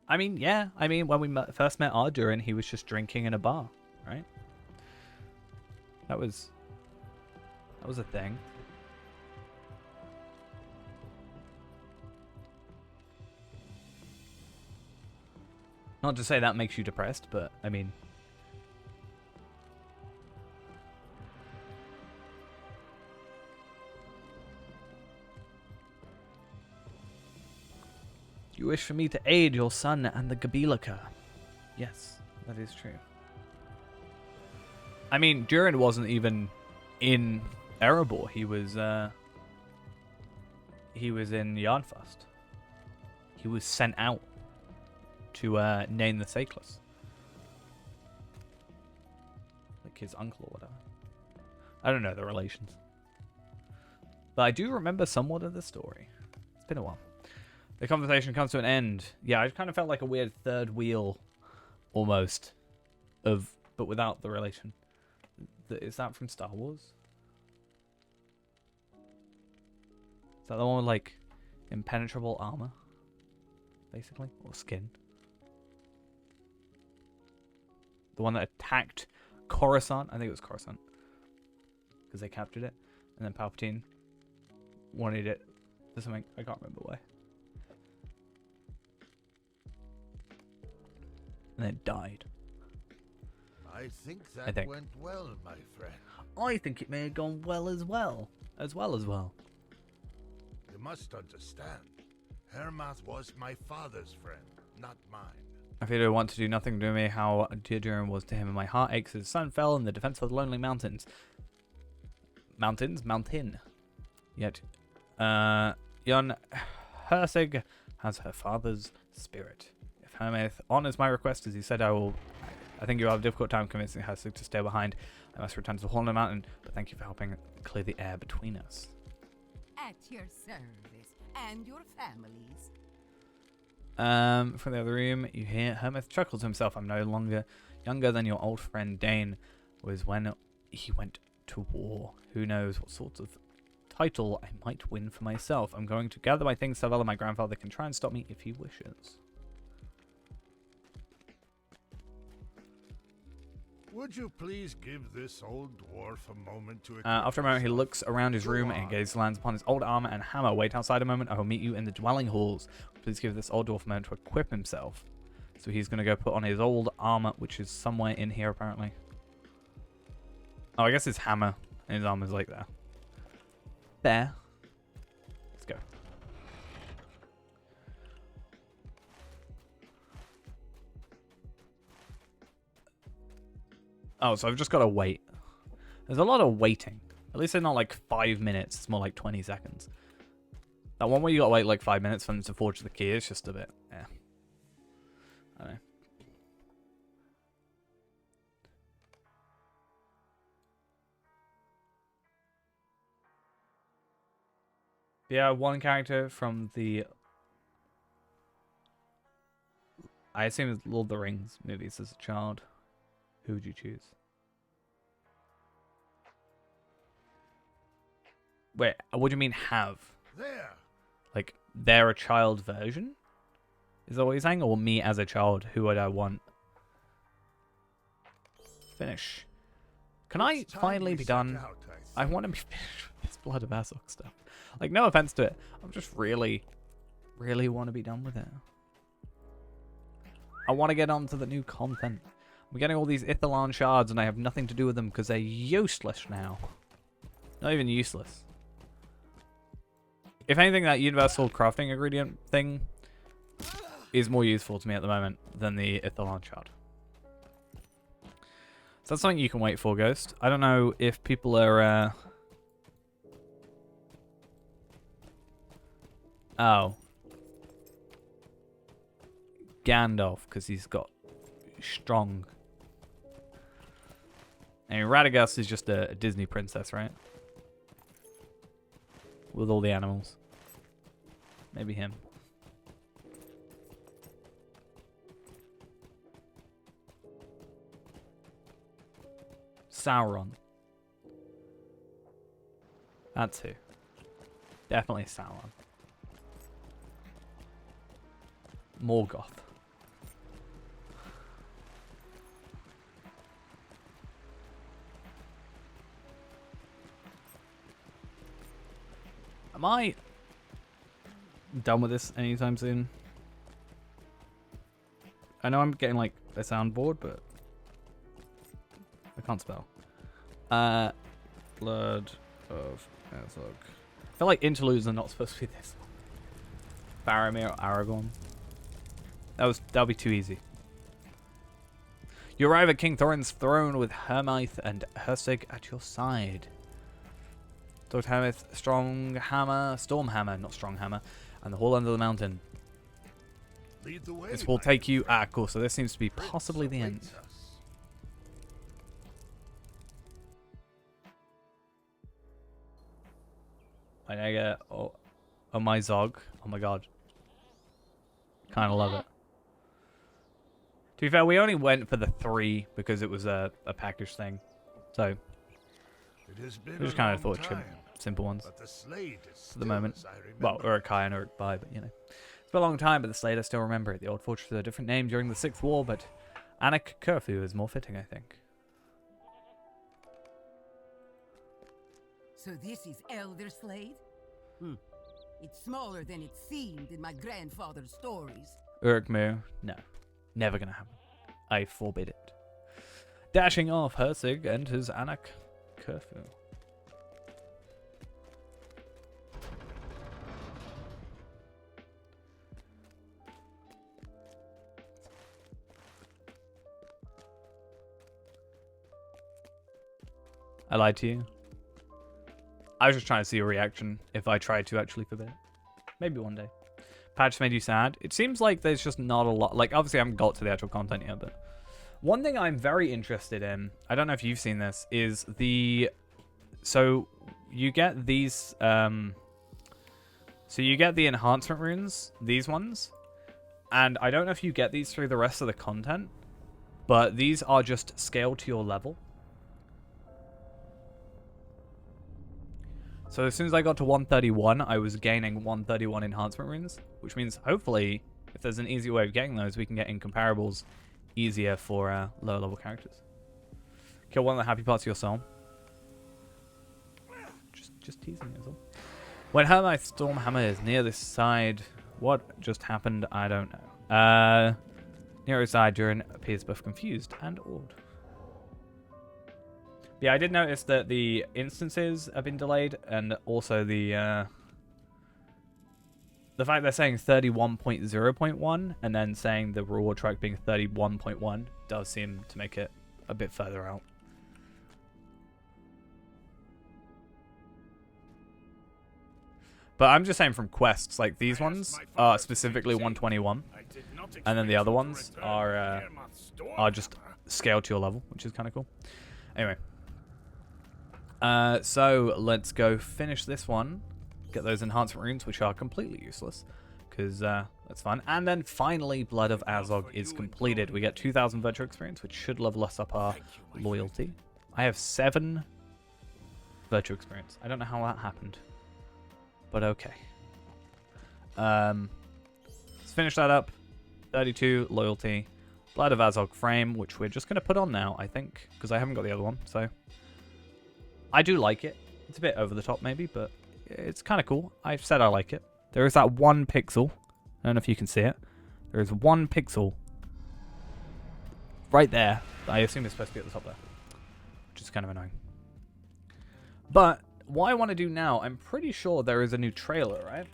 I mean, yeah. I mean, when we first met Ardurin, he was just drinking in a bar, right? That was a thing. Not to say that makes you depressed, but I mean... You wish for me to aid your son and the Gabilaka. Yes, that is true. I mean, Durin wasn't even in Erebor. He was in Yarnfast. He was sent out to name the Sackless. Like his uncle or whatever. I don't know the relations. But I do remember somewhat of the story. It's been a while. The conversation comes to an end. Yeah, I kind of felt like a weird third wheel, almost, but without the relation. Is that from Star Wars? Is that the one with, like, impenetrable armor? Basically? Or skin? The one that attacked Coruscant? I think it was Coruscant. Because they captured it. And then Palpatine wanted it for something. I can't remember why. And then it died.
I think that went well, my friend.
I think it may have gone well as well. As well.
You must understand. Hermath was my father's friend, not mine.
I feel I want to do nothing to me how dear Durin was to him, and my heart aches as his son fell in the defense of the lonely mountains. Mountain. Yet, Jon Hersig has her father's spirit. If Hermath honors my request as he said, I think you will have a difficult time convincing Hersig to stay behind. I must return to the Horn Mountain, but thank you for helping clear the air between us.
At your service, and your families.
From the other room, you hear Hermath chuckle to himself. I'm no longer younger than your old friend Dane was when he went to war. Who knows what sort of title I might win for myself. I'm going to gather my things so my grandfather can try and stop me if he wishes.
Would you please give this old dwarf a moment to...
After a moment, he looks around his room and gaze lands upon his old armor and hammer. Wait outside a moment. I will meet you in the dwelling halls. Please give this old dwarf a moment to equip himself. So he's going to go put on his old armor, which is somewhere in here, apparently. Oh, I guess his hammer and his armor's like there. There. Let's go. Oh, so I've just got to wait. There's a lot of waiting. At least it's not like 5 minutes. It's more like 20 seconds. That one where you got to wait like 5 minutes for them to forge the key is just a bit... yeah. I don't know. Yeah, one character from the... I assume it's Lord of the Rings movies as a child. Who would you choose? Wait, what do you mean have?
There.
Like, they're a child version? Is that what you're saying? Or me as a child, who would I want? Finish. Can I finally be done? I want to be finished with this Blood of Azog stuff. Like, no offense to it. I just really want to be done with it. I want to get on to the new content. I'm getting all these Ithelan shards and I have nothing to do with them because they're useless now. Not even useless. If anything, that universal crafting ingredient thing is more useful to me at the moment than the Ithelan shard. So that's something you can wait for, Ghost. I don't know if people are... Oh. Gandalf, because he's got strong... I mean, Radagast is just a Disney princess, right? With all the animals. Maybe him. Sauron. That's who. Definitely Sauron. Morgoth. Am I done with this anytime soon? I know I'm getting like a soundboard, but I can't spell. Blood of Azog. I feel like interludes are not supposed to be this. Faramir or Aragorn. That'll be too easy. You arrive at King Thorin's throne with Hermith and Hersig at your side. Dr. Hermith, Storm Hammer, not Strong Hammer, and the Hall under the mountain.
Lead the way,
This will
my
take you.
friend.
Cool. So this seems to be
Prince
possibly the end.
awaits us.
I get oh my Zog. Oh my god. Kind of love it. To be fair, we only went for the 3 because it was a package thing. So
It has been
we just
a
kind of
long
thought
time,
simple ones
but the Slade is
for the
still
moment.
as I
Well,
remember.
Uruk-hai and Uruk-bai, but you know. It's been a long time, but the Slade I still remember it. The old fortress with a different name during the 6th war, but Anak Curfew is more fitting, I think.
So this is Elder Slade? It's smaller than it seemed in my grandfather's stories.
Uruk-mu, no. Never gonna happen. I forbid it. Dashing off, Hersig enters Anak Curfew. I lied to you. I was just trying to see your reaction if I tried to actually forbid it. Maybe one day. Patch made you sad. It seems like there's just not a lot. Like, obviously I haven't got to the actual content yet, but one thing I'm very interested in, I don't know if you've seen this, is the... So, you get these... So you get the enhancement runes, these ones, and I don't know if you get these through the rest of the content, but these are just scaled to your level. So as soon as I got to 131, I was gaining 131 enhancement runes, which means hopefully, if there's an easy way of getting those, we can get incomparables easier for lower level characters. Kill one of the happy parts of your soul. Just teasing as well. When Hermith Stormhammer is near this side, what just happened? I don't know. Near his side, Durin appears both confused and awed. Yeah, I did notice that the instances have been delayed, and also the fact they're saying 31.0.1 and then saying the reward track being 31.1 does seem to make it a bit further out. But I'm just saying from quests, like these ones are specifically 121, and then the other ones are just scaled to your level, which is kind of cool. Anyway. So let's go finish this one, get those enhancement runes, which are completely useless, because that's fun. And then finally, Blood of Azog is completed. We get 2,000 virtual experience, which should level us up our loyalty. I have 7 virtual experience. I don't know how that happened, but okay. Let's finish that up. 32 loyalty, Blood of Azog frame, which we're just going to put on now, I think, because I haven't got the other one, so... I do like it. It's a bit over the top maybe, but it's kind of cool. I've said I like it. There is that 1 pixel. I don't know if you can see it. There is 1 pixel right there. I assume it's supposed to be at the top there, which is kind of annoying. But what I want to do now, I'm pretty sure there is a new trailer, right?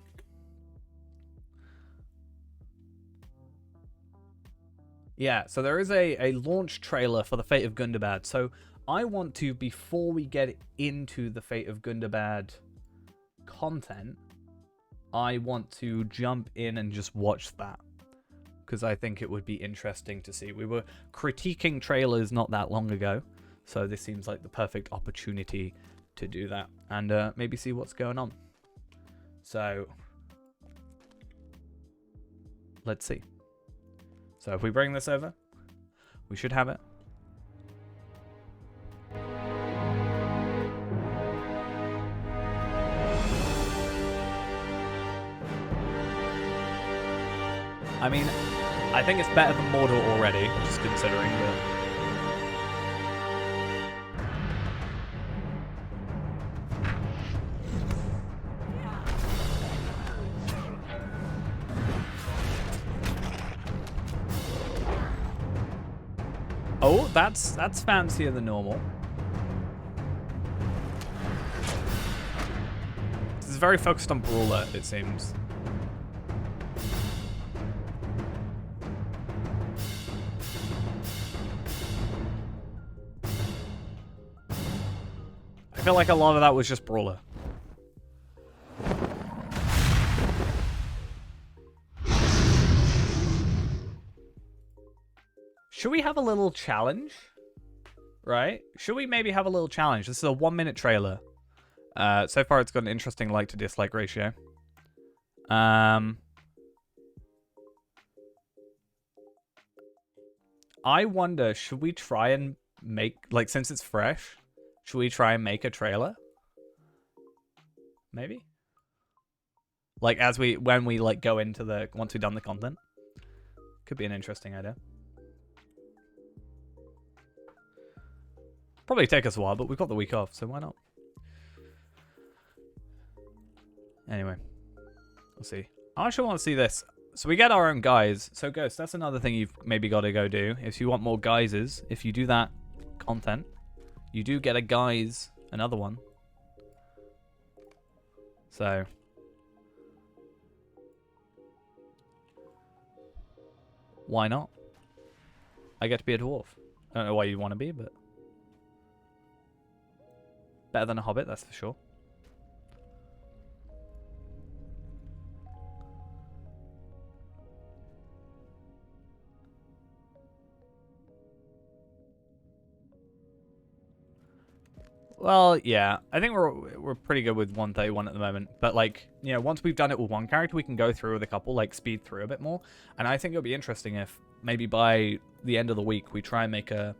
Yeah, so there is a launch trailer for the Fate of Gundabad. So I want to, before we get into the Fate of Gundabad content, I want to jump in and just watch that, because I think it would be interesting to see. We were critiquing trailers not that long ago, so this seems like the perfect opportunity to do that and maybe see what's going on. So let's see. So if we bring this over, we should have it. I mean, I think it's better than Mordor already, just considering that. Oh, that's fancier than normal. This is very focused on brawler, it seems. I feel like a lot of that was just brawler. Should we have a little challenge? Right? Should we maybe have a little challenge? This is a 1-minute trailer. So far it's got an interesting like to dislike ratio. I wonder, should we try and make, like, since it's fresh, should we try and make a trailer? Maybe? Like, when we, like, go into the, once we've done the content. Could be an interesting idea. Probably take us a while, but we've got the week off, so why not? Anyway. We'll see. I actually want to see this. So we get our own guys. So Ghost, that's another thing you've maybe got to go do. If you want more guises, if you do that content, you do get a guise, another one. So. Why not? I get to be a dwarf. I don't know why you want to be, but. Better than a hobbit, that's for sure. Well, yeah. I think we're pretty good with 131 at the moment. But, like, you know, once we've done it with one character, we can go through with a couple, like, speed through a bit more. And I think it'll be interesting if maybe by the end of the week, we try and make a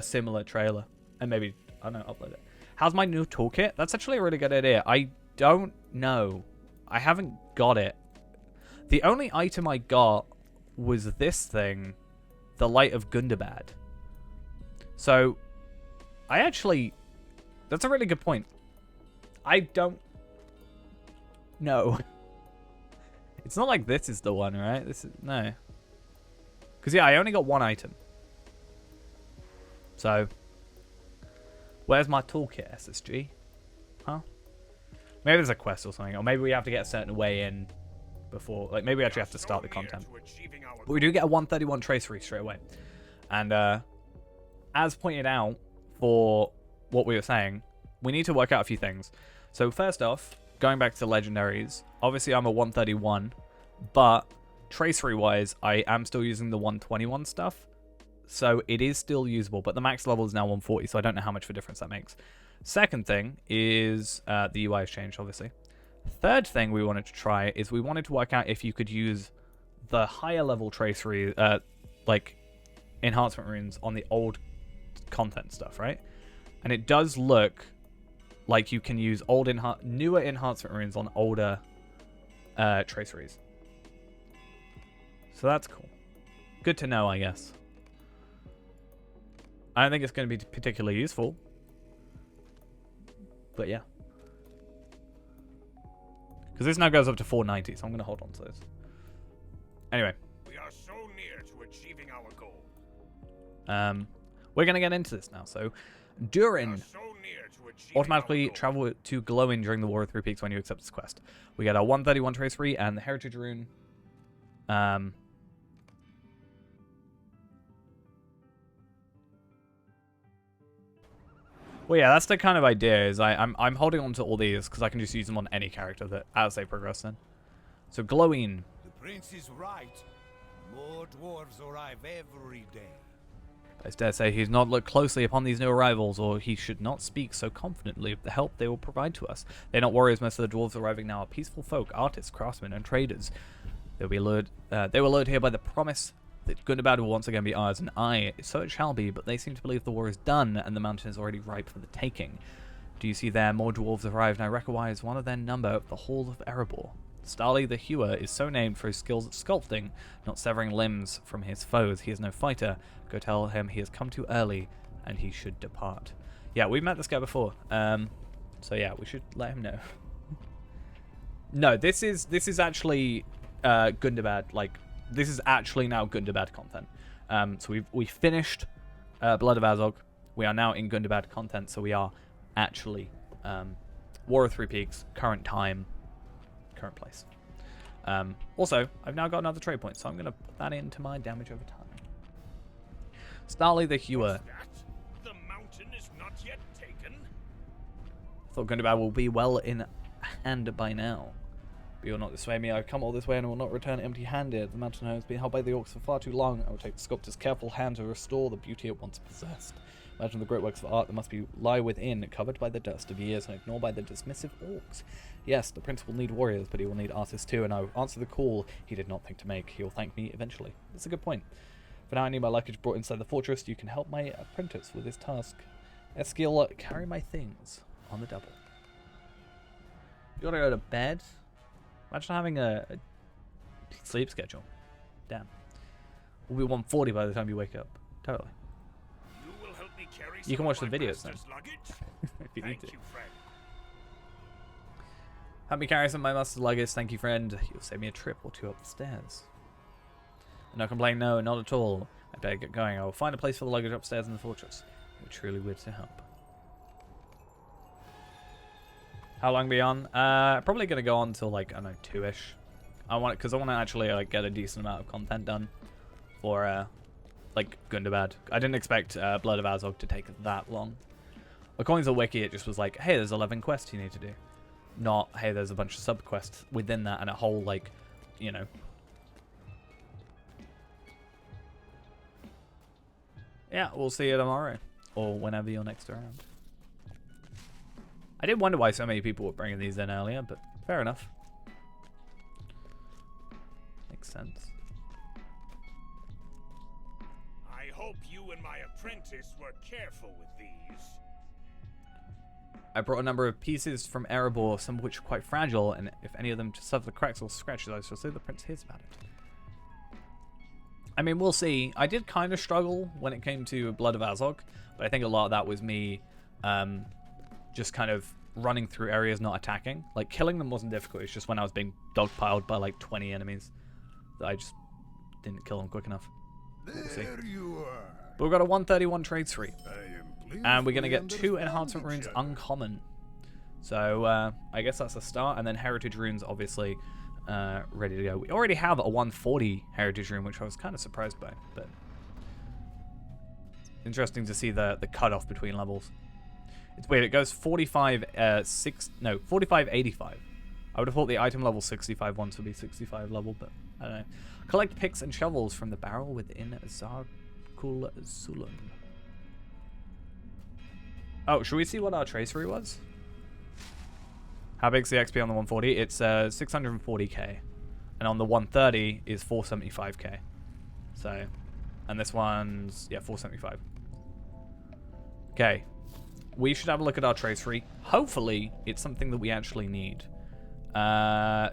similar trailer. And maybe, I don't know, upload it. How's my new toolkit? That's actually a really good idea. I don't know. I haven't got it. The only item I got was this thing. The Light of Gundabad. So, I actually... That's a really good point. I don't know. It's not like this is the one, right? This is... No. Because, yeah, I only got one item. So... Where's my toolkit, SSG? Huh? Maybe there's a quest or something. Or maybe we have to get a certain way in before... Like, maybe we actually have to start the content. But we do get a 131 tracery straight away. And, as pointed out for what we were saying, we need to work out a few things. So, first off, going back to legendaries, obviously I'm a 131, but tracery-wise, I am still using the 121 stuff. So it is still usable, but the max level is now 140, so I don't know how much of a difference that makes. Second thing is the UI has changed, obviously. Third thing we wanted to try is we wanted to work out if you could use the higher level tracery, like enhancement runes on the old content stuff, right? And it does look like you can use newer enhancement runes on older traceries. So that's cool. Good to know, I guess. I don't think it's going to be particularly useful. But yeah. Because this now goes up to 490, so I'm going to hold on to this. Anyway.
We are so near to achieving our goal.
We're going to get into this now. So, Durin automatically travel to Glowing during the War of Three Peaks when you accept this quest. We get our 131 tracery and the Heritage Rune. Well, yeah, that's the kind of idea. Is I'm holding on to all these because I can just use them on any character that as they progress. Then, so Glowing.
The prince is right. More dwarves arrive every day.
I dare say he's not looked closely upon these new arrivals, or he should not speak so confidently of the help they will provide to us. They're not warriors. Most of the dwarves arriving now are peaceful folk, artists, craftsmen, and traders. They were lured here by the promise that Gundabad will once again be ours, and so it shall be, but they seem to believe the war is done, and the mountain is already ripe for the taking. Do you see there? More dwarves arrived, and I recognize one of their number of the Hall of Erebor. Starly the Hewer is so named for his skills at sculpting, not severing limbs from his foes. He is no fighter. Go tell him he has come too early, and he should depart. Yeah, we've met this guy before. So yeah, we should let him know. No, this is actually Gundabad. Like, this is actually now Gundabad content. So we finished Blood of Azog. We are now in Gundabad content. So we are actually War of Three Peaks, current time, current place. Also, I've now got another trade point, so I'm going to put that into my damage over time. Starly the Hewer.
The mountain is not yet taken.
Thought Gundabad will be well in hand by now. But you'll not dissuade me. I've come all this way and will not return empty-handed. The mountain has been held by the orcs for far too long. I will take the sculptor's careful hand to restore the beauty it once possessed. Imagine the great works of art that must lie within, covered by the dust of years and ignored by the dismissive orcs. Yes, the prince will need warriors, but he will need artists too, and I will answer the call he did not think to make. He will thank me eventually. That's a good point. For now, I need my luggage brought inside the fortress. You can help my apprentice with his task. Eskill, carry my things on the double. You gotta go to bed? Imagine having a sleep schedule. Damn. We'll be 140 by the time you wake up. Totally.
You will help me carry
You can watch the
some of my
videos then.
master's luggage?
If you need
Thank
to.
you, friend.
Help me carry some of my master's luggage. Thank you, friend. You'll save me a trip or two up the stairs. No complaint, no, not at all. I better get going. I will find a place for the luggage upstairs in the fortress. You're truly weird to help. How long be on? Probably gonna go on till like, I don't know, 2-ish. I want to actually like get a decent amount of content done for like Gundabad. I didn't expect Blood of Azog to take that long. According to the wiki, it just was like, hey, there's 11 quests you need to do. Not, hey, there's a bunch of sub quests within that and a whole like, you know. Yeah, we'll see you tomorrow or whenever you're next around. I did wonder why so many people were bringing these in earlier, but fair enough. Makes sense.
I hope you and my apprentice were careful with these.
I brought a number of pieces from Erebor, some of which are quite fragile, and if any of them suffer cracks or scratches, I shall say the prince hears about it. I mean, we'll see. I did kind of struggle when it came to Blood of Azog, but I think a lot of that was me just kind of running through areas, not attacking. Like, killing them wasn't difficult. It's just when I was being dogpiled by like 20 enemies that I just didn't kill them quick enough.
There you are.
But we've got a 131 trade tree.
I am pleased
And we're going to
we
get 2
understand
enhancement
each
runes
other.
uncommon. So I guess that's a start. And then heritage runes, obviously, ready to go. We already have a 140 heritage rune, which I was kind of surprised by. But interesting to see the cutoff between levels. It's weird. It goes 45, 45, 85. I would have thought the item level 65 ones would be 65 level, but I don't know. Collect picks and shovels from the barrel within Zarkul Zulun. Oh, should we see what our tracery was? How big's the XP on the 140? It's 640k. And on the 130 is 475k. So, and this one's, yeah, 475. Okay. We should have a look at our tracery. Hopefully, it's something that we actually need.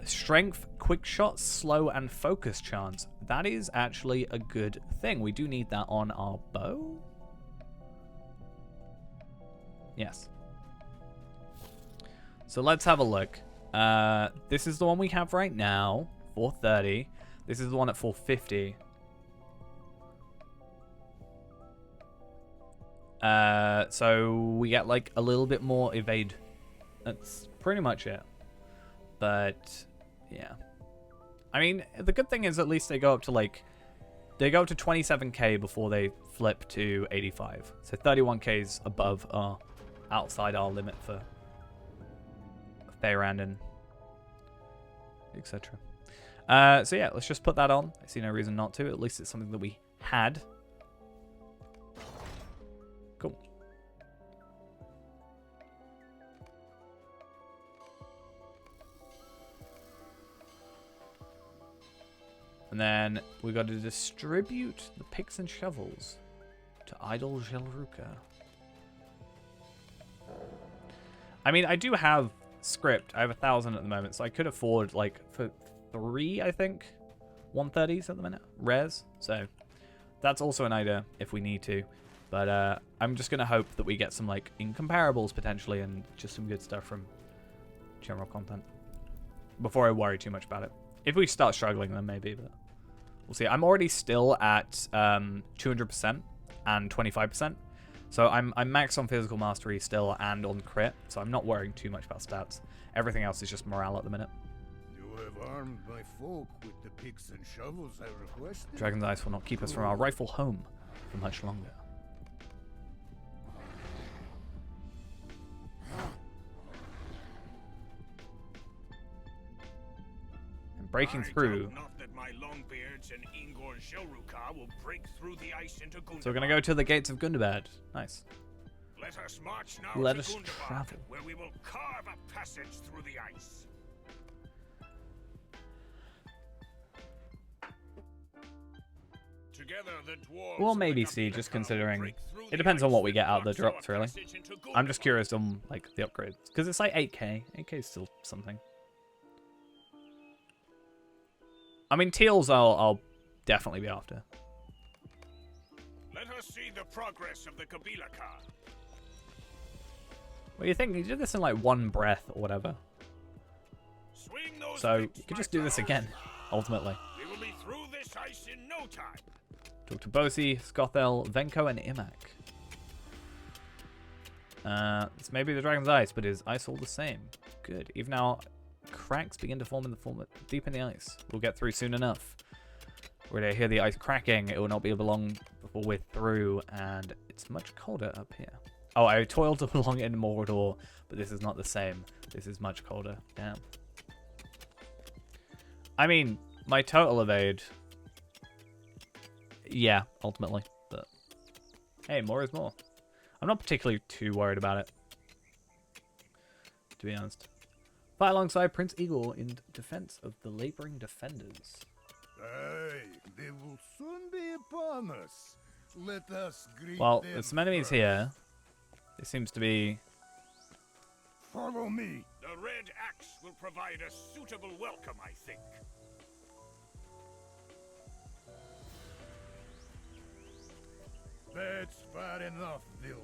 Strength, quick shot, slow, and focus chance. That is actually a good thing. We do need that on our bow. Yes. So let's have a look. This is the one we have right now, 430. This is the one at 450. So we get like a little bit more evade. That's pretty much it. But yeah. I mean, the good thing is at least they go up to like, they go up to 27k before they flip to 85. So 31k is above our, outside our limit for Faerand and etc. So yeah, let's just put that on. I see no reason not to. At least it's something that we had. Cool. And then we got to distribute the picks and shovels to Idol Gelruka. I mean, I do have script. I have 1,000 at the moment, so I could afford like for 3, I think, 130s at the minute, rares. So that's also an idea if we need to. But I'm just gonna hope that we get some like incomparables potentially and just some good stuff from general content before I worry too much about it. If we start struggling, then maybe, but we'll see. I'm already still at 200% and 25%. So I'm maxed on physical mastery still and on crit, so I'm not worrying too much about stats. Everything else is just morale at the minute.
You have armed my folk with the picks and shovels I requested.
Dragon's Ice will not keep us from our rightful home for much longer. breaking
I
through.
doubt not that my Longbeards and Ingor Shelruka will break through the ice into Gundabad.
So we're gonna go to the gates of Gundabad. Nice.
Let us march now
Let
to
us
Gundabad,
travel.
where we will carve a passage through the ice. Together, the dwarves
We'll
of the
maybe see,
Gabila
just
Khan will
considering
break through
it
the
depends on
ice
what we
that
get out of the
blocks
drops,
our
really.
passage into
I'm just
Gundabad.
curious on like the upgrades because it's like 8k. 8k is still something. I mean, teals I'll definitely be after.
Let us see the progress of the Gabila Khan.
What do you think? You did this in like one breath or whatever.
Swing those
So you
picks,
could
my
just do this
fellows.
again, ultimately.
We will be through this ice in no time.
Talk to Bosi, Skothel, Venko, and Imak. This may be the Dragon's Ice, but is ice all the same? Good. Even now, cracks begin to form deep in the ice. We'll get through soon enough. Where I hear the ice cracking, it will not be long before we're through, and it's much colder up here. Oh, I toiled along in Mordor, but this is not the same. This is much colder. Damn. I mean, my total evade. Yeah, ultimately. But hey, more is more. I'm not particularly too worried about it, to be honest. Fight alongside Prince Eagle in defense of the laboring defenders.
Aye, they will soon be upon us. Let us greet
Well,
them
there's some enemies
first.
here. It seems to be...
Follow me.
The Red Axe will provide a suitable welcome, I think.
That's far enough, villain.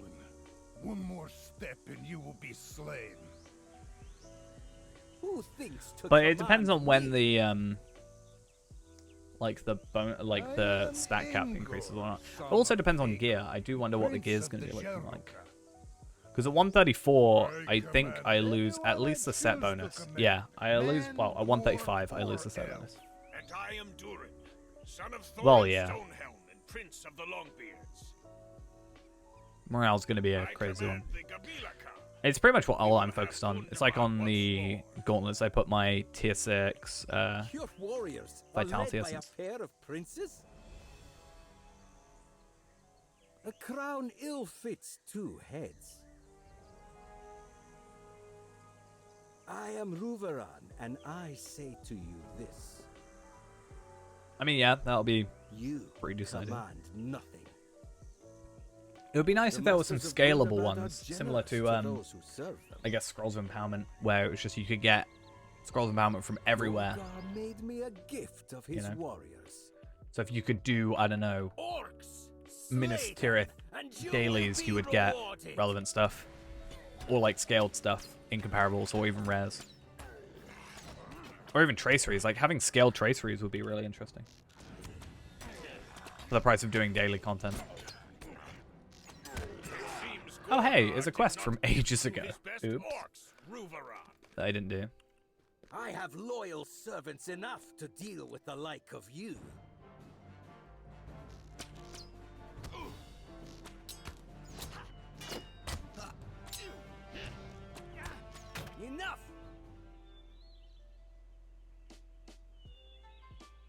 One more step and you will be slain.
Who thinks to
But it depends
command
on when
me?
the like the
I
stat
am
cap
Ingor,
increases or not. It
son
also
of
depends on
Ingor,
gear. I do wonder what the
Prince
gear's
of
going to be
the
looking like.
Shelruka.
Because at 134,
I
I think
command
I lose at
anyone
least
I
the set
choose to
bonus.
command,
Yeah, I lose,
man
well, at 135, I lose the
or
set
elf.
bonus.
And I am Durin, son of Thorin
Well, yeah.
Stonehelm and Prince of the Longbeards.
Morale's going to be a
I
crazy one.
command the Gabila Khan.
It's pretty much what all I'm focused on. It's like on the gauntlets, I put my tier 6,
Your warriors are
Vitality
led by
essence.
a pair of princes? A crown ill fits two heads. I am Ruveran, and I say to you this.
I mean, yeah, that'll be...
You
Pretty decided.
command nothing.
It would be nice
The
if there were some
masters of
scalable
Gundabad are
ones, similar
generous
to,
those who serve them.
I guess, Scrolls of Empowerment, where it was just you could get Scrolls of Empowerment from everywhere.
Rogar made me a gift of his
know.
warriors.
So if you could do, I don't know,
Orcs,
Minas
slay
Tirith
them, and you
dailies,
will
you
be
would get
rewarded.
relevant stuff. Or like scaled stuff, incomparables, or even rares. Or even traceries, like having scaled traceries would be really interesting. For the price of doing daily content.
Seems
Oh hey,
Gorgar
it's a
did
quest
not
from
put
ages
to
ago.
his best
Oops.
orcs, Ruveran.
That I didn't do.
I have loyal servants enough to deal with the like of you. Enough!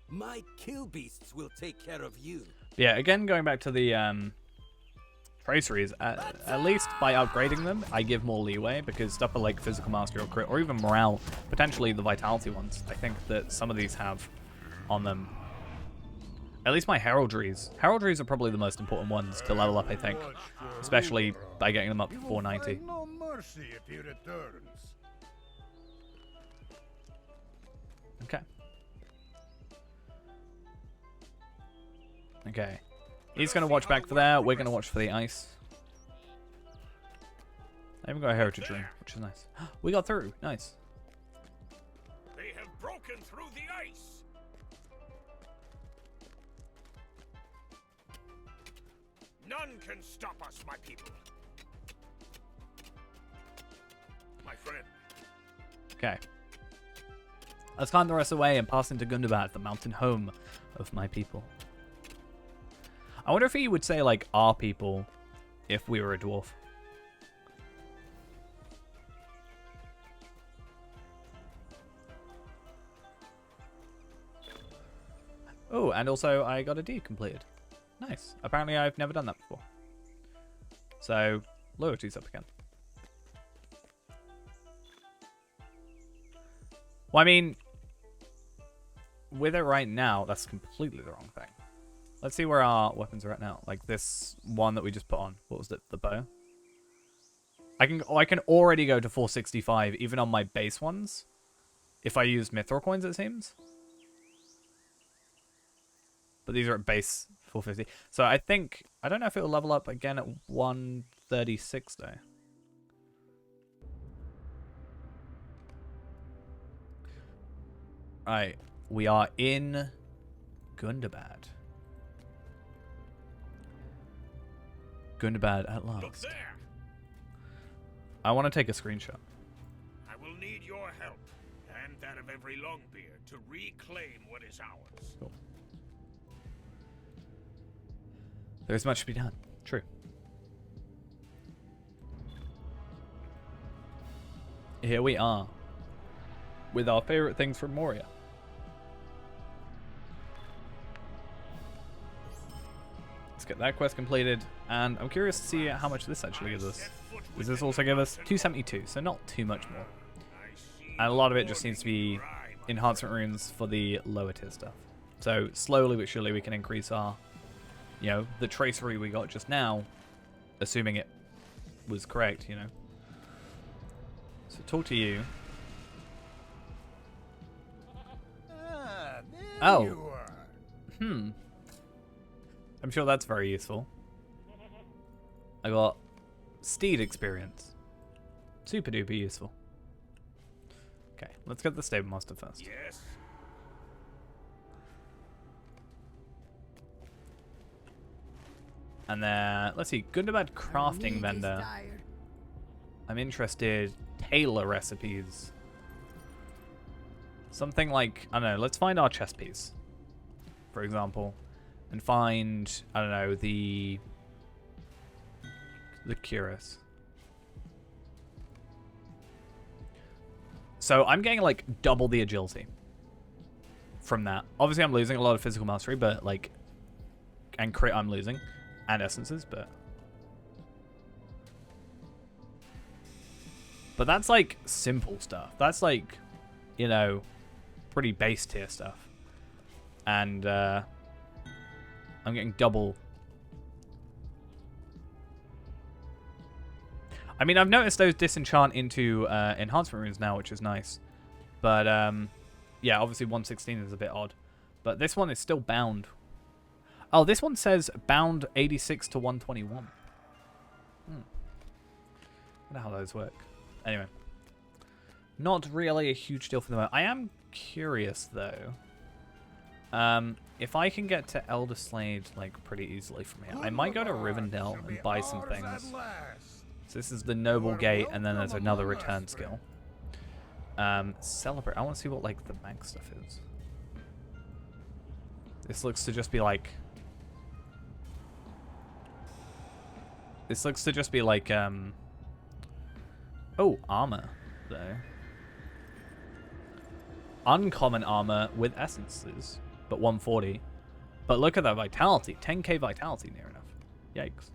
My kill beasts will take care of you.
Yeah, again, going back to the traceries, at least by upgrading them, I give more leeway, because stuff like physical mastery or crit, or even morale, potentially the vitality ones, I think that some of these have on them. At least my heraldries. Heraldries are probably the most important ones to level up, I think. Especially by getting them up to
He will
490.
find no mercy if he returns.
Okay. Okay. He's going to watch back for there. We're going to watch for the ice. I even got a heritage ring, which is nice. We got through. Nice.
They have broken through the ice. None can stop us, my people. My friend.
Okay. Let's climb the rest of the way and pass into Gundabad, the mountain home of my people. I wonder if he would say, like, our people, if we were a dwarf. Oh, and also I got a deed completed. Nice. Apparently I've never done that before. So, loyalty's up again. Well, I mean, with it right now, that's completely the wrong thing. Let's see where our weapons are at now. Like this one that we just put on. What was it? The bow? I can already go to 465 even on my base ones. If I use mithril coins, it seems. But these are at base 450. So I think, I don't know if it will level up again at 136 though. Right, we are in Gundabad. Gundabad at
Look
last.
there.
I want to take a screenshot.
I will need your help, and that of every Longbeard, to reclaim what is ours.
Cool. There's much to be done. True. Here we are. With our favorite things from Moria. Let's get that quest completed. And I'm curious to see how much this actually gives us. Does this also give us 272? So not too much more. And a lot of it just seems to be enhancement runes for the lower tier stuff. So slowly but surely we can increase our, you know, the tracery we got just now, assuming it was correct, you know. So talk to you. Oh.
You are.
I'm sure that's very useful. I got steed experience. Super duper useful. Okay, let's get the stable master first.
Yes.
And then, let's see, Gundabad crafting
Need is
vendor.
dire.
I'm interested. Tailor recipes. Something like, I don't know, let's find our chess piece, for example. And find, I don't know, the cuirass. So I'm getting like double the agility from that. Obviously I'm losing a lot of physical mastery, but like, and crit I'm losing, and essences, but that's like simple stuff. That's like, you know, pretty base tier stuff. And I'm getting double. I mean, I've noticed those disenchant into enhancement runes now, which is nice. But yeah, obviously 116 is a bit odd. But this one is still bound. Oh, this one says bound 86 to 121. I wonder how those work. Anyway. Not really a huge deal for the moment. I am curious, though. If I can get to Elder Slade, like, pretty easily from here, I might go to Rivendell and buy some things. So this is the Noble Gate, and then there's another return skill. Celebrate. I want to see what, like, the mag stuff is. This looks to just be, like... This looks to just be, like, Oh, armor, though. Uncommon armor with essences, but 140. But look at that vitality. 10k vitality near enough. Yikes.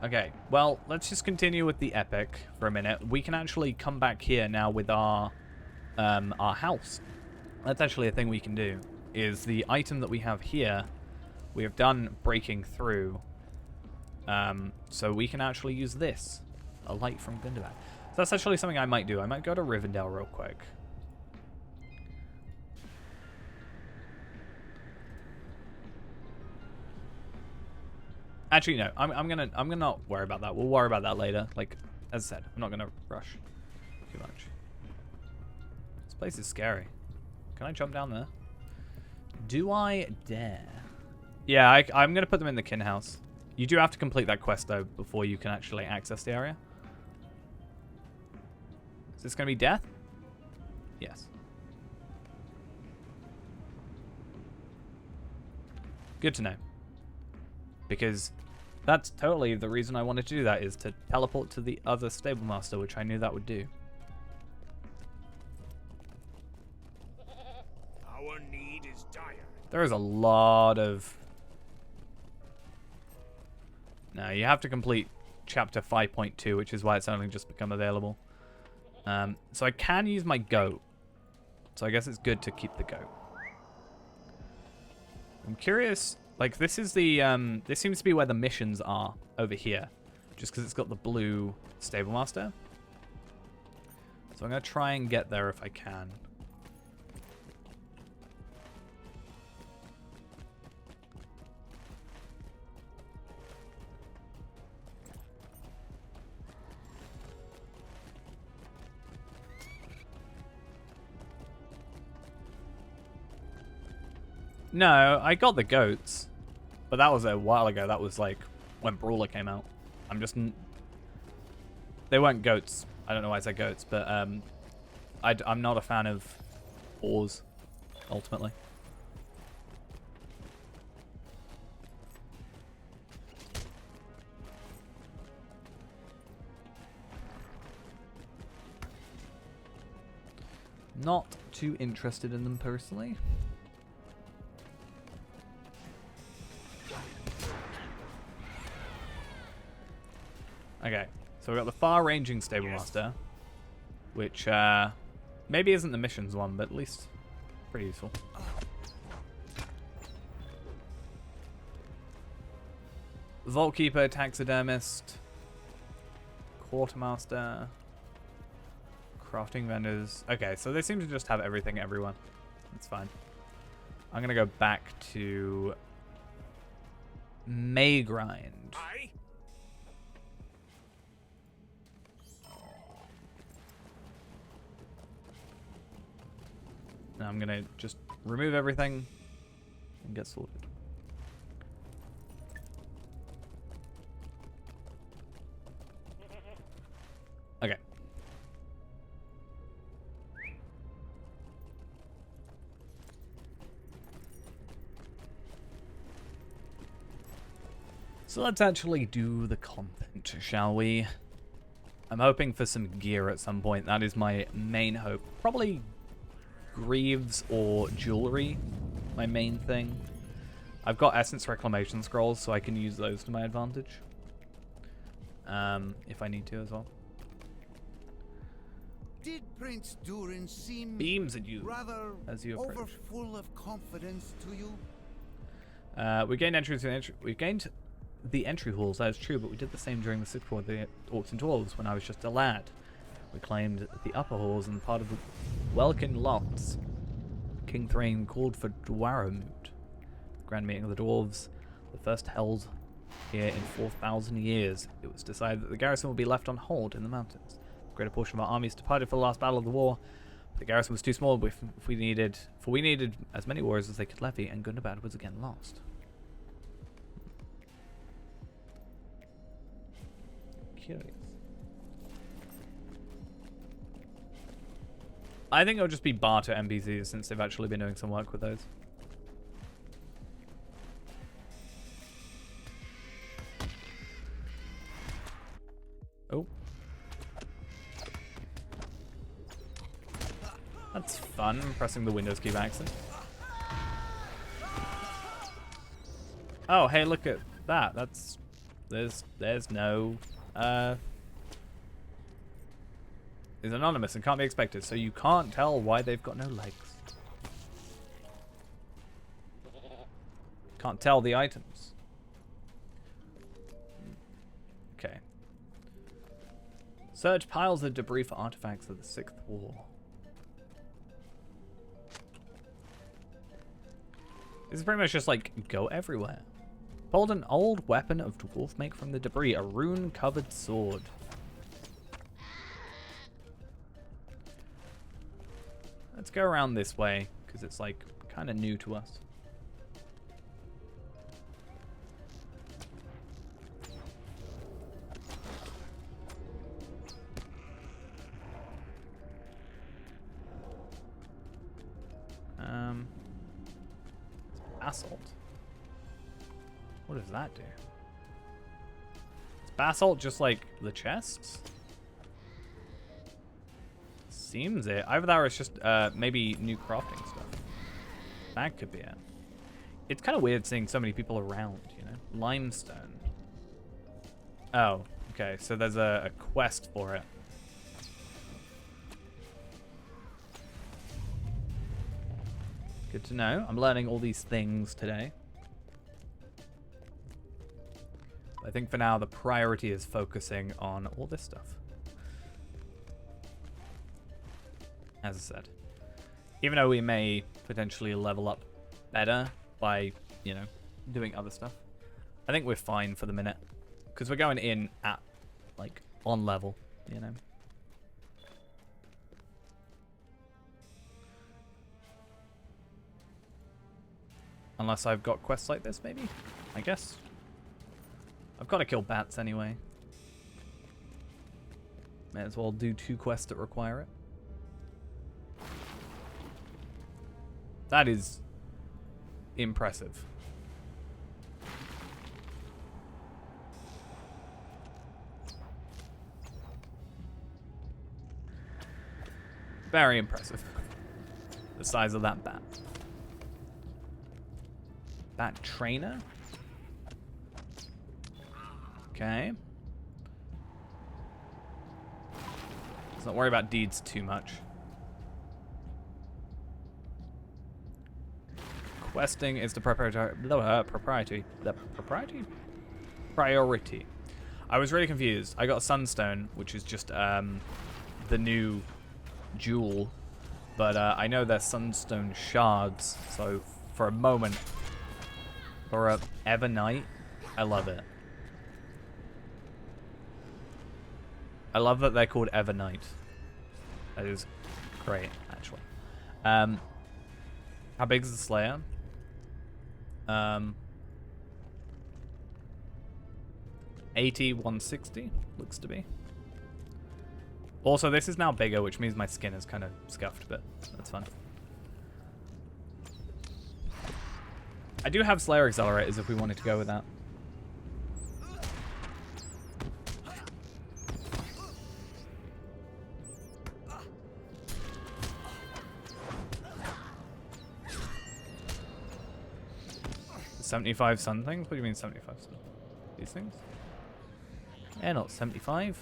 Okay, well, let's just continue with the epic for a minute. We can actually come back here now with our house. That's actually a thing we can do. Is the item that we have here, we have done breaking through. So we can actually use this. A light from Gundabad. So that's actually something I might do. I might go to Rivendell real quick. Actually, no. I'm gonna not worry about that. We'll worry about that later. Like, as I said, I'm not gonna rush too much. This place is scary. Can I jump down there? Do I dare? Yeah, I'm gonna put them in the kin house. You do have to complete that quest though before you can actually access the area. Is this gonna be death? Yes. Good to know. Because that's totally the reason I wanted to do that, is to teleport to the other stable master, which I knew that would do.
Our need is dire.
There is a lot of... No, you have to complete chapter 5.2, which is why it's only just become available. So I can use my goat. So I guess it's good to keep the goat. I'm curious, like this is the, this seems to be where the missions are over here. Just because it's got the blue stable master. So I'm going to try and get there if I can. No, I got the goats. But that was a while ago. That was like when Brawler came out. I'm just... They weren't goats. I don't know why I said goats, but I'm not a fan of ores, ultimately. Not too interested in them personally. Okay, so we've got the far-ranging stable master, which maybe isn't the missions one, but at least pretty useful. Vault Keeper, Taxidermist, Quartermaster, Crafting Vendors. Okay, so they seem to just have everything, everyone. That's fine. I'm gonna go back to Maygrind.
Aye?
Now I'm gonna just remove everything and get sorted. Okay. So let's actually do the content, shall we? I'm hoping for some gear at some point. That is my main hope. Probably greaves or jewelry, my main thing. I've got essence reclamation scrolls, so I can use those to my advantage. If I need to as well.
Did Prince Durin seem
Beams at you
rather
as you approach.
overfull of confidence to you?
We gained entry to the entry. We gained the entry halls. That is true, but we did the same during the Sixth War of the Orcs and Dwarves when I was just a lad. We claimed the upper halls and part of the Welkin Lofts. King Thrain called for Dwaromut, grand meeting of the dwarves, the first held here in 4,000 years. It was decided that the garrison would be left on hold in the mountains. A greater portion of our armies departed for the last battle of the war. The garrison was too small, for we needed as many warriors as they could levy, and Gundabad was again lost. Curious. I think it'll just be barter NPCs since they've actually been doing some work with those. Oh. That's fun, pressing the Windows key by accident. Oh, hey, look at that. That's... There's no... is anonymous and can't be expected, so you can't tell why they've got no legs. Can't tell the items. Okay. Search piles of debris for artifacts of the Sixth War. This is pretty much just like, go everywhere. Pulled an old weapon of dwarf make from the debris, a rune-covered sword. Let's go around this way, because it's like kind of new to us. Basalt. What does that do? Is basalt just like the chests? Seems it. Either that or it's just maybe new crafting stuff. That could be it. It's kind of weird seeing so many people around, you know? Limestone. Oh, okay. So there's a quest for it. Good to know. I'm learning all these things today. I think for now the priority is focusing on all this stuff. As I said. Even though we may potentially level up better by, you know, doing other stuff. I think we're fine for the minute. Because we're going in at, like, on level, you know. Unless I've got quests like this, maybe? I guess. I've got to kill bats anyway. May as well do 2 quests that require it. That is impressive. Very impressive. The size of that bat. Bat trainer? Okay. Let's not worry about deeds too much. Questing is the priority. I was really confused. I got Sunstone, which is just the new jewel, but I know they're Sunstone shards. So for a moment, for a Evernight, I love it. I love that they're called Evernight. That is great, actually. How big is the Slayer? 80, 160 looks to be. Also, this is now bigger, which means my skin is kind of scuffed, but that's fun. I do have Slayer accelerators if we wanted to go with that. $75 sun things? What do you mean 75 sun? These things? Yeah, not 75.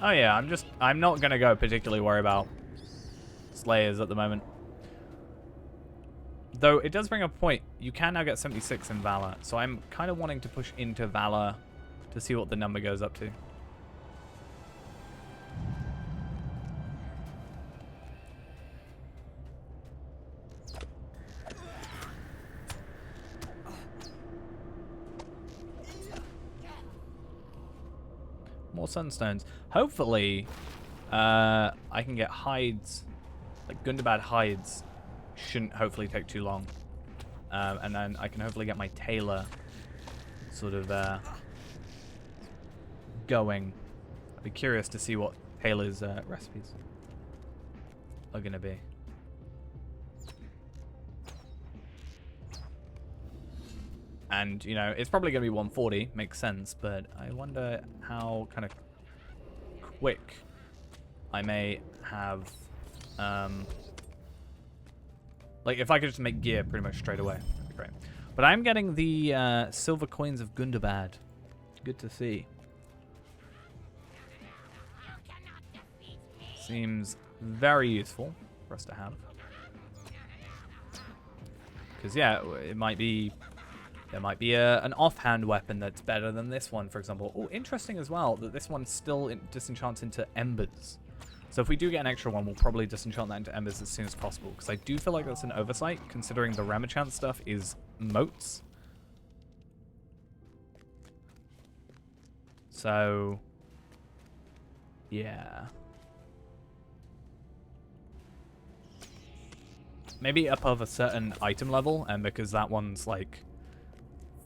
Oh yeah, I'm not gonna go particularly worry about Slayers at the moment. Though it does bring up a point, you can now get 76 in Valor, so I'm kind of wanting to push into Valor to see what the number goes up to. More sunstones. Hopefully, I can get hides, like Gundabad hides. Shouldn't hopefully take too long, and then I can hopefully get my tailor sort of going. I'd be curious to see what tailor's recipes are gonna be. And you know, it's probably gonna be 140, makes sense, but I wonder how kind of quick I may have. Like, if I could just make gear pretty much straight away, that'd be great. But I'm getting the silver coins of Gundabad. Good to see. Seems very useful for us to have. Because, yeah, it might be... There might be an offhand weapon that's better than this one, for example. Oh, interesting as well that this one still disenchants into embers. So if we do get an extra one, we'll probably disenchant that into embers as soon as possible. Because I do feel like that's an oversight, considering the Ramachant stuff is moats. So, yeah. Maybe above a certain item level, and because that one's like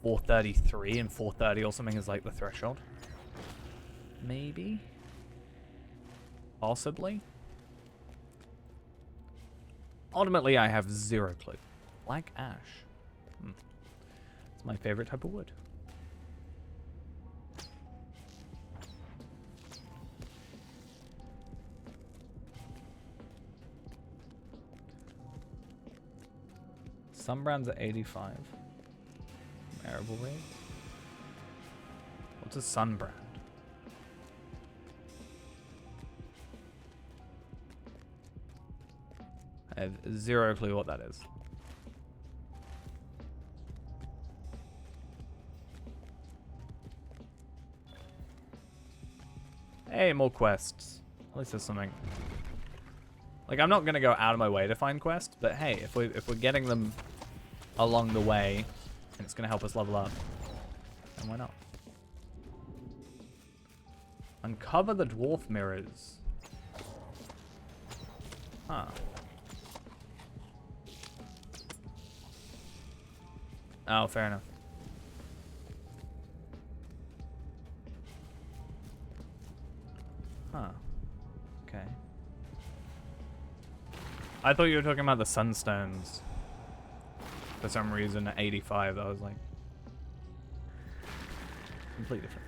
433 and 430 or something is like the threshold. Maybe? Possibly? Ultimately, I have zero clue. Black ash. It's my favorite type of wood. Sunbrand's at 85. Arable rate. What's a sunbrand? I have zero clue what that is. Hey, more quests. At least there's something. Like, I'm not gonna go out of my way to find quests, but hey, if we're getting them along the way, and it's gonna help us level up, then why not? Uncover the dwarf mirrors. Huh. Oh, fair enough. Huh. Okay. I thought you were talking about the sunstones. For some reason at 85, that was like completely different.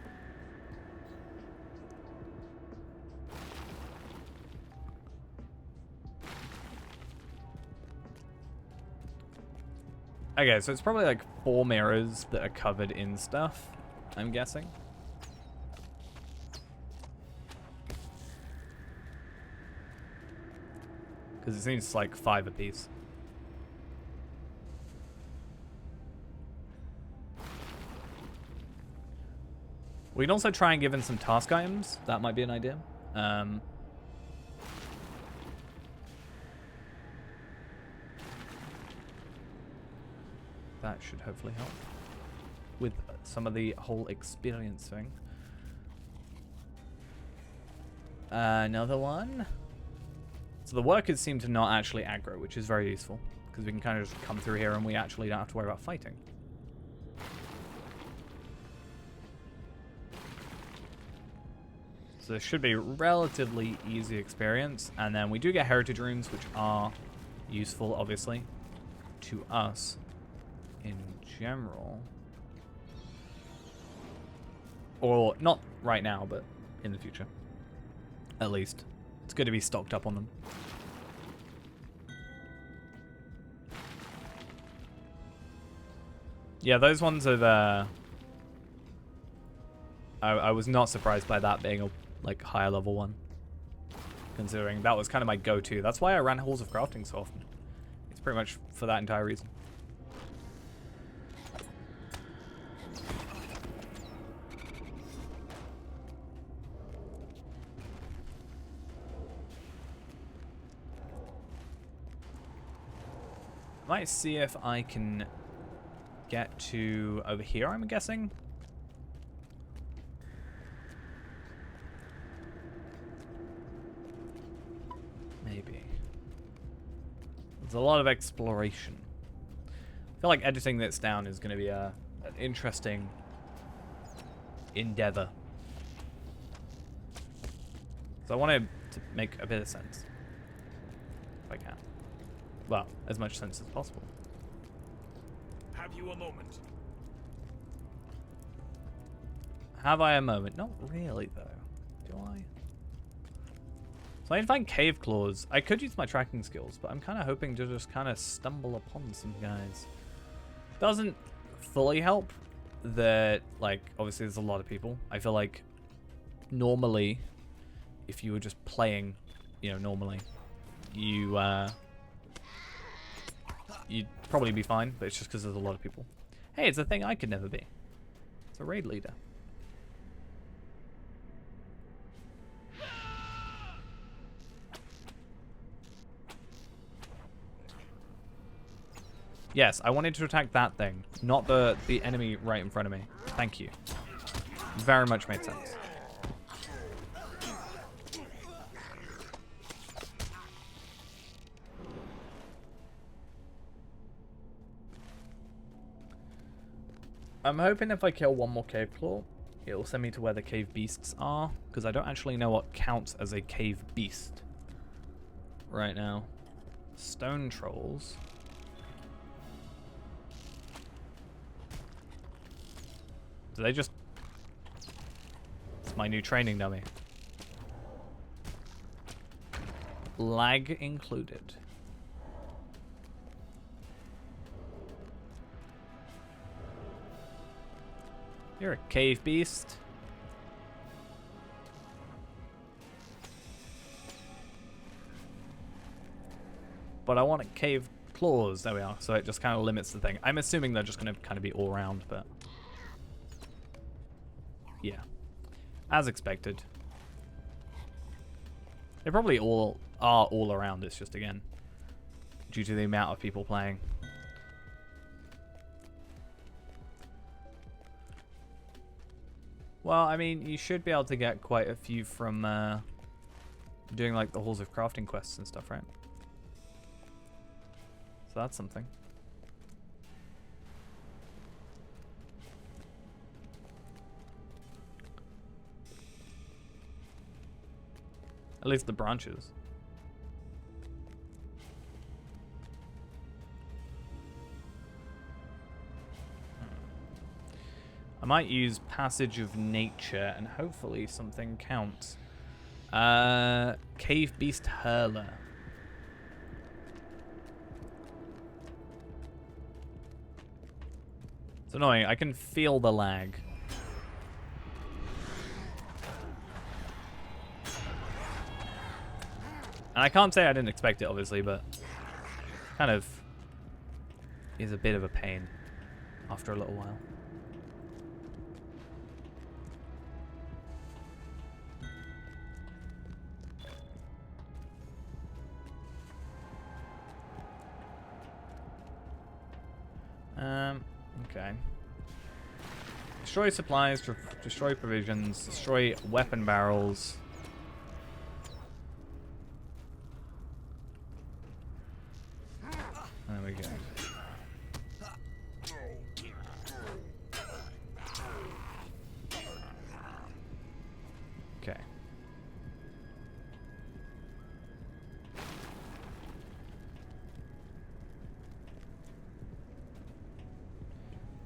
Okay, so it's probably like 4 mirrors that are covered in stuff, I'm guessing. Because it seems like 5 apiece. We can also try and give in some task items. That might be an idea. That should hopefully help with some of the whole experience thing. Another one. So the workers seem to not actually aggro, which is very useful because we can kind of just come through here and we actually don't have to worry about fighting. So this should be a relatively easy experience. And then we do get heritage runes, which are useful, obviously, to us in general. Or not right now, but in the future. At least. It's good to be stocked up on them. Yeah, those ones are the... I was not surprised by that being a like higher level one, considering that was kind of my go-to. That's why I ran Halls of Crafting so often. It's pretty much for that entire reason. Might see if I can get to over here, I'm guessing. Maybe. There's a lot of exploration. I feel like editing this down is going to be an interesting endeavor. So I want it to make a bit of sense. If I can. Well, as much sense as possible.
Have you a moment?
Have I a moment? Not really, though. Do I? So I can find cave claws. I could use my tracking skills, but I'm kind of hoping to just kind of stumble upon some guys. Doesn't fully help that, like, obviously there's a lot of people. I feel like normally, if you were just playing, you know, normally, you'd probably be fine, but it's just because there's a lot of people. Hey, it's a thing I could never be. It's a raid leader. Yes, I wanted to attack that thing, not the enemy right in front of me. Thank you. Very much made sense. I'm hoping if I kill one more cave claw, it'll send me to where the cave beasts are, because I don't actually know what counts as a cave beast right now. Stone trolls. Do they just... It's my new training dummy. Lag included. You're a cave beast. But I want a cave claws. There we are. So it just kind of limits the thing. I'm assuming they're just going to kind of be all around, but... Yeah. As expected. They probably all are all around. It's just, again, due to the amount of people playing. Well, I mean, you should be able to get quite a few from doing like the Halls of Crafting quests and stuff, right? So that's something. At least the branches. I might use Passage of Nature and hopefully something counts. Cave Beast Hurler. It's annoying. I can feel the lag. And I can't say I didn't expect it, obviously, but kind of is a bit of a pain after a little while. Okay. Destroy supplies, destroy provisions, destroy weapon barrels. There we go. Okay.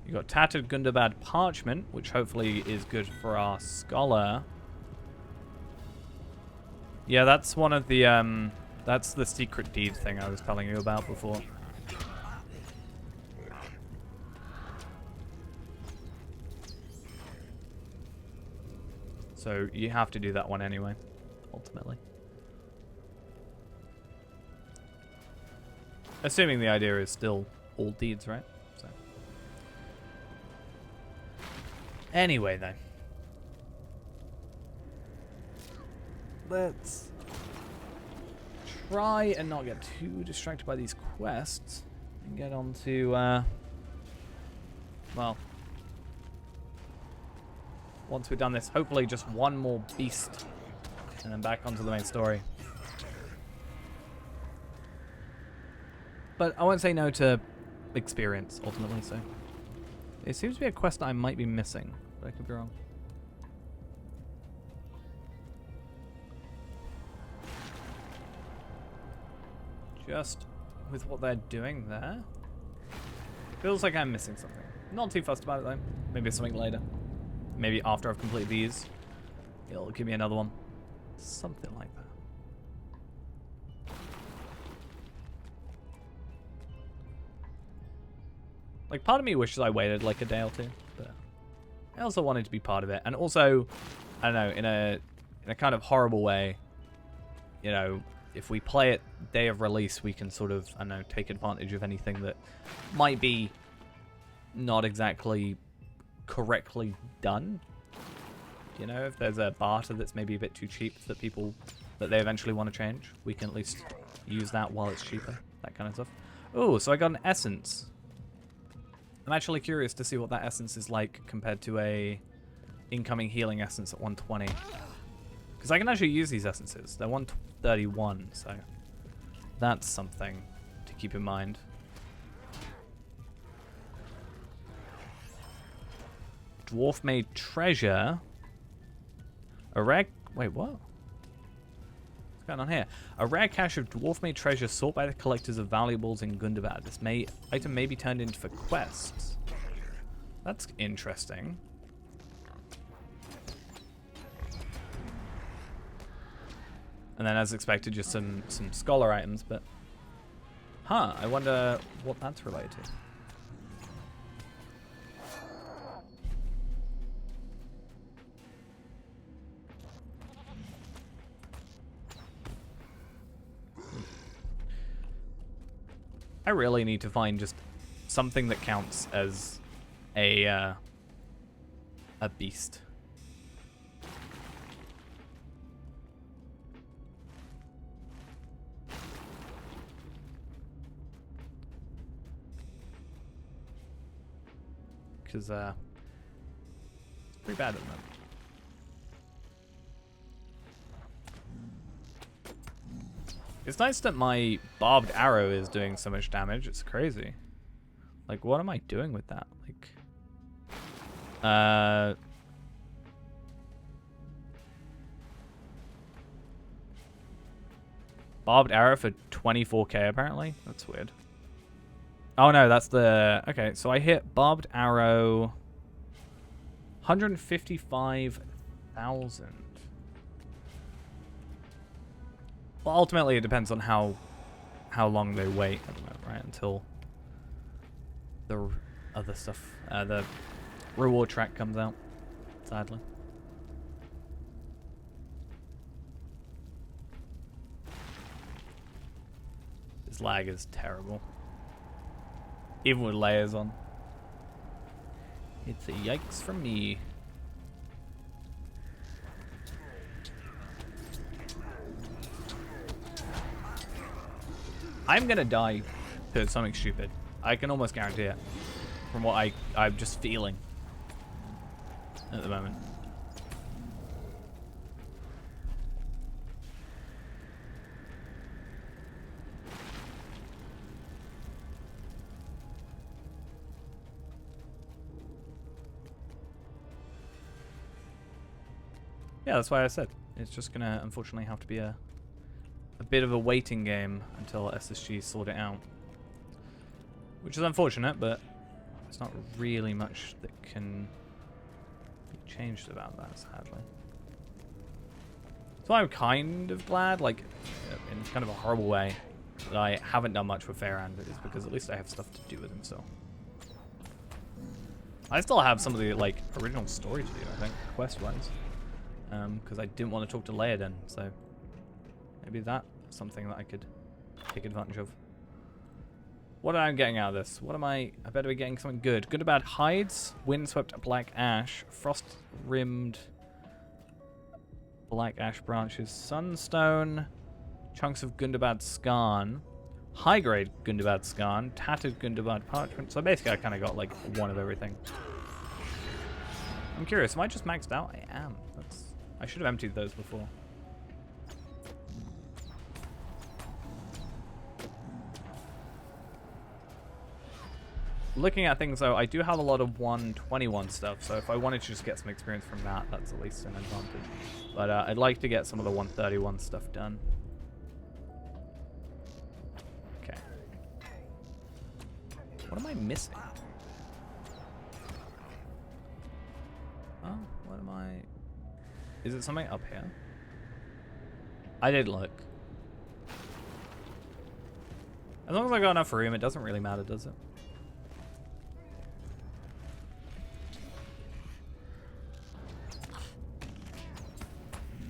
You got Tattered Gundabad Parchment, which hopefully is good for our Scholar. Yeah, that's one of the, that's the secret deed thing I was telling you about before. So you have to do that one anyway, ultimately. Assuming the idea is still all deeds, right? So. Anyway, then. Let's try and not get too distracted by these quests and get on to, well, once we've done this, hopefully just one more beast and then back onto the main story. But I won't say no to experience, ultimately, so. It seems to be a quest I might be missing, but I could be wrong. Just with what they're doing there, feels like I'm missing something. Not too fussed about it, though. Maybe something later. Maybe after I've completed these, it'll give me another one. Something like that. Like, part of me wishes I waited like a day or two, but I also wanted to be part of it. And also, I don't know, in a kind of horrible way, you know, if we play it day of release, we can sort of, I don't know, take advantage of anything that might be not exactly correctly done. You know, if there's a barter that's maybe a bit too cheap that they eventually want to change, we can at least use that while it's cheaper, that kind of stuff. Oh, so I got an essence. I'm actually curious to see what that essence is like compared to a incoming healing essence at 120. Because I can actually use these essences. They're 131, so that's something to keep in mind. Dwarf Made Treasure. A rare... Wait, what? What's going on here? A rare cache of Dwarf Made Treasure sought by the collectors of valuables in Gundabad. This item may be turned into for quests. That's interesting. And then, as expected, just some scholar items. But, I wonder what that's related to. I really need to find just something that counts as a beast. Because it's pretty bad at the moment. It's nice that my barbed arrow is doing so much damage. It's crazy. Like, what am I doing with that? Like, barbed arrow for 24k apparently. That's weird. Oh no, that's the... Okay, so I hit barbed arrow 155,000. Well, ultimately it depends on how long they wait at the moment, right? Until the other stuff, the reward track comes out, sadly. This lag is terrible. Even with layers on. It's a yikes from me. I'm gonna die to something stupid. I can almost guarantee it. From what I'm just feeling at the moment. Yeah, that's why I said it's just gonna unfortunately have to be a bit of a waiting game until SSG sort it out. Which is unfortunate, but there's not really much that can be changed about that, sadly. So I'm kind of glad, like, in kind of a horrible way, that I haven't done much with Fairhand, is because at least I have stuff to do with him still. I still have some of the, like, original story to do, I think, quest-wise. Because I didn't want to talk to Laoden, so maybe that's something that I could take advantage of. What am I getting out of this? What am I better be getting something good. Gundabad hides, windswept black ash, frost-rimmed black ash branches, sunstone, chunks of Gundabad scarn, high-grade Gundabad scarn, tattered Gundabad parchment. So basically I kind of got like one of everything. I'm curious, am I just maxed out? I am. I should have emptied those before. Looking at things though, I do have a lot of 121 stuff, so if I wanted to just get some experience from that, that's at least an advantage. But I'd like to get some of the 131 stuff done. Okay. What am I missing? Oh, what am I... Is it something up here? I did look. As long as I got enough room, it doesn't really matter, does it?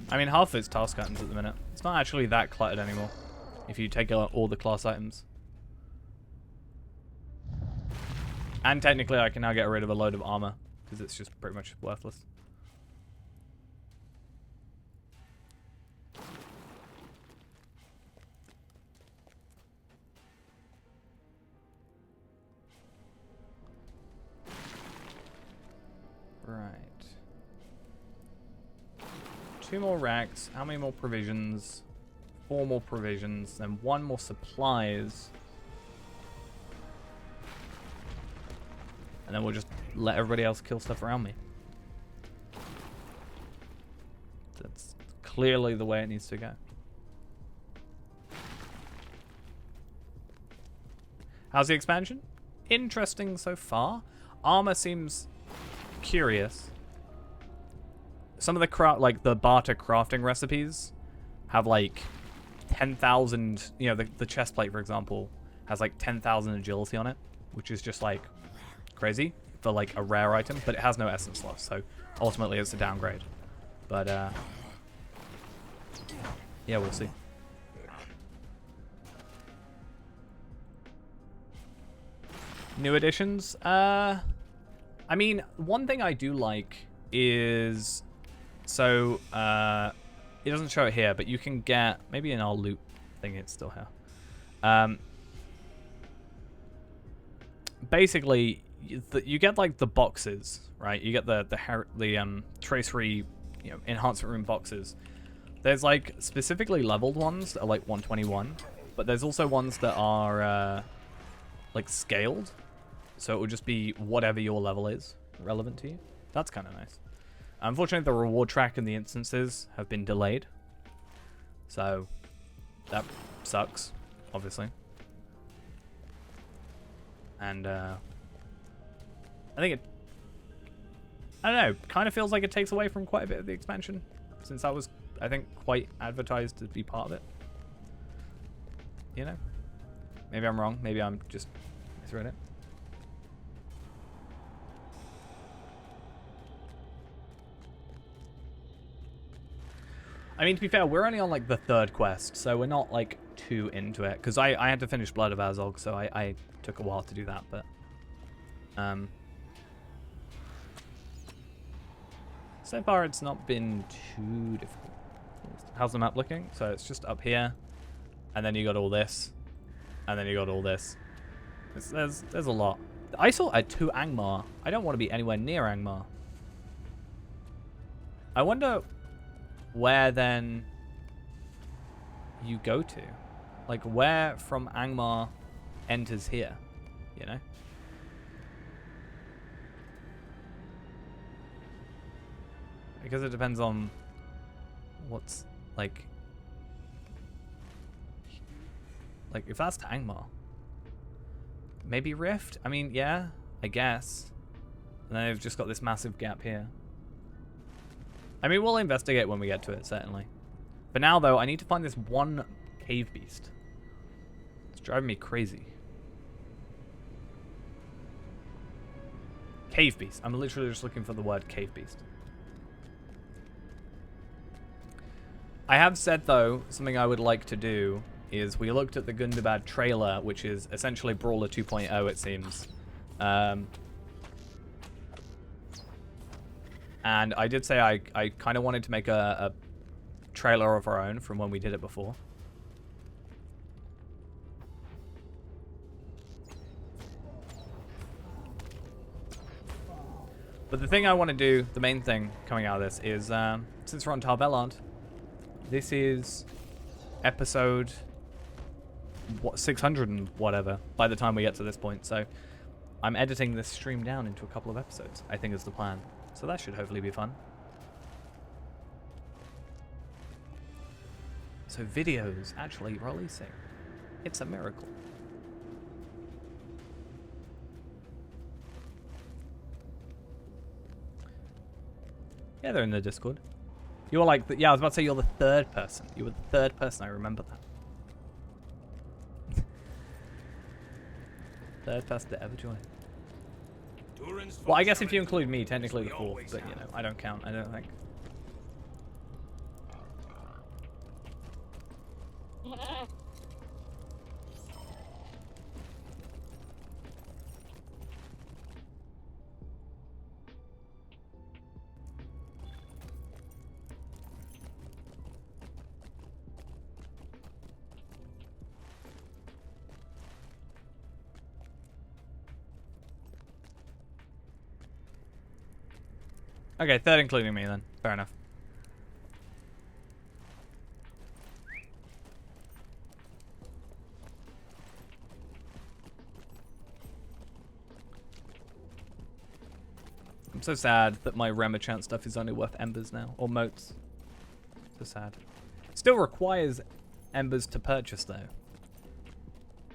I mean, half of it's task items at the minute. It's not actually that cluttered anymore, if you take out all the class items. And technically, I can now get rid of a load of armor, because it's just pretty much worthless. Right. 2 more racks. How many more provisions? 4 more provisions. Then 1 more supplies. And then we'll just let everybody else kill stuff around me. That's clearly the way it needs to go. How's the expansion? Interesting so far. Armor seems curious. Some of the like the barter crafting recipes have like 10,000, you know, the chest plate, for example, has like 10,000 agility on it, which is just like crazy for like a rare item, but it has no essence loss, so ultimately it's a downgrade. But yeah, we'll see. New additions? I mean, one thing I do like is, so it doesn't show it here, but you can get, maybe in our loot thing it's still here. Basically, you get like the boxes, right? You get the tracery, you know, enhancement room boxes. There's like specifically leveled ones that are like 121, but there's also ones that are like scaled, so it will just be whatever your level is relevant to you. That's kind of nice. Unfortunately, the reward track and the instances have been delayed, so that sucks, obviously. And I think I don't know, kind of feels like it takes away from quite a bit of the expansion, since that was, I think, quite advertised to be part of it. You know? Maybe I'm wrong. Maybe I'm just misread it. I mean, to be fair, we're only on like the 3rd quest, so we're not like too into it. Because I had to finish Blood of Azog, so I took a while to do that, but so far it's not been too difficult. How's the map looking? So it's just up here, and then you got all this, and then you got all this. There's a lot. I saw to Angmar. I don't want to be anywhere near Angmar. I wonder where then you go to, like where from Angmar enters here, you know? Because it depends on what's like if that's to Angmar, maybe Rift. I mean, yeah, I guess. And then they've just got this massive gap here. I mean, we'll investigate when we get to it, certainly. For now, though, I need to find this one cave beast. It's driving me crazy. Cave beast. I'm literally just looking for the word cave beast. I have said, though, something I would like to do is we looked at the Gundabad trailer, which is essentially Brawler 2.0, it seems. And I did say I kind of wanted to make a trailer of our own from when we did it before. But the thing I want to do, the main thing coming out of this is, since we're on Tarvelland, this is episode 600 and whatever by the time we get to this point. So I'm editing this stream down into a couple of episodes, I think is the plan. So that should hopefully be fun. So videos actually releasing. It's a miracle. Yeah, they're in the Discord. You were like, yeah, I was about to say you're the 3rd person. You were the 3rd person, I remember that. 3rd person to ever join. Well, I guess if you include me, technically the 4th, but you know, I don't count, I don't think. Okay, 3rd including me then. Fair enough. I'm so sad that my Remachant stuff is only worth embers now, or motes. So sad. Still requires embers to purchase though.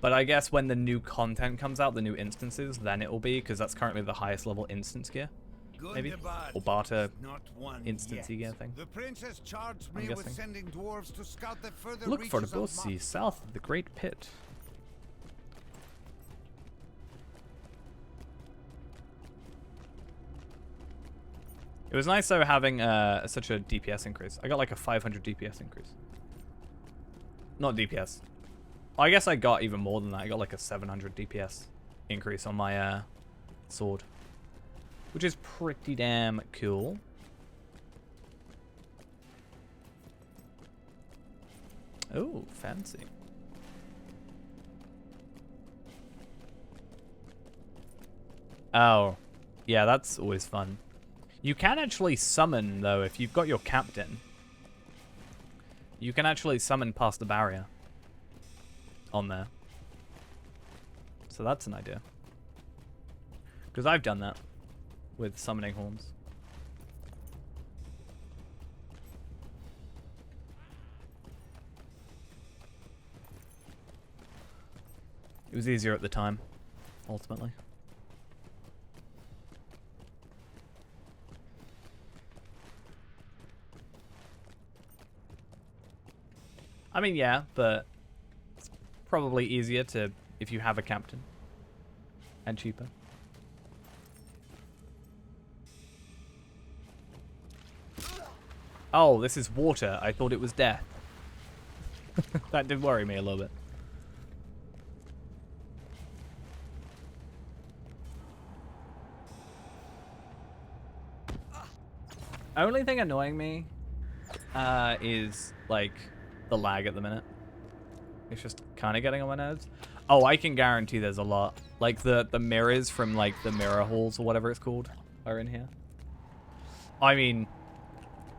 But I guess when the new content comes out, the new instances, then it will be, because that's currently the highest level instance gear. maybe?
Gundabad
Or barter
is not one
instancy
yet.
thing.
The princess charged
I'm
me with
guessing.
sending dwarves to scout the further
Look for the
reaches of
bossy
Mount.
south of the Great Pit. It was nice though having such a DPS increase. I got like a 500 DPS increase. Not DPS. I guess I got even more than that. I got like a 700 DPS increase on my sword, which is pretty damn cool. Oh, fancy. Oh, yeah, that's always fun. You can actually summon, though, if you've got your captain. You can actually summon past the barrier on there. So that's an idea. Because I've done that with summoning horns. It was easier at the time, ultimately. I mean, yeah, but it's probably easier to if you have a captain. And cheaper. Oh, this is water. I thought it was death. That did worry me a little bit. Only thing annoying me is like the lag at the minute. It's just kind of getting on my nerves. Oh, I can guarantee there's a lot. Like the mirrors from like the mirror halls or whatever it's called are in here. I mean,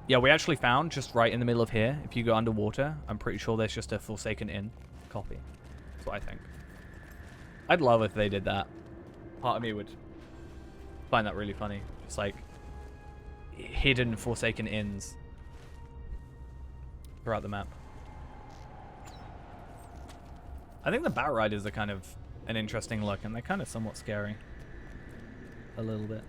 yeah, we actually found just right in the middle of here. If you go underwater, I'm pretty sure there's just a Forsaken Inn copy. That's what I think. I'd love if they did that. Part of me would find that really funny. Just like hidden Forsaken Inns throughout the map. I think the Bat Riders are kind of an interesting look, and they're kind of somewhat scary. A little bit.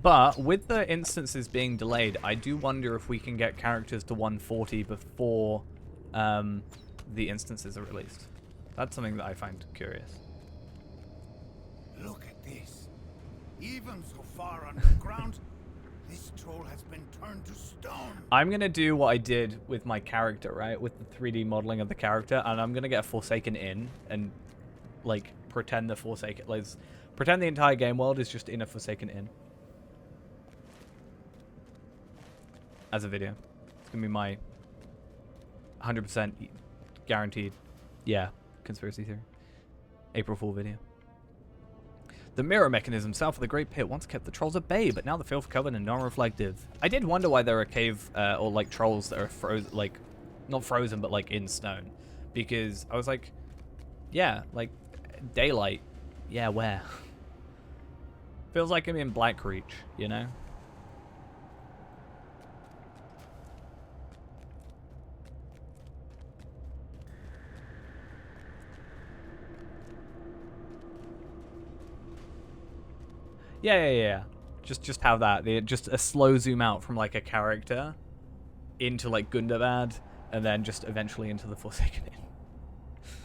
But with the instances being delayed, I do wonder if we can get characters to 140 before the instances are released. That's something that I find curious.
Look at this. Even so far underground, this troll has been turned to stone.
I'm going to do what I did with my character, right? With the 3D modeling of the character, and I'm going to get a Forsaken Inn and like pretend the Forsaken, like pretend the entire game world is just in a Forsaken Inn. As a video. It's going to be my 100% guaranteed, yeah, conspiracy theory. April Fool video. The mirror mechanism south of the Great Pit once kept the trolls at bay, but now the filth covered and non-reflective. I did wonder why there are cave or like trolls that are frozen, like not frozen, but like in stone, because I was like, yeah, like daylight, yeah, where? Feels like I'm in Blackreach, you know. Yeah. Just have that. Just a slow zoom out from like a character into like Gundabad, and then just eventually into the Forsaken Inn.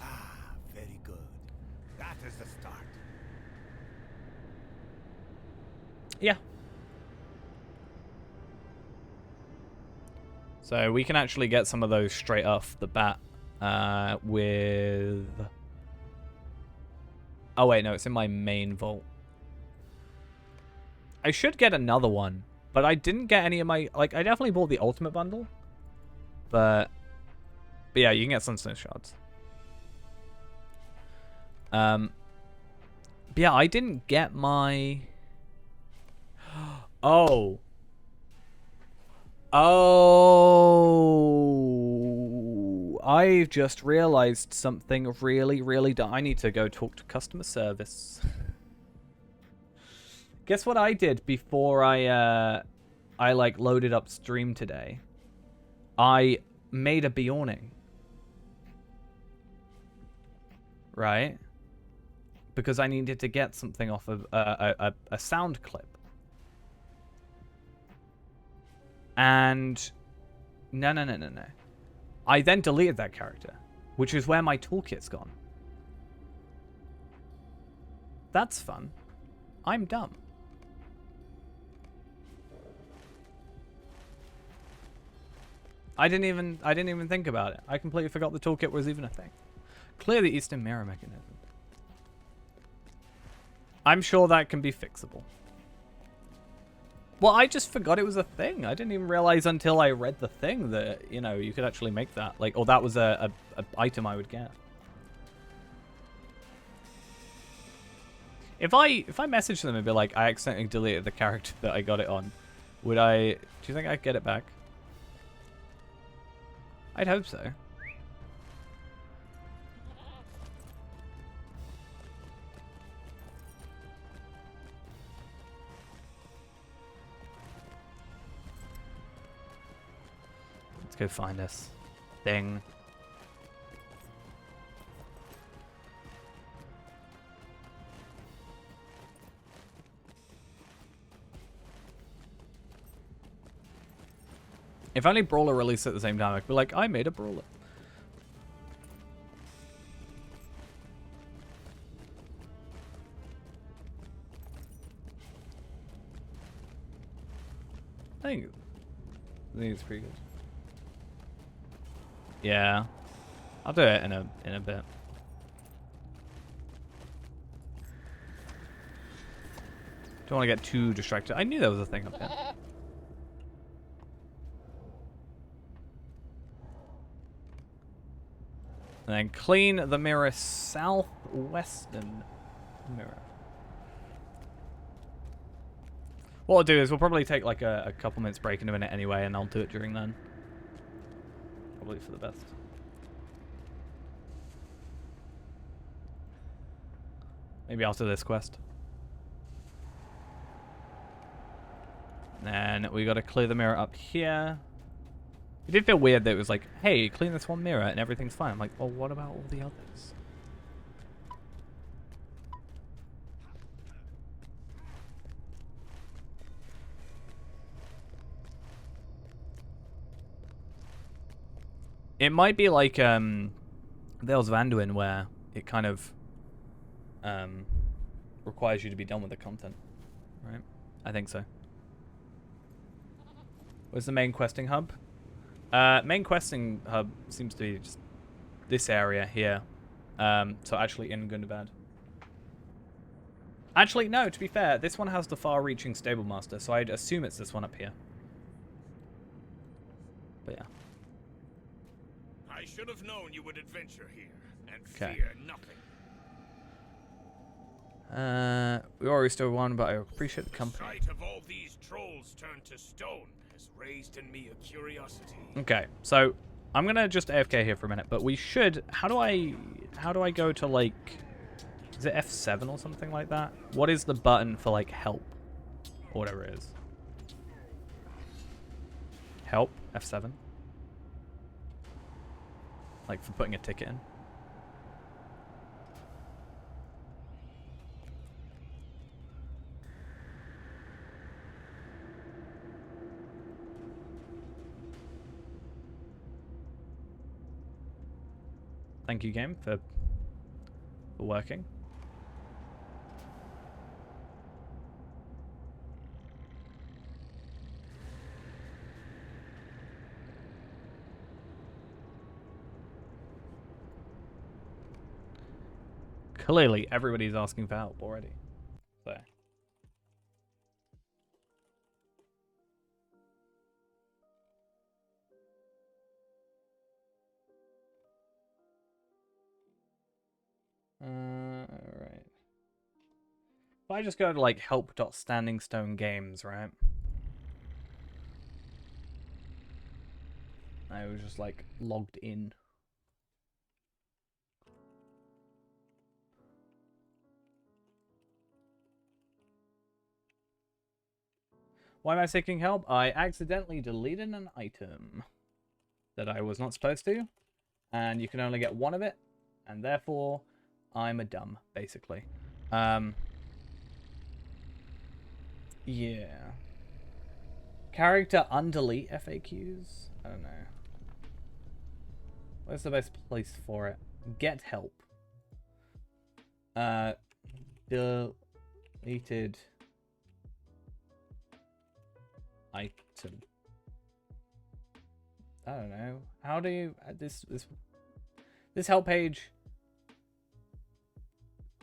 Ah, very good. That is the start.
Yeah. So we can actually get some of those straight off the bat with... Oh wait, no, it's in my main vault. I should get another one, but I didn't get any of my... Like, I definitely bought the ultimate bundle, but yeah, you can get sunstone shards. But yeah, I didn't get my... Oh, I've just realized something really dumb. I need to go talk to customer service. Guess what I did before I I like loaded up stream today, I made a Bjorning. Right? Because I needed to get something off of a sound clip. And no. I then deleted that character, which is where my toolkit's gone. That's fun. I'm dumb. I didn't even think about it. I completely forgot the toolkit was even a thing. Clear the Eastern Mirror mechanism. I'm sure that can be fixable. Well, I just forgot it was a thing. I didn't even realize until I read the thing that, you know, you could actually make that. Like, or that was a item I would get. If I message them and be like, I accidentally deleted the character that I got it on, do you think I'd get it back? I'd hope so. Let's go find this thing. If only Brawler released at the same time, I'd be like, I made a Brawler. I think it's pretty good. Yeah. I'll do it in a bit. Don't want to get too distracted. I knew there was a thing up here. And then clean the mirror southwestern mirror. What I'll do is we'll probably take like a couple minutes break in a minute anyway, and I'll do it during then. Probably for the best. Maybe after this quest. And then we got to clear the mirror up here. It did feel weird that it was like, hey, clean this one mirror and everything's fine. I'm like, well, what about all the others? It might be like Vales of Anduin, where it kind of requires you to be done with the content, right? I think so. Where's the main questing hub? Main questing hub seems to be just this area here. So actually in Gundabad. Actually, no, to be fair, this one has the far-reaching stable master, so I'd assume it's this one up here. But yeah.
I should have known you would adventure here and
Okay.
fear nothing.
We already still won, but I appreciate the
The
company.
sight of all these trolls turned to stone has raised in me a curiosity.
Okay, so I'm gonna just AFK here for a minute, but we should. How do I go to like? Is it F7 or something like that? What is the button for like help, or whatever it is? Help F7. Like for putting a ticket in. Thank you, game, for working. Clearly, everybody's asking for help already. So. Alright. If I just go to like help.standingstone games, right? I was just like logged in. Why am I seeking help? I accidentally deleted an item that I was not supposed to, and you can only get one of it, and therefore I'm a dumb, basically. Yeah. Character undelete FAQs? I don't know. Where's the best place for it? Get help. Deleted item. I don't know. How do you this help page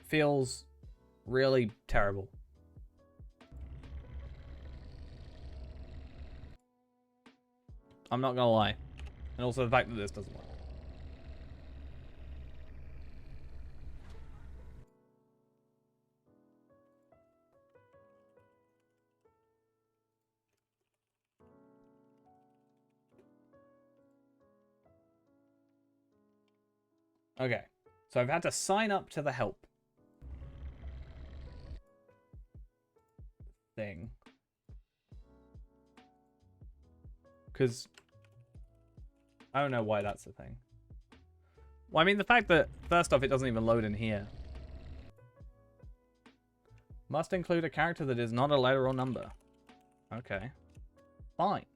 feels really terrible. I'm not gonna lie. And also the fact that this doesn't work. Okay, so I've had to sign up to the help thing. Because I don't know why that's the thing. Well, I mean, the fact that, first off, it doesn't even load in here. Must include a character that is not a letter or number. Okay. Fine.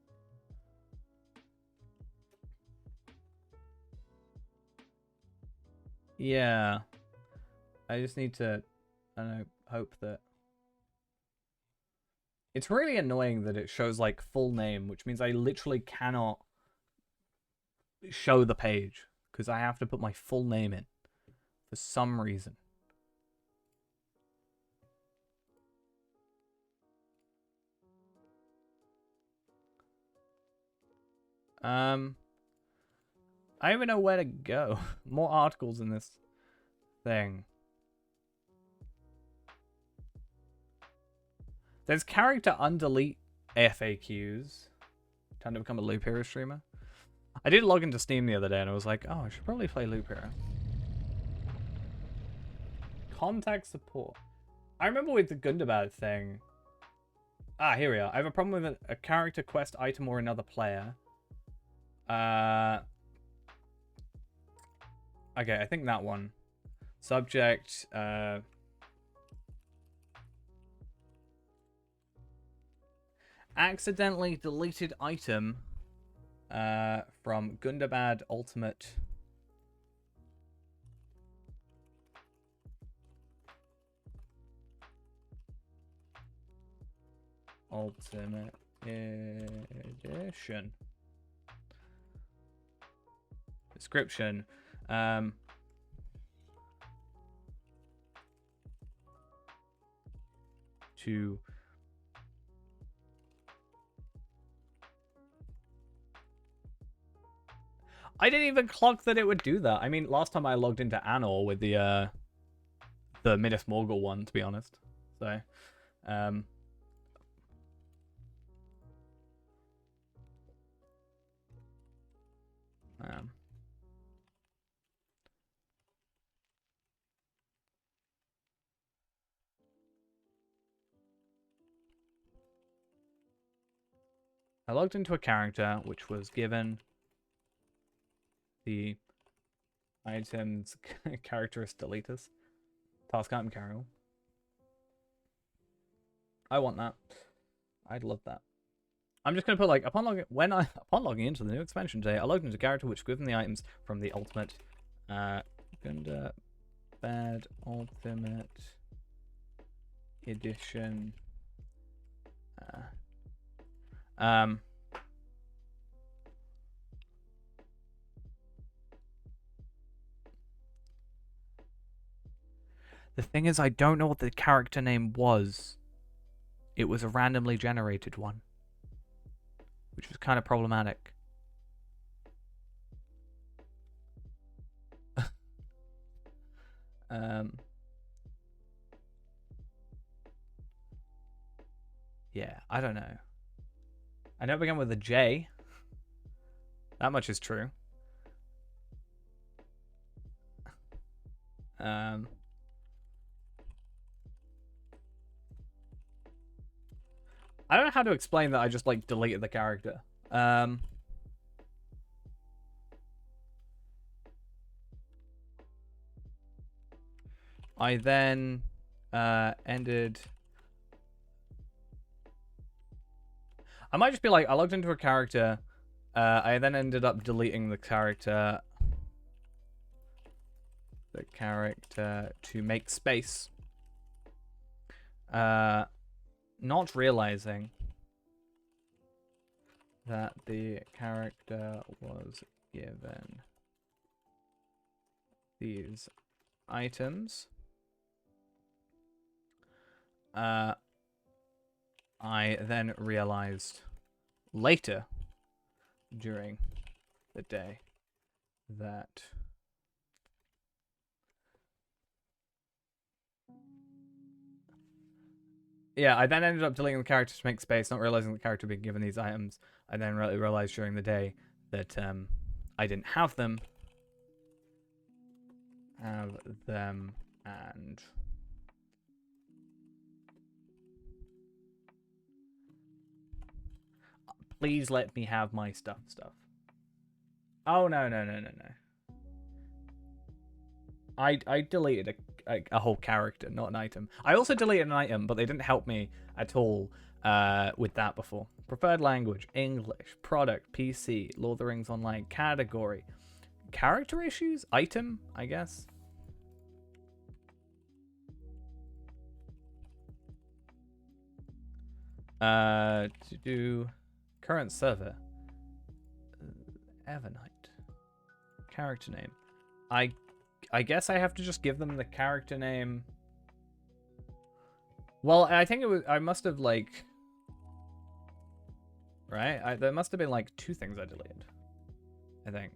Yeah. I just need to, I don't know, hope that... It's really annoying that it shows, like, full name, which means I literally cannot show the page, because I have to put my full name in for some reason. I don't even know where to go. More articles in this thing. There's character undelete FAQs. Time to become a Loop Hero streamer. I did log into Steam the other day and I was like, oh, I should probably play Loop Hero. Contact support. I remember with the Gundabad thing. Ah, here we are. I have a problem with a character, quest, item, or another player. Okay, I think that one. Subject, accidentally deleted item from Gundabad Ultimate. Ultimate Edition. Description. To I didn't even clock that it would do that. I mean, last time I logged into Anor with the Midas Morgul one, to be honest. So, I logged into a character which was given the items characteristic deleters. Task item carrier. I want that. I'd love that. I'm just gonna put like upon logging into the new expansion today, I logged into a character which was given the items from the ultimate Gundabad Ultimate Edition. The thing is, I don't know what the character name was. It was a randomly generated one, which was kind of problematic. Yeah, I don't know. I know it began with a J. That much is true. I don't know how to explain that I just, like, deleted the character. I then ended... I might just be like, I logged into a character. I then ended up deleting the character. To make space. Not realizing that the character was given these items. I then realized later during the day that yeah, I then ended up deleting the character to make space, not realizing the character being given these items. I then realized during the day that I didn't have them. And please let me have my stuff. Oh, no. I deleted a whole character, not an item. I also deleted an item, but they didn't help me at all with that before. Preferred language, English, product, PC, Lord of the Rings Online, category, character issues, item, I guess. To do current server, Evernight, character name. I guess I have to just give them the character name. Well, I think it was. I must have like. Right? There must have been like 2 things I deleted. I think.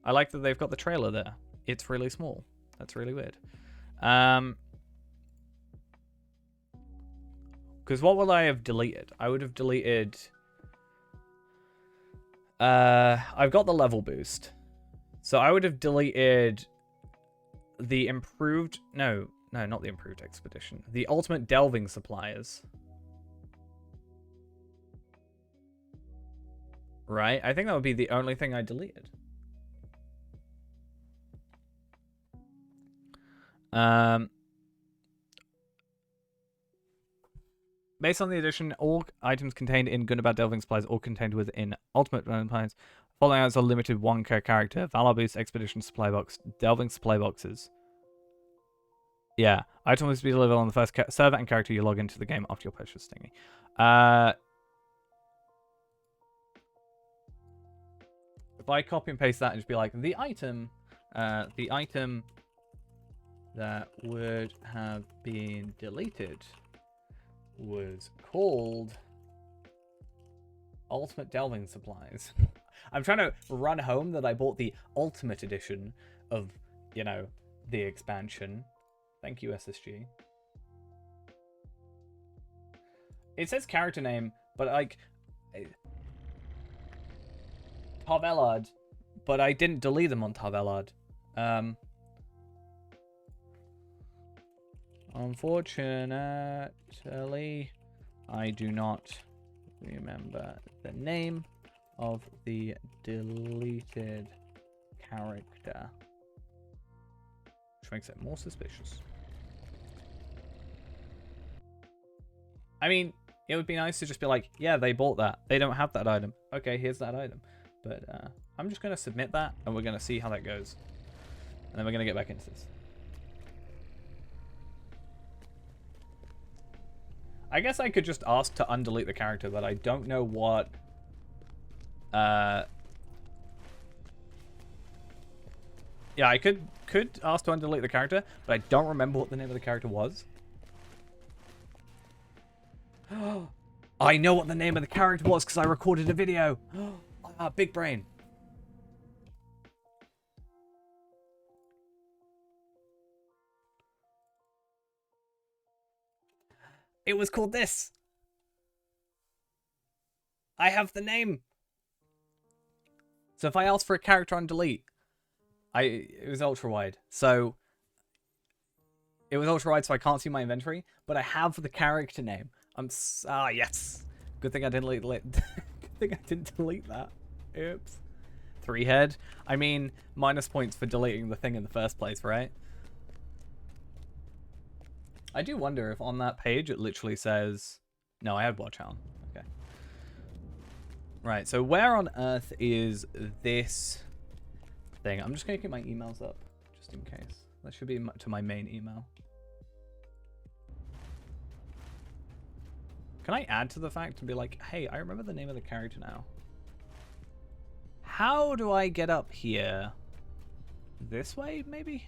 I like that they've got the trailer there. It's really small. That's really weird. Because what would I have deleted? I would have deleted... I've got the level boost. So I would have deleted the improved... No, not the improved expedition. The ultimate delving suppliers. Right? I think that would be the only thing I deleted. Based on the addition, all items contained in Gundabad Delving Supplies are contained within Ultimate Delving Supplies. Following out is a limited 1 character, Valor Boost Expedition Supply Box, Delving Supply Boxes. Yeah, item must be delivered on the first server and character you log into the game after your purchase thingy. If I copy and paste that and just be like, the item that would have been deleted was called Ultimate Delving Supplies. I'm trying to run home that I bought the Ultimate Edition of, you know, the expansion. Thank you, SSG. It says character name, but like... Tarvelard, but I didn't delete them on Tarvelard. Unfortunately, I do not remember the name of the deleted character, which makes it more suspicious. I mean, it would be nice to just be like, yeah, they bought that. They don't have that item. Okay, here's that item. But I'm just going to submit that, and we're going to see how that goes. And then we're going to get back into this. I guess I could just ask to undelete the character, but I don't know what... Yeah, I could ask to undelete the character, but I don't remember what the name of the character was. I know what the name of the character was because I recorded a video. Big brain. It was called this. I have the name. So if I ask for a character on delete, it was ultra wide. So it was ultra wide, so I can't see my inventory, but I have the character name. Yes. Good thing I didn't delete. Good thing I didn't delete that. Oops. 3 head. I mean, minus points for deleting the thing in the first place, right? I do wonder if on that page it literally says... No, I had watch on. Okay. Right, so where on earth is this thing? I'm just going to keep my emails up, just in case. That should be to my main email. Can I add to the fact and be like, hey, I remember the name of the character now. How do I get up here? This way, maybe?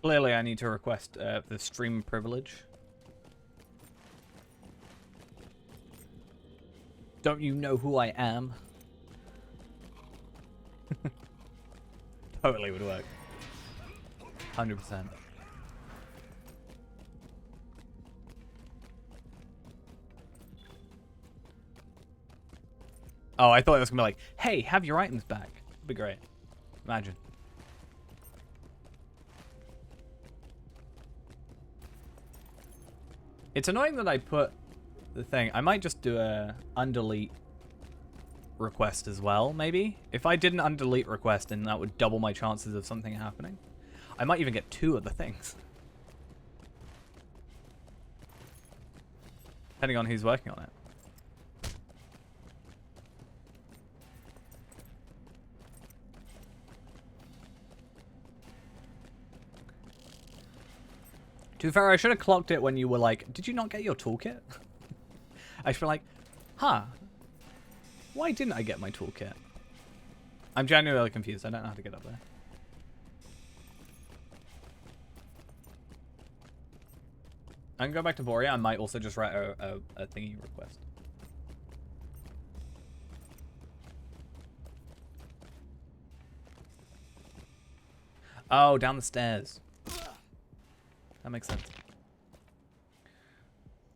Clearly, I need to request the stream privilege. Don't you know who I am? Totally would work. 100%. Oh, I thought it was gonna be like, hey, have your items back. That'd be great. Imagine. It's annoying that I put the thing. I might just do a undelete request as well, maybe. If I did an undelete request, then that would double my chances of something happening. I might even get 2 of the things. Depending on who's working on it. To be fair, I should have clocked it when you were like, did you not get your toolkit? I should be like, huh. Why didn't I get my toolkit? I'm genuinely confused. I don't know how to get up there. I can go back to Boria. I might also just write a thingy request. Oh, down the stairs. That makes sense.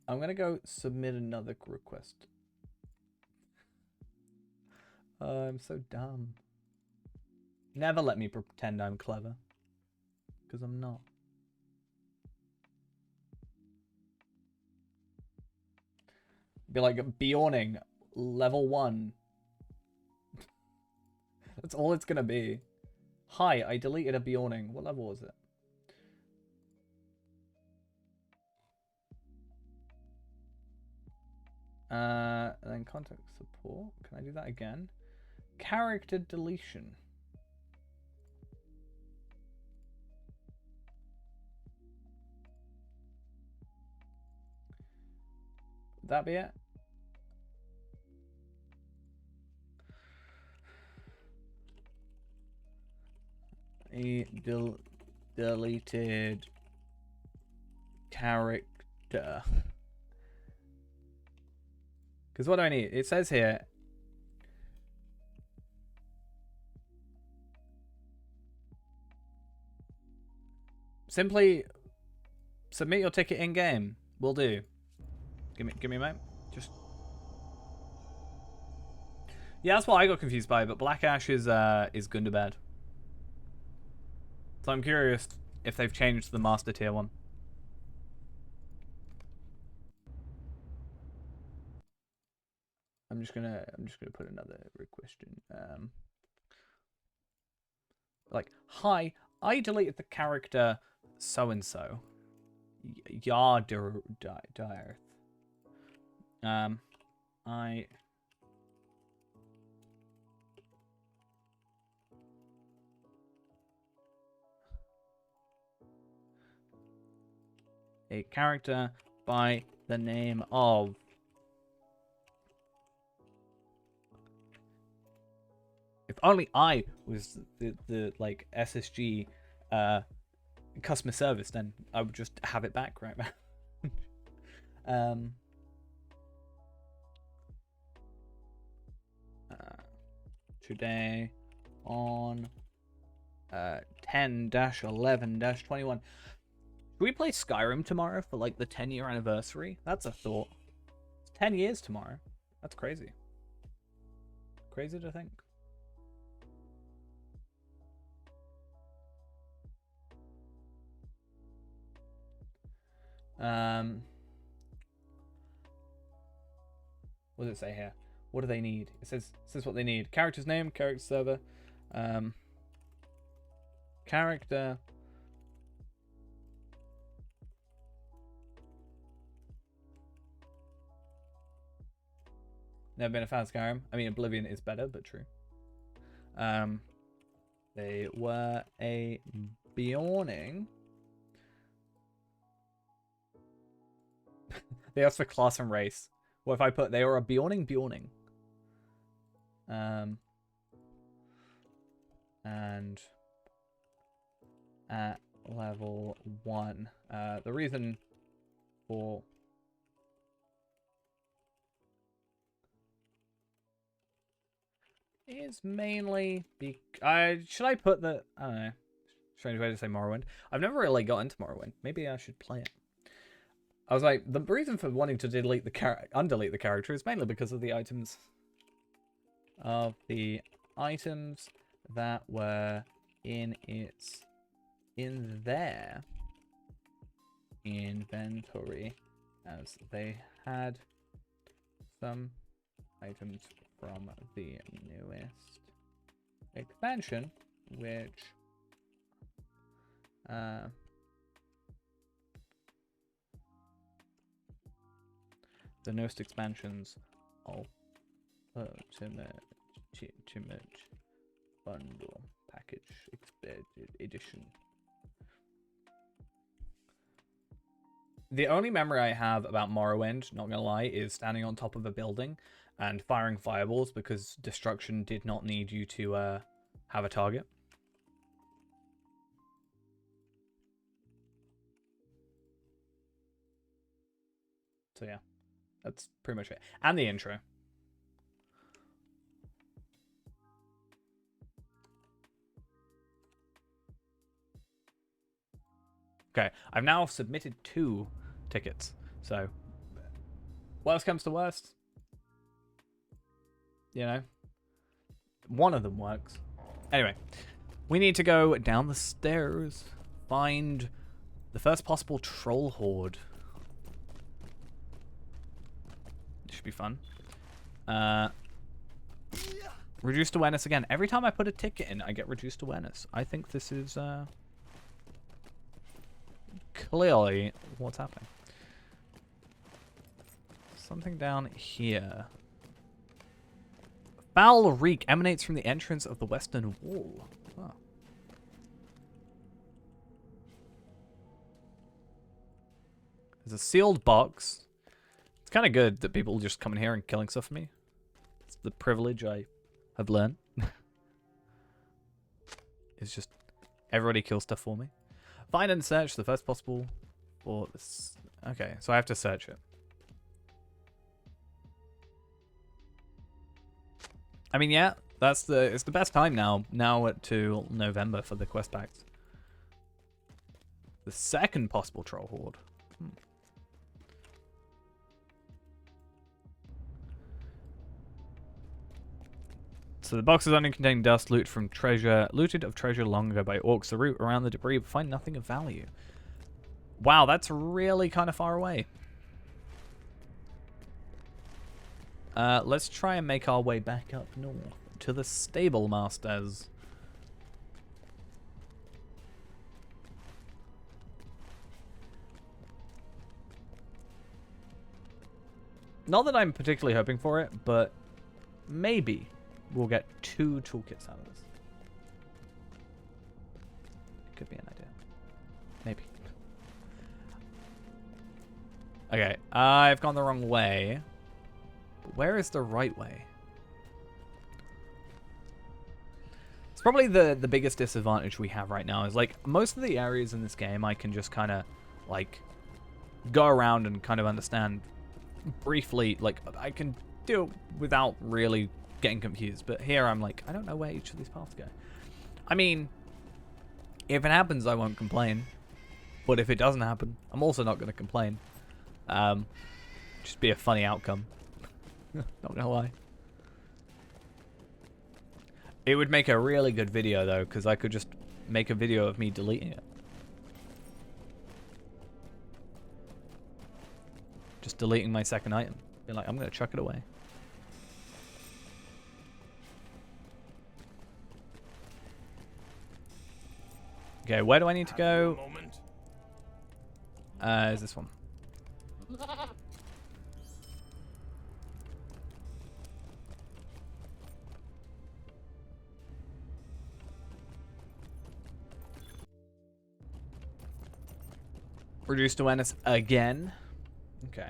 I'm going to go submit another request. I'm so dumb. Never let me pretend I'm clever. Because I'm not. Be like, Bjorning, level 1. That's all it's going to be. Hi, I deleted a Bjorning. What level was it? And then contact support. Can I do that again? Character deletion. Would that be it? Deleted character. Because what do I need? It says here. Simply submit your ticket in game. Will do. Give me a moment. Just. Yeah, that's what I got confused by. But Black Ash is Gundabad. So I'm curious if they've changed the Master Tier one. I'm just gonna put another question. Like, hi, I deleted the character so and so. Yardirth. I. A character by the name of. If only I was the like SSG customer service, then I would just have it back right now. Today on 10-11-21. Should we play Skyrim tomorrow for like the 10-year anniversary? That's a thought. It's 10 years tomorrow. That's crazy. Crazy to think. What does it say here? What do they need? It says what they need. Character's name, character server, character. Never been a fan of Skyrim. I mean, Oblivion is better, but true. They were a Bjorning. They asked for class and race. What if I put they were a Bjorning? And at level 1. The reason for is mainly should I put the I don't know, strange way to say Morrowind. I've never really got into Morrowind. Maybe I should play it. I was like, the reason for wanting to undelete the character is mainly because of the items that were in their inventory, as they had some items from the newest expansion, which the newest expansions Ultimate Bundle Package Expanded Edition. The only memory I have about Morrowind, not gonna lie, is standing on top of a building and firing fireballs because destruction did not need you to have a target. So yeah, that's pretty much it. And the intro. Okay, I've now submitted 2 tickets. So, worst comes to worst, you know, one of them works. Anyway, we need to go down the stairs, find the first possible troll horde. Should be fun. Reduced awareness again. Every time I put a ticket in, I get reduced awareness. I think this is clearly what's happening. Something down here. Foul reek emanates from the entrance of the western wall. Oh. There's a sealed box. It's kind of good that people just come in here and killing stuff for me. It's the privilege I have learned. It's just everybody kills stuff for me. Find and search the first possible for this. Okay, so I have to search it. I mean, yeah, it's the best time now to November for the quest packs. The second possible troll horde. So the boxes only contain dust looted of treasure long ago by orcs. The route around the debris, but find nothing of value. Wow, that's really kind of far away. Let's try and make our way back up north to the stable masters. Not that I'm particularly hoping for it, but maybe we'll get 2 toolkits out of this. Could be an idea. Maybe. Okay, I've gone the wrong way. But where is the right way? It's probably the biggest disadvantage we have right now is, like, most of the areas in this game I can just kind of, like, go around and kind of understand briefly. Like, I can do it without really getting confused. But here I'm like, I don't know where each of these paths go. I mean, if it happens, I won't complain. But if it doesn't happen, I'm also not going to complain. Just be a funny outcome. Not gonna lie. It would make a really good video though, because I could just make a video of me deleting it. Just deleting my second item. Be like, I'm gonna chuck it away. Okay, where do I need to go? Is this one? Reduced awareness again. Okay.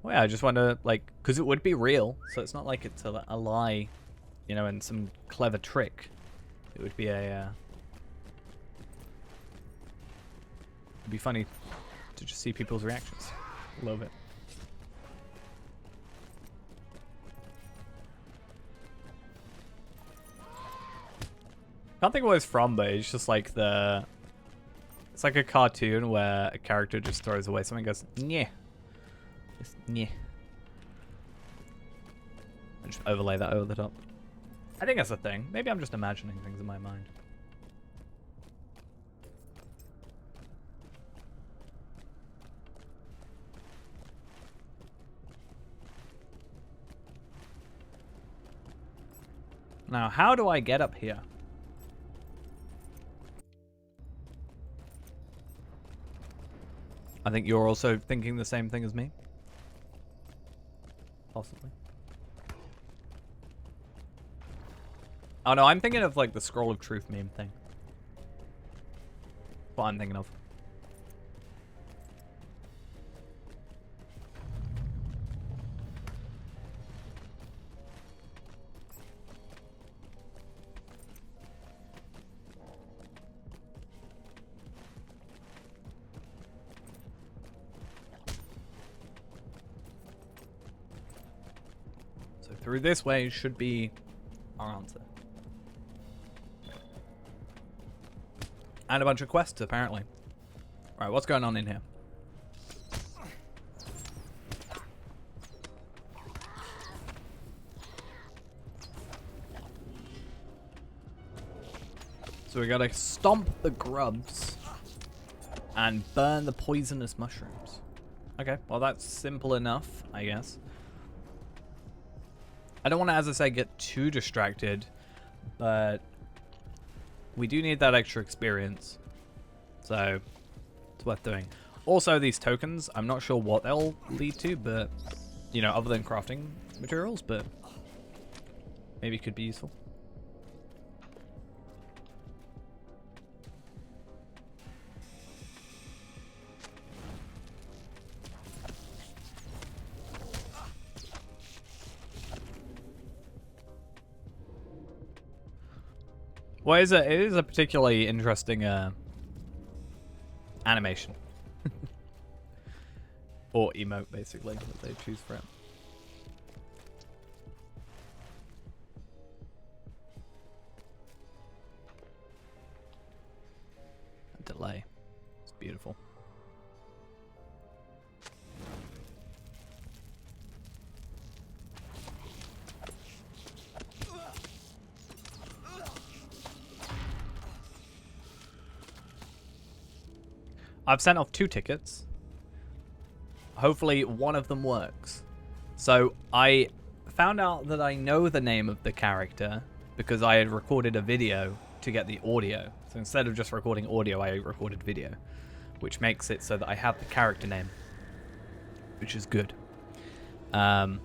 Well, yeah, I just wonder, like, because it would be real, so it's not like it's a lie, you know, and some clever trick. It would be a, it'd be funny to just see people's reactions. Love it. Can't think of what it's from, but it's just like the... It's like a cartoon where a character just throws away something and goes, nyeh. Just nyeh. And just overlay that over the top. I think that's a thing. Maybe I'm just imagining things in my mind. Now, how do I get up here? I think you're also thinking the same thing as me. Possibly. Oh no, I'm thinking of like the Scroll of Truth meme thing. What I'm thinking of. Through this way should be our answer. And a bunch of quests, apparently. Right, what's going on in here? So we gotta stomp the grubs and burn the poisonous mushrooms. Okay, well that's simple enough, I guess. I don't want to, as I say, get too distracted, but we do need that extra experience, so it's worth doing. Also, these tokens, I'm not sure what they'll lead to, but, you know, other than crafting materials, but maybe it could be useful. Well, it is a particularly interesting animation. Or emote, basically, that they choose for it. A delay. It's beautiful. I've sent off 2 tickets. Hopefully one of them works. So I found out that I know the name of the character because I had recorded a video to get the audio. So instead of just recording audio, I recorded video, which makes it so that I have the character name, which is good. So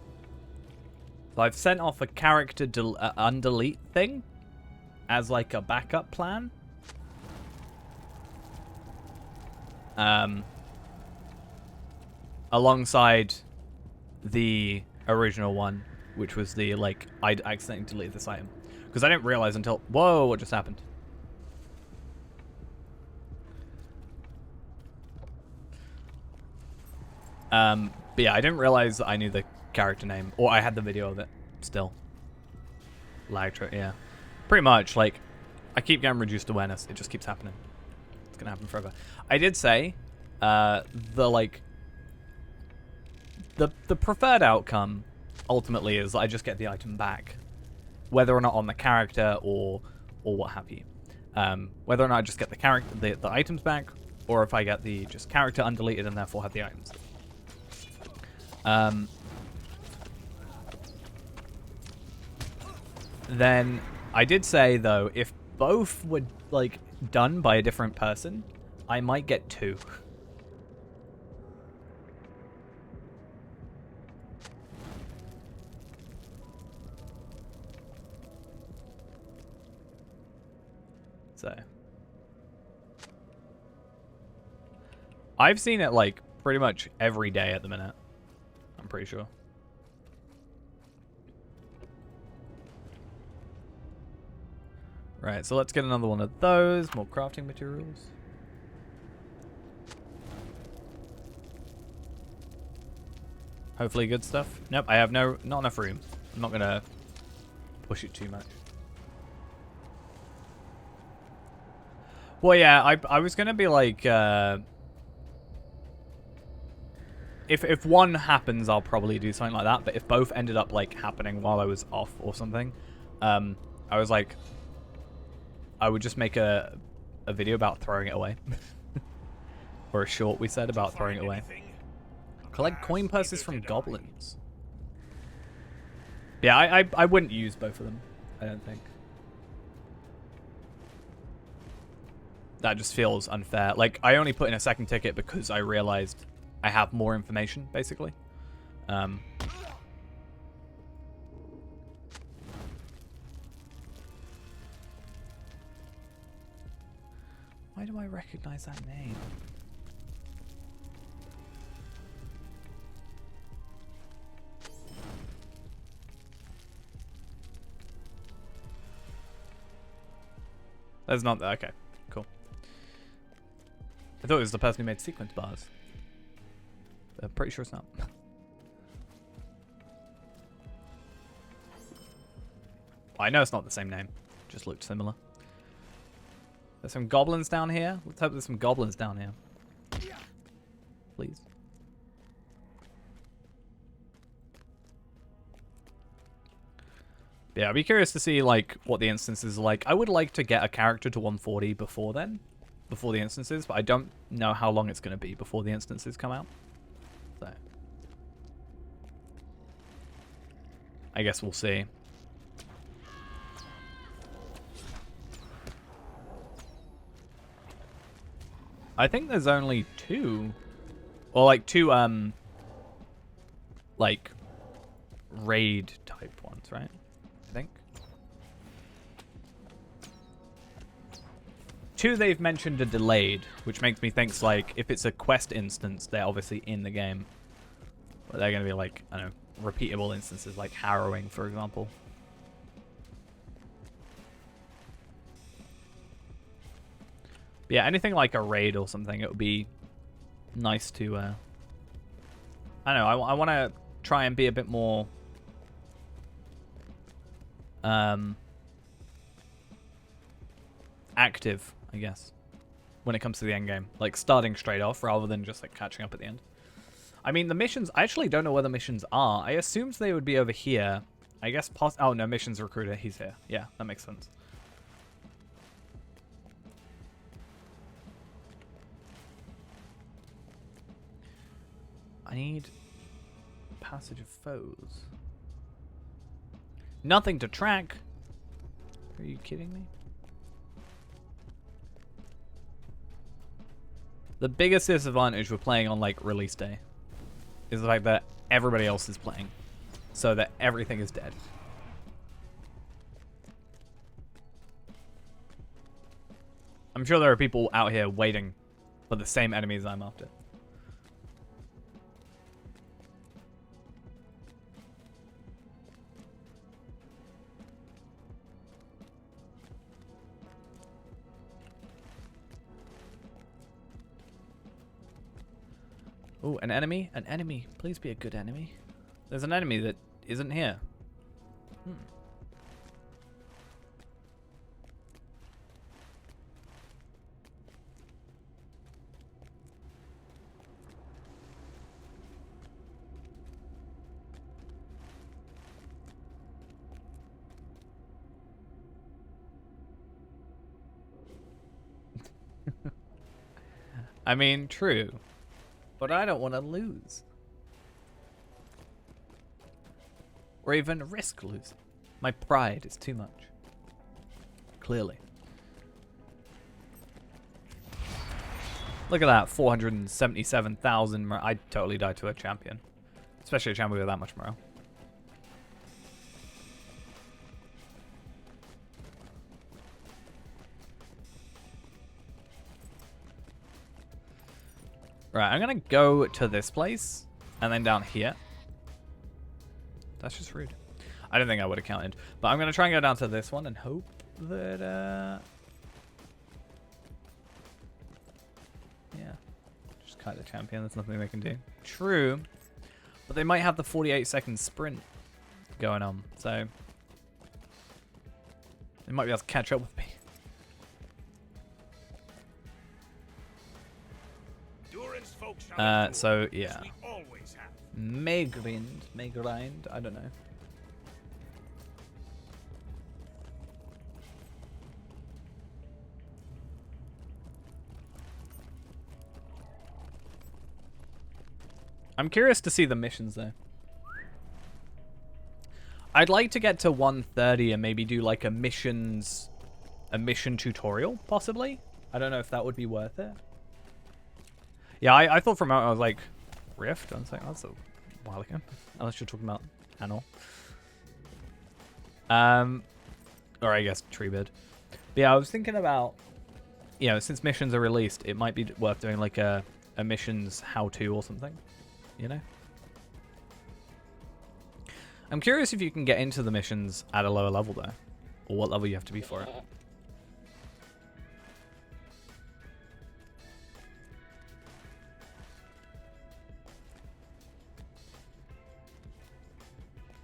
I've sent off a character undelete thing as like a backup plan. Alongside the original one, which was the, like, I'd accidentally deleted this item. Because I didn't realize until... Whoa, what just happened? But yeah, I didn't realize that I knew the character name. Or I had the video of it still. Lagged it, yeah. Pretty much, like, I keep getting reduced awareness. It just keeps happening. It's gonna happen forever. I did say, the preferred outcome ultimately is I just get the item back, whether or not on the character or what have you. Whether or not I just get the items back, or if I get the just character undeleted and therefore have the items. Then I did say though, if both were like done by a different person, I might get 2. So I've seen it like pretty much every day at the minute. I'm pretty sure. Right, so let's get another one of those. More crafting materials. Hopefully good stuff. Nope, I have not enough room. I'm not gonna push it too much. Well, yeah, I was gonna be like, if one happens, I'll probably do something like that. But if both ended up like happening while I was off or something, I was like, I would just make a video about throwing it away, or a short we said about throwing it away. Collect coin purses from goblins. Yeah, I wouldn't use both of them. I don't think. That just feels unfair. Like, I only put in a second ticket because I realized I have more information, basically. Why do I recognize that name? That's not... Okay, cool. I thought it was the person who made sequence bars. I'm pretty sure it's not. I know it's not the same name. Just looked similar. There's some goblins down here. Let's hope there's some goblins down here. Please. Yeah, I'd be curious to see like what the instances are like. I would like to get a character to 140 before then. Before the instances, but I don't know how long it's going to be before the instances come out. So I guess we'll see. I think there's only 2. Or like 2 like raid type ones, right? I think. 2 they've mentioned are delayed, which makes me think like if it's a quest instance, they're obviously in the game. But they're going to be like, I don't know, repeatable instances like harrowing, for example. But yeah, anything like a raid or something, it would be nice to, I don't know, I want to try and be a bit more, active, I guess, when it comes to the end game. Like, starting straight off rather than just, like, catching up at the end. I mean, the missions, I actually don't know where the missions are. I assumed they would be over here. I guess, oh, no, missions recruiter, he's here. Yeah, that makes sense. I need passage of foes. Nothing to track. Are you kidding me? The biggest disadvantage with playing on like release day is the fact that everybody else is playing, so that everything is dead. I'm sure there are people out here waiting for the same enemies I'm after. Oh, an enemy? An enemy. Please be a good enemy. There's an enemy that isn't here. I mean, true. But I don't want to lose. Or even risk losing. My pride is too much. Clearly. Look at that, 477,000. I'd totally die to a champion. Especially a champion with that much morale. Right, I'm gonna go to this place, and then down here. That's just rude. I don't think I would have counted. But I'm gonna try and go down to this one and hope that, yeah. Just kite the champion, there's nothing they can do. True. But they might have the 48-second sprint going on, so they might be able to catch up with me. So yeah. May grind, I don't know. I'm curious to see the missions though. I'd like to get to 130 and maybe do like a mission tutorial, possibly. I don't know if that would be worth it. Yeah, I thought for a moment I was like, Rift? I was like, that's a while ago. Unless you're talking about Anor. Or I guess Treebird. But yeah, I was thinking about, you know, since missions are released, it might be worth doing like a missions how-to or something. You know? I'm curious if you can get into the missions at a lower level though. Or what level you have to be for it.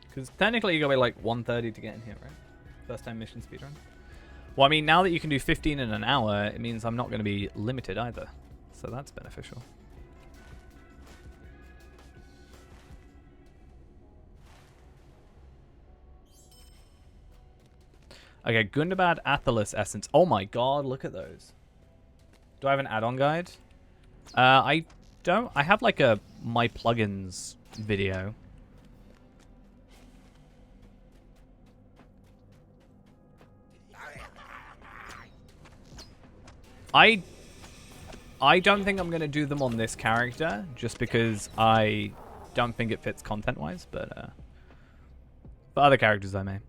Because technically you gotta be like 130 to get in here, right? First time mission speedrun. Well, I mean, now that you can do 15 in an hour, it means I'm not going to be limited either. So that's beneficial. Okay, Gundabad Athelis Essence. Oh my god, look at those. Do I have an add-on guide? I don't. I have like a my plugins video. I don't think I'm going to do them on this character, just because I don't think it fits content-wise, but for other characters I may.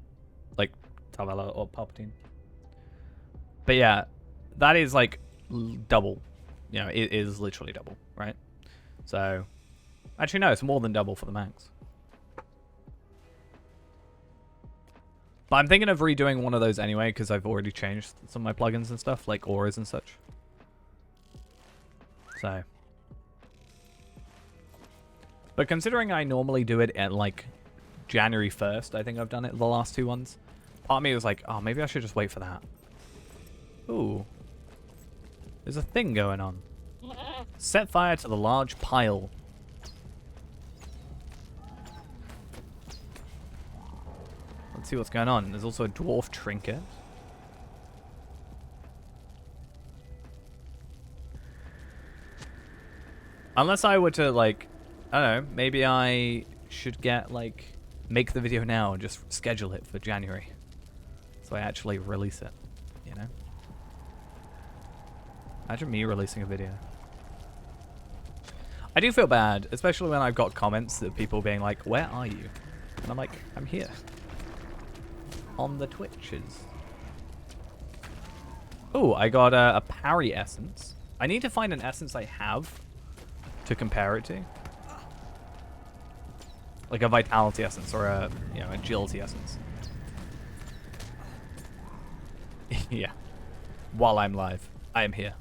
Like Tavalla or Palpatine. But yeah, that is like double. You know, it is literally double, right? So, actually no, it's more than double for the max. But I'm thinking of redoing one of those anyway, because I've already changed some of my plugins and stuff, like auras and such. So. But considering I normally do it at like January 1st, I think I've done it the last two ones. Part of me was like, oh, maybe I should just wait for that. Ooh. There's a thing going on. Set fire to the large pile. Let's see what's going on. There's also a dwarf trinket. Unless I were to, like, I don't know, maybe I should get, like, make the video now and just schedule it for January. So I actually release it, you know? Imagine me releasing a video. I do feel bad, especially when I've got comments of people being like, where are you? And I'm like, I'm here. On the Twitches. Oh, I got a parry essence. I need to find an essence I have to compare it to. Like a vitality essence or a, you know, agility essence. Yeah. While I'm live, I am here.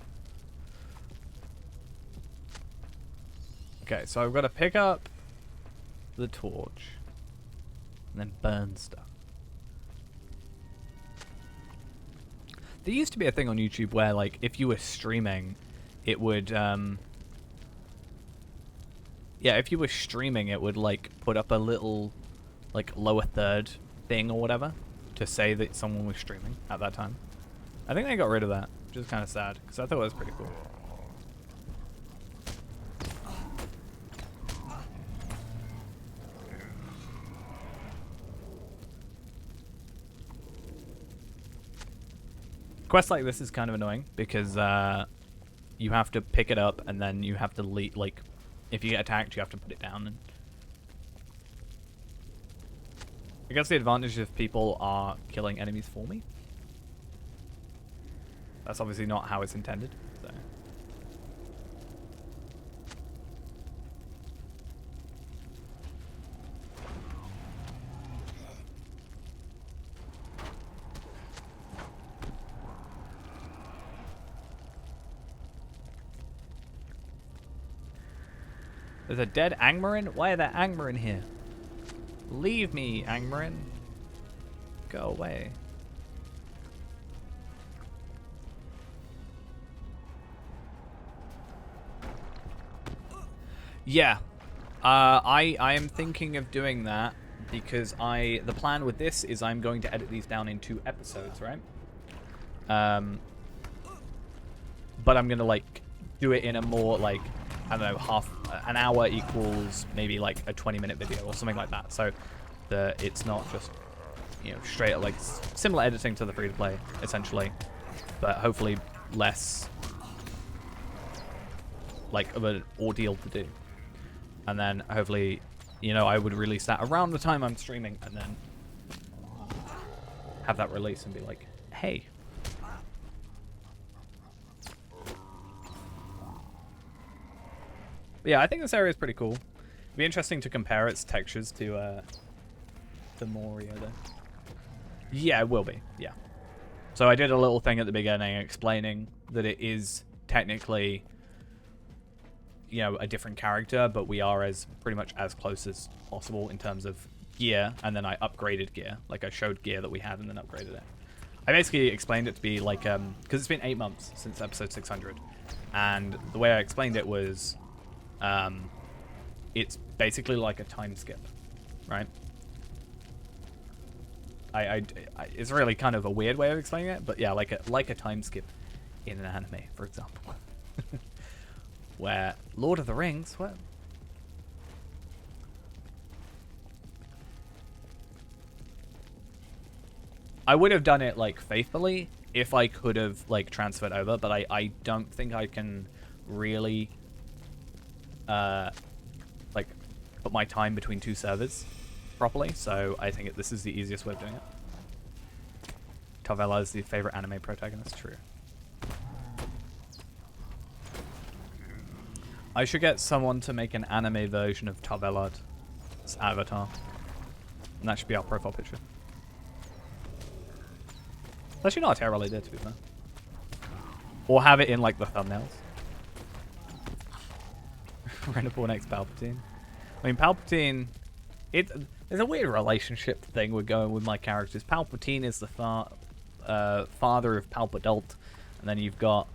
Okay, so I've got to pick up the torch and then burn stuff. There used to be a thing on YouTube where, like, if you were streaming, it would, yeah, if you were streaming, it would, like, put up a little, like, lower third thing or whatever to say that someone was streaming at that time. I think they got rid of that, which is kind of sad, because I thought it was pretty cool. quest like this is kind of annoying because you have to pick it up and then you have to like, if you get attacked, you have to put it down. And I guess the advantage if people are killing enemies for me. That's obviously not how it's intended. So. There's a dead Angmarin? Why are there Angmarin here? Leave me, Angmarin. Go away. Yeah. I am thinking of doing that because the plan with this is I'm going to edit these down in 2 episodes, right? But I'm gonna like do it in a more like, I don't know, an hour equals maybe like a 20-minute video or something like that. So it's not just, you know, straight like similar editing to the free-to-play essentially, but hopefully less like of an ordeal to do. And then hopefully, you know, I would release that around the time I'm streaming and then have that release and be like, hey. But yeah, I think this area is pretty cool. It'd be interesting to compare its textures to Moria though. Yeah, it will be, yeah. So I did a little thing at the beginning explaining that it is technically, you know, a different character, but we are as pretty much as close as possible in terms of gear, and then I upgraded gear. Like I showed gear that we had and then upgraded it. I basically explained it to be like, because it's been 8 months since episode 600, and the way I explained it was, it's basically like a time skip, right? It's really kind of a weird way of explaining it, but yeah, like a time skip in an anime, for example. Where Lord of the Rings, what? I would have done it like faithfully if I could have like transferred over, but I don't think I can really like put my time between 2 servers properly, so I think this is the easiest way of doing it. Tavella is the favorite anime protagonist, true. I should get someone to make an anime version of Tavella's avatar. And that should be our profile picture. It's actually not a terrible idea, to be fair. Or have it in, like, the thumbnails. Renaborn X Palpatine. I mean, Palpatine... There's a weird relationship thing we're going with my characters. Palpatine is the father of Palpadult. And then you've got...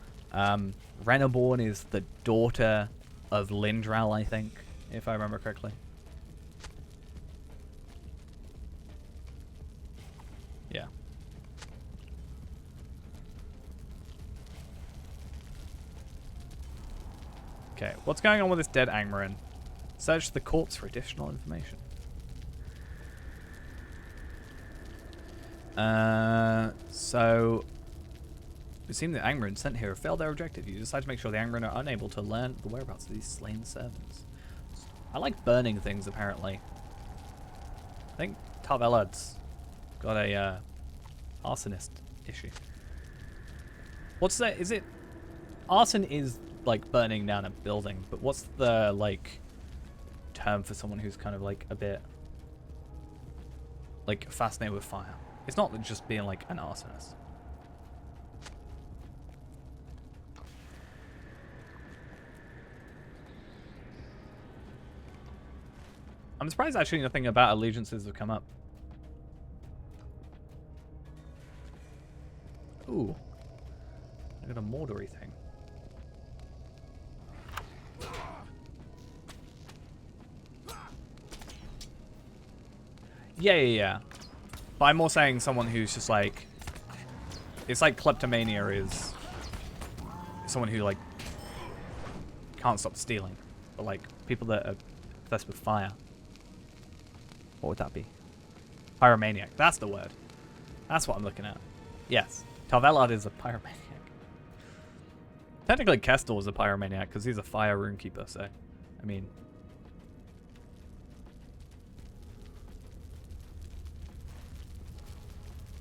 Renaborn is the daughter of Lindral, I think, if I remember correctly. Yeah. Okay, what's going on with this dead Angmarin? Search the corpse for additional information. So... It seems that Angmarin sent here have failed their objective. You decide to make sure the Angmarin are unable to learn the whereabouts of these slain servants. I like burning things, apparently. I think Tarvelad's got a arsonist issue. What's that? Is it... Arson is, like, burning down a building, but what's the, like, term for someone who's kind of, like, a bit, like, fascinated with fire? It's not just being, like, an arsonist. I'm surprised actually nothing about allegiances have come up. Ooh. I got a Mordory thing. Yeah. But I'm more saying someone who's just like... It's like kleptomania is... Someone who like... Can't stop stealing. But like, people that are obsessed with fire. What would that be? Pyromaniac. That's the word. That's what I'm looking at. Yes. Tarvelad is a pyromaniac. Technically, Kestel is a pyromaniac because he's a fire runekeeper, so, I mean...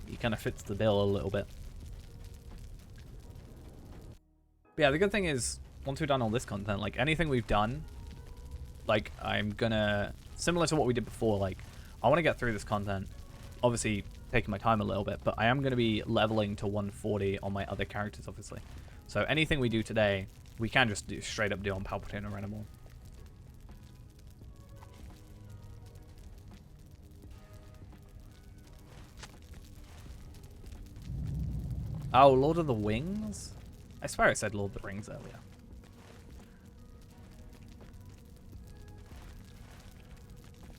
he kind of fits the bill a little bit. But yeah, the good thing is, once we've done all this content, like, anything we've done, like, I'm gonna... similar to what we did before, like, I want to get through this content. Obviously, taking my time a little bit, but I am going to be leveling to 140 on my other characters, obviously. So anything we do today, we can just do straight up do on Palpatine or Renamor. Oh, Lord of the Wings? I swear I said Lord of the Rings earlier.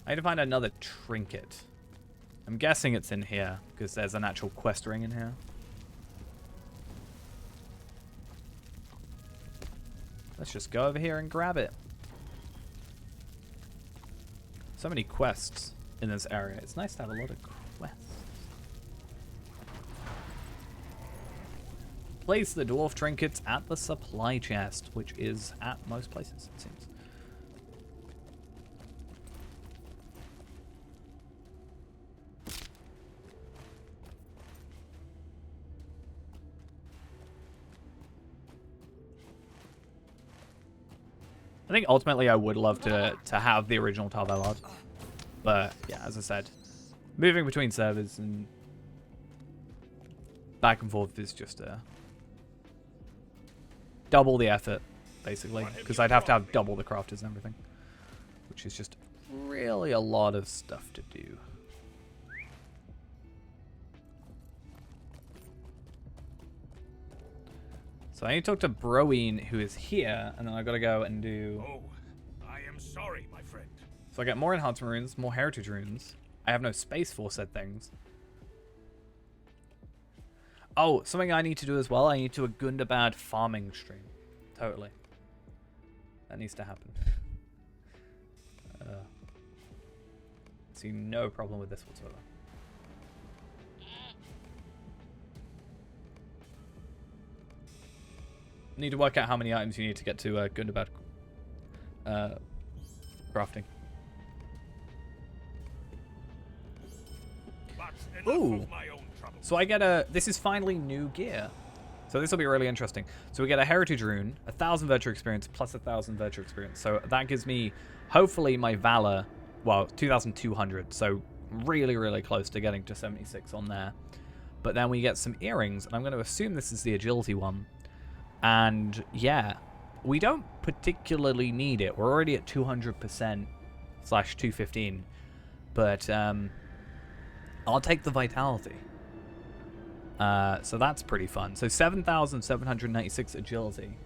I need to find another trinket. I'm guessing it's in here, because there's an actual quest ring in here. Let's just go over here and grab it. So many quests in this area. It's nice to have a lot of quests. Place the dwarf trinkets at the supply chest, which is at most places, it seems. I think ultimately I would love to have the original Tarvelad. But yeah, as I said, moving between servers and back and forth is just double the effort, basically. Because I'd have to have double the crafters and everything. Which is just really a lot of stuff to do. So I need to talk to Broeen, who is here, and then I've got to go and do...
Oh, I am sorry, my friend.
So I get more enhancement runes, more heritage runes. I have no space for said things. Oh, something I need to do as well. I need to do a Gundabad farming stream. Totally. That needs to happen. See no problem with this whatsoever. Need to work out how many items you need to get to Gundabad crafting. Ooh, so I get a... this is finally new gear. So this will be really interesting. So we get a heritage rune, 1,000 virtue experience plus 1,000 virtue experience. So that gives me, hopefully, my valor, well, 2,200. So really, really close to getting to 76 on there. But then we get some earrings, and I'm going to assume this is the agility one. And yeah, we don't particularly need it. We're already at 200% slash 215. But I'll take the vitality. So that's pretty fun. So 7,796 agility.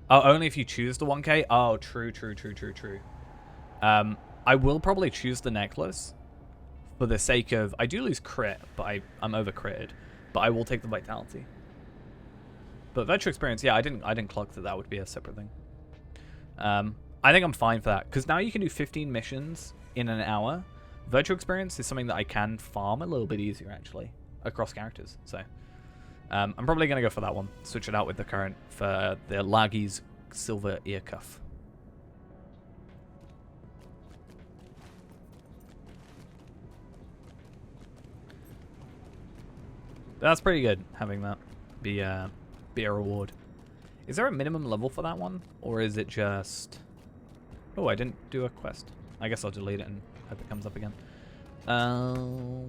Oh, only if you choose the 1k? Oh, true. I will probably choose the necklace for the sake of... I do lose crit, but I'm over critted. But I will take the vitality. But virtue experience, yeah, I didn't clock that would be a separate thing. I think I'm fine for that, because now you can do 15 missions in an hour. Virtue experience is something that I can farm a little bit easier, actually, across characters. So I'm probably going to go for that one. Switch it out with the current for the Laggy's silver ear cuff. That's pretty good, having that be a reward. Is there a minimum level for that one? Or is it just... oh, I didn't do a quest. I guess I'll delete it and hope it comes up again.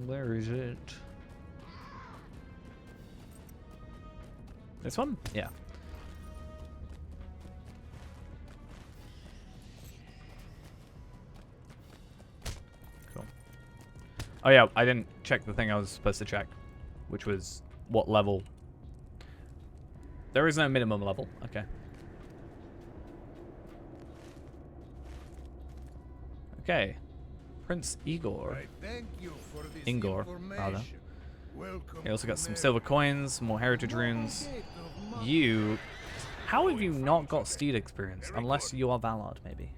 Where is it? This one? Yeah. Cool. Oh yeah, I didn't check the thing I was supposed to check, which was what level. There is no minimum level. Okay. Okay. Prince Igor. Ingor, rather. He also got some silver coins, more heritage runes. You... how have you not got steed experience? Unless you are Valard, maybe.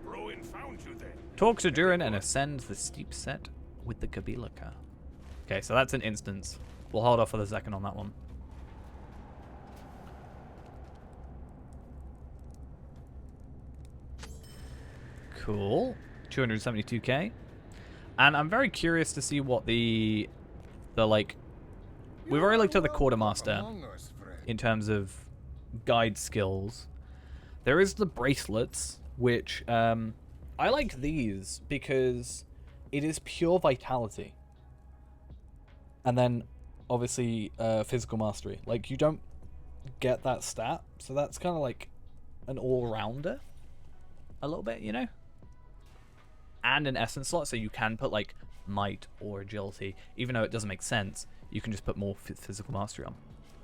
Broen found you then.
Talk to Durin and ascend the steep set with the Kabilaka. Okay, so that's an instance. We'll hold off for the second on that one. Cool. 272k. And I'm very curious to see what the like... We've already looked at the Quartermaster in terms of guide skills. There is the bracelets, which I like these because it is pure vitality. And then, obviously, physical mastery. Like, you don't get that stat, so that's kind of like an all-rounder. A little bit, you know? And an essence slot, so you can put, like, might or agility. Even though it doesn't make sense, you can just put more physical mastery on.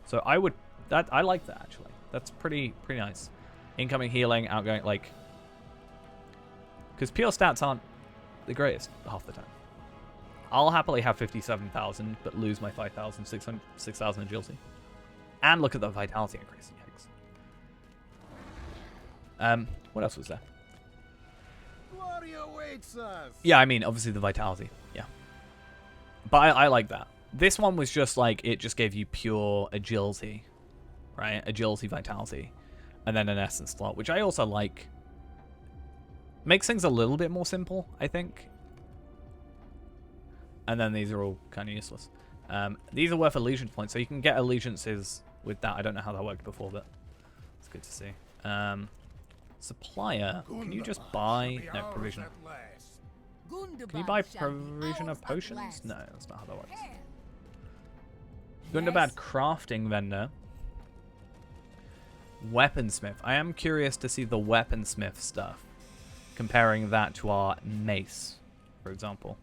So I would... I like that, actually. That's pretty nice. Incoming healing, outgoing, like... Because pure stats aren't the greatest half the time. I'll happily have 57,000, but lose my 6,000 agility. And look at the vitality increase. Yikes. What else was there?
Glory awaits us.
Yeah, I mean, obviously the vitality. Yeah. But I like that. This one was just like, it just gave you pure agility. Right? Agility, vitality. And then an essence slot, which I also like. Makes things a little bit more simple, I think. And then these are all kind of useless. These are worth allegiance points, so you can get allegiances with that. I don't know how that worked before, but it's good to see. Supplier. Can you just buy... No, provision. Can you buy provision of potions? No, that's not how that works. Gundabad crafting vendor. Weaponsmith. I am curious to see the weaponsmith stuff. Comparing that to our mace, for example.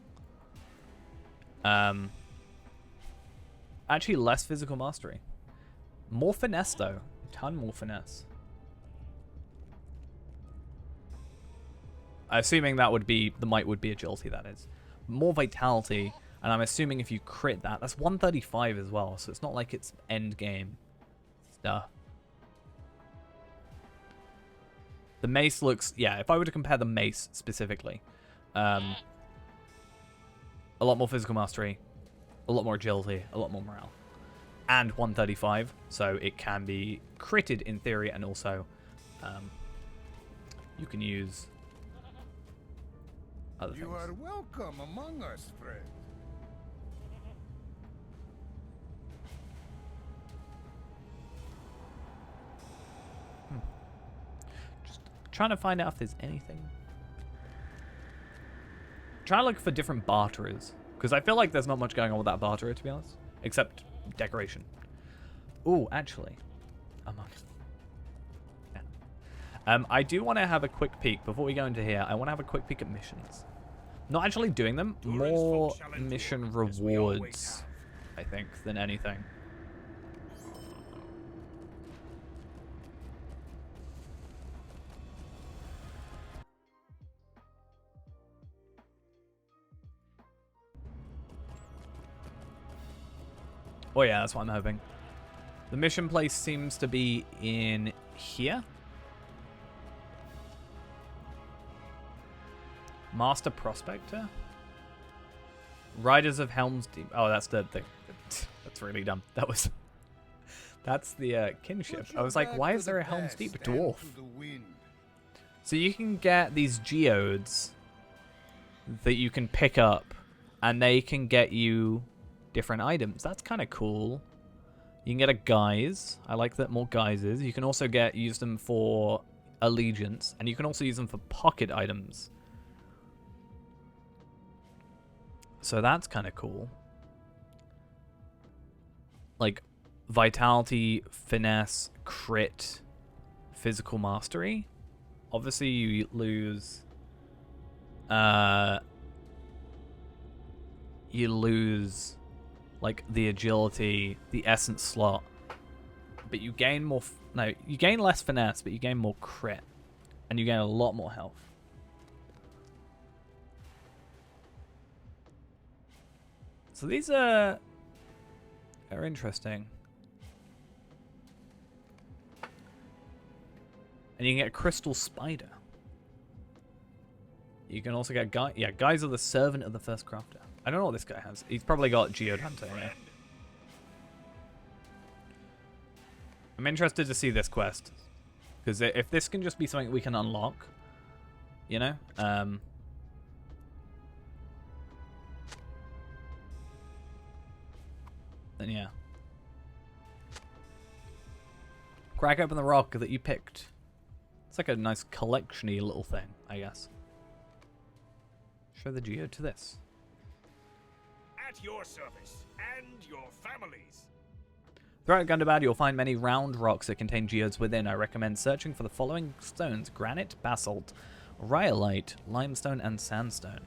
Actually, less physical mastery. More finesse, though. A ton more finesse. Assuming that would be... The might would be agility, that is. More vitality. And I'm assuming if you crit that... That's 135 as well. So it's not like it's end game stuff. The mace looks... Yeah, if I were to compare the mace specifically... a lot more physical mastery, a lot more agility, a lot more morale. And 135, so it can be critted in theory, and also you can use other things.
You are welcome among us, friend.
Just trying to find out if there's anything. Try to look for different barterers, because I feel like there's not much going on with that barterer, to be honest, except decoration. Ooh, actually, I do want to have a quick peek before we go into here. I want to have a quick peek at missions. Not actually doing them, more mission rewards, I think, than anything. Oh yeah, that's what I'm hoping. The mission place seems to be in here. Master Prospector? Riders of Helm's Deep. Oh, that's that's really dumb. That's the kinship. I was like, why is there a Helm's Deep dwarf? So you can get these geodes that you can pick up, and they can get you different items. That's kind of cool. You can get a guise. I like that more guises. You can also use them for allegiance, and you can also use them for pocket items. So that's kind of cool. Like vitality, finesse, crit, physical mastery. Obviously you lose like the agility, the essence slot, but you gain more. You gain less finesse, but you gain more crit, and you gain a lot more health. So these are interesting, and you can get a crystal spider. You can also get guys are the servant of the first crafter. I don't know what this guy has. He's probably got Geode Hunter, yeah. I'm interested to see this quest. Because if this can just be something we can unlock, you know? Then yeah. Crack open the rock that you picked. It's like a nice collection-y little thing, I guess. Show the geode to this.
At your service and your families.
Throughout Gundabad, you'll find many round rocks that contain geodes within. I recommend searching for the following stones: granite, basalt, rhyolite, limestone, and sandstone.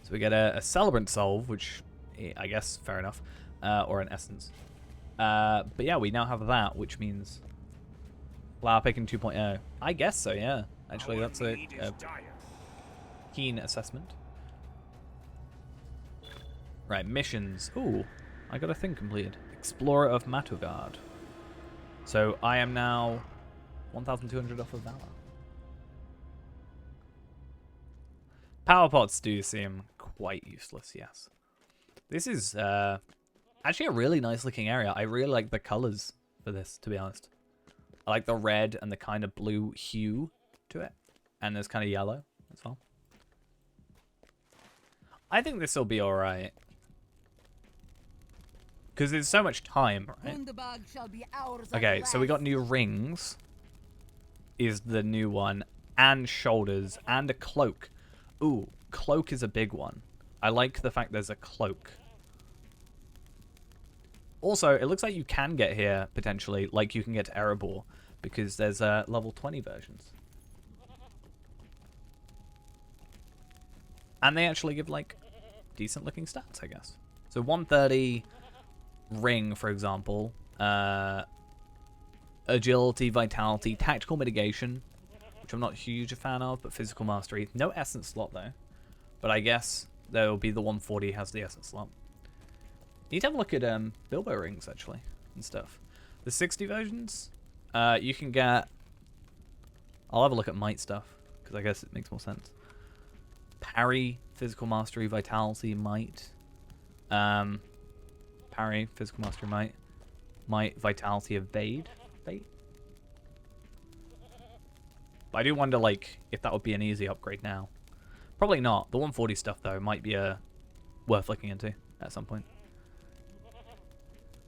So we get a celebrant solve, which I guess fair enough, or an essence. But yeah, we now have that, which means flower picking 2.0. I guess so, yeah. Actually, that's a keen assessment. Right, missions. Ooh, I got a thing completed. Explorer of Matugard. So I am now 1,200 off of Valor. Power pots do seem quite useless, yes. This is actually a really nice looking area. I really like the colors for this, to be honest. I like the red and the kind of blue hue to it. And there's kind of yellow as well. I think this will be alright. Because there's so much time, right?
Gundabad shall be ours
Okay,
at
so we got
last.
new rings. Is the new one. And shoulders. And a cloak. Ooh, cloak is a big one. I like the fact there's a cloak. Also, it looks like you can get here, potentially, like you can get to Erebor. Because there's level 20 versions. And they actually give, like, decent looking stats, I guess. So 130... ring, for example, agility, vitality, tactical mitigation, which I'm not huge a fan of, but physical mastery. No essence slot though, but I guess there will be the 140 has the essence slot. Need to have a look at Bilbo rings actually and stuff. The 60 versions, you can get. I'll have a look at might stuff because I guess it makes more sense. Parry, physical mastery, vitality, might. Parry, physical mastery, might, vitality, evade. But I do wonder, like, if that would be an easy upgrade now. Probably not. The 140 stuff, though, might be worth looking into at some point.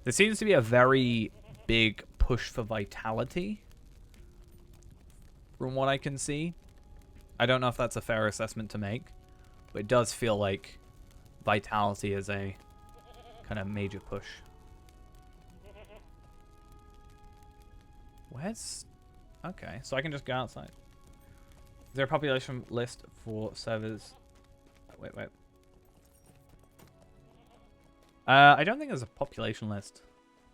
There seems to be a very big push for vitality, from what I can see. I don't know if that's a fair assessment to make, but it does feel like vitality is a kind of major push. Where's... Okay, so I can just go outside. Is there a population list for servers? Wait. I don't think there's a population list.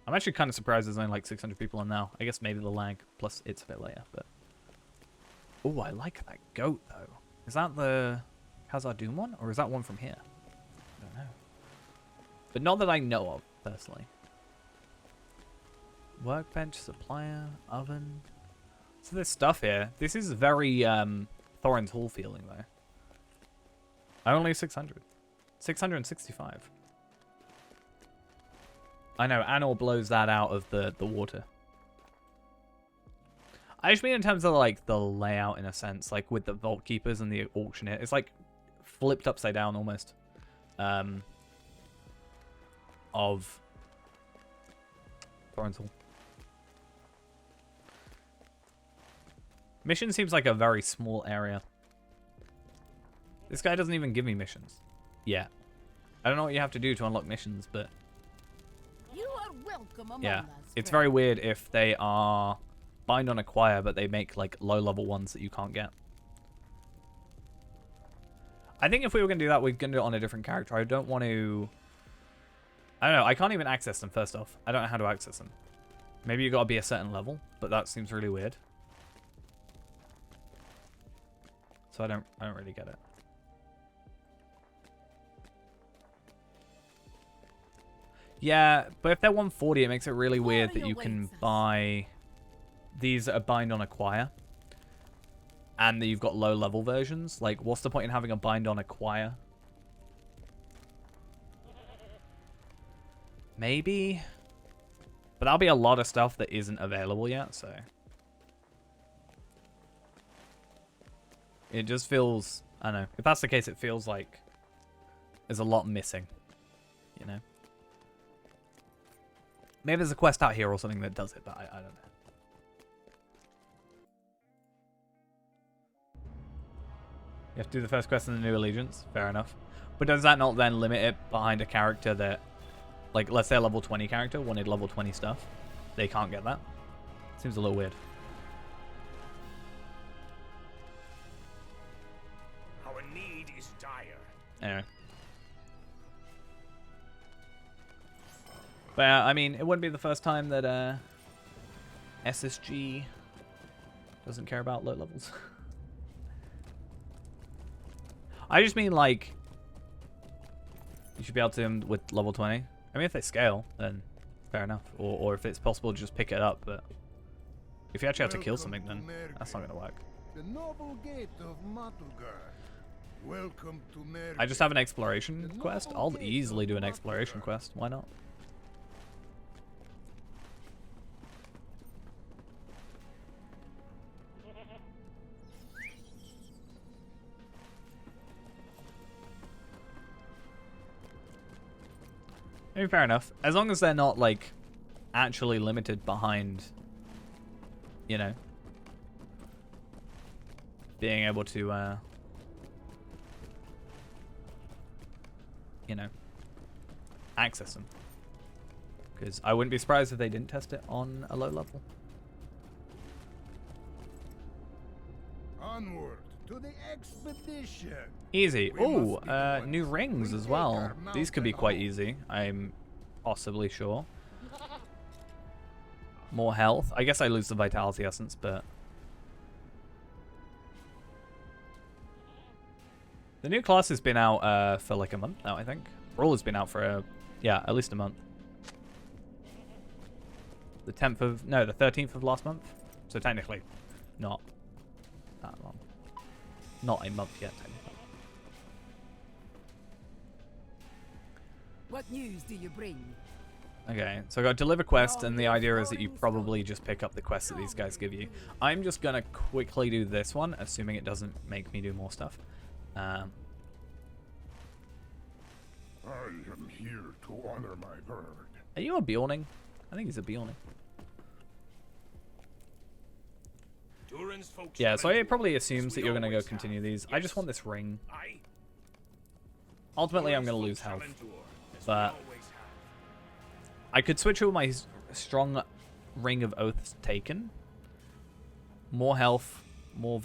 I'm actually kind of surprised there's only like 600 people on now. I guess maybe the lag, plus it's a bit later, but... Oh, I like that goat, though. Is that the Khazad-dûm one, or is that one from here? I don't know. But not that I know of, personally. Workbench, supplier, oven. So there's stuff here. This is very Thorin's Hall feeling, though. Only 600. 665. I know, Anor blows that out of the water. I just mean in terms of, like, the layout, in a sense. Like, with the Vault Keepers and the Auctioneer. It's, like, flipped upside down, almost. Of Thorin's Hall. Mission seems like a very small area. This guy doesn't even give me missions. Yeah. I don't know what you have to do to unlock missions, but...
You are welcome among
yeah.
us,
It's
friend.
very weird if they are bind on acquire, but they make, like, low-level ones that you can't get. I think if we were going to do that, we're going to do it on a different character. I don't want to... I don't know. I can't even access them, first off. I don't know how to access them. Maybe you got to be a certain level, but that seems really weird. So I don't really get it. Yeah, but if they're 140, it makes it really weird that you can buy these that are bind on acquire. And that you've got low level versions. Like, what's the point in having a bind on acquire Maybe. But that'll be a lot of stuff that isn't available yet, so. It just feels, I don't know. If that's the case, it feels like there's a lot missing, you know? Maybe there's a quest out here or something that does it, but I don't know. You have to do the first quest in the New Allegiance. Fair enough. But does that not then limit it behind a character that, like, let's say a level 20 character wanted level 20 stuff? They can't get that? Seems a little weird.
Our need is dire.
Anyway. But, I mean, it wouldn't be the first time that SSG doesn't care about low levels. I just mean, like, you should be able to do them with level 20. I mean, if they scale, then fair enough. Or if it's possible to just pick it up, but if you actually have to kill something, then that's not going to work.
The noble gate of Matugar. Welcome to Merg.
I just have an exploration quest. I'll easily do an exploration quest. Why not? I mean, fair enough. As long as they're not, like, actually limited behind, you know, being able to, you know, access them. Because I wouldn't be surprised if they didn't test it on a low level.
Onward to the expedition.
Easy. Oh, new rings as well. These could be quite easy, I'm possibly sure. More health. I guess I lose the vitality essence, but the new class has been out for like a month now, I think. Brawl has been out for yeah, at least a month. The 13th of last month. So technically not that long. Not a month yet, technically.
What news do you bring?
Okay, so I got deliver quest, and the idea is that you probably just pick up the quests that these guys give you. I'm just gonna quickly do this one, assuming it doesn't make me do more stuff.
I am here to honor my bird.
Are you a Bjorning? I think he's a Bjorning.
Durin's folks
Yeah, so
will
it probably
endure,
assumes
as
that
we
you're gonna go
always
continue
have.
these. I just want this ring.
Aye.
Ultimately, I'm gonna
Durin's
lose
folks will
health,
endure, as we
but
always have.
I could switch over my strong ring of oaths taken. More health, more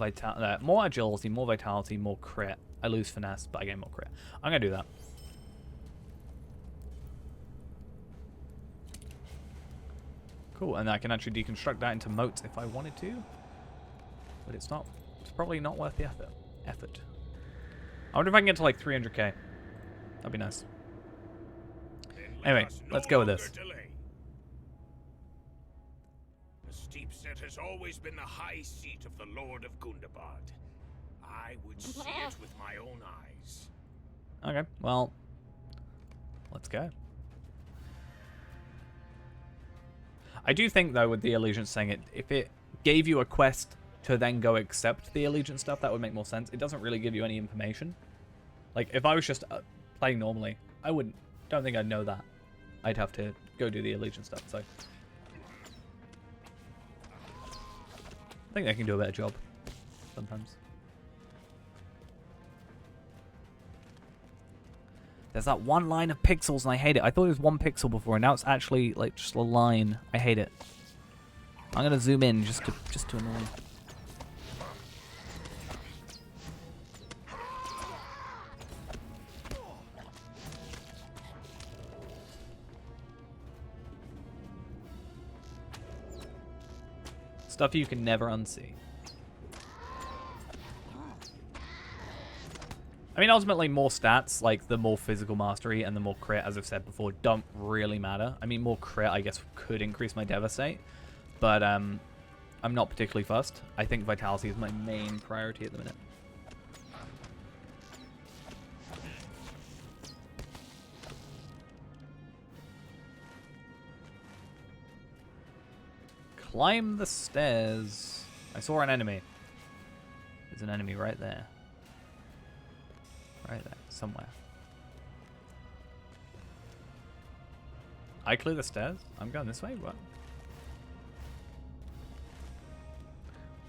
more agility, more vitality, more crit. I lose finesse, but I gain more crit. I'm gonna do that. Cool, and I can actually deconstruct that into motes if I wanted to. But it's not. It's probably not worth the effort. I wonder if I can get to like 300k. That'd be nice.
Then let
Anyway,
us
let's
no
go with
longer
this.
delay. The steep set has always been the high seat of the Lord of Gundabad. I would see it with my own eyes.
Okay, well, let's go. I do think, though, with the Allegiance thing, if it gave you a quest to then go accept the Allegiance stuff, that would make more sense. It doesn't really give you any information. Like, if I was just playing normally, I don't think I'd know that. I'd have to go do the Allegiance stuff, so. I think they can do a better job sometimes. There's that one line of pixels and I hate it. I thought it was 1 pixel before and now it's actually like just a line. I hate it. I'm gonna zoom in just to annoy. Stuff you can never unsee. I mean, ultimately, more stats, like the more physical mastery and the more crit, as I've said before, don't really matter. I mean, more crit, I guess, could increase my Devastate, but I'm not particularly fussed. I think Vitality is my main priority at the minute. climb the stairs. I saw an enemy. There's an enemy right there. Right there, somewhere. I clear the stairs? I'm going this way? What?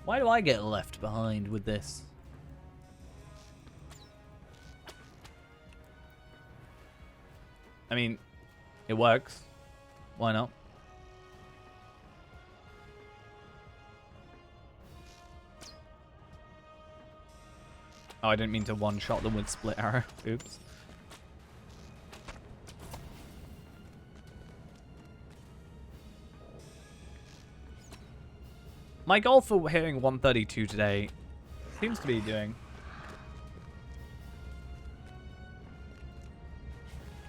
Why do I get left behind with this? I mean, it works. Why not? Oh, I didn't mean to one-shot them with split arrow. Oops. My goal for hitting 132 today seems to be doing...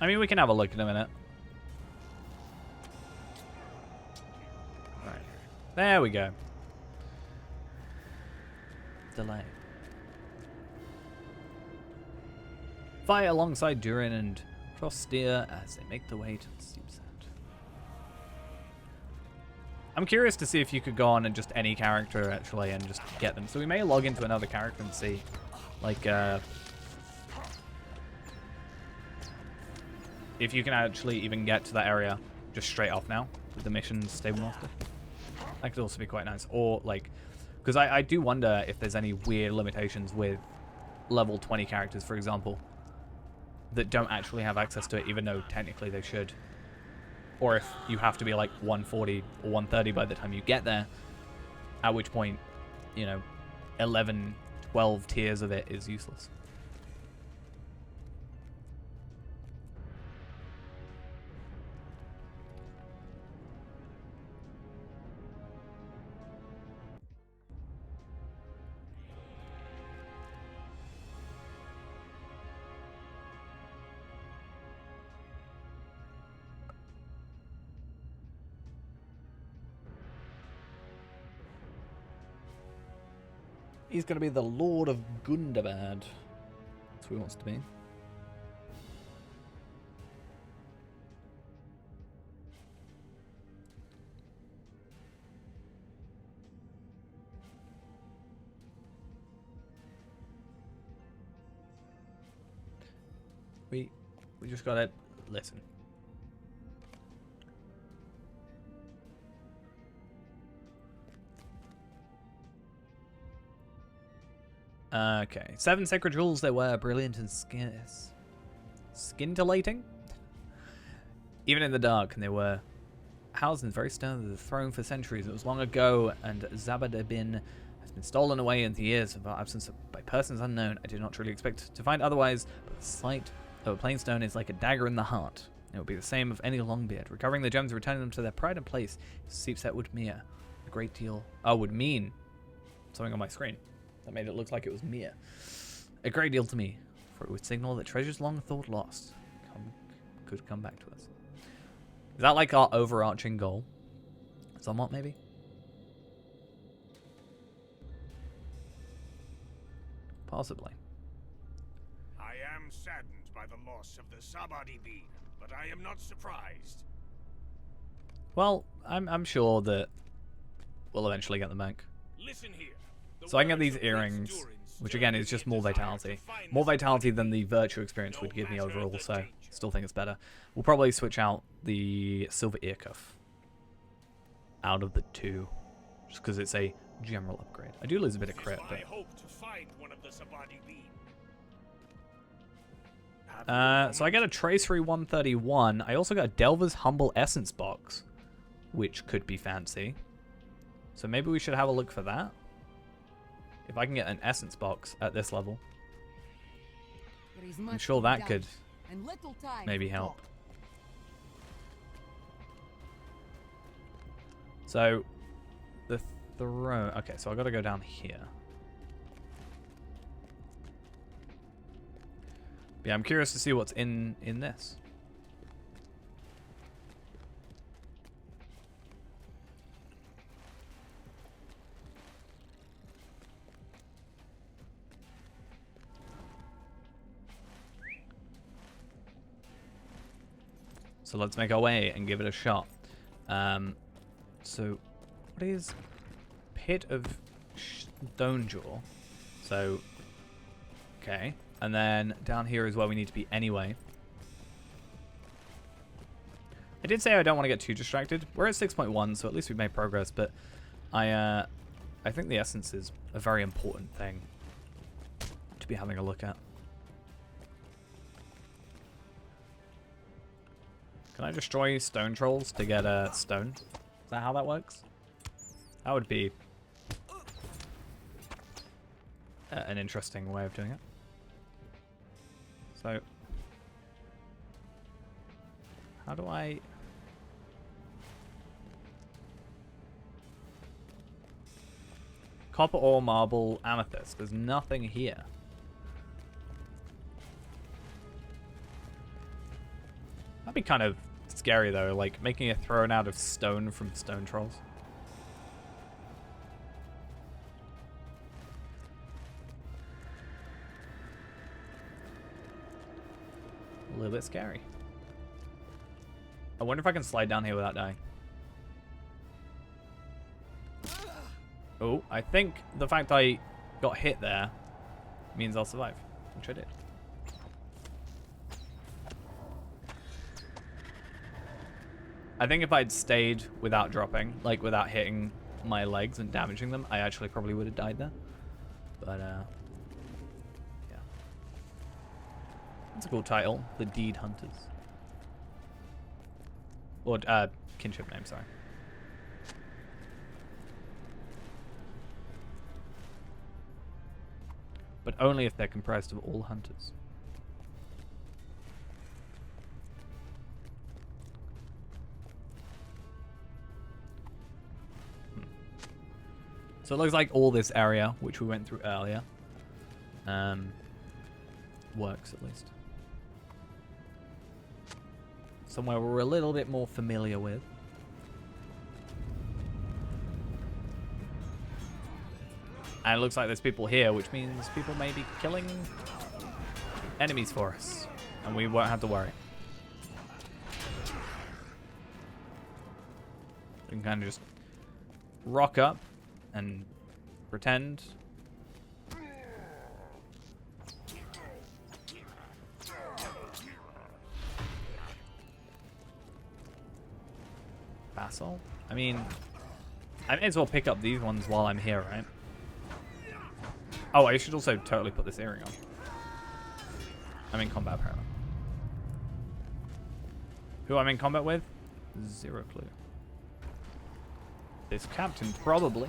I mean, we can have a look in a minute. Right. There we go. Delay. Fight alongside Durin and Frostir as they make the way to the steep sand. I'm curious to see if you could go on and just any character actually and just get them. So we may log into another character and see, like, if you can actually even get to that area just straight off now with the mission Stable Master. That could also be quite nice. Or, like, because I do wonder if there's any weird limitations with level 20 characters, for example, that don't actually have access to it, even though technically they should. Or if you have to be like 140 or 130 by the time you get there, at which point, you know, 11, 12 tiers of it is useless. He's going to be the Lord of Gundabad. That's who he wants to be. We just got to listen. Okay, 7 sacred jewels they were, brilliant and scintillating. Even in the dark, and they were housed in the very stone of the throne for centuries. It was long ago, and Zabadabin has been stolen away in the years of our absence by persons unknown. I did not truly expect to find otherwise, but the sight of a plain stone is like a dagger in the heart. It would be the same of any Longbeard. Recovering the gems, returning them to their pride and place, Seepset would mean a great deal. Oh, would mean something on my screen. That made it look like it was Mia. A great deal to me, for it would signal that treasures long thought lost could come back to us. Is that like our overarching goal? Somewhat, maybe? Possibly.
I am saddened by the loss of the Sabadi bean, but I am not surprised.
Well, I'm sure that we'll eventually get them back.
Listen here.
So I can get these earrings, which again is just more vitality. More vitality than the virtue experience would give me overall, so still think it's better. We'll probably switch out the silver ear cuff out of the two, just because it's a general upgrade. I do lose a bit of crit, but... so I get a Tracery 131. I also got a Delver's Humble Essence box, which could be fancy. So maybe we should have a look for that. If I can get an Essence box at this level, I'm sure that could maybe help. So, the throne... Okay, so I gotta go down here. But yeah, I'm curious to see what's in this. So let's make our way and give it a shot. So What is Pit of Stone Jaw? So, okay. And then down here is where we need to be anyway. I did say I don't want to get too distracted. We're at 6.1, so at least we've made progress, but I think the essence is a very important thing to be having a look at. Can I destroy stone trolls to get a stone? Is that how that works? That would be an interesting way of doing it. So, how do I... Copper ore, marble, amethyst. There's nothing here. That'd be kind of scary though, like making a throne out of stone from stone trolls. A little bit scary. I wonder if I can slide down here without dying. Oh, I think the fact I got hit there means I'll survive, which I did. I think if I'd stayed without dropping, like without hitting my legs and damaging them, I actually probably would have died there. But, yeah. That's a cool title, The Deed Hunters. Or, kinship name, sorry. But only if they're comprised of all hunters. So it looks like all this area, which we went through earlier, works at least. Somewhere we're a little bit more familiar with. And it looks like there's people here, which means people may be killing enemies for us. And we won't have to worry. We can kind of just rock up and pretend. Vassal? I mean, I may as well pick up these ones while I'm here, right? Oh, I should also totally put this earring on. I'm in combat, apparently. Who I'm in combat with? Zero clue. This captain, probably.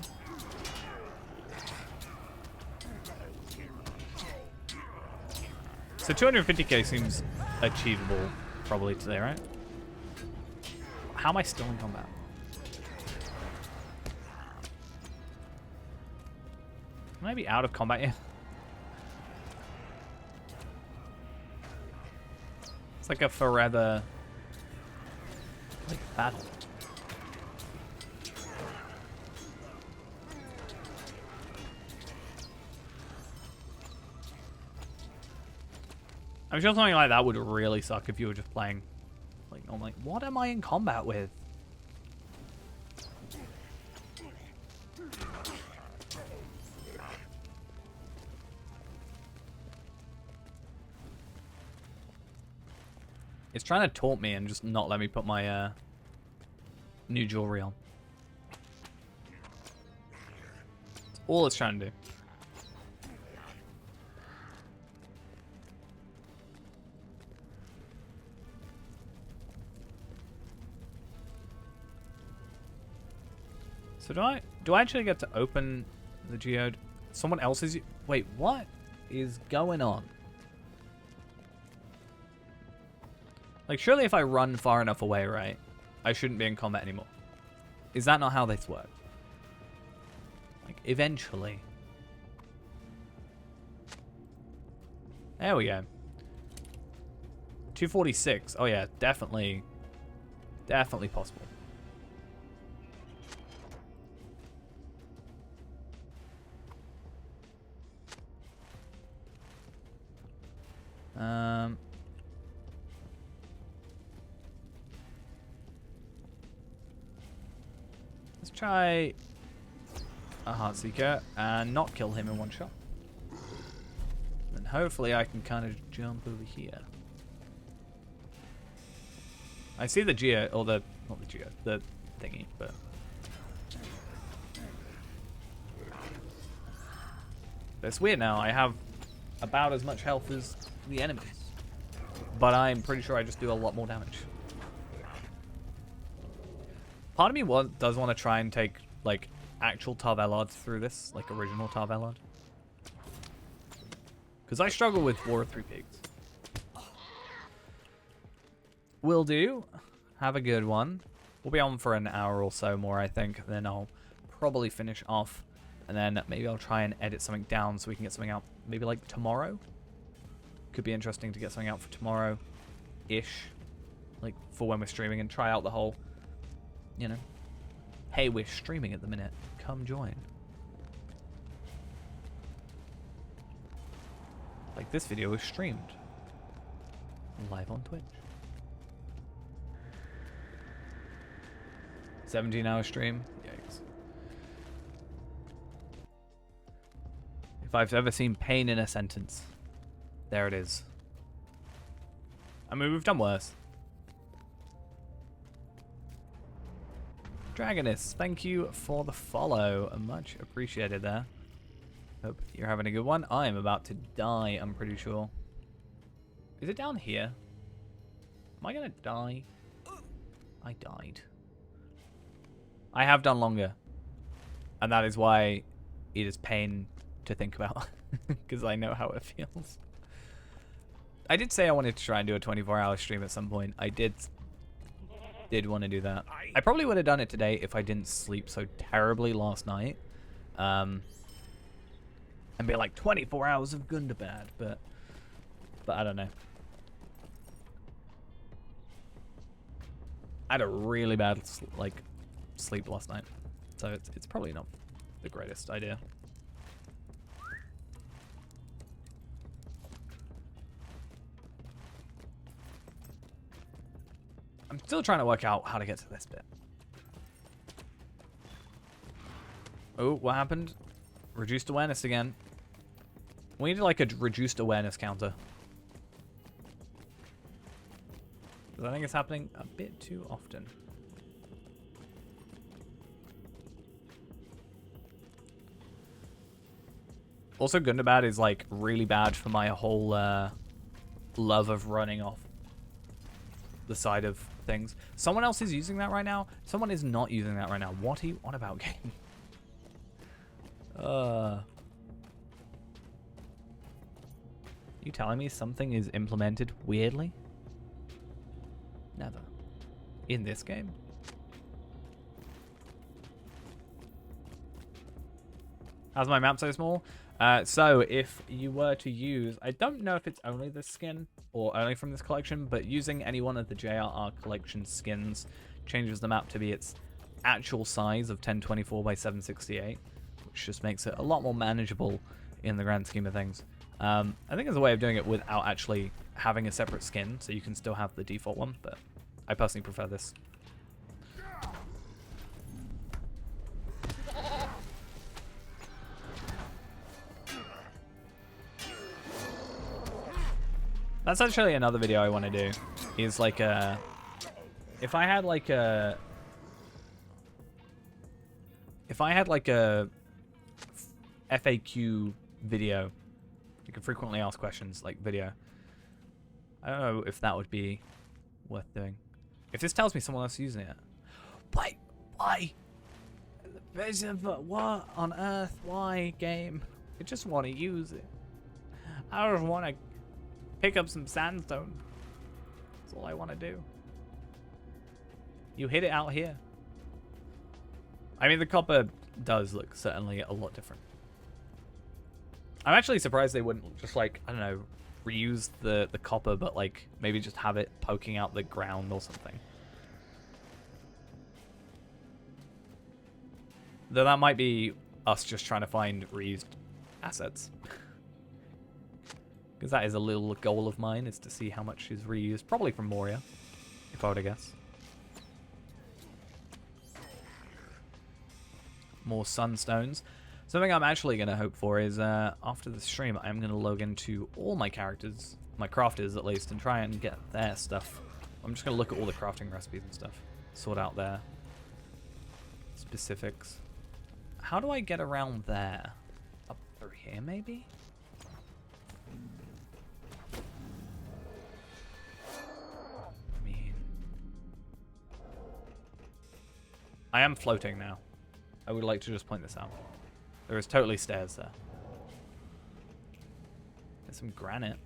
So 250k seems achievable, probably today, right? How am I still in combat? Can I be out of combat yet? It's like a forever battle. I'm sure something like that would really suck if you were just playing like normally. What am I in combat with? It's trying to taunt me and just not let me put my new jewelry on. That's all it's trying to do. So do I actually get to open the geode? Someone else is... Wait, what is going on? Like, surely if I run far enough away, right, I shouldn't be in combat anymore. Is that not how this works? Like, eventually. There we go. 246. Oh yeah, definitely. Definitely possible. Let's try a Heartseeker and not kill him in one shot. And hopefully I can kind of jump over here. I see the Geo, or the, not the Geo, the thingy, but... It's weird now, I have about as much health as the enemies. But I'm pretty sure I just do a lot more damage. Part of me does want to try and take, like, actual Tarvellards through this, like original Tarvellard. Because I struggle with War of Three Pigs. Will do. Have a good one. We'll be on for an hour or so more, I think. Then I'll probably finish off. And then maybe I'll try and edit something down so we can get something out maybe like tomorrow. Could be interesting to get something out for tomorrow-ish. Like for when we're streaming and try out the whole, you know, hey, we're streaming at the minute. Come join. Like this video was streamed live on Twitch. 17-hour stream. Yikes. If I've ever seen pain in a sentence, there it is. I mean, we've done worse. Dragoness, thank you for the follow. Much appreciated there. Hope you're having a good one. I am about to die, I'm pretty sure. Is it down here? Am I gonna die? I died. I have done longer. And that is why it is pain to think about. Because I know how it feels. I did say I wanted to try and do a 24-hour stream at some point. I did want to do that. I probably would have done it today if I didn't sleep so terribly last night. And be like 24 hours of Gundabad, but I don't know. I had a really bad sleep last night, so it's probably not the greatest idea. I'm still trying to work out how to get to this bit. Oh, what happened? Reduced awareness again. We need like a reduced awareness counter. I think it's happening a bit too often. Also, Gundabad is like really bad for my whole love of running off the side of things. Someone else is using that right now. Someone is not using that right now. What are you on about, game? You telling me something is implemented weirdly? Never. In this game? How's my map so small? So if you were to use, I don't know if it's only this skin or only from this collection, but using any one of the JRR collection skins changes the map to be its actual size of 1024 by 768, which just makes it a lot more manageable in the grand scheme of things. I think there's a way of doing it without actually having a separate skin, so you can still have the default one, but I personally prefer this. That's actually another video I want to do. Is like a... If I had like a FAQ video, you can frequently ask questions like video. I don't know if that would be worth doing. If this tells me someone else is using it. Why? What on earth? Why, game? I just want to use it. I just want to pick up some sandstone. That's all I want to do. You hit it out here. I mean, the copper does look certainly a lot different. I'm actually surprised they wouldn't just like, I don't know, reuse the copper, but like maybe just have it poking out the ground or something. Though that might be us just trying to find reused assets. Because that is a little goal of mine, is to see how much is reused. Probably from Moria, if I were to guess. more sunstones. Something I'm actually going to hope for is after the stream, I'm going to log into all my characters, my crafters at least, and try and get their stuff. I'm just going to look at all the crafting recipes and stuff, sort out their specifics. How do I get around there? Up through here, maybe? I mean, I am floating now. I would like to just point this out. There is totally stairs there. There's some granite.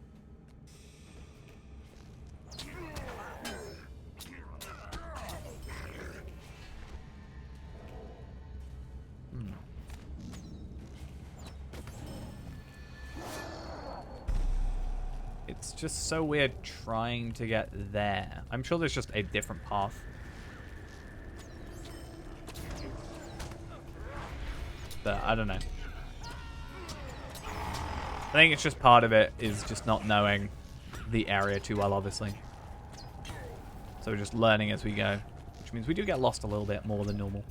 It's just so weird trying to get there. I'm sure there's just a different path. But I don't know. I think it's just part of it is just not knowing the area too well, obviously. So we're just learning as we go. Which means we do get lost a little bit more than normal.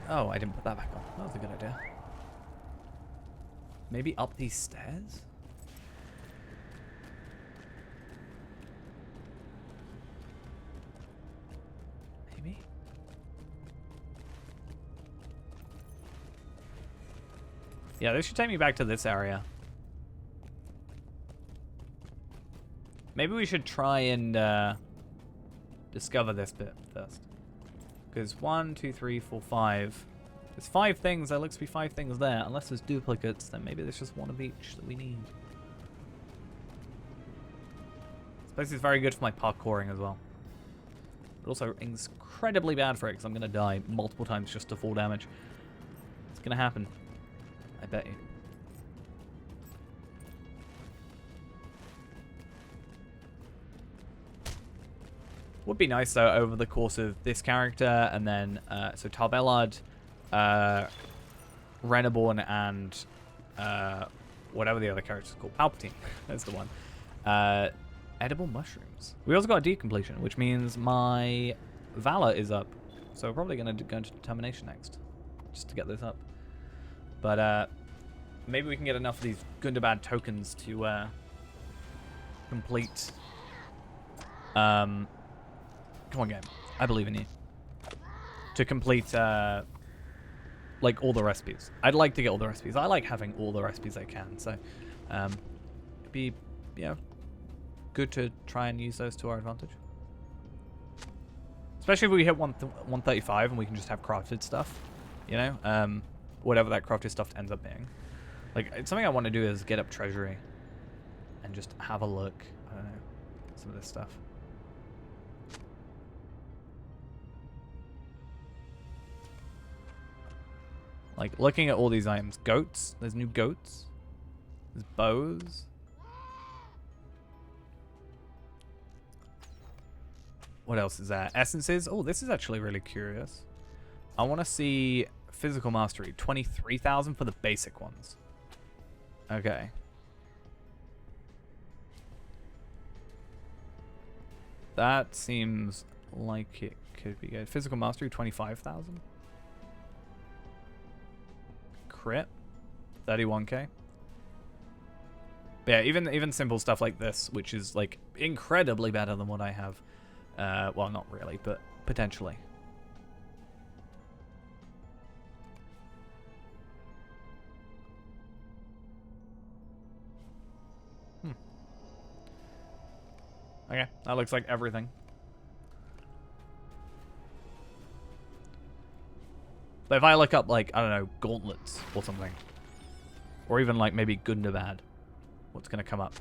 Oh, I didn't put that back on. That was a good idea. Maybe up these stairs? Maybe? Yeah, this should take me back to this area. Maybe we should try and discover this bit first. Because 1, 2, 3, 4, 5. There's 5 things. There looks to be 5 things there. Unless there's duplicates, then maybe there's just one of each that we need. This place is very good for my parkouring as well. But also incredibly bad for it because I'm going to die multiple times just to full damage. It's going to happen. I bet you. Would be nice though over the course of this character and then so Tarbellard, Reneborn, and whatever the other character is called, Palpatine. That's the one. Edible mushrooms. We also got a decompletion, which means my Valor is up. So we're probably going to go into determination next, just to get this up. But maybe we can get enough of these Gundabad tokens to complete. Come on, game. I believe in you. To complete, like, all the recipes. I'd like to get all the recipes. I like having all the recipes I can. So, it'd be, you know, good to try and use those to our advantage. Especially if we hit 135 and we can just have crafted stuff. You know? Whatever that crafted stuff ends up being. Like, it's something I want to do is get up Treasury. And just have a look. I don't know. Some of this stuff. Like, looking at all these items. Goats. There's new goats. There's bows. What else is there? Essences. Oh, this is actually really curious. I want to see physical mastery. 23,000 for the basic ones. Okay. That seems like it could be good. Physical mastery, 25,000. Crit, 31k. But yeah, even simple stuff like this, which is like incredibly better than what I have. Well, not really, but potentially. Okay, that looks like everything. But if I look up, like, I don't know, gauntlets or something, or even, like, maybe Gundabad, what's going to come up?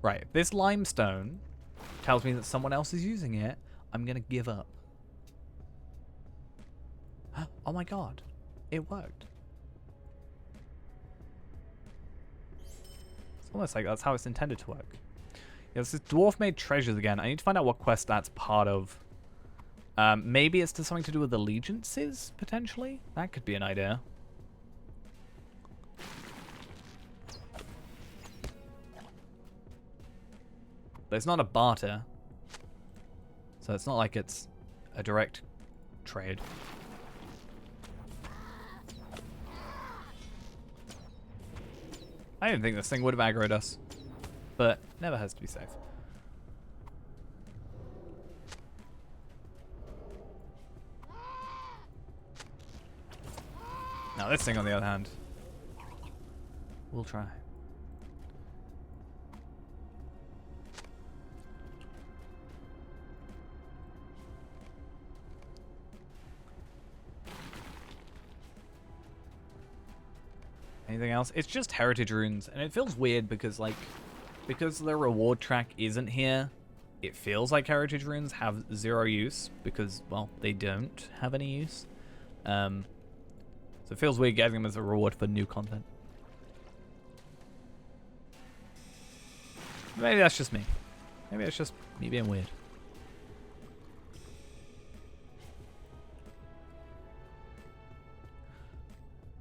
Right, if this limestone tells me that someone else is using it, I'm going to give up. Oh my god, it worked. It's almost like that's how it's intended to work. Yeah, this is dwarf-made treasures again. I need to find out what quest that's part of. Maybe it's to something to do with allegiances, potentially? That could be an idea. But it's not a barter. So it's not like it's a direct trade. I didn't think this thing would have aggroed us. But never has to be safe. Now this thing, on the other hand, we'll try. Anything else? It's just heritage runes, and it feels weird because, like, because the reward track isn't here, it feels like heritage runes have zero use because, well, they don't have any use. So it feels weird getting them as a reward for new content. Maybe that's just me. Maybe it's just me being weird.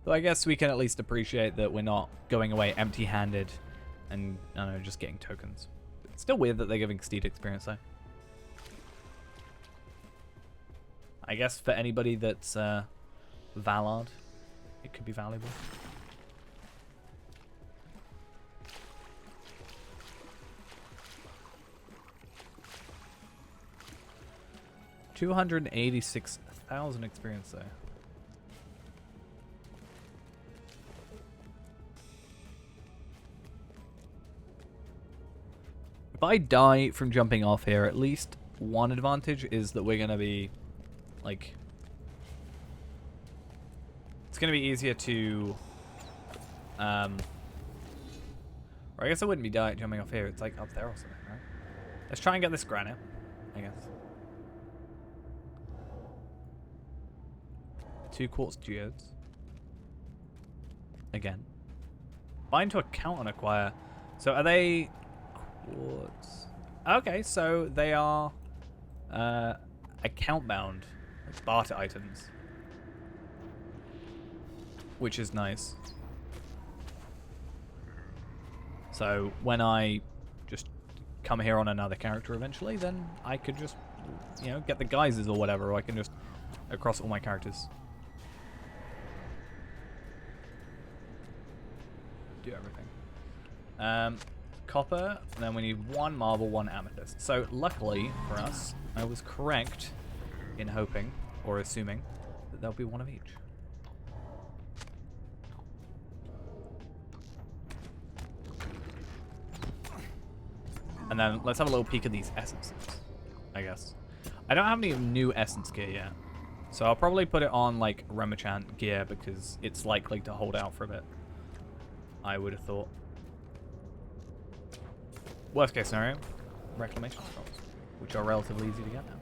Though I guess we can at least appreciate that we're not going away empty-handed and, I don't know, just getting tokens. It's still weird that they're giving Steed experience, though. I guess for anybody that's Valard, it could be valuable. $286,000 experience, though. If I die from jumping off here, at least one advantage is that we're going to be, like... It's going to be easier to... Or I guess I wouldn't be jumping off here. It's like up there or something, right? Let's try and get this granite, I guess. 2 quartz geodes. Again. Bind to account and acquire. So are they... Quartz. Okay, so they are account bound, like barter items, which is nice. So when I just come here on another character eventually, then I could just, you know, get the guises or whatever, or I can just across all my characters do everything. Copper, and then we need 1 marble, 1 amethyst. So luckily for us, I was correct in hoping or assuming that there'll be 1 of each. And then let's have a little peek at these essences, I guess. I don't have any new essence gear yet, so I'll probably put it on like Remachant gear because it's likely to hold out for a bit, I would have thought. Worst case scenario, reclamation scrolls, which are relatively easy to get now.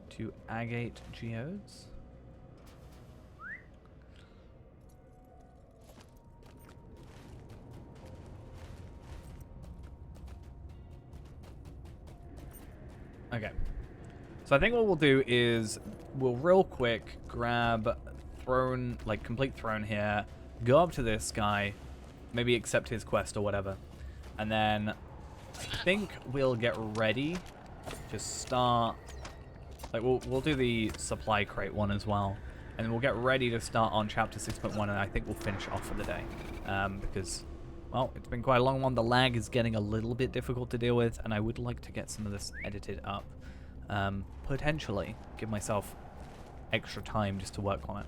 Two agate geodes. Okay. So I think what we'll do is we'll real quick grab throne, like complete throne here, go up to this guy, maybe accept his quest or whatever, and then I think we'll get ready to start. Like we'll do the supply crate one as well, and then we'll get ready to start on chapter 6.1, and I think we'll finish off for the day because, well, it's been quite a long one. The lag is getting a little bit difficult to deal with, and I would like to get some of this edited up. Potentially give myself extra time just to work on it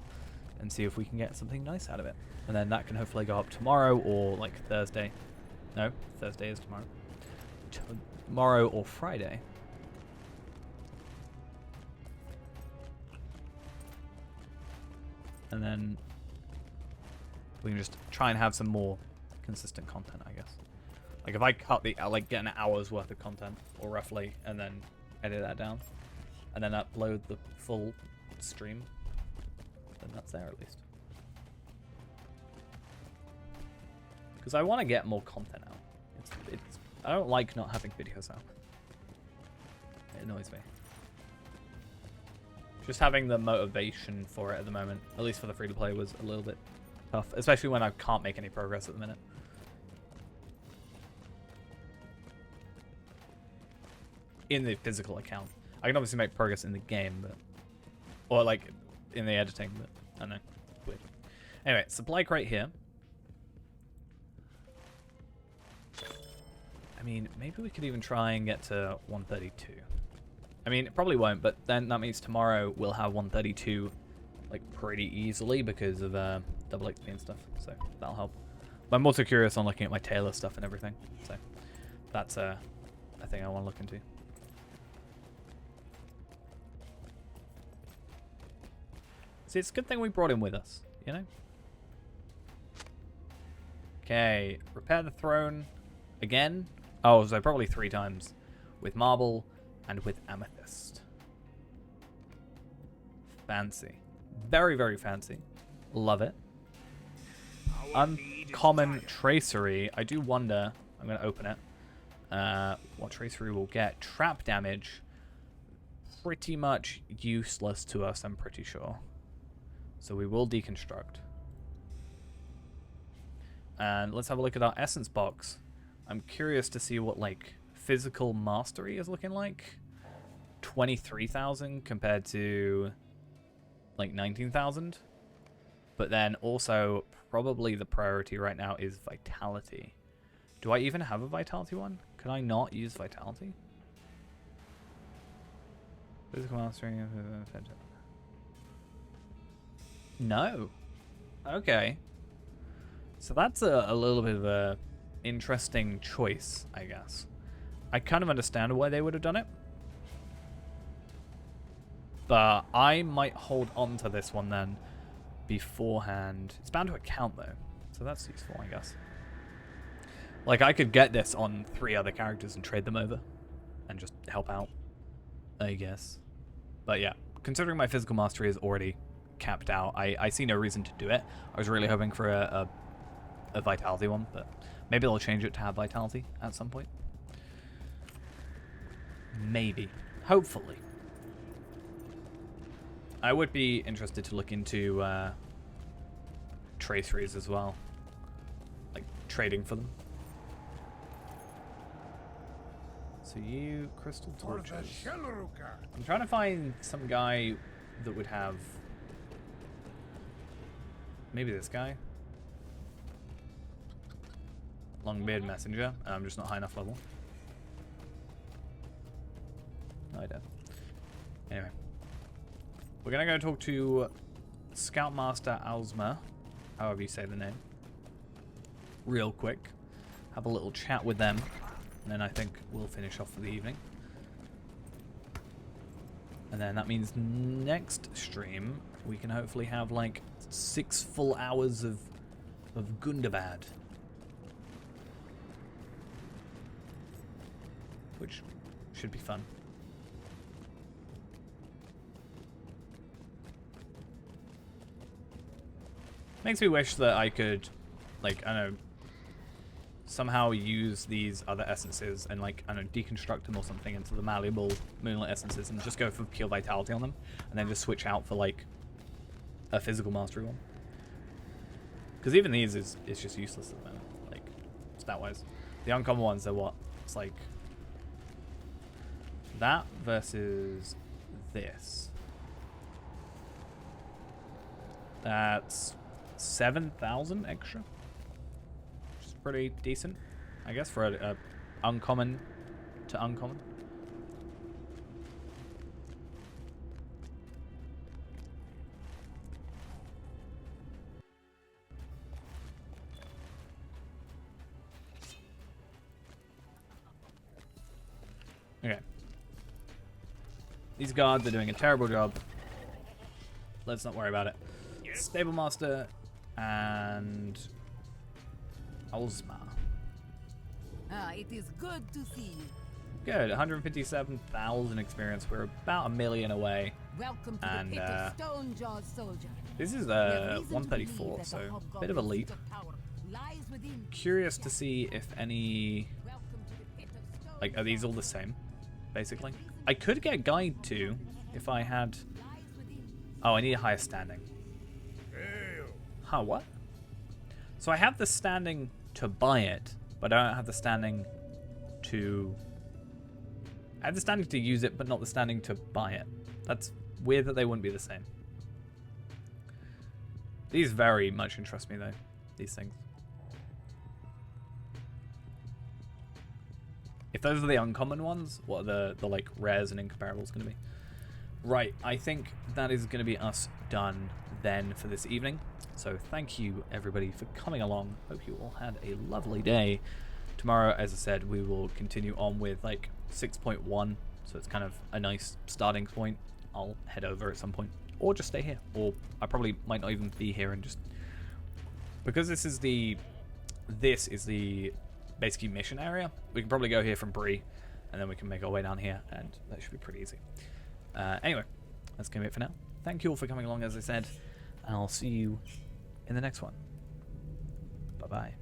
and see if we can get something nice out of it, and then that can hopefully go up tomorrow or like Thursday. No, Thursday is tomorrow. Tomorrow or Friday. And then we can just try and have some more consistent content, I guess. Like if I cut the, like get an hour's worth of content, or roughly, and then edit that down, and then upload the full stream, then that's there at least. Because I want to get more content out. I don't like not having videos out. It annoys me. Just having the motivation for it at the moment, at least for the free-to-play, was a little bit tough. Especially when I can't make any progress at the minute. In the physical account. I can obviously make progress in the game, but... Or, like, in the editing, but... I don't know. Weird. Anyway, supply crate here. I mean, maybe we could even try and get to 132. I mean, it probably won't, but then that means tomorrow we'll have 132, like, pretty easily because of double XP and stuff, so that'll help. But I'm also curious on looking at my Taylor stuff and everything, so that's a thing I want to look into. See, it's a good thing we brought him with us, you know? Okay, repair the throne again. Oh, so probably 3 times. With marble and with amethyst. Fancy. Very, very fancy. Love it. Uncommon tracery. I do wonder, I'm going to open it, what tracery we'll get. Trap damage. Pretty much useless to us, I'm pretty sure. So we will deconstruct. And let's have a look at our essence box. I'm curious to see what, like, physical mastery is looking like. 23,000 compared to, like, 19,000. But then also, probably the priority right now is vitality. Do I even have a vitality one? Can I not use vitality? Physical mastery. No. Okay. So that's a little bit of a interesting choice, I guess. I kind of understand why they would have done it. But I might hold on to this one then beforehand. It's bound to account though, so that's useful, I guess. Like, I could get this on 3 other characters and trade them over and just help out, I guess. But yeah, considering my physical mastery is already capped out, I see no reason to do it. I was really hoping for a vitality one, but maybe they'll change it to have vitality at some point. Maybe. Hopefully. I would be interested to look into traceries as well. Like, trading for them. So you, crystal torches. I'm trying to find some guy that would have... Maybe this guy. Longbeard messenger. I'm just not high enough level. No, I don't. Anyway. We're gonna go talk to Scoutmaster Alzma, however you say the name, real quick. Have a little chat with them, and then I think we'll finish off for the evening. And then that means next stream we can hopefully have like 6 full hours of Gundabad, which should be fun. Makes me wish that I could, like, I don't know, somehow use these other essences and, like, I don't know, deconstruct them or something into the malleable moonlit essences and just go for pure vitality on them, and then just switch out for, like, a physical mastery one. Because even these is just useless at the moment, like, stat-wise. The uncommon ones are what? It's like that versus this. That's 7,000 extra, which is pretty decent, I guess, for a uncommon to uncommon. Okay. These guards are doing a terrible job. Let's not worry about it. Stable Master and Alzma.
It is good to see you.
Good, 157,000 experience. We're about 1 million away.
Welcome to
And,
the pit of Stonejaw's soldier.
This is
We have reason to
134,
believe that
so
the
bit of a leap.
hobgoblin's power lies within.
Curious to see if any...
Welcome to the pit of stone.
Like, are these all the same, basically? I could get Guide to if I had... Oh, I need a higher standing. Huh, what? So I have the standing to buy it, but I don't have the standing to... I have the standing to use it, but not the standing to buy it. That's weird that they wouldn't be the same. These very much interest me, though, these things. If those are the uncommon ones, what are the like, rares and incomparables going to be? Right, I think that is going to be us done then for this evening. So thank you, everybody, for coming along. Hope you all had a lovely day. Tomorrow, as I said, we will continue on with, like, 6.1. So it's kind of a nice starting point. I'll head over at some point. Or just stay here. Or I probably might not even be here and just... Because this is the basically mission area, we can probably go here from Bree, and then we can make our way down here, and that should be pretty easy. Anyway, that's going to be it for now. Thank you all for coming along, as I said, and I'll see you in the next one. Bye-bye.